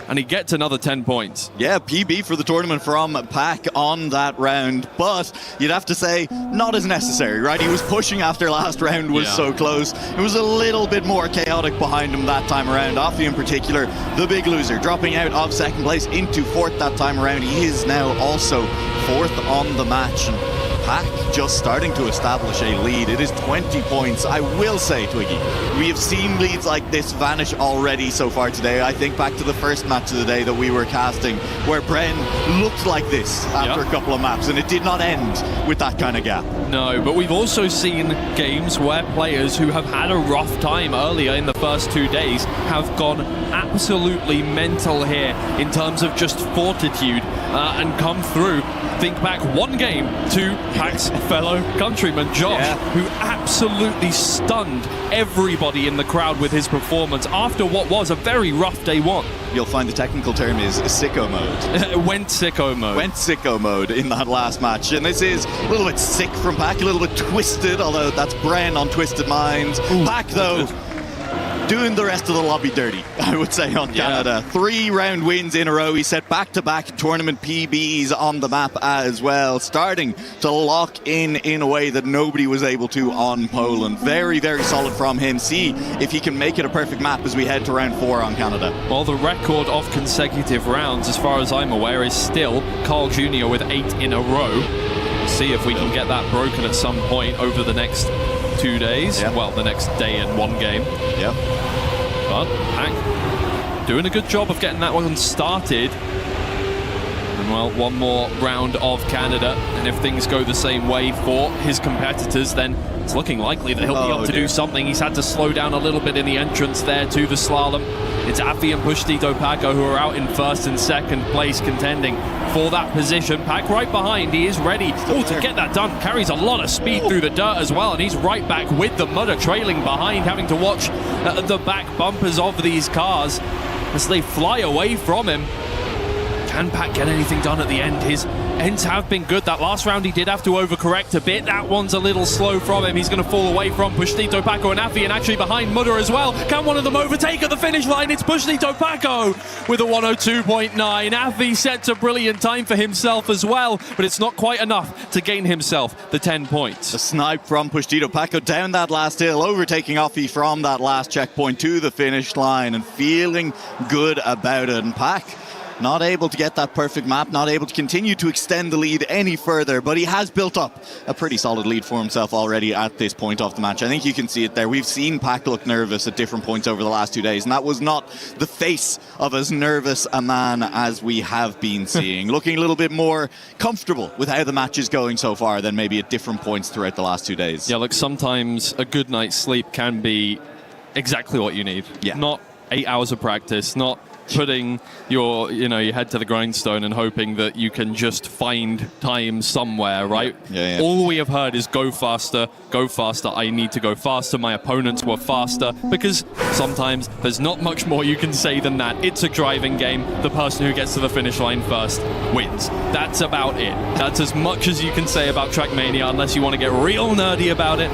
and he gets another 10 points. Yeah, PB for the tournament from Pack on that round, but you'd have to say not as necessary, right? He was pushing after last round was so close. It was a little bit more chaotic behind him that time around. Afi in particular, the big loser, dropping out of second place into fourth that time around. He is now also fourth on the match. And Pack just starting to establish a lead. It is 20 points. I will say, Twiggy, we have seen leads like this vanish already so far today. I think back to the first match of the day that we were casting, where Bren looked like this after a couple of maps, and it did not end with that kind of gap. No, but we've also seen games where players who have had a rough time earlier in the first 2 days have gone absolutely mental here in terms of just fortitude and come through. Think back one game to Pack's fellow countryman Josh, who absolutely stunned everybody in the crowd with his performance after what was a very rough day one. You'll find the technical term is sicko mode. Went sicko mode. Went sicko mode in that last match. And this is a little bit sick from Pack, a little bit twisted, although that's Bren on Twisted Minds. Pack, though, doing the rest of the lobby dirty, I would say, on Canada. 3 round wins in a row. He set back-to-back tournament PBs on the map as well, starting to lock in a way that nobody was able to on Poland. Very, very solid from him. See if he can make it a perfect map as we head to round 4 on Canada. Well, the record of consecutive rounds, as far as I'm aware, is still Carl Jr. with 8 in a row. See if we can get that broken at some point over the next 2 days. Well, the next day and 1 game. But Pack doing a good job of getting that one started. And well, one more round of Canada, and if things go the same way for his competitors, then it's looking likely that he'll be able to do something. He's had to slow down a little bit in the entrance there to the slalom. It's Afi and Tito Paco who are out in first and second place contending for that position. Pack right behind, he is ready to get that done. Carries a lot of speed through the dirt as well, and he's right back with the Mudder trailing behind, having to watch the back bumpers of these cars as they fly away from him. Can Pack get anything done at the end? His ends have been good. That last round he did have to overcorrect a bit. That one's a little slow from him. He's going to fall away from Pushtito, Paco and Afi, and actually behind Mudder as well. Can one of them overtake at the finish line? It's Pushtito Paco with a 102.9. Afi sets a brilliant time for himself as well, but it's not quite enough to gain himself the 10 points. A snipe from Pushtito Paco down that last hill, overtaking Afi from that last checkpoint to the finish line and feeling good about it. And Pac not able to get that perfect map, not able to continue to extend the lead any further, but he has built up a pretty solid lead for himself already at this point of the match. I think you can see it there. We've seen Pac look nervous at different points over the last 2 days, and that was not the face of as nervous a man as we have been seeing. Looking a little bit more comfortable with how the match is going so far than maybe at different points throughout the last 2 days. Yeah, look, sometimes a good night's sleep can be exactly what you need. Yeah. Not 8 hours of practice, not putting your head to the grindstone and hoping that you can just find time somewhere, right? Yeah. All we have heard is go faster, I need to go faster, my opponents were faster, because sometimes there's not much more you can say than that. It's a driving game. The person who gets to the finish line first wins. That's about it. That's as much as you can say about Trackmania, unless you want to get real nerdy about it.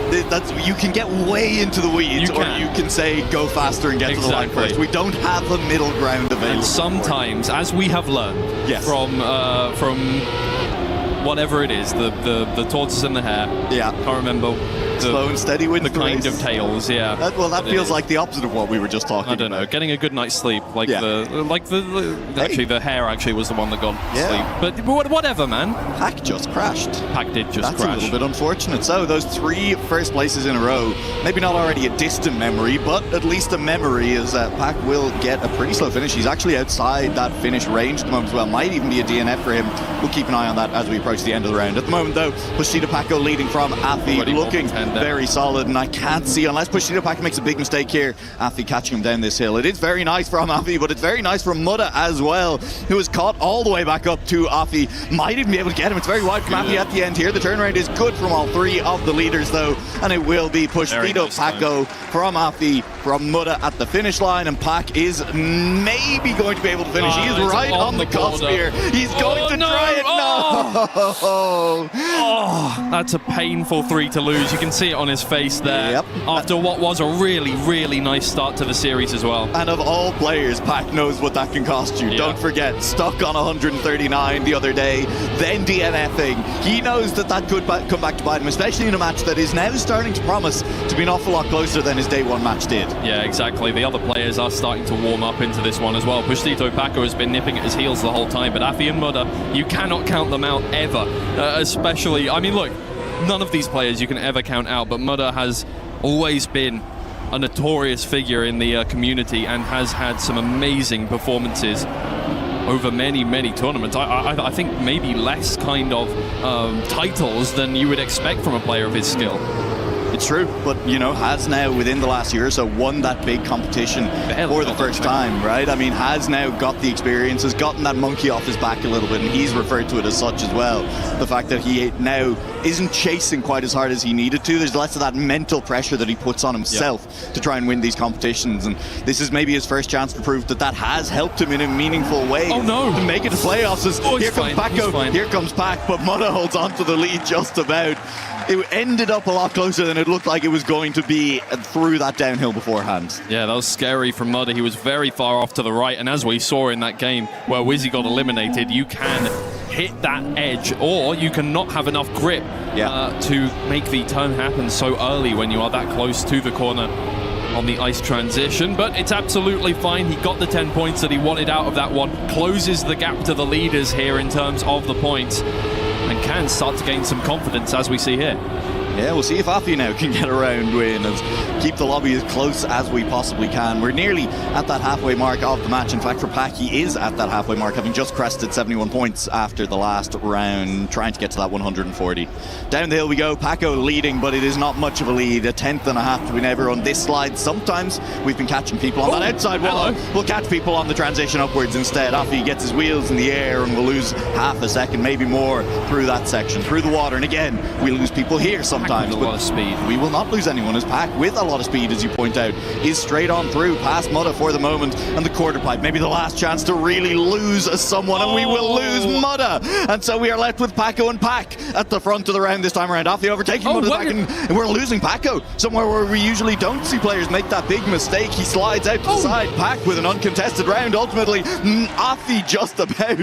You can get way into the weeds, or you can say go faster and get to the line first. We don't have a middle ground available. And sometimes, as we have learned from whatever it is, the tortoise and the hare. Yeah. Can't remember. Slow and steady wins the kind of tails, yeah. That feels like the opposite of what we were just talking about. I don't know. Getting a good night's sleep, actually the hare actually was the one that got sleep. But whatever, man. Pac just crashed. Pac did just crash. That's a little bit unfortunate. So those 3 first places in a row, maybe not already a distant memory, but at least a memory, is that Pac will get a pretty slow finish. He's actually outside that finish range at the moment as well. Might even be a DNF for him. We'll keep an eye on that as we approach the end of the round. At the moment, though, Pushtito Paco leading from Afi, looking very solid, and I can't see, unless Pushtito Paco makes a big mistake here, Afi catching him down this hill. It is very nice from Afi, but it's very nice from Mudda as well, who is caught all the way back up to Afi. Might even be able to get him. It's very wide from Afi at the end here. The turnaround is good from all 3 of the leaders, though, and it will be Pushtito Paco from Afi, from Mudda at the finish line, and Pac is maybe going to be able to finish. He is right on the cusp here. He's going to try it. No! That's a painful 3 to lose. You can see it on his face there. After what was a really, really nice start to the series as well. And of all players, Pac knows what that can cost you. Yeah. Don't forget, stuck on 139 the other day, then DNFing. He knows that could come back to bite him, especially in a match that is now starting to promise to be an awful lot closer than his day 1 match did. Yeah, exactly. The other players are starting to warm up into this one as well. Pushtito Paco has been nipping at his heels the whole time, but Afi and Mudda, you cannot count them out ever. Especially, I mean, look, none of these players you can ever count out, but Mudda has always been a notorious figure in the community and has had some amazing performances over many, many tournaments. I think maybe less kind of titles than you would expect from a player of his skill. It's true, but has now within the last year or so won that big competition for the first time, right? I mean, has now got the experience, has gotten that monkey off his back a little bit, and he's referred to it as such as well. The fact that he now isn't chasing quite as hard as he needed to. There's less of that mental pressure that he puts on himself to try and win these competitions, and this is maybe his first chance to prove that has helped him in a meaningful way. Oh no! To make it to playoffs. Here comes Paco, here comes Pac, but Mudda holds on to the lead just about. It ended up a lot closer than it looked like it was going to be through that downhill beforehand. Yeah, that was scary from Mudda. He was very far off to the right, and as we saw in that game where Wizzy got eliminated, you can hit that edge, or you can not have enough grip to make the turn happen so early when you are that close to the corner on the ice transition. But it's absolutely fine. He got the 10 points that he wanted out of that one, closes the gap to the leaders here in terms of the points, and can start to gain some confidence as we see here. Yeah, we'll see if Afi now can get a round win and keep the lobby as close as we possibly can. We're nearly at that halfway mark of the match. In fact, for Pac, he is at that halfway mark, having just crested 71 points after the last round, trying to get to that 140. Down the hill we go, Paco leading, but it is not much of a lead. A tenth and a half between everyone. On this slide, sometimes we've been catching people on that outside wall. We'll catch people on the transition upwards instead. Afi gets his wheels in the air and we'll lose half a second, maybe more, through that section, through the water. And again, we lose people here sometimes. sometimes. with a lot of speed. We will not lose anyone as Pack, with a lot of speed, as you point out, is straight on through past Mudda for the moment, and the quarter pipe, maybe the last chance to really lose someone, and we will lose Mudda. And so we are left with Paco and Pack at the front of the round this time around. After overtaking Mudda back, and we're losing Paco somewhere where we usually don't see players make that big mistake. He slides out to the side. Pack with an uncontested round. Ultimately, Afi just about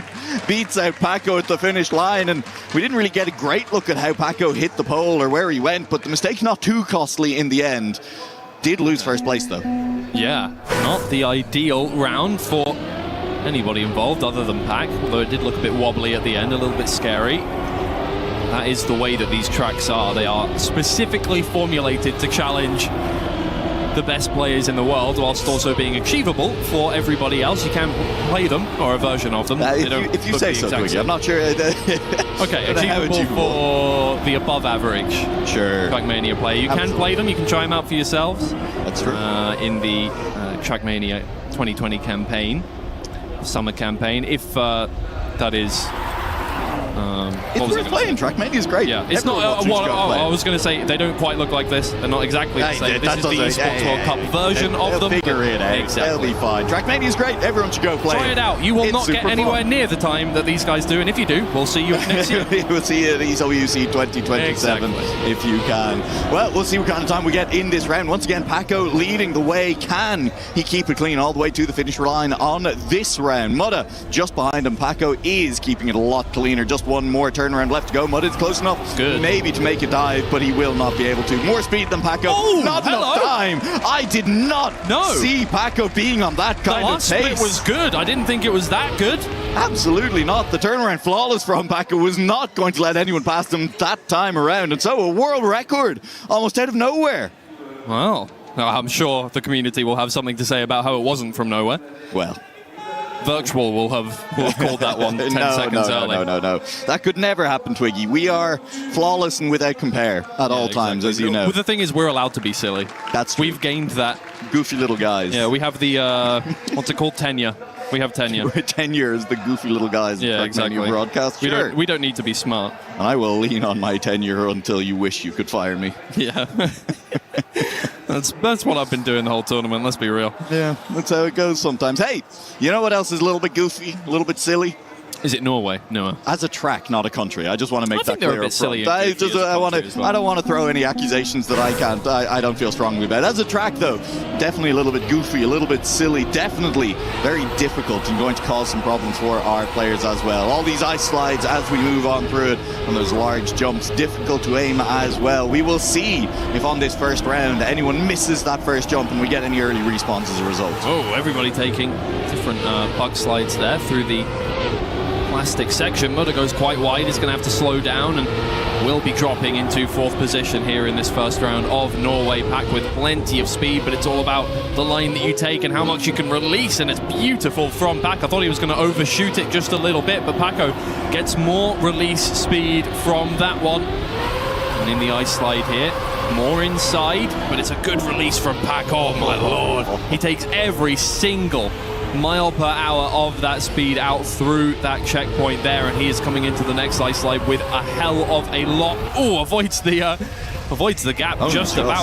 beats out Paco at the finish line, and we didn't really get a great look at how Paco hit the pole or where he went, but the mistake not too costly in the end. Did lose first place though. Yeah, not the ideal round for anybody involved other than Pack, although it did look a bit wobbly at the end, a little bit scary. That is the way that these tracks are. They are specifically formulated to challenge the best players in the world, whilst also being achievable for everybody else. You can play them, or a version of them. If you say so, I'm not sure. Okay, achievable for the above average Trackmania player. You can play them, you can try them out for yourselves. That's true. In the Trackmania 2020 campaign, summer campaign, if that is... It's worth playing. Trackmania is great. Yeah, it's not. I was going to say they don't quite look like this. They're not exactly the same. This is the Esports World Cup version of them. Figure it out. Exactly. They'll be fine. Trackmania is great. Everyone should go play. Try it out. You will not get anywhere near the time that these guys do, and if you do, we'll see you next year. We'll see you at EWC 2027 if you can. Well, we'll see what kind of time we get in this round. Once again, Paco leading the way. Can he keep it clean all the way to the finish line on this round? Mudda just behind him. Paco is keeping it a lot cleaner. Just one more turnaround left to go. Mudda's close enough maybe to make a dive, but he will not be able to. More speed than Paco. Not enough time. I did not see Paco being on that kind of pace. The last split was good. I didn't think it was that good. Absolutely not. The turnaround flawless from Paco was not going to let anyone past him that time around, and so a world record almost out of nowhere. Well, I'm sure the community will have something to say about how it wasn't from nowhere. Well, Virtual will have called that one 10 seconds early. No. That could never happen, Twiggy. We are flawless and without compare at all times, as you know. But the thing is, we're allowed to be silly. We've gained that. Goofy little guys. Yeah, we have the, what's it called? Tenure. We have tenure. Tenure is the goofy little guys. Yeah, exactly. Broadcast. We don't need to be smart. And I will lean on my tenure until you wish you could fire me. Yeah. That's what I've been doing the whole tournament, let's be real. Yeah, that's how it goes sometimes. Hey, you know what else is a little bit goofy, a little bit silly? Is it Norway? No. As a track, not a country. I just want to make that clear. I think they're a bit silly. I don't want to throw any accusations that I don't feel strongly about. As a track, though, definitely a little bit goofy, a little bit silly, definitely very difficult and going to cause some problems for our players as well. All these ice slides as we move on through it, and those large jumps, difficult to aim as well. We will see if on this first round anyone misses that first jump and we get any early respawns as a result. Oh, everybody taking different bug slides there through the plastic section. Mudda goes quite wide. He's going to have to slow down and will be dropping into 4th position here in this first round of Norway. Pack with plenty of speed, but it's all about the line that you take and how much you can release, and it's beautiful from Pack. I thought he was going to overshoot it just a little bit, but Paco gets more release speed from that one. And in the ice slide here, more inside, but it's a good release from Pack. Oh my lord. He takes every single mile per hour of that speed out through that checkpoint there, and he is coming into the next ice slide with a hell of a lot. Oh, avoids the gap about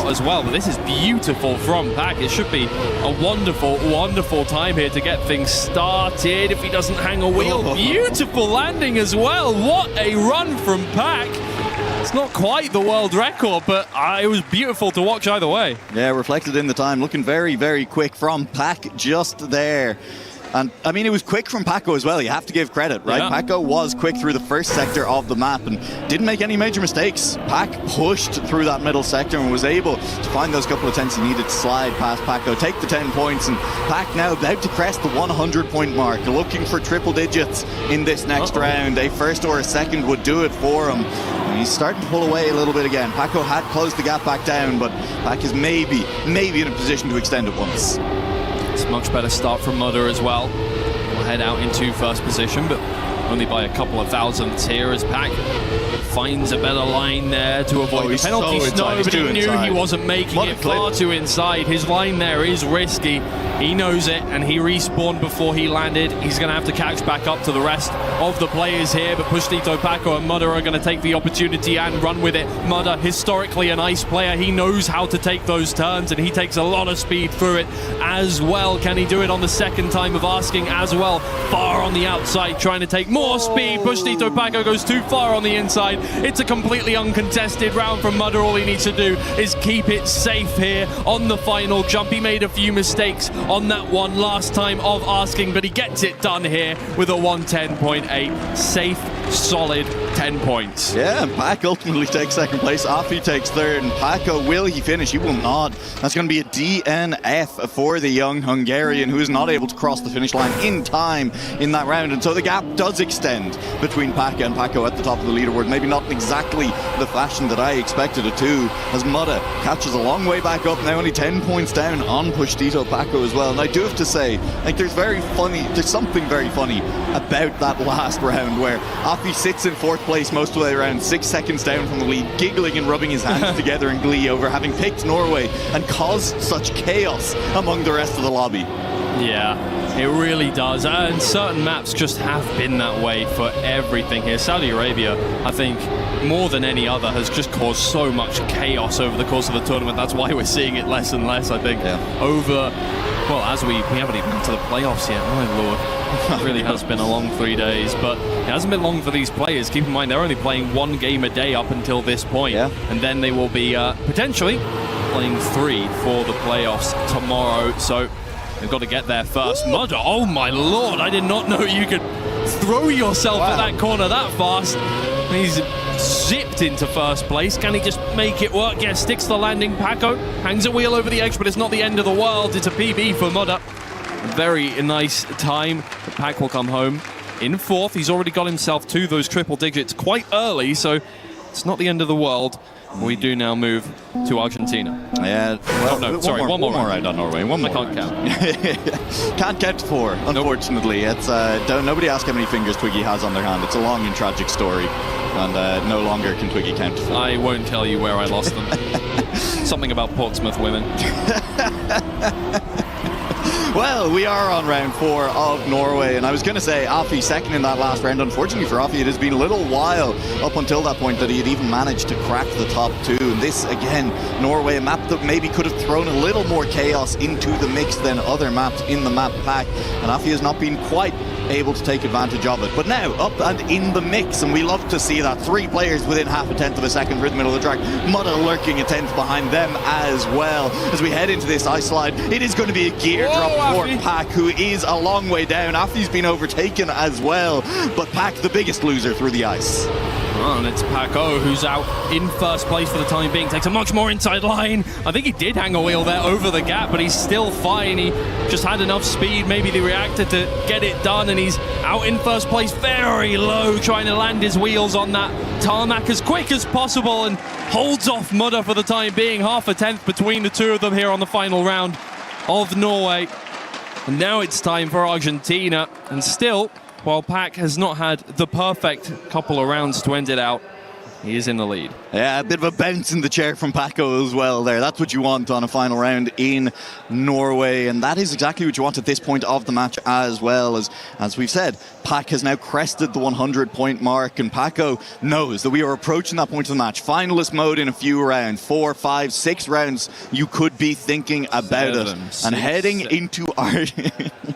as well, but this is beautiful from Pack. It should be a wonderful time here to get things started if he doesn't hang a wheel. Beautiful landing as well. What a run from Pack. It's not quite the world record, but it was beautiful to watch either way. Yeah, reflected in the time. Looking very, very quick from Pack just there. And, I mean, it was quick from Paco as well. You have to give credit, right? Yeah. Paco was quick through the first sector of the map and didn't make any major mistakes. Pack pushed through that middle sector and was able to find those couple of tenths he needed to slide past Paco, take the 10 points, and Pack now about to crest the 100-point mark, looking for triple digits in this next round. A first or a second would do it for him. And he's starting to pull away a little bit again. Paco had closed the gap back down, but Pack is maybe in a position to extend it once. It's a much better start from Mudda as well. We'll head out into first position, but only by a couple of thousandths here as Pac finds a better line there to avoid the penalty snow, but he knew he wasn't making it far too inside. His line there is risky. He knows it, and he respawned before he landed. He's going to have to catch back up to the rest of the players here, but Pushtito, Paco, and Mudder are going to take the opportunity and run with it. Mudder, historically an ice player, he knows how to take those turns, and he takes a lot of speed through it as well. Can he do it on the second time of asking as well? Far on the outside, trying to take more speed. Pushtito, Paco goes too far on the inside. It's a completely uncontested round from Mudder. All he needs to do is keep it safe here on the final jump. He made a few mistakes on that one last time of asking, but he gets it done here with a 110.8. Safe, solid 10 points. Yeah, and Pac ultimately takes second place. Afi takes third, and Paco, will he finish? He will not. That's going to be a DNF for the young Hungarian, who is not able to cross the finish line in time in that round. And so the gap does extend between Pac and Paco at the top of the leaderboard. Maybe not exactly the fashion that I expected it to, as Mudda catches a long way back up, now only 10 points down on Pushtito Paco as well. And I do have to say, like, there's something very funny about that last round where Afi sits in fourth place most of the way around, 6 seconds down from the lead, giggling and rubbing his hands together in glee over having picked Norway and caused such chaos among the rest of the lobby. Yeah, it really does, and certain maps just have been that way for everything here. Saudi Arabia, I think, more than any other, has just caused so much chaos over the course of the tournament. That's why we're seeing it less and less, I think, over, well, as we haven't even got to the playoffs yet. My lord, it really has been a long 3 days, but it hasn't been long for these players. Keep in mind, they're only playing one game a day up until this point, and then they will be potentially playing 3 for the playoffs tomorrow, so they've got to get there first. Mudder, oh my lord, I did not know you could throw yourself at that corner that fast. He's zipped into first place. Can he just make it work? Yeah, sticks the landing. Paco hangs a wheel over the edge, but it's not the end of the world. It's a PB for Mudder. Very nice time. The Pac will come home in fourth. He's already got himself to those triple digits quite early, so it's not the end of the world. We do now move to Argentina. Yeah. Well, no, sorry, one more round on Norway. One more. I can't count. Can't count to 4, unfortunately. Nope. It's nobody ask how many fingers Twiggy has on their hand. It's a long and tragic story, and no longer can Twiggy count to 4. I won't tell you where I lost them. Something about Portsmouth women. Well, we are on round 4 of Norway, and I was going to say Afi second in that last round. Unfortunately for Afi, it has been a little while up until that point that he had even managed to crack the top 2. And this, again, Norway, a map that maybe could have thrown a little more chaos into the mix than other maps in the map pack, and Afi has not been quite able to take advantage of it. But now, up and in the mix, and we love to see that. 3 players within half a tenth of a second through the middle of the track. Mudda lurking a tenth behind them as well. As we head into this ice slide, it is going to be a gear drop for Pac, who is a long way down. Afi's been overtaken as well, but Pac, the biggest loser through the ice. Oh, and it's Paco who's out in first place for the time being. Takes a much more inside line. I think he did hang a wheel there over the gap, but he's still fine. He just had enough speed, maybe the reactor, to get it done, and he's out in first place very low, trying to land his wheels on that tarmac as quick as possible, and holds off Mudda for the time being. Half a tenth between the two of them here on the final round of Norway. And now it's time for Argentina, and still, while Pac has not had the perfect couple of rounds to end it out, he is in the lead. Yeah, a bit of a bounce in the chair from Paco as well there. That's what you want on a final round in Norway, and that is exactly what you want at this point of the match as well. As we've said, Pac has now crested the 100-point mark, and Paco knows that we are approaching that point of the match. Finalist mode in a few rounds, 4, 5, 6 rounds you could be thinking about it. And heading into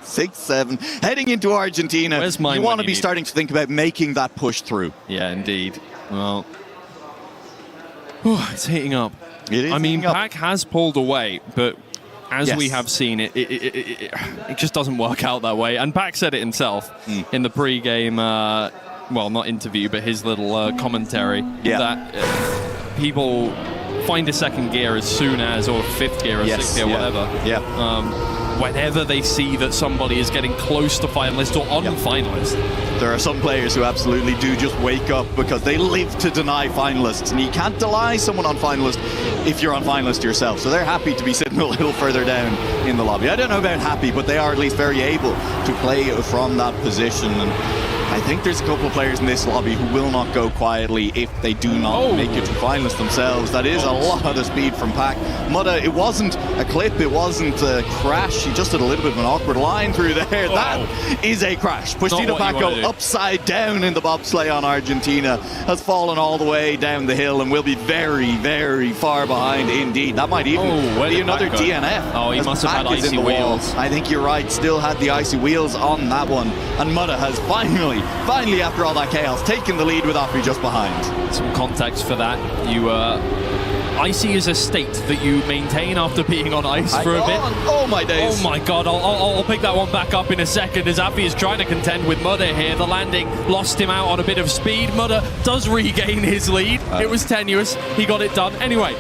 6, 7, heading into Argentina, you want to be starting to think about making that push through. Yeah, indeed. Well, it's heating up. I mean, Pac has pulled away, but as we have seen, it just doesn't work out that way. And Pac said it himself in the pre-game, well, not interview, but his little commentary, that people find a second gear as soon as, or fifth gear or sixth gear, whatever. Whenever they see that somebody is getting close to finalist or on finalist. There are some players who absolutely do just wake up because they live to deny finalists, and you can't deny someone on finalist if you're on finalist yourself. So they're happy to be sitting a little further down in the lobby. I don't know about happy, but they are at least very able to play from that position. And I think there's a couple of players in this lobby who will not go quietly if they do not make it to finalists themselves. That is a lot of speed from Pac. Mudda, it wasn't a clip, it wasn't a crash. He just did a little bit of an awkward line through there. That is a crash. Pushito Paco upside down in the bobsleigh on Argentina, has fallen all the way down the hill and will be very, very far behind indeed. That might even be another DNF. Oh, he must have had icy wheels. I think you're right, still had the icy wheels on that one. And Mudda has finally after all that chaos, taken the lead with Afi just behind. Some context for that. Icy is a state that you maintain after being on ice for a bit. Oh my days. Oh my god, I'll pick that one back up in a second as Afi is trying to contend with Mudda here. The landing lost him out on a bit of speed. Mudda does regain his lead. It was tenuous. He got it done. Anyway,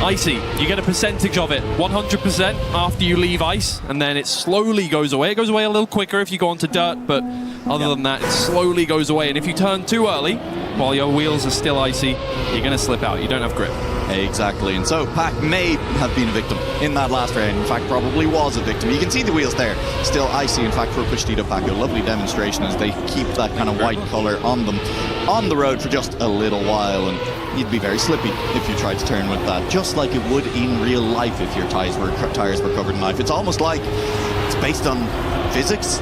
Icy, you get a percentage of it, 100% after you leave ice, and then it slowly goes away. It goes away a little quicker if you go onto dirt, but other than that, it slowly goes away. And if you turn too early, while your wheels are still icy, you're going to slip out. You don't have grip. Exactly, and so Pac may have been a victim in that last round. In fact, probably was a victim. You can see the wheels there, still icy. In fact, for Pushito Paco, lovely demonstration as they keep that kind of white color on them on the road for just a little while, and you'd be very slippy if you tried to turn with that, just like it would in real life if your tires were covered in ice. It's almost like it's based on physics.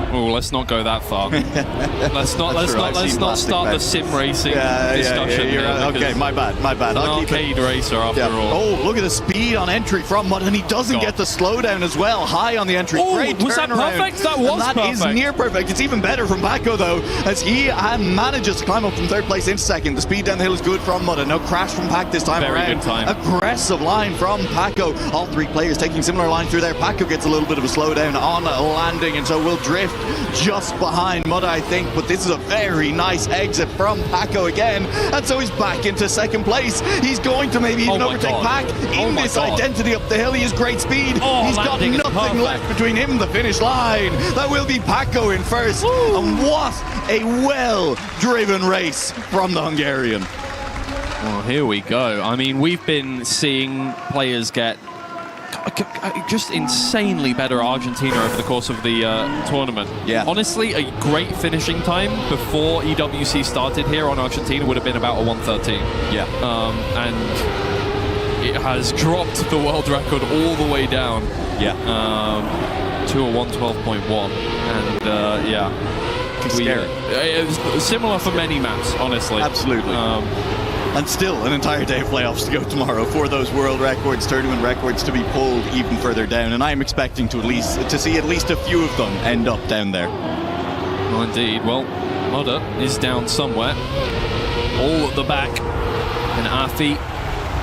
Oh, let's not go that far. let's not start the sim racing discussion. Yeah, okay, my bad. An arcade racer after all. Oh, look at the speed on entry from Mudda, and he doesn't get the slowdown as well. High on the entry. Great was that turnaround. perfect? That was perfect. That is near perfect. It's even better from Paco though, as he manages to climb up from third place into second. The speed down the hill is good from Mudda. No crash from Pac this time Very around. Good time. Aggressive line from Paco. All three players taking similar lines through there. Paco gets a little bit of a slowdown on landing, and so will drift just behind Mudda, I think, but this is a very nice exit from Paco again, and so he's back into second place. He's going to maybe even overtake Pac in this identity up the hill. He has great speed. He's got nothing left between him and the finish line. That will be Paco in first. And what a well-driven race from the Hungarian. Well, here we go. I mean, we've been seeing players get just insanely better at Argentina over the course of the tournament. Yeah. Honestly, a great finishing time before EWC started here on Argentina would have been about a 1:13. Yeah. And it has dropped the world record all the way down. Yeah. To a 1:12.1. And yeah. Scary. It was similar for many maps, honestly. Absolutely. And still an entire day of playoffs to go tomorrow for those world records, tournament records to be pulled even further down. And I'm expecting to see at least a few of them end up down there. Well, indeed. Well, Mudda is down somewhere. All at the back. And Afi,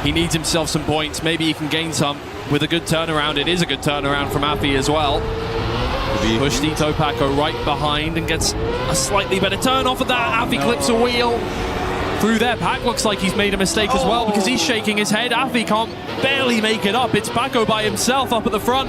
he needs himself some points. Maybe he can gain some with a good turnaround. It is a good turnaround from Afi as well. Pushito Paco right behind and gets a slightly better turn off of that. Afi clips a wheel. Through there, Pac looks like he's made a mistake as well because he's shaking his head. Afi can't barely make it up. It's Paco by himself up at the front.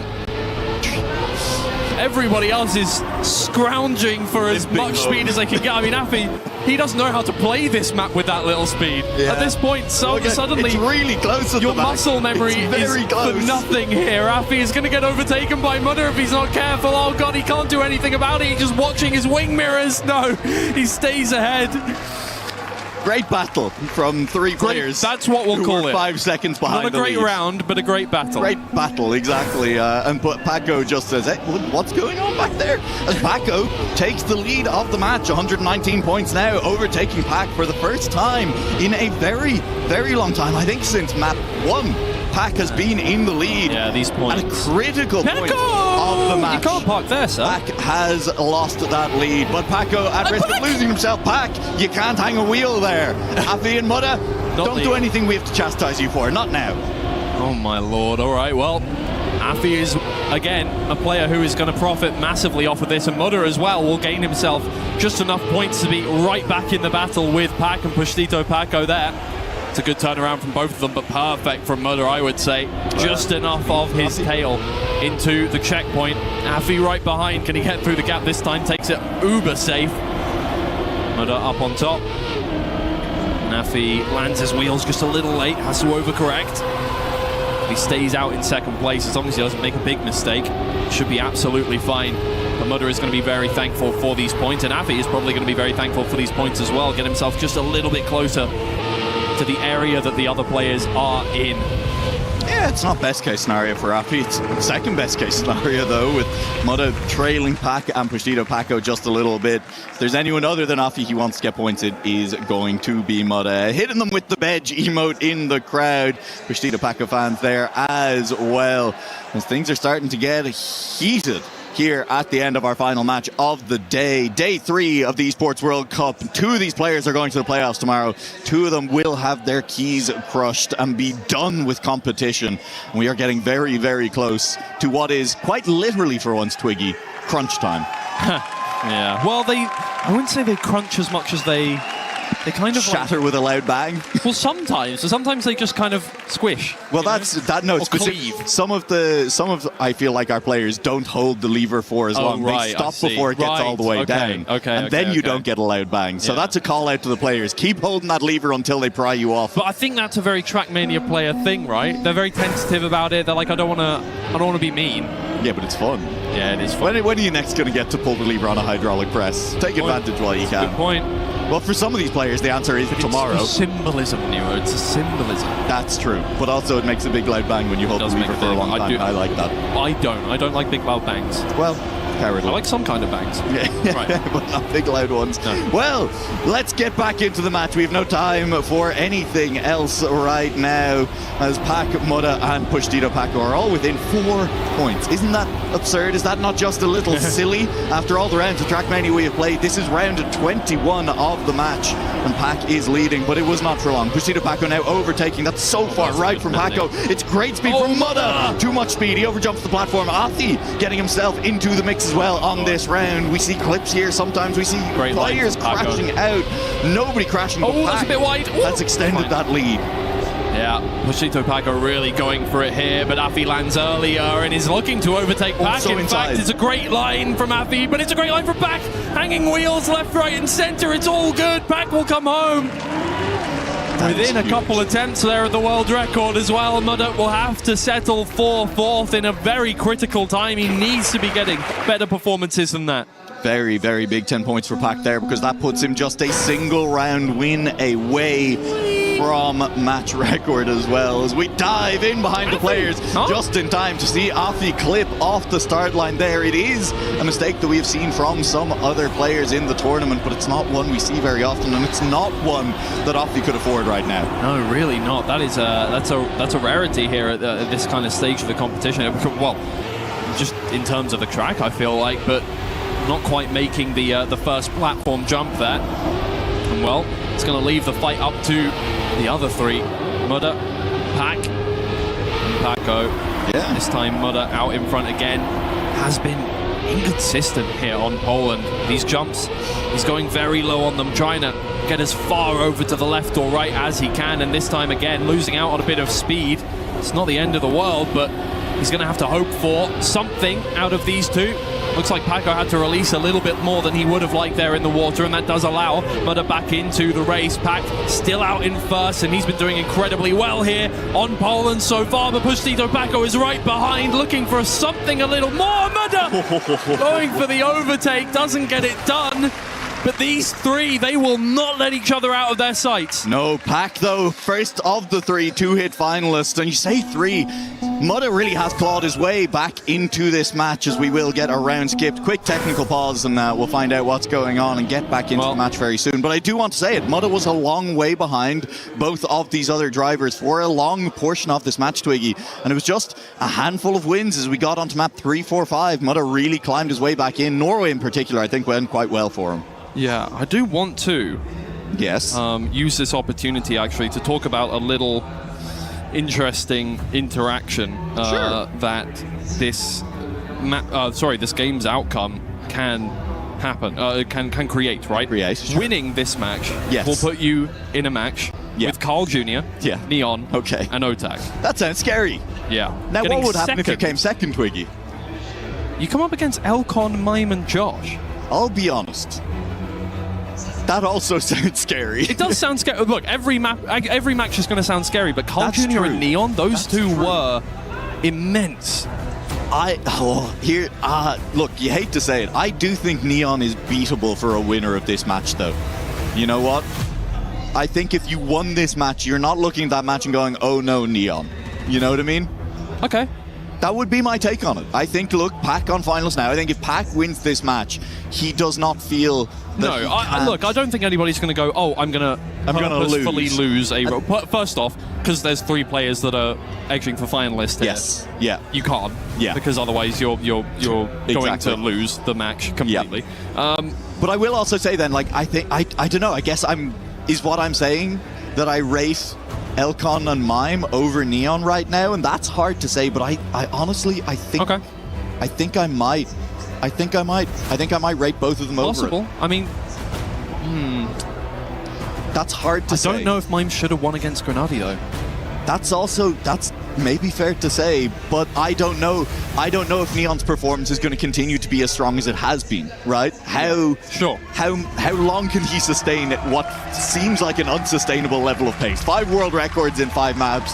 Everybody else is scrounging for as much speed as they can get. I mean, Afi, he doesn't know how to play this map with that little speed. Yeah. At this point, suddenly it's really close at your the back. muscle memory is for nothing here. Afi is going to get overtaken by Mudda if he's not careful. Oh god, he can't do anything about it. He's just watching his wing mirrors. No, he stays ahead. Great battle from three players. That's what we'll call it. 5 seconds behind. Not a great round, but a great battle. Great battle, exactly. And Paco just says, hey, what's going on back there? As Paco takes the lead of the match, 119 points now, overtaking Pac for the first time in a very, very long time. I think since map 1. Pac has been in the lead. Yeah, these points. At a critical point of the match. You can't park there, sir. Pac has lost that lead, but Paco at risk of losing himself. Pac, you can't hang a wheel there. Afi and Mudda, don't do anything we have to chastise you for. Not now. Oh my lord. All right, well, Afi is, again, a player who is going to profit massively off of this, and Mudda as well will gain himself just enough points to be right back in the battle with Pac and Pushito Paco there. It's a good turnaround from both of them, but perfect from Mudda, I would say. Just enough of his tail into the checkpoint. Afi right behind. Can he get through the gap this time? Takes it uber safe. Mudda up on top. Afi lands his wheels just a little late. Has to overcorrect. He stays out in second place as long as he doesn't make a big mistake. Should be absolutely fine. But Mudda is going to be very thankful for these points, and Afi is probably going to be very thankful for these points as well. Get himself just a little bit closer to the area that the other players are in. Yeah, it's not best case scenario for Afi. It's second best case scenario though, with Mudda trailing Pac and Postito Paco just a little bit. If there's anyone other than Afi he wants to get points, it is going to be Mudda. Hitting them with the Bedge emote in the crowd. Postito Paco fans there as well. As things are starting to get heated here at the end of our final match of the day. Day 3 of the Esports World Cup. 2 of these players are going to the playoffs tomorrow. 2 of them will have their keys crushed and be done with competition. And we are getting very, very close to what is quite literally for once, Twiggy, crunch time. Yeah. Well, I wouldn't say they crunch as much as they kind of shatter with a loud bang. Well, sometimes they just kind of squish. Well, no, it's specific. Some of I feel like our players don't hold the lever for as long. Right, they stop before it gets all the way down. And then you don't get a loud bang. So that's a call out to the players. Keep holding that lever until they pry you off. But I think that's a very Trackmania player thing, right? They're very tentative about it. They're like, I don't want to be mean. Yeah, but it's fun. Yeah, it is fun. When are you next going to get to pull the lever on a hydraulic press? Take advantage while you can. Good point. Well, for some of these players, the answer is tomorrow. It's symbolism, Nero. It's a symbolism. That's true. But also, it makes a big loud bang when you hold the lever for a long time. I like that. I don't like big loud bangs. Well, cowardly. I like some kind of bangs. Yeah, right. But not big loud ones. No. Well, let's get back into the match. We have no time for anything else right now, as Pac, Mudda and Postito Paco are all within 4 points. Isn't that absurd? Is that not just a little silly? After all the rounds of Trackmania we have played, this is round 21 of the match, and Pac is leading, but it was not for long. Postito Paco now overtaking. That's so far right from Paco. It's great speed from Mudda. Too much speed. He overjumps the platform. Afi getting himself into the mix as well on this round. We see clips here. Sometimes we see players crashing out. Nobody crashing. But that's a bit wide. That's extended that lead. Yeah, Postito Paco really going for it here, but Afi lands earlier and is looking to overtake Pac. In fact, it's a great line from Afi, but it's a great line from Pac. Hanging wheels left, right, and center. It's all good. Pac will come home. Within a couple attempts there at the world record as well. Mudda will have to settle for 4th in a very critical time. He needs to be getting better performances than that. Very, very big 10 points for Pac there, because that puts him just a single round win away from match record as well, as we dive in behind the players just in time to see Afi clip off the start line there. It is a mistake that we have seen from some other players in the tournament, but it's not one we see very often, and it's not one that Afi could afford right now. No, really not. That's a rarity here at this kind of stage of the competition. Well, just in terms of the track, I feel like, but not quite making the first platform jump there. And well, it's going to leave the fight up to the other 3. Mudda, Pac, and Paco. Yeah. This time Mudda out in front again. Has been inconsistent here on Poland. These jumps, he's going very low on them, trying to get as far over to the left or right as he can, and this time again losing out on a bit of speed. It's not the end of the world, but he's going to have to hope for something out of these 2. Looks like Paco had to release a little bit more than he would have liked there in the water, and that does allow Mudda back into the race. Pac still out in first, and he's been doing incredibly well here on Poland so far, but Postito Paco is right behind, looking for something a little more. Mudda going for the overtake, doesn't get it done. But these 3, they will not let each other out of their sights. No, Pac, though, first of the 3 2-hit finalists. And you say 3, Mudda really has clawed his way back into this match, as we will get a round skipped. Quick technical pause, and we'll find out what's going on and get back into the match very soon. But I do want to say it, Mudda was a long way behind both of these other drivers for a long portion of this match, Twiggy. And it was just a handful of wins as we got onto map 3, 4, 5. Mudda really climbed his way back in. Norway in particular, I think, went quite well for him. Yeah, I do want to use this opportunity actually to talk about a little interesting interaction that this game's outcome can happen, can create, right? Winning this match will put you in a match with Carl Jr., Neon, and Otag. That sounds scary. Yeah. Now, what would happen if you came second, Twiggy? You come up against Elcon, Mime, and Josh. I'll be honest. That also sounds scary. It does sound scary. Look, every match is going to sound scary, but Carl Jr. and Neon, those two were immense. Look, you hate to say it. I do think Neon is beatable for a winner of this match, though. You know what? I think if you won this match, you're not looking at that match and going, oh no, Neon. You know what I mean? Okay. That would be my take on it. I think, look, Pac on finals now. I think if Pac wins this match, he does not feel that look, I don't think anybody's going to go, oh, I'm going to purposefully lose a... First off, because there's 3 players that are edging for finalists here. Yes. Yeah. You can't. Yeah. Because otherwise you're going to lose the match completely. Yeah. But I will also say then, like, I don't know, I guess is what I'm saying that I rate Elcon and Mime over Neon right now, and that's hard to say, but I honestly, I think I might rate both of them Possible. over it. I mean, that's hard to say. I don't know if Mime should have won against Grenady, though. That's maybe fair to say, but I don't know if Neon's performance is going to continue to be as strong as it has been, right? How long can he sustain at what seems like an unsustainable level of pace? 5 world records in 5 maps.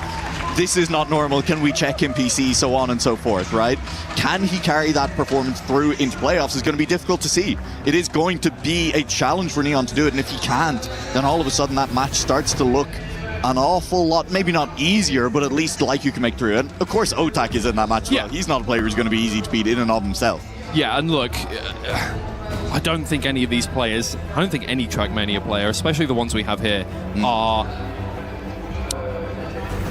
This is not normal. Can we check him PC? So on and so forth, right? Can he carry that performance through into playoffs is going to be difficult to see. It is going to be a challenge for Neon to do it, and if he can't, then all of a sudden that match starts to look an awful lot, maybe not easier, but at least like you can make through. And of course, Otak is in that match as well. He's not a player who's going to be easy to beat in and of himself. Yeah, and look, I don't think any of these players, I don't think any Trackmania player, especially the ones we have here, are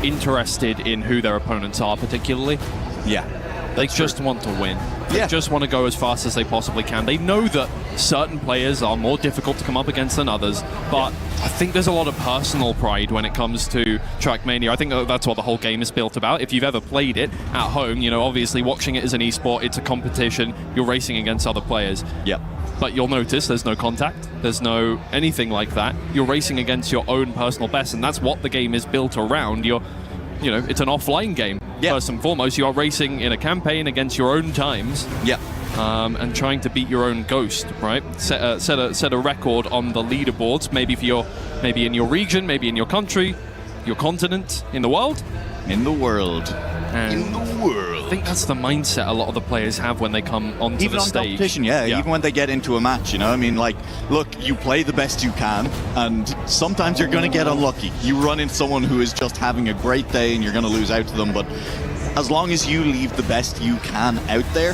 interested in who their opponents are particularly. Yeah. They just want to win. They just want to go as fast as they possibly can. They know that certain players are more difficult to come up against than others, but I think there's a lot of personal pride when it comes to Trackmania. I think that's what the whole game is built about. If you've ever played it at home, you know, obviously watching it as an esport, it's a competition. You're racing against other players. Yep. But you'll notice there's no contact. There's no anything like that. You're racing against your own personal best, and that's what the game is built around. You know, it's an offline game. First and foremost, you are racing in a campaign against your own times. And trying to beat your own ghost, right? Set a record on the leaderboards, maybe in your region, maybe in your country, your continent, in the world. In the world. And I think that's the mindset a lot of the players have when they come onto even the on stage. Competition, even when they get into a match, you know, I mean, like, look, you play the best you can, and sometimes you're going to get unlucky. You run into someone who is just having a great day, and you're going to lose out to them, but as long as you leave the best you can out there,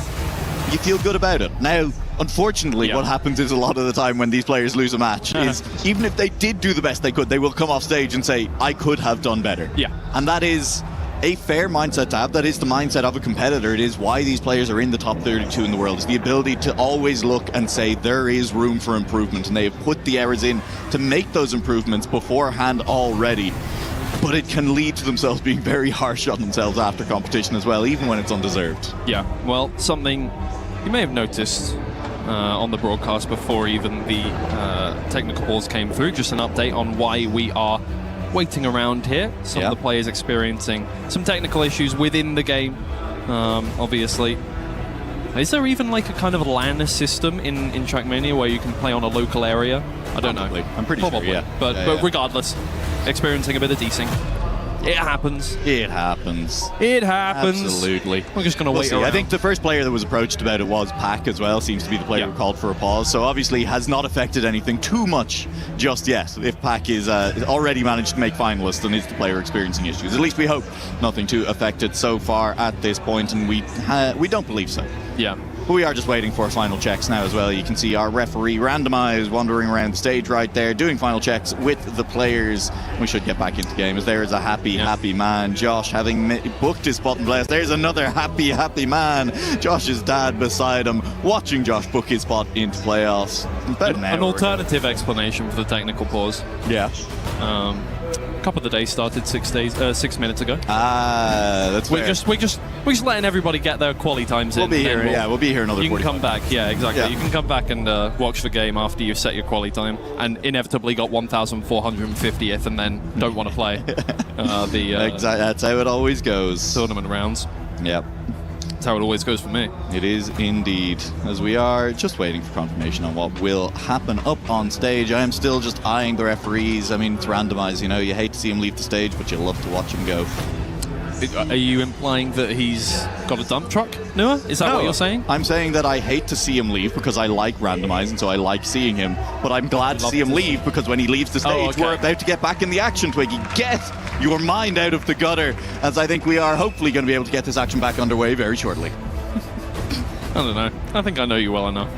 you feel good about it. Now, unfortunately, what happens is a lot of the time when these players lose a match is, even if they did do the best they could, they will come off stage and say, I could have done better. And that is a fair mindset to have. That is the mindset of a competitor. It is why these players are in the top 32 in the world. It's the ability to always look and say there is room for improvement, and they have put the hours in to make those improvements beforehand already. But it can lead to themselves being very harsh on themselves after competition as well, even when it's undeserved. Yeah, well, something you may have noticed on the broadcast before even the technical balls came through, just an update on why we are waiting around here. Some of the players experiencing some technical issues within the game, obviously. Is there even like a kind of LAN system in Trackmania where you can play on a local area? I don't know. I'm pretty sure, But regardless, experiencing a bit of desync. It happens. It happens. It happens. Absolutely. We're just going to wait around. I think the first player that was approached about it was Pac as well. Seems to be the player who called for a pause. So obviously has not affected anything too much just yet. If Pac is already managed to make finalists, then it's the player experiencing issues. At least we hope nothing too affected so far at this point, and we don't believe so. Yeah. But we are just waiting for final checks now as well. You can see our referee randomized wandering around the stage right there, doing final checks with the players. We should get back into game as there is a happy man. Josh having booked his spot in playoffs. There's another happy man. Josh's dad beside him, watching Josh book his spot into playoffs. An alternative explanation for the technical pause. Yeah. Cup of the day started 6 minutes ago. That's we're fair. we're just letting everybody get their quality times in. We'll be here. We'll be here another. You can come back. Yeah, exactly. Yeah. You can come back and watch the game after you've set your quality time, and inevitably got 1,450th, and then don't want to play exactly. That's how it always goes. Tournament rounds. Yep. That's how it always goes for me. It is indeed, as we are just waiting for confirmation on what will happen up on stage. I am still just eyeing the referees. I mean, it's randomized, you know, you hate to see him leave the stage, but you love to watch him go. Are you implying that he's got a dump truck, Noah? Is that what you're saying? I'm saying that I hate to see him leave because I like randomizing, so I like seeing him. But I'm glad to see him leave because when he leaves the stage, we're about to get back in the action, Twiggy. Get your mind out of the gutter, as I think we are hopefully going to be able to get this action back underway very shortly. I don't know. I think I know you well enough.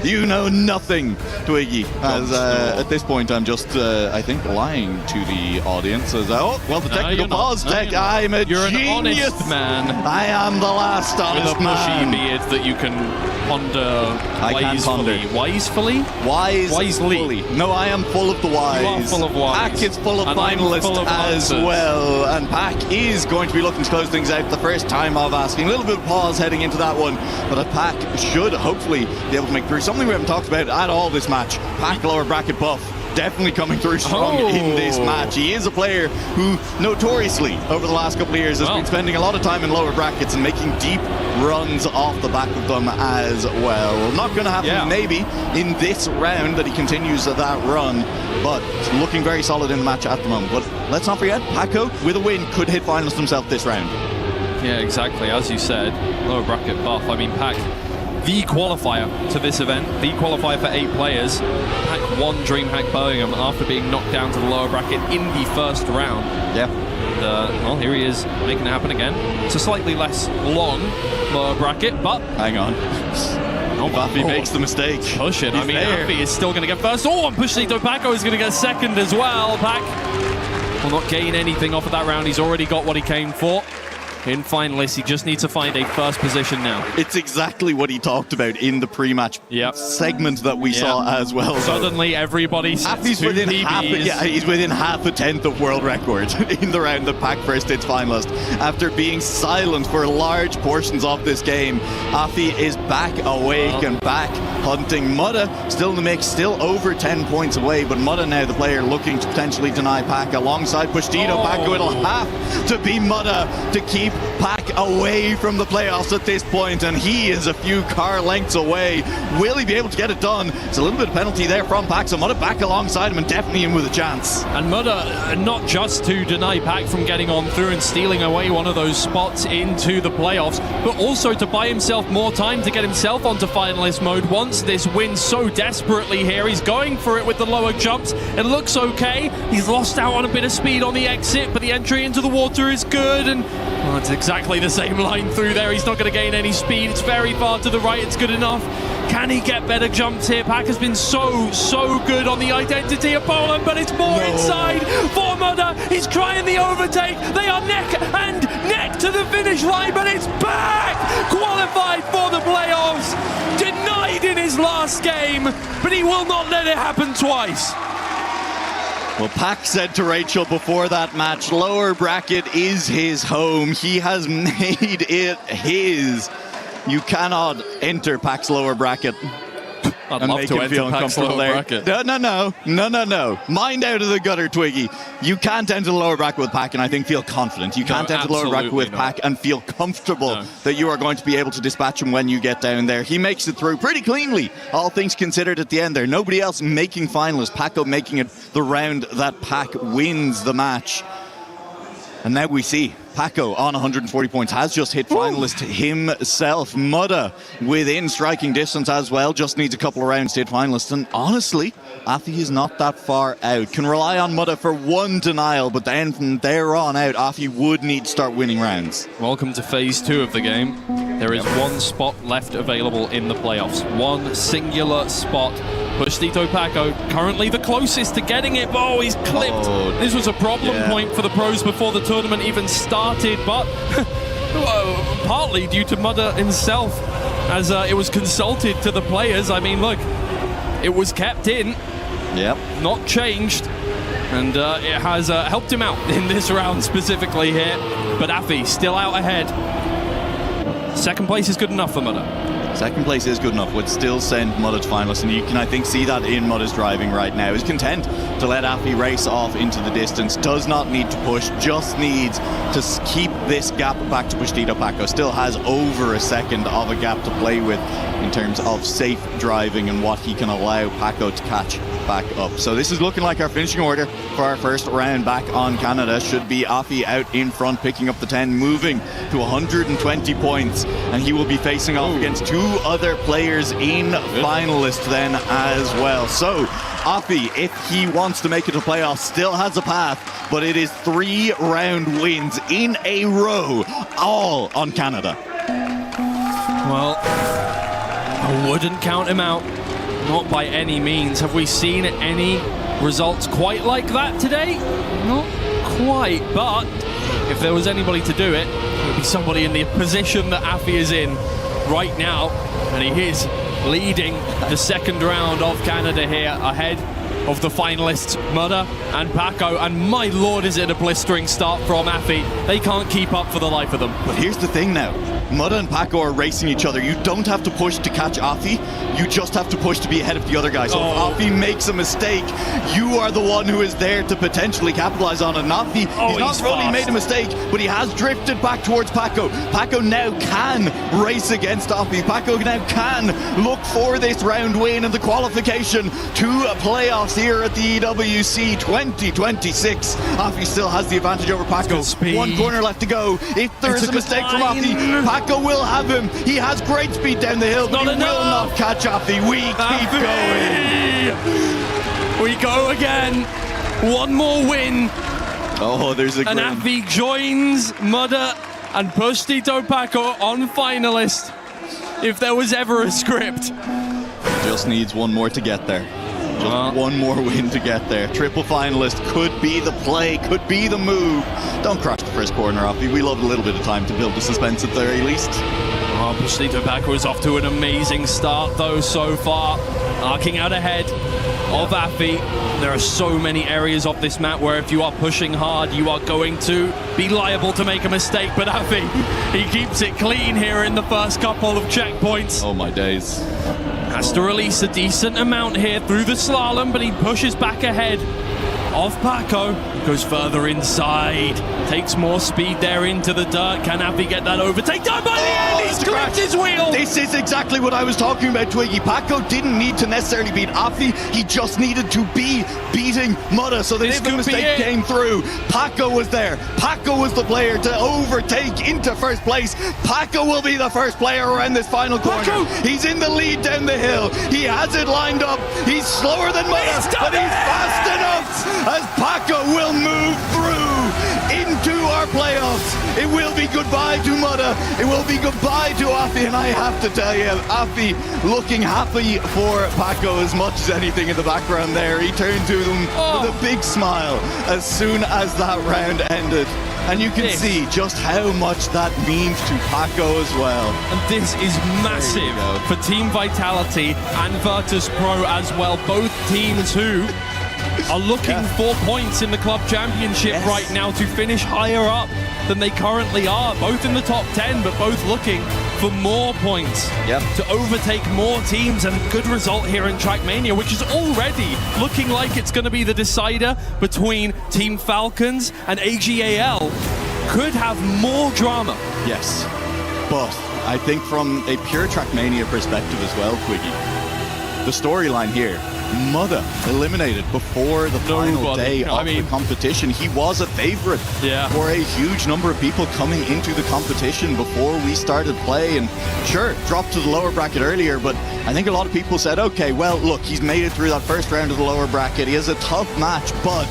You know nothing, Twiggy. As at this point, I'm just, I think, lying to the audience. As the technical pause tech. I'm a You're genius. an honest man. I am the last honest with a bushy man. beard that you can ponder wisely. Wisely. No, I am full of the wise. You are full of wise. Pack is full of And I'm finalists full of as answers. well. And Pack is going to be looking to close things out the first time of asking. A little bit of pause heading into that one. But a Pack should hopefully be able to make through. Something we haven't talked about at all this match. Pack lower bracket buff. Definitely coming through strong in this match. He is a player who notoriously, over the last couple of years, has been spending a lot of time in lower brackets and making deep runs off the back of them as well. Not going to happen maybe in this round that he continues that run, but looking very solid in the match at the moment. But let's not forget, Paco, with a win, could hit finalist himself this round. Yeah, exactly. As you said, lower bracket buff. I mean, Pack, the qualifier to this event, the qualifier for 8 players. Pack won DreamHack Birmingham after being knocked down to the lower bracket in the first round. Yeah. And, well, here he is making it happen again. It's a slightly less long lower bracket, but... Hang on. Afi makes the mistake. Push it. I mean, Afi is still going to get first. Oh, and Pushito Paco is going to get second as well. Pack will not gain anything off of that round. He's already got what he came for. In finalists, he just needs to find a first position now. It's exactly what he talked about in the pre-match segment that we saw as well. Suddenly, everybody's within he's within half a tenth of world record in the round that Pack first hits finalist. After being silent for large portions of this game, Afi is back awake and back hunting. Mutta still in the mix, still over 10 points away, but Mutta now the player looking to potentially deny Pack alongside Pushtito. Paco, it'll have to be Mutta to keep Pack away from the playoffs at this point, and he is a few car lengths away. Will he be able to get it done? It's a little bit of penalty there from Pack, so Mutta back alongside him and definitely in with a chance. And Mutta, not just to deny Pack from getting on through and stealing away one of those spots into the playoffs, but also to buy himself more time to get himself onto finalist mode. Wants this win so desperately here. He's going for it with the lower jumps. It looks okay. He's lost out on a bit of speed on the exit, but the entry into the water is good, and it's exactly the same line through there. He's not going to gain any speed. It's very far to the right. It's good enough. Can he get better jumps here? Pack has been so good on the identity of Poland, but it's more inside for Mutta. He's trying the overtake. They are neck and neck to the finish line, but it's back! Qualified for the playoffs. Denied in his last game, but he will not let it happen twice. Well, Pack said to Rachel before that match, lower bracket is his home. He has made it his. You cannot enter Pack's lower bracket. I'd love to enter Pack's lower bracket. No. Mind out of the gutter, Twiggy. You can't enter the lower bracket with Pack and I think feel confident. You can't enter the lower bracket with Pack and feel comfortable that you are going to be able to dispatch him when you get down there. He makes it through pretty cleanly, all things considered at the end there. Nobody else making finalists. Paco making it the round that Pack wins the match. And now we see Paco on 140 points has just hit finalist himself. Mutta within striking distance as well, just needs a couple of rounds to hit finalist. And honestly, Afi is not that far out. Can rely on Mutta for one denial, but then from there on out, Afi would need to start winning rounds. Welcome to phase 2 of the game. There is one spot left available in the playoffs. One singular spot. Pushtito Paco currently the closest to getting it. Oh, he's clipped. This was a problem point for the pros before the tournament even started, but partly due to Mutta himself, as it was consulted to the players. I mean, look, it was kept in, not changed, and it has helped him out in this round specifically here. But Afi still out ahead. Second place is good enough for Mutta. Second place is good enough, would still send Mutta to finalists, and you can, I think, see that in Mutta's driving right now. He's content to let Afi race off into the distance, does not need to push, just needs to keep this gap back to Pushtito Paco. Still has over a second of a gap to play with in terms of safe driving and what he can allow Paco to catch back up. So this is looking like our finishing order for our first round back on Canada. Should be Afi out in front, picking up the 10, moving to 120 points, and he will be facing off against 2 other players in finalists then as well. So Afi, if he wants to make it to playoffs, still has a path, but it is 3 round wins in a row, all on Canada. Well, I wouldn't count him out. Not by any means. Have we seen any results quite like that today? Not quite, but if there was anybody to do it, it would be somebody in the position that Afi is in right now, and he is leading the second round of Canada here, ahead of the finalists Mudda and Paco, and my lord, is it a blistering start from Afi. They can't keep up for the life of them. But here's the thing now, Mudda and Paco are racing each other. You don't have to push to catch Afi, you just have to push to be ahead of the other guy. So if Afi makes a mistake, you are the one who is there to potentially capitalize on it. And Afi, he's not only made a mistake, but he has drifted back towards Paco. Paco now can race against Afi. Paco now can look for this round win and the qualification to playoffs here at the EWC 2026. Afi still has the advantage over Paco. 1 corner left to go. If there is a mistake from Afi, Paco will have him. He has great speed down the hill, but he will not catch Afi. We keep going. We go again. 1 more win. Oh, there's a and grin. Afi joins Mudda and Postito Paco on finalist. If there was ever a script. Just needs 1 more to get there. Just 1 more win to get there. Triple finalist could be the play, could be the move. Don't crash the first corner, Afi. We love a little bit of time to build the suspense at the very least. Oh, Postito Paco is off to an amazing start though so far. Arcing out ahead of Afi. There are so many areas of this map where if you are pushing hard, you are going to be liable to make a mistake. But Afi, he keeps it clean here in the first couple of checkpoints. Oh my days. Has to release a decent amount here through the slalom, but he pushes back ahead of Paco. Goes further inside, takes more speed there into the dirt. Can Afi get that overtake? Done by the end! He's gripped his wheel! This is exactly what I was talking about, Twiggy. Paco didn't need to necessarily beat Afi, he just needed to be beating Mudda, so that if the mistake came through, Paco was there. Paco was the player to overtake into first place. Paco will be the first player around this final corner. He's in the lead down the hill. He has it lined up. He's slower than Mudda, but he's fast enough as Paco will move through into our playoffs. It will be goodbye to Mudda. It will be goodbye to Afi, and I have to tell you, Afi looking happy for Paco as much as anything in the background there. He turned to them with a big smile as soon as that round ended. And you can see just how much that means to Paco as well. And this is massive for Team Vitality and Virtus Pro as well. Both teams who are looking for points in the club championship right now to finish higher up than they currently are. Both in the top 10, but both looking for more points to overtake more teams. And a good result here in Trackmania, which is already looking like it's going to be the decider between Team Falcons and AGAL. Could have more drama. Yes, but I think from a pure Trackmania perspective as well, Quiggy, the storyline here, Mudda eliminated before the final day of the competition. He was a favorite for a huge number of people coming into the competition before we started play, and sure, dropped to the lower bracket earlier, but I think a lot of people said, okay, well, look, he's made it through that first round of the lower bracket. He has a tough match, but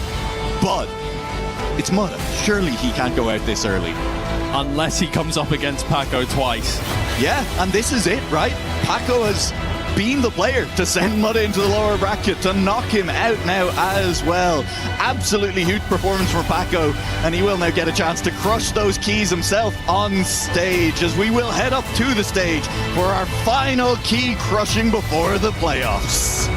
it's Mudda. Surely he can't go out this early. Unless he comes up against Paco twice. Yeah, and this is it, right? Paco has been the player to send Mudda into the lower bracket, to knock him out now as well. Absolutely huge performance from Paco, and he will now get a chance to crush those keys himself on stage, as we will head up to the stage for our final key crushing before the playoffs.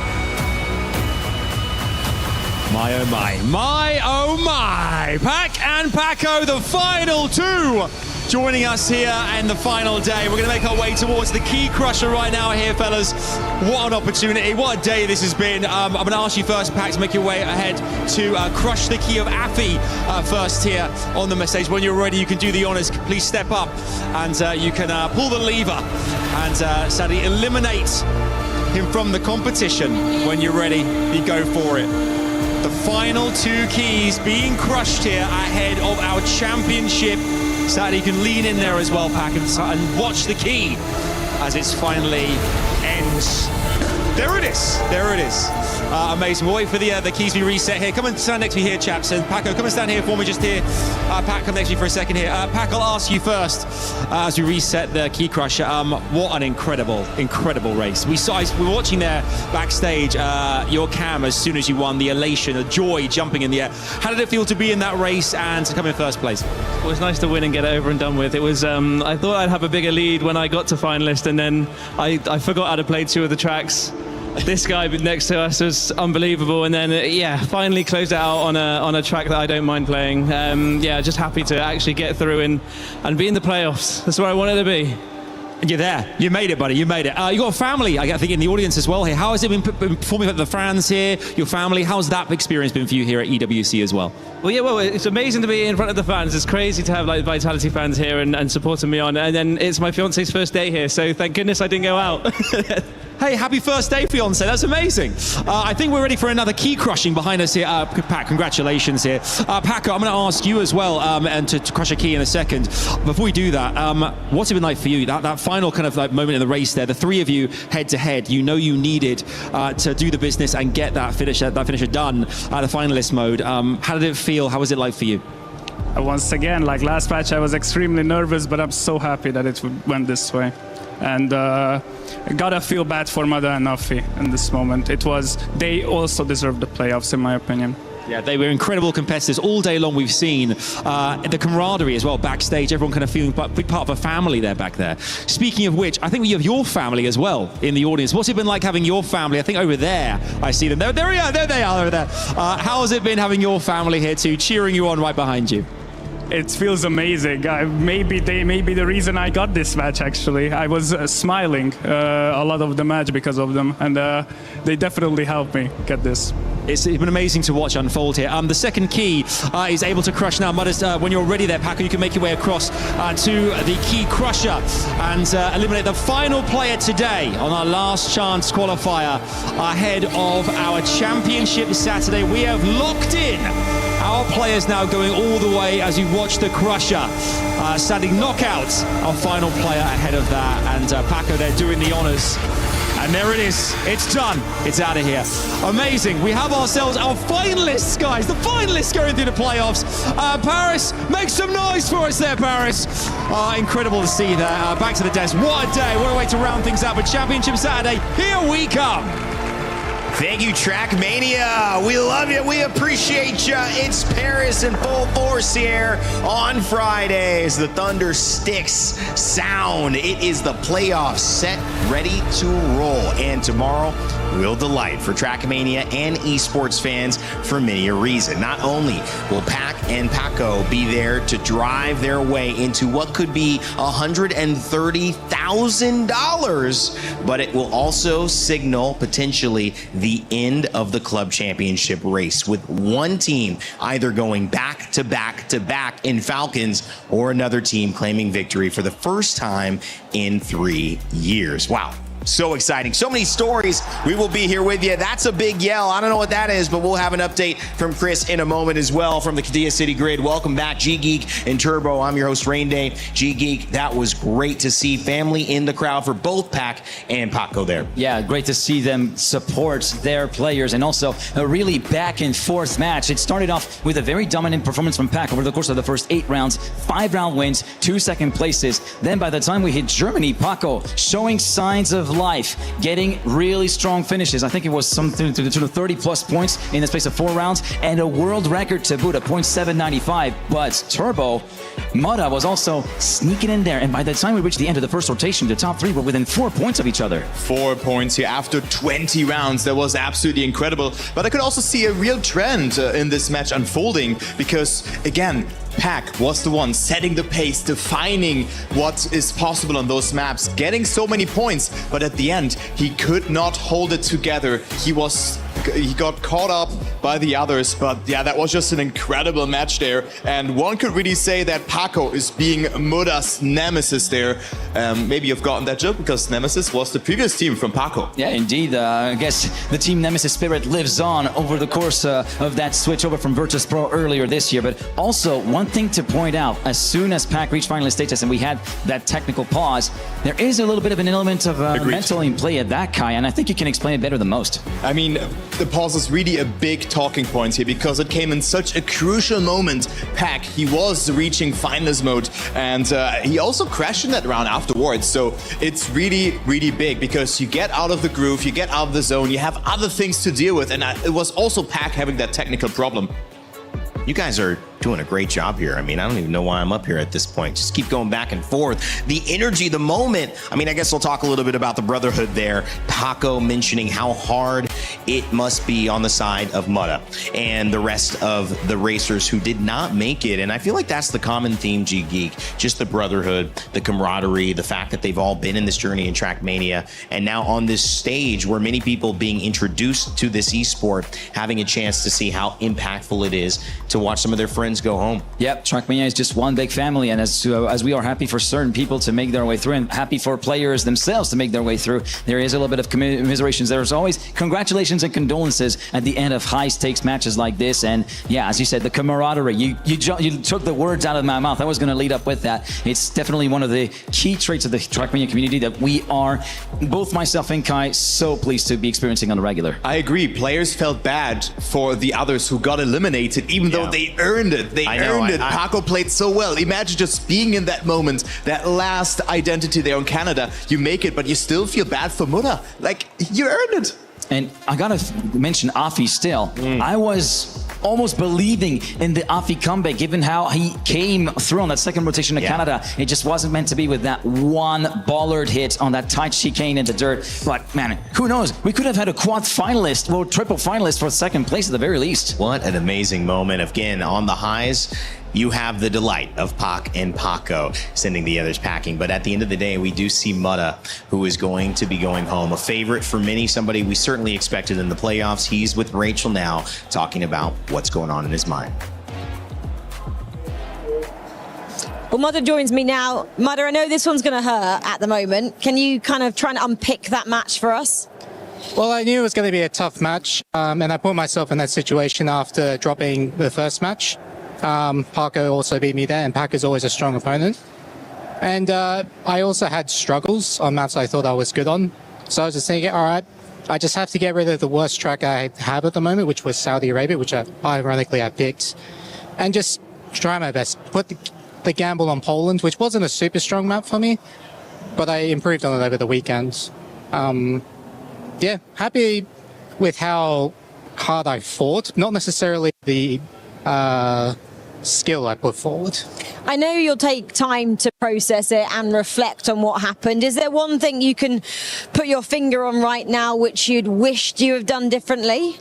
My oh my. My oh my. Pac and Paco, the final 2, joining us here in the final day. We're going to make our way towards the key crusher right now here, fellas. What an opportunity. What a day this has been. I'm going to ask you first, Pac, to make your way ahead to crush the key of Afi first here on the stage. When you're ready, you can do the honors. Please step up and you can pull the lever and sadly eliminate him from the competition. When you're ready, you go for it. The final 2 keys being crushed here ahead of our championship. Saturday, you can lean in there as well, Pack, and watch the key as it finally ends. There it is. There it is. Amazing. We'll wait for the keys to be reset here. Come and stand next to me here, chaps. And Paco, come and stand here for me just here. Pat, come next to me for a second here. Pac, I'll ask you first as we reset the key crusher. What an incredible race. We were watching there backstage your cam as soon as you won, the elation, the joy jumping in the air. How did it feel to be in that race and to come in first place? It was nice to win and get it over and done with. It was. I thought I'd have a bigger lead when I got to finalist, and then I forgot how to play 2 of the tracks. This guy next to us was unbelievable, and then finally closed it out on a track that I don't mind playing. Just happy to actually get through and be in the playoffs. That's where I wanted to be. And you're there. You made it, buddy. You made it. You got a family, I think, in the audience as well here. How has it been performing with the fans here, your family? How's that experience been for you here at EWC as well? Well, it's amazing to be in front of the fans. It's crazy to have like Vitality fans here and supporting me on. And then it's my fiance's first day here, so thank goodness I didn't go out. Hey, happy first day, fiance. That's amazing. I think we're ready for another key crushing behind us here. Pat, congratulations here. Paco, I'm going to ask you as well, and to crush a key in a second. Before we do that, what's it been like for you? That final kind of like moment in the race there, the 3 of you head to head. You know you needed to do the business and get that finisher done, the finalist mode. How did it feel? How was it like for you? Once again, like last match, I was extremely nervous, but I'm so happy that it went this way. And I gotta feel bad for Mada and Nafi in this moment. They also deserve the playoffs, in my opinion. Yeah, they were incredible competitors all day long. We've seen the camaraderie as well backstage. Everyone kind of feeling big part of a family there back there. Speaking of which, I think you have your family as well in the audience. What's it been like having your family? I think over there, I see them. There they are over there. How has it been having your family here too, cheering you on right behind you? It feels amazing. Maybe they may be the reason I got this match, actually. I was smiling a lot of the match because of them, and they definitely helped me get this. It's been amazing to watch unfold here. The second key is able to crush now. When you're ready there, Paco, you can make your way across to the key crusher and eliminate the final player today on our last chance qualifier ahead of our championship Saturday. We have locked in our players now going all the way as you watch the crusher. Standing knockout, our final player ahead of that. And Paco there doing the honors. And there it is. It's done. It's out of here. Amazing. We have ourselves our finalists, guys. The finalists going through the playoffs. Paris, make some noise for us there, Paris. Incredible to see there. Back to the desk. What a day. What a way to round things up with Championship Saturday. Here we come. Thank you, Trackmania. We love you. We appreciate you. It's Paris in full force here on Fridays. The Thunder Sticks sound. It is the playoffs set, ready to roll. And tomorrow will delight for Trackmania and esports fans for many a reason. Not only will Pac and Paco be there to drive their way into what could be $130,000, but it will also signal potentially the end of the club championship race, with one team either going back to back to back in Falcons or another team claiming victory for the first time in 3 years. Wow. So exciting. So many stories. We will be here with you. That's a big yell. I don't know what that is, but we'll have an update from Chris in a moment as well from the Kadia City Grid. Welcome back, G-Geek and Turbo. I'm your host, Rain Day. G-Geek, that was great to see family in the crowd for both Pac and Paco there. Yeah, great to see them support their players, and also a really back and forth match. It started off with a very dominant performance from Pac over the course of the first 8 rounds, 5-round wins, 2 second places. Then by the time we hit Germany, Paco showing signs of life, getting really strong finishes. I think it was something to the tune of 30 plus points in the space of 4 rounds, and a world record to boot, a .795. But Turbo, Mada was also sneaking in there, and by the time we reached the end of the first rotation, the top 3 were within 4 points of each other. 4 points here after 20 rounds. That was absolutely incredible. But I could also see a real trend in this match unfolding, because again, Pac was the one setting the pace, defining what is possible on those maps, getting so many points, but at the end, he could not hold it together. He got caught up by the others. But yeah, that was just an incredible match there. And one could really say that Paco is being Muda's nemesis there. Maybe you've gotten that joke because Nemesis was the previous team from Paco. Yeah, indeed. I guess the Team Nemesis spirit lives on over the course of that switch over from Virtus Pro earlier this year. But also, one thing to point out, as soon as Pac reached finalist status and we had that technical pause, there is a little bit of an element of mental in play at that, Kai, and I think you can explain it better than most. I mean, the pause is really a big talking point here because it came in such a crucial moment. Pac, he was reaching finalist mode, and he also crashed in that round afterwards. So it's really, really big because you get out of the groove, you get out of the zone, you have other things to deal with, and it was also Pac having that technical problem. You guys are doing a great job here. I mean, I don't even know why I'm up here at this point. Just keep going back and forth. The energy, the moment. I mean, I guess we'll talk a little bit about the brotherhood there. Paco mentioning how hard it must be on the side of Mutta and the rest of the racers who did not make it. And I feel like that's the common theme, G-Geek. Just the brotherhood, the camaraderie, the fact that they've all been in this journey in Trackmania and now on this stage where many people being introduced to this esport, having a chance to see how impactful it is to watch some of their friends go home. Yep, Trackmania is just one big family, and as we are happy for certain people to make their way through and happy for players themselves to make their way through, there is a little bit of commiserations. There's always congratulations and condolences at the end of high-stakes matches like this, and yeah, as you said, the camaraderie. You took the words out of my mouth. I was going to lead up with that. It's definitely one of the key traits of the Trackmania community that we are, both myself and Kai, so pleased to be experiencing on the regular. I agree. Players felt bad for the others who got eliminated, even though they earned it. They earned it. Paco played so well. Imagine just being in that moment, that last identity there in Canada. You make it, but you still feel bad for Mutta. Like, you earned it. And I gotta mention Afi still. I was almost believing in the Afi comeback, given how he came through on that second rotation of Canada. It just wasn't meant to be with that one bollard hit on that tight chicane in the dirt. But man, who knows? We could have had a quad finalist, well, triple finalist for second place at the very least. What an amazing moment. Again, on the highs, you have the delight of Pac and Paco sending the others packing. But at the end of the day, we do see Mutta, who is going to be going home. A favorite for many, somebody we certainly expected in the playoffs. He's with Rachel now, talking about what's going on in his mind. Well, Mutta joins me now. Mutta, I know this one's going to hurt at the moment. Can you kind of try and unpick that match for us? Well, I knew it was going to be a tough match, and I put myself in that situation after dropping the first match. Paco also beat me there, and Pac is always a strong opponent. And I also had struggles on maps I thought I was good on. So I was just thinking, all right, I just have to get rid of the worst track I have at the moment, which was Saudi Arabia, which ironically I picked, and just try my best. Put the gamble on Poland, which wasn't a super strong map for me, but I improved on it over the weekend. Yeah, happy with how hard I fought, not necessarily the skill I put forward. I know you'll take time to process it and reflect on what happened. Is there one thing you can put your finger on right now which you'd wished you have done differently?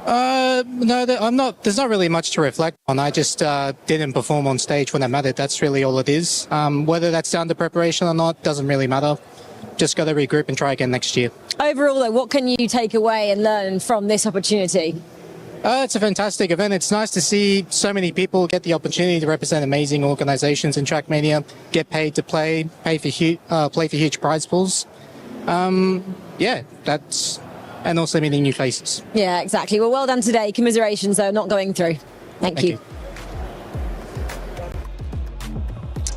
No, I'm not. There's not really much to reflect on. I just didn't perform on stage when it mattered. That's really all it is. Whether that's down to preparation or not doesn't really matter. Just got to regroup and try again next year. Overall, though, what can you take away and learn from this opportunity? It's a fantastic event. It's nice to see so many people get the opportunity to represent amazing organizations in Trackmania, get paid to play for huge prize pools. Yeah, that's, and also meeting new faces. Yeah, exactly. Well done today. Commiserations, though, not going through. Thank you.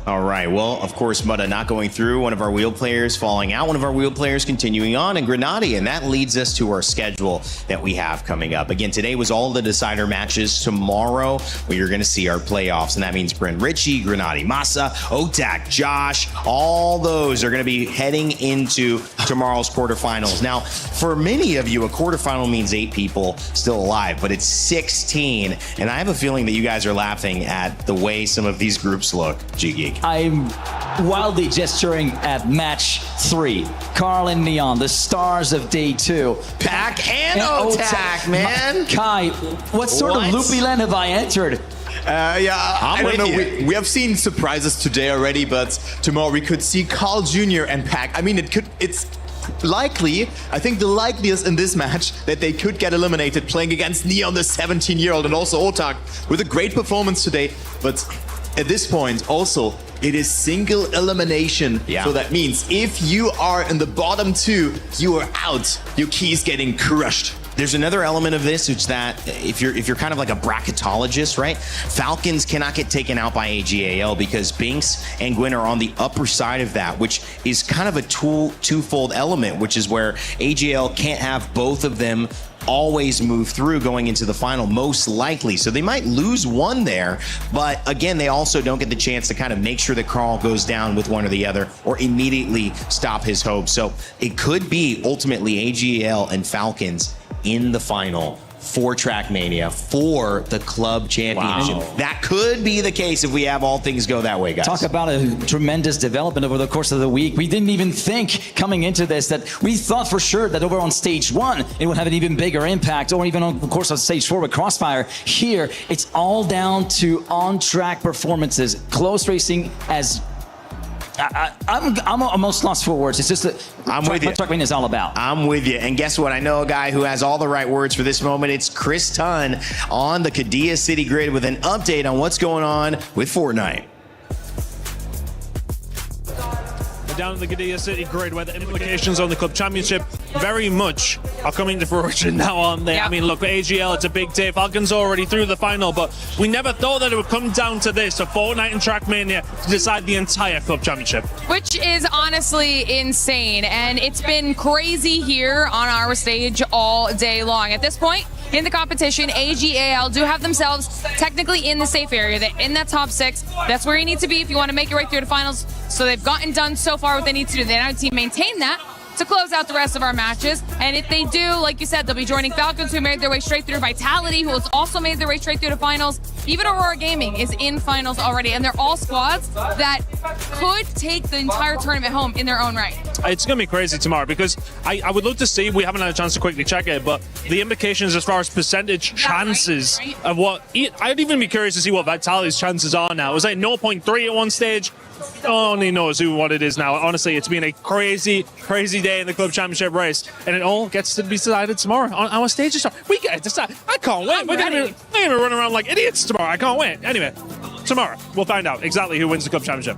All right, well, of course, Mutta not going through, one of our wheel players falling out, one of our wheel players continuing on, and Grenady, and that leads us to our schedule that we have coming up. Again, today was all the decider matches. Tomorrow, we are going to see our playoffs, and that means Brent Ritchie, Grenady Massa, Otak, Josh, all those are going to be heading into tomorrow's quarterfinals. Now, for many of you, a quarterfinal means 8 people still alive, but it's 16, and I have a feeling that you guys are laughing at the way some of these groups look, G-Geek. I'm wildly gesturing at match 3. Carl and Neon, the stars of day 2. Pac and Otak, man. Kai, what sort of loopy land have I entered? I don't know. We have seen surprises today already, but tomorrow we could see Carl Jr. and Pac. I mean, it's likely, I think the likeliest in this match that they could get eliminated playing against Neon, the 17-year-old, and also Otak with a great performance today. But at this point, also, it is single elimination. Yeah. So that means if you are in the bottom 2, you are out. Your key is getting crushed. There's another element of this, which that if you're kind of like a bracketologist, right? Falcons cannot get taken out by AGAL because Binks and Gwyn are on the upper side of that, which is kind of a twofold element, which is where AGAL can't have both of them always move through going into the final, most likely. So they might lose one there, but again, they also don't get the chance to kind of make sure that Carl goes down with one or the other or immediately stop his hope. So it could be ultimately AGAL and Falcons in the final for Trackmania for the club championship. Wow. That could be the case if we have all things go that way, guys. Talk about a tremendous development over the course of the week. We didn't even think coming into this that we thought for sure that over on stage 1 it would have an even bigger impact, or even on the course of stage 4 with Crossfire. Here, it's all down to on-track performances, close racing as I'm almost lost for words. It's just that what Trackmania is all about. I'm with you. And guess what? I know a guy who has all the right words for this moment. It's Chris Tunn on the Qiddiya City grid with an update on what's going on with Fortnite. Down in the Qiddiya City grid, where the implications on the club championship very much are coming to fruition now, aren't they? I mean, look, for AGL, it's a big day. Falcons already through the final, but we never thought that it would come down to this, a Fortnite and Trackmania to decide the entire club championship. Which is honestly insane, and it's been crazy here on our stage all day long. At this point in the competition, AGAL do have themselves technically in the safe area. They're in that top 6. That's where you need to be if you want to make your way through the finals. So they've gotten done so far what they need to do. They now need to maintain that to close out the rest of our matches. And if they do, like you said, they'll be joining Falcons, who made their way straight through, Vitality, who has also made their way straight through the finals. Even Aurora Gaming is in finals already, and they're all squads that could take the entire tournament home in their own right. It's going to be crazy tomorrow because I would love to see, we haven't had a chance to quickly check it, but the implications as far as percentage chances of what, I'd even be curious to see what Vitality's chances are now. It was like 0.3 at one stage. Only knows what it is now. Honestly, it's been a crazy, crazy day in the club championship race, and it all gets to be decided tomorrow on our stage. We get to decide. I can't wait. We're going to be running around like idiots tomorrow. I can't wait. Anyway, tomorrow we'll find out exactly who wins the club championship.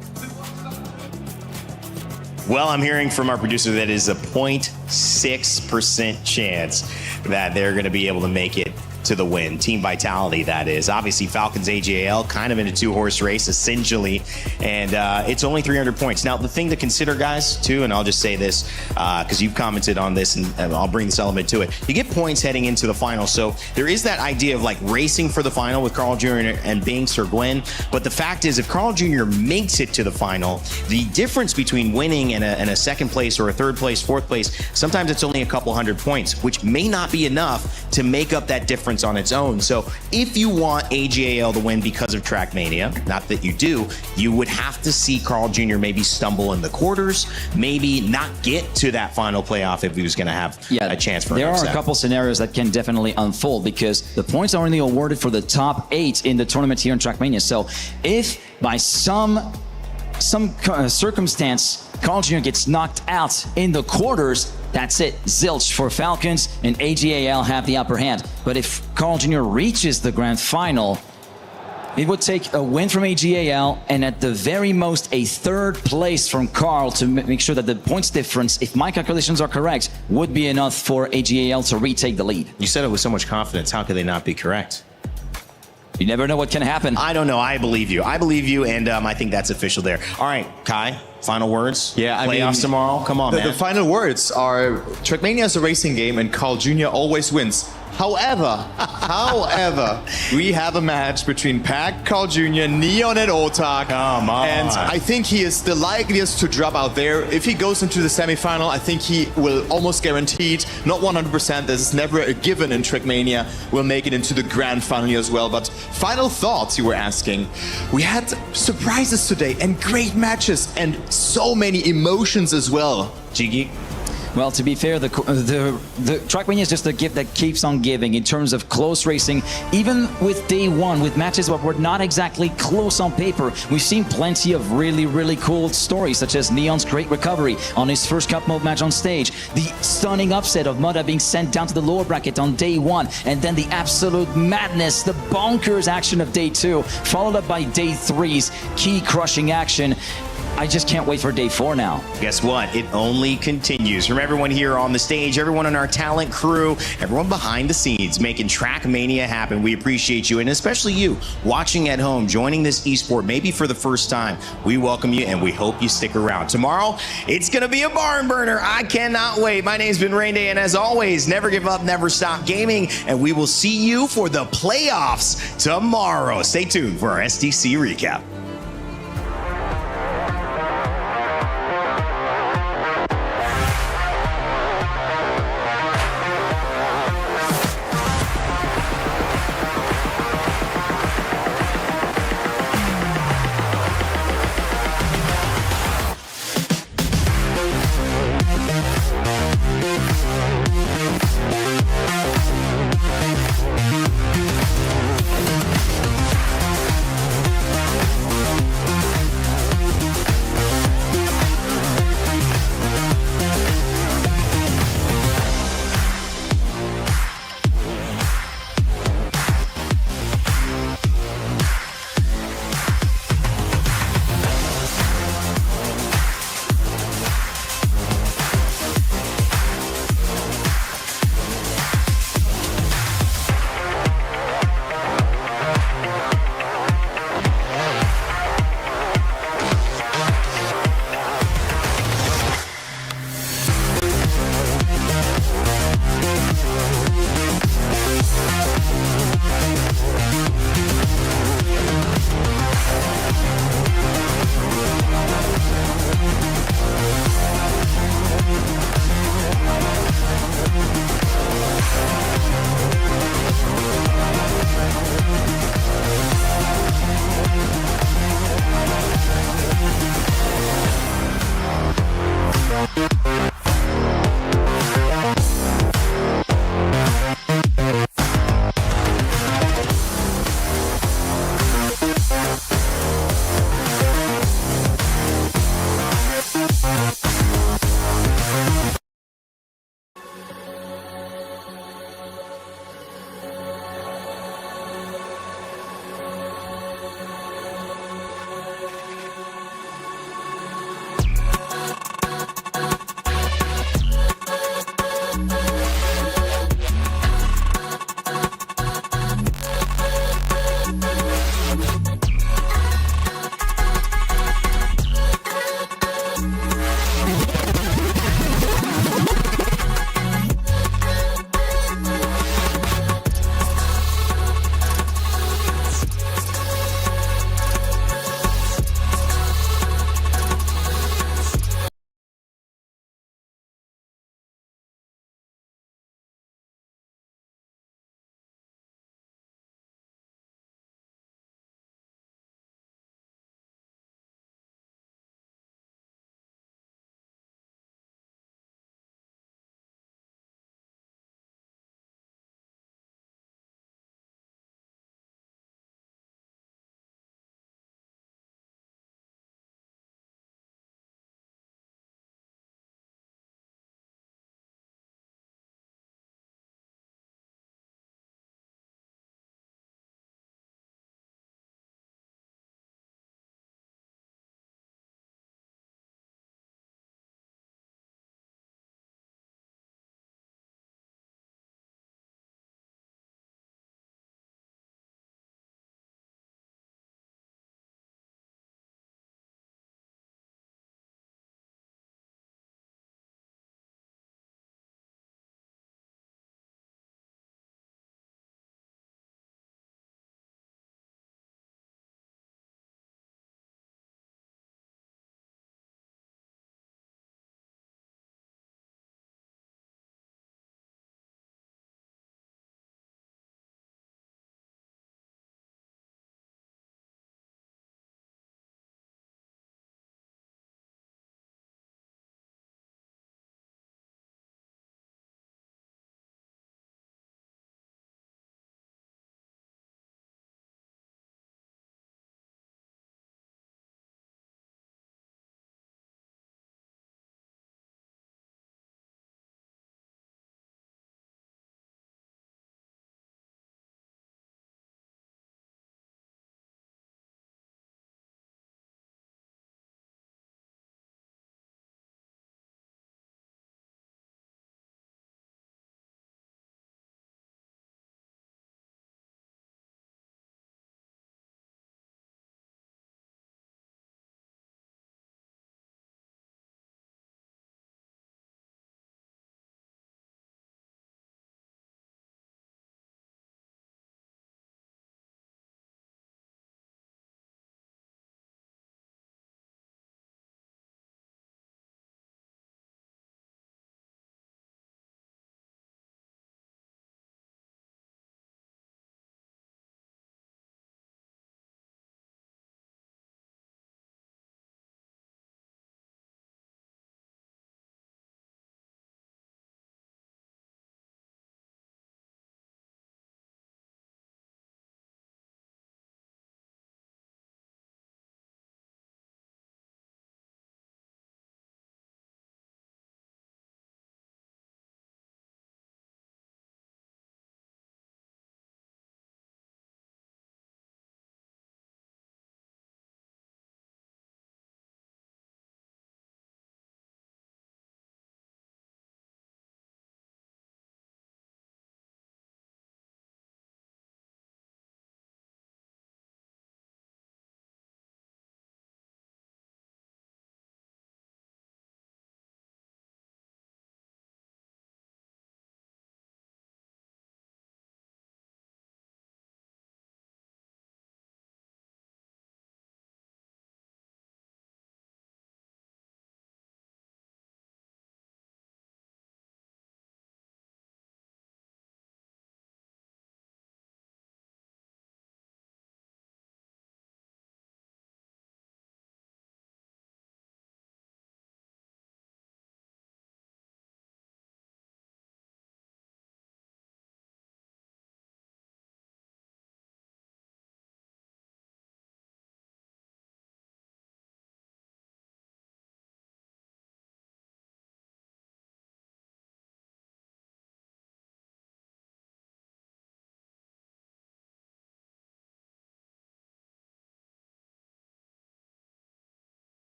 Well, I'm hearing from our producer that is a 0.6% chance that they're going to be able to make it to the win. Team Vitality, that is. Obviously, Falcons AGAL kind of in a 2-horse race, essentially, and it's only 300 points. Now, the thing to consider, guys, too, and I'll just say this, because you've commented on this, and I'll bring this element to it. You get points heading into the final, so there is that idea of like racing for the final with Carl Jr. and Binks or Gwyn, but the fact is, if Carl Jr. makes it to the final, the difference between winning and a second place or a third place, fourth place, sometimes it's only a couple hundred points, which may not be enough to make up that difference on its own. So if you want AGAL to win because of Trackmania, not that you do, you would have to see Carl Jr. maybe stumble in the quarters, maybe not get to that final playoff if he was going to have a chance for There an are upset. a couple scenarios that can definitely unfold because the points are only awarded for the top 8 in the tournament here in Trackmania. So if by some circumstance Carl Jr. gets knocked out in the quarters, that's it. Zilch for Falcons, and AGAL have the upper hand. But if Carl Jr. reaches the grand final, it would take a win from AGAL and at the very most a third place from Carl to make sure that the points difference, if my calculations are correct, would be enough for AGAL to retake the lead. You said it with so much confidence. How could they not be correct? You never know what can happen. I don't know. I believe you. I believe you, and I think that's official there. All right, Kai, final words? Yeah, I Playoffs mean, tomorrow? Come on, man. The final words are, Trackmania is a racing game and Carl Jr. always wins. However, we have a match between Pac, Carl Jr., Neon, and Otak. Come on. And I think he is the likeliest to drop out there. If he goes into the semifinal, I think he will almost guaranteed, not 100%, this is never a given in Trackmania, will make it into the grand final as well. But final thoughts, you were asking. We had surprises today and great matches and so many emotions as well. Jiggy? Well, to be fair, the Trackmania is just a gift that keeps on giving in terms of close racing. Even with day one, with matches that were not exactly close on paper, we've seen plenty of really, really cool stories, such as Neon's great recovery on his first Cup mode match on stage, the stunning upset of Muda being sent down to the lower bracket on day one, and then the absolute madness, the bonkers action of day two, followed up by day three's key crushing action. I just can't wait for day 4 now. Guess what? It only continues. From everyone here on the stage, everyone on our talent crew, everyone behind the scenes making Trackmania happen. We appreciate you, and especially you watching at home, joining this esport maybe for the first time. We welcome you, and we hope you stick around. Tomorrow, it's going to be a barn burner. I cannot wait. My name's been Rain Day, and as always, never give up, never stop gaming, and we will see you for the playoffs tomorrow. Stay tuned for our SDC recap.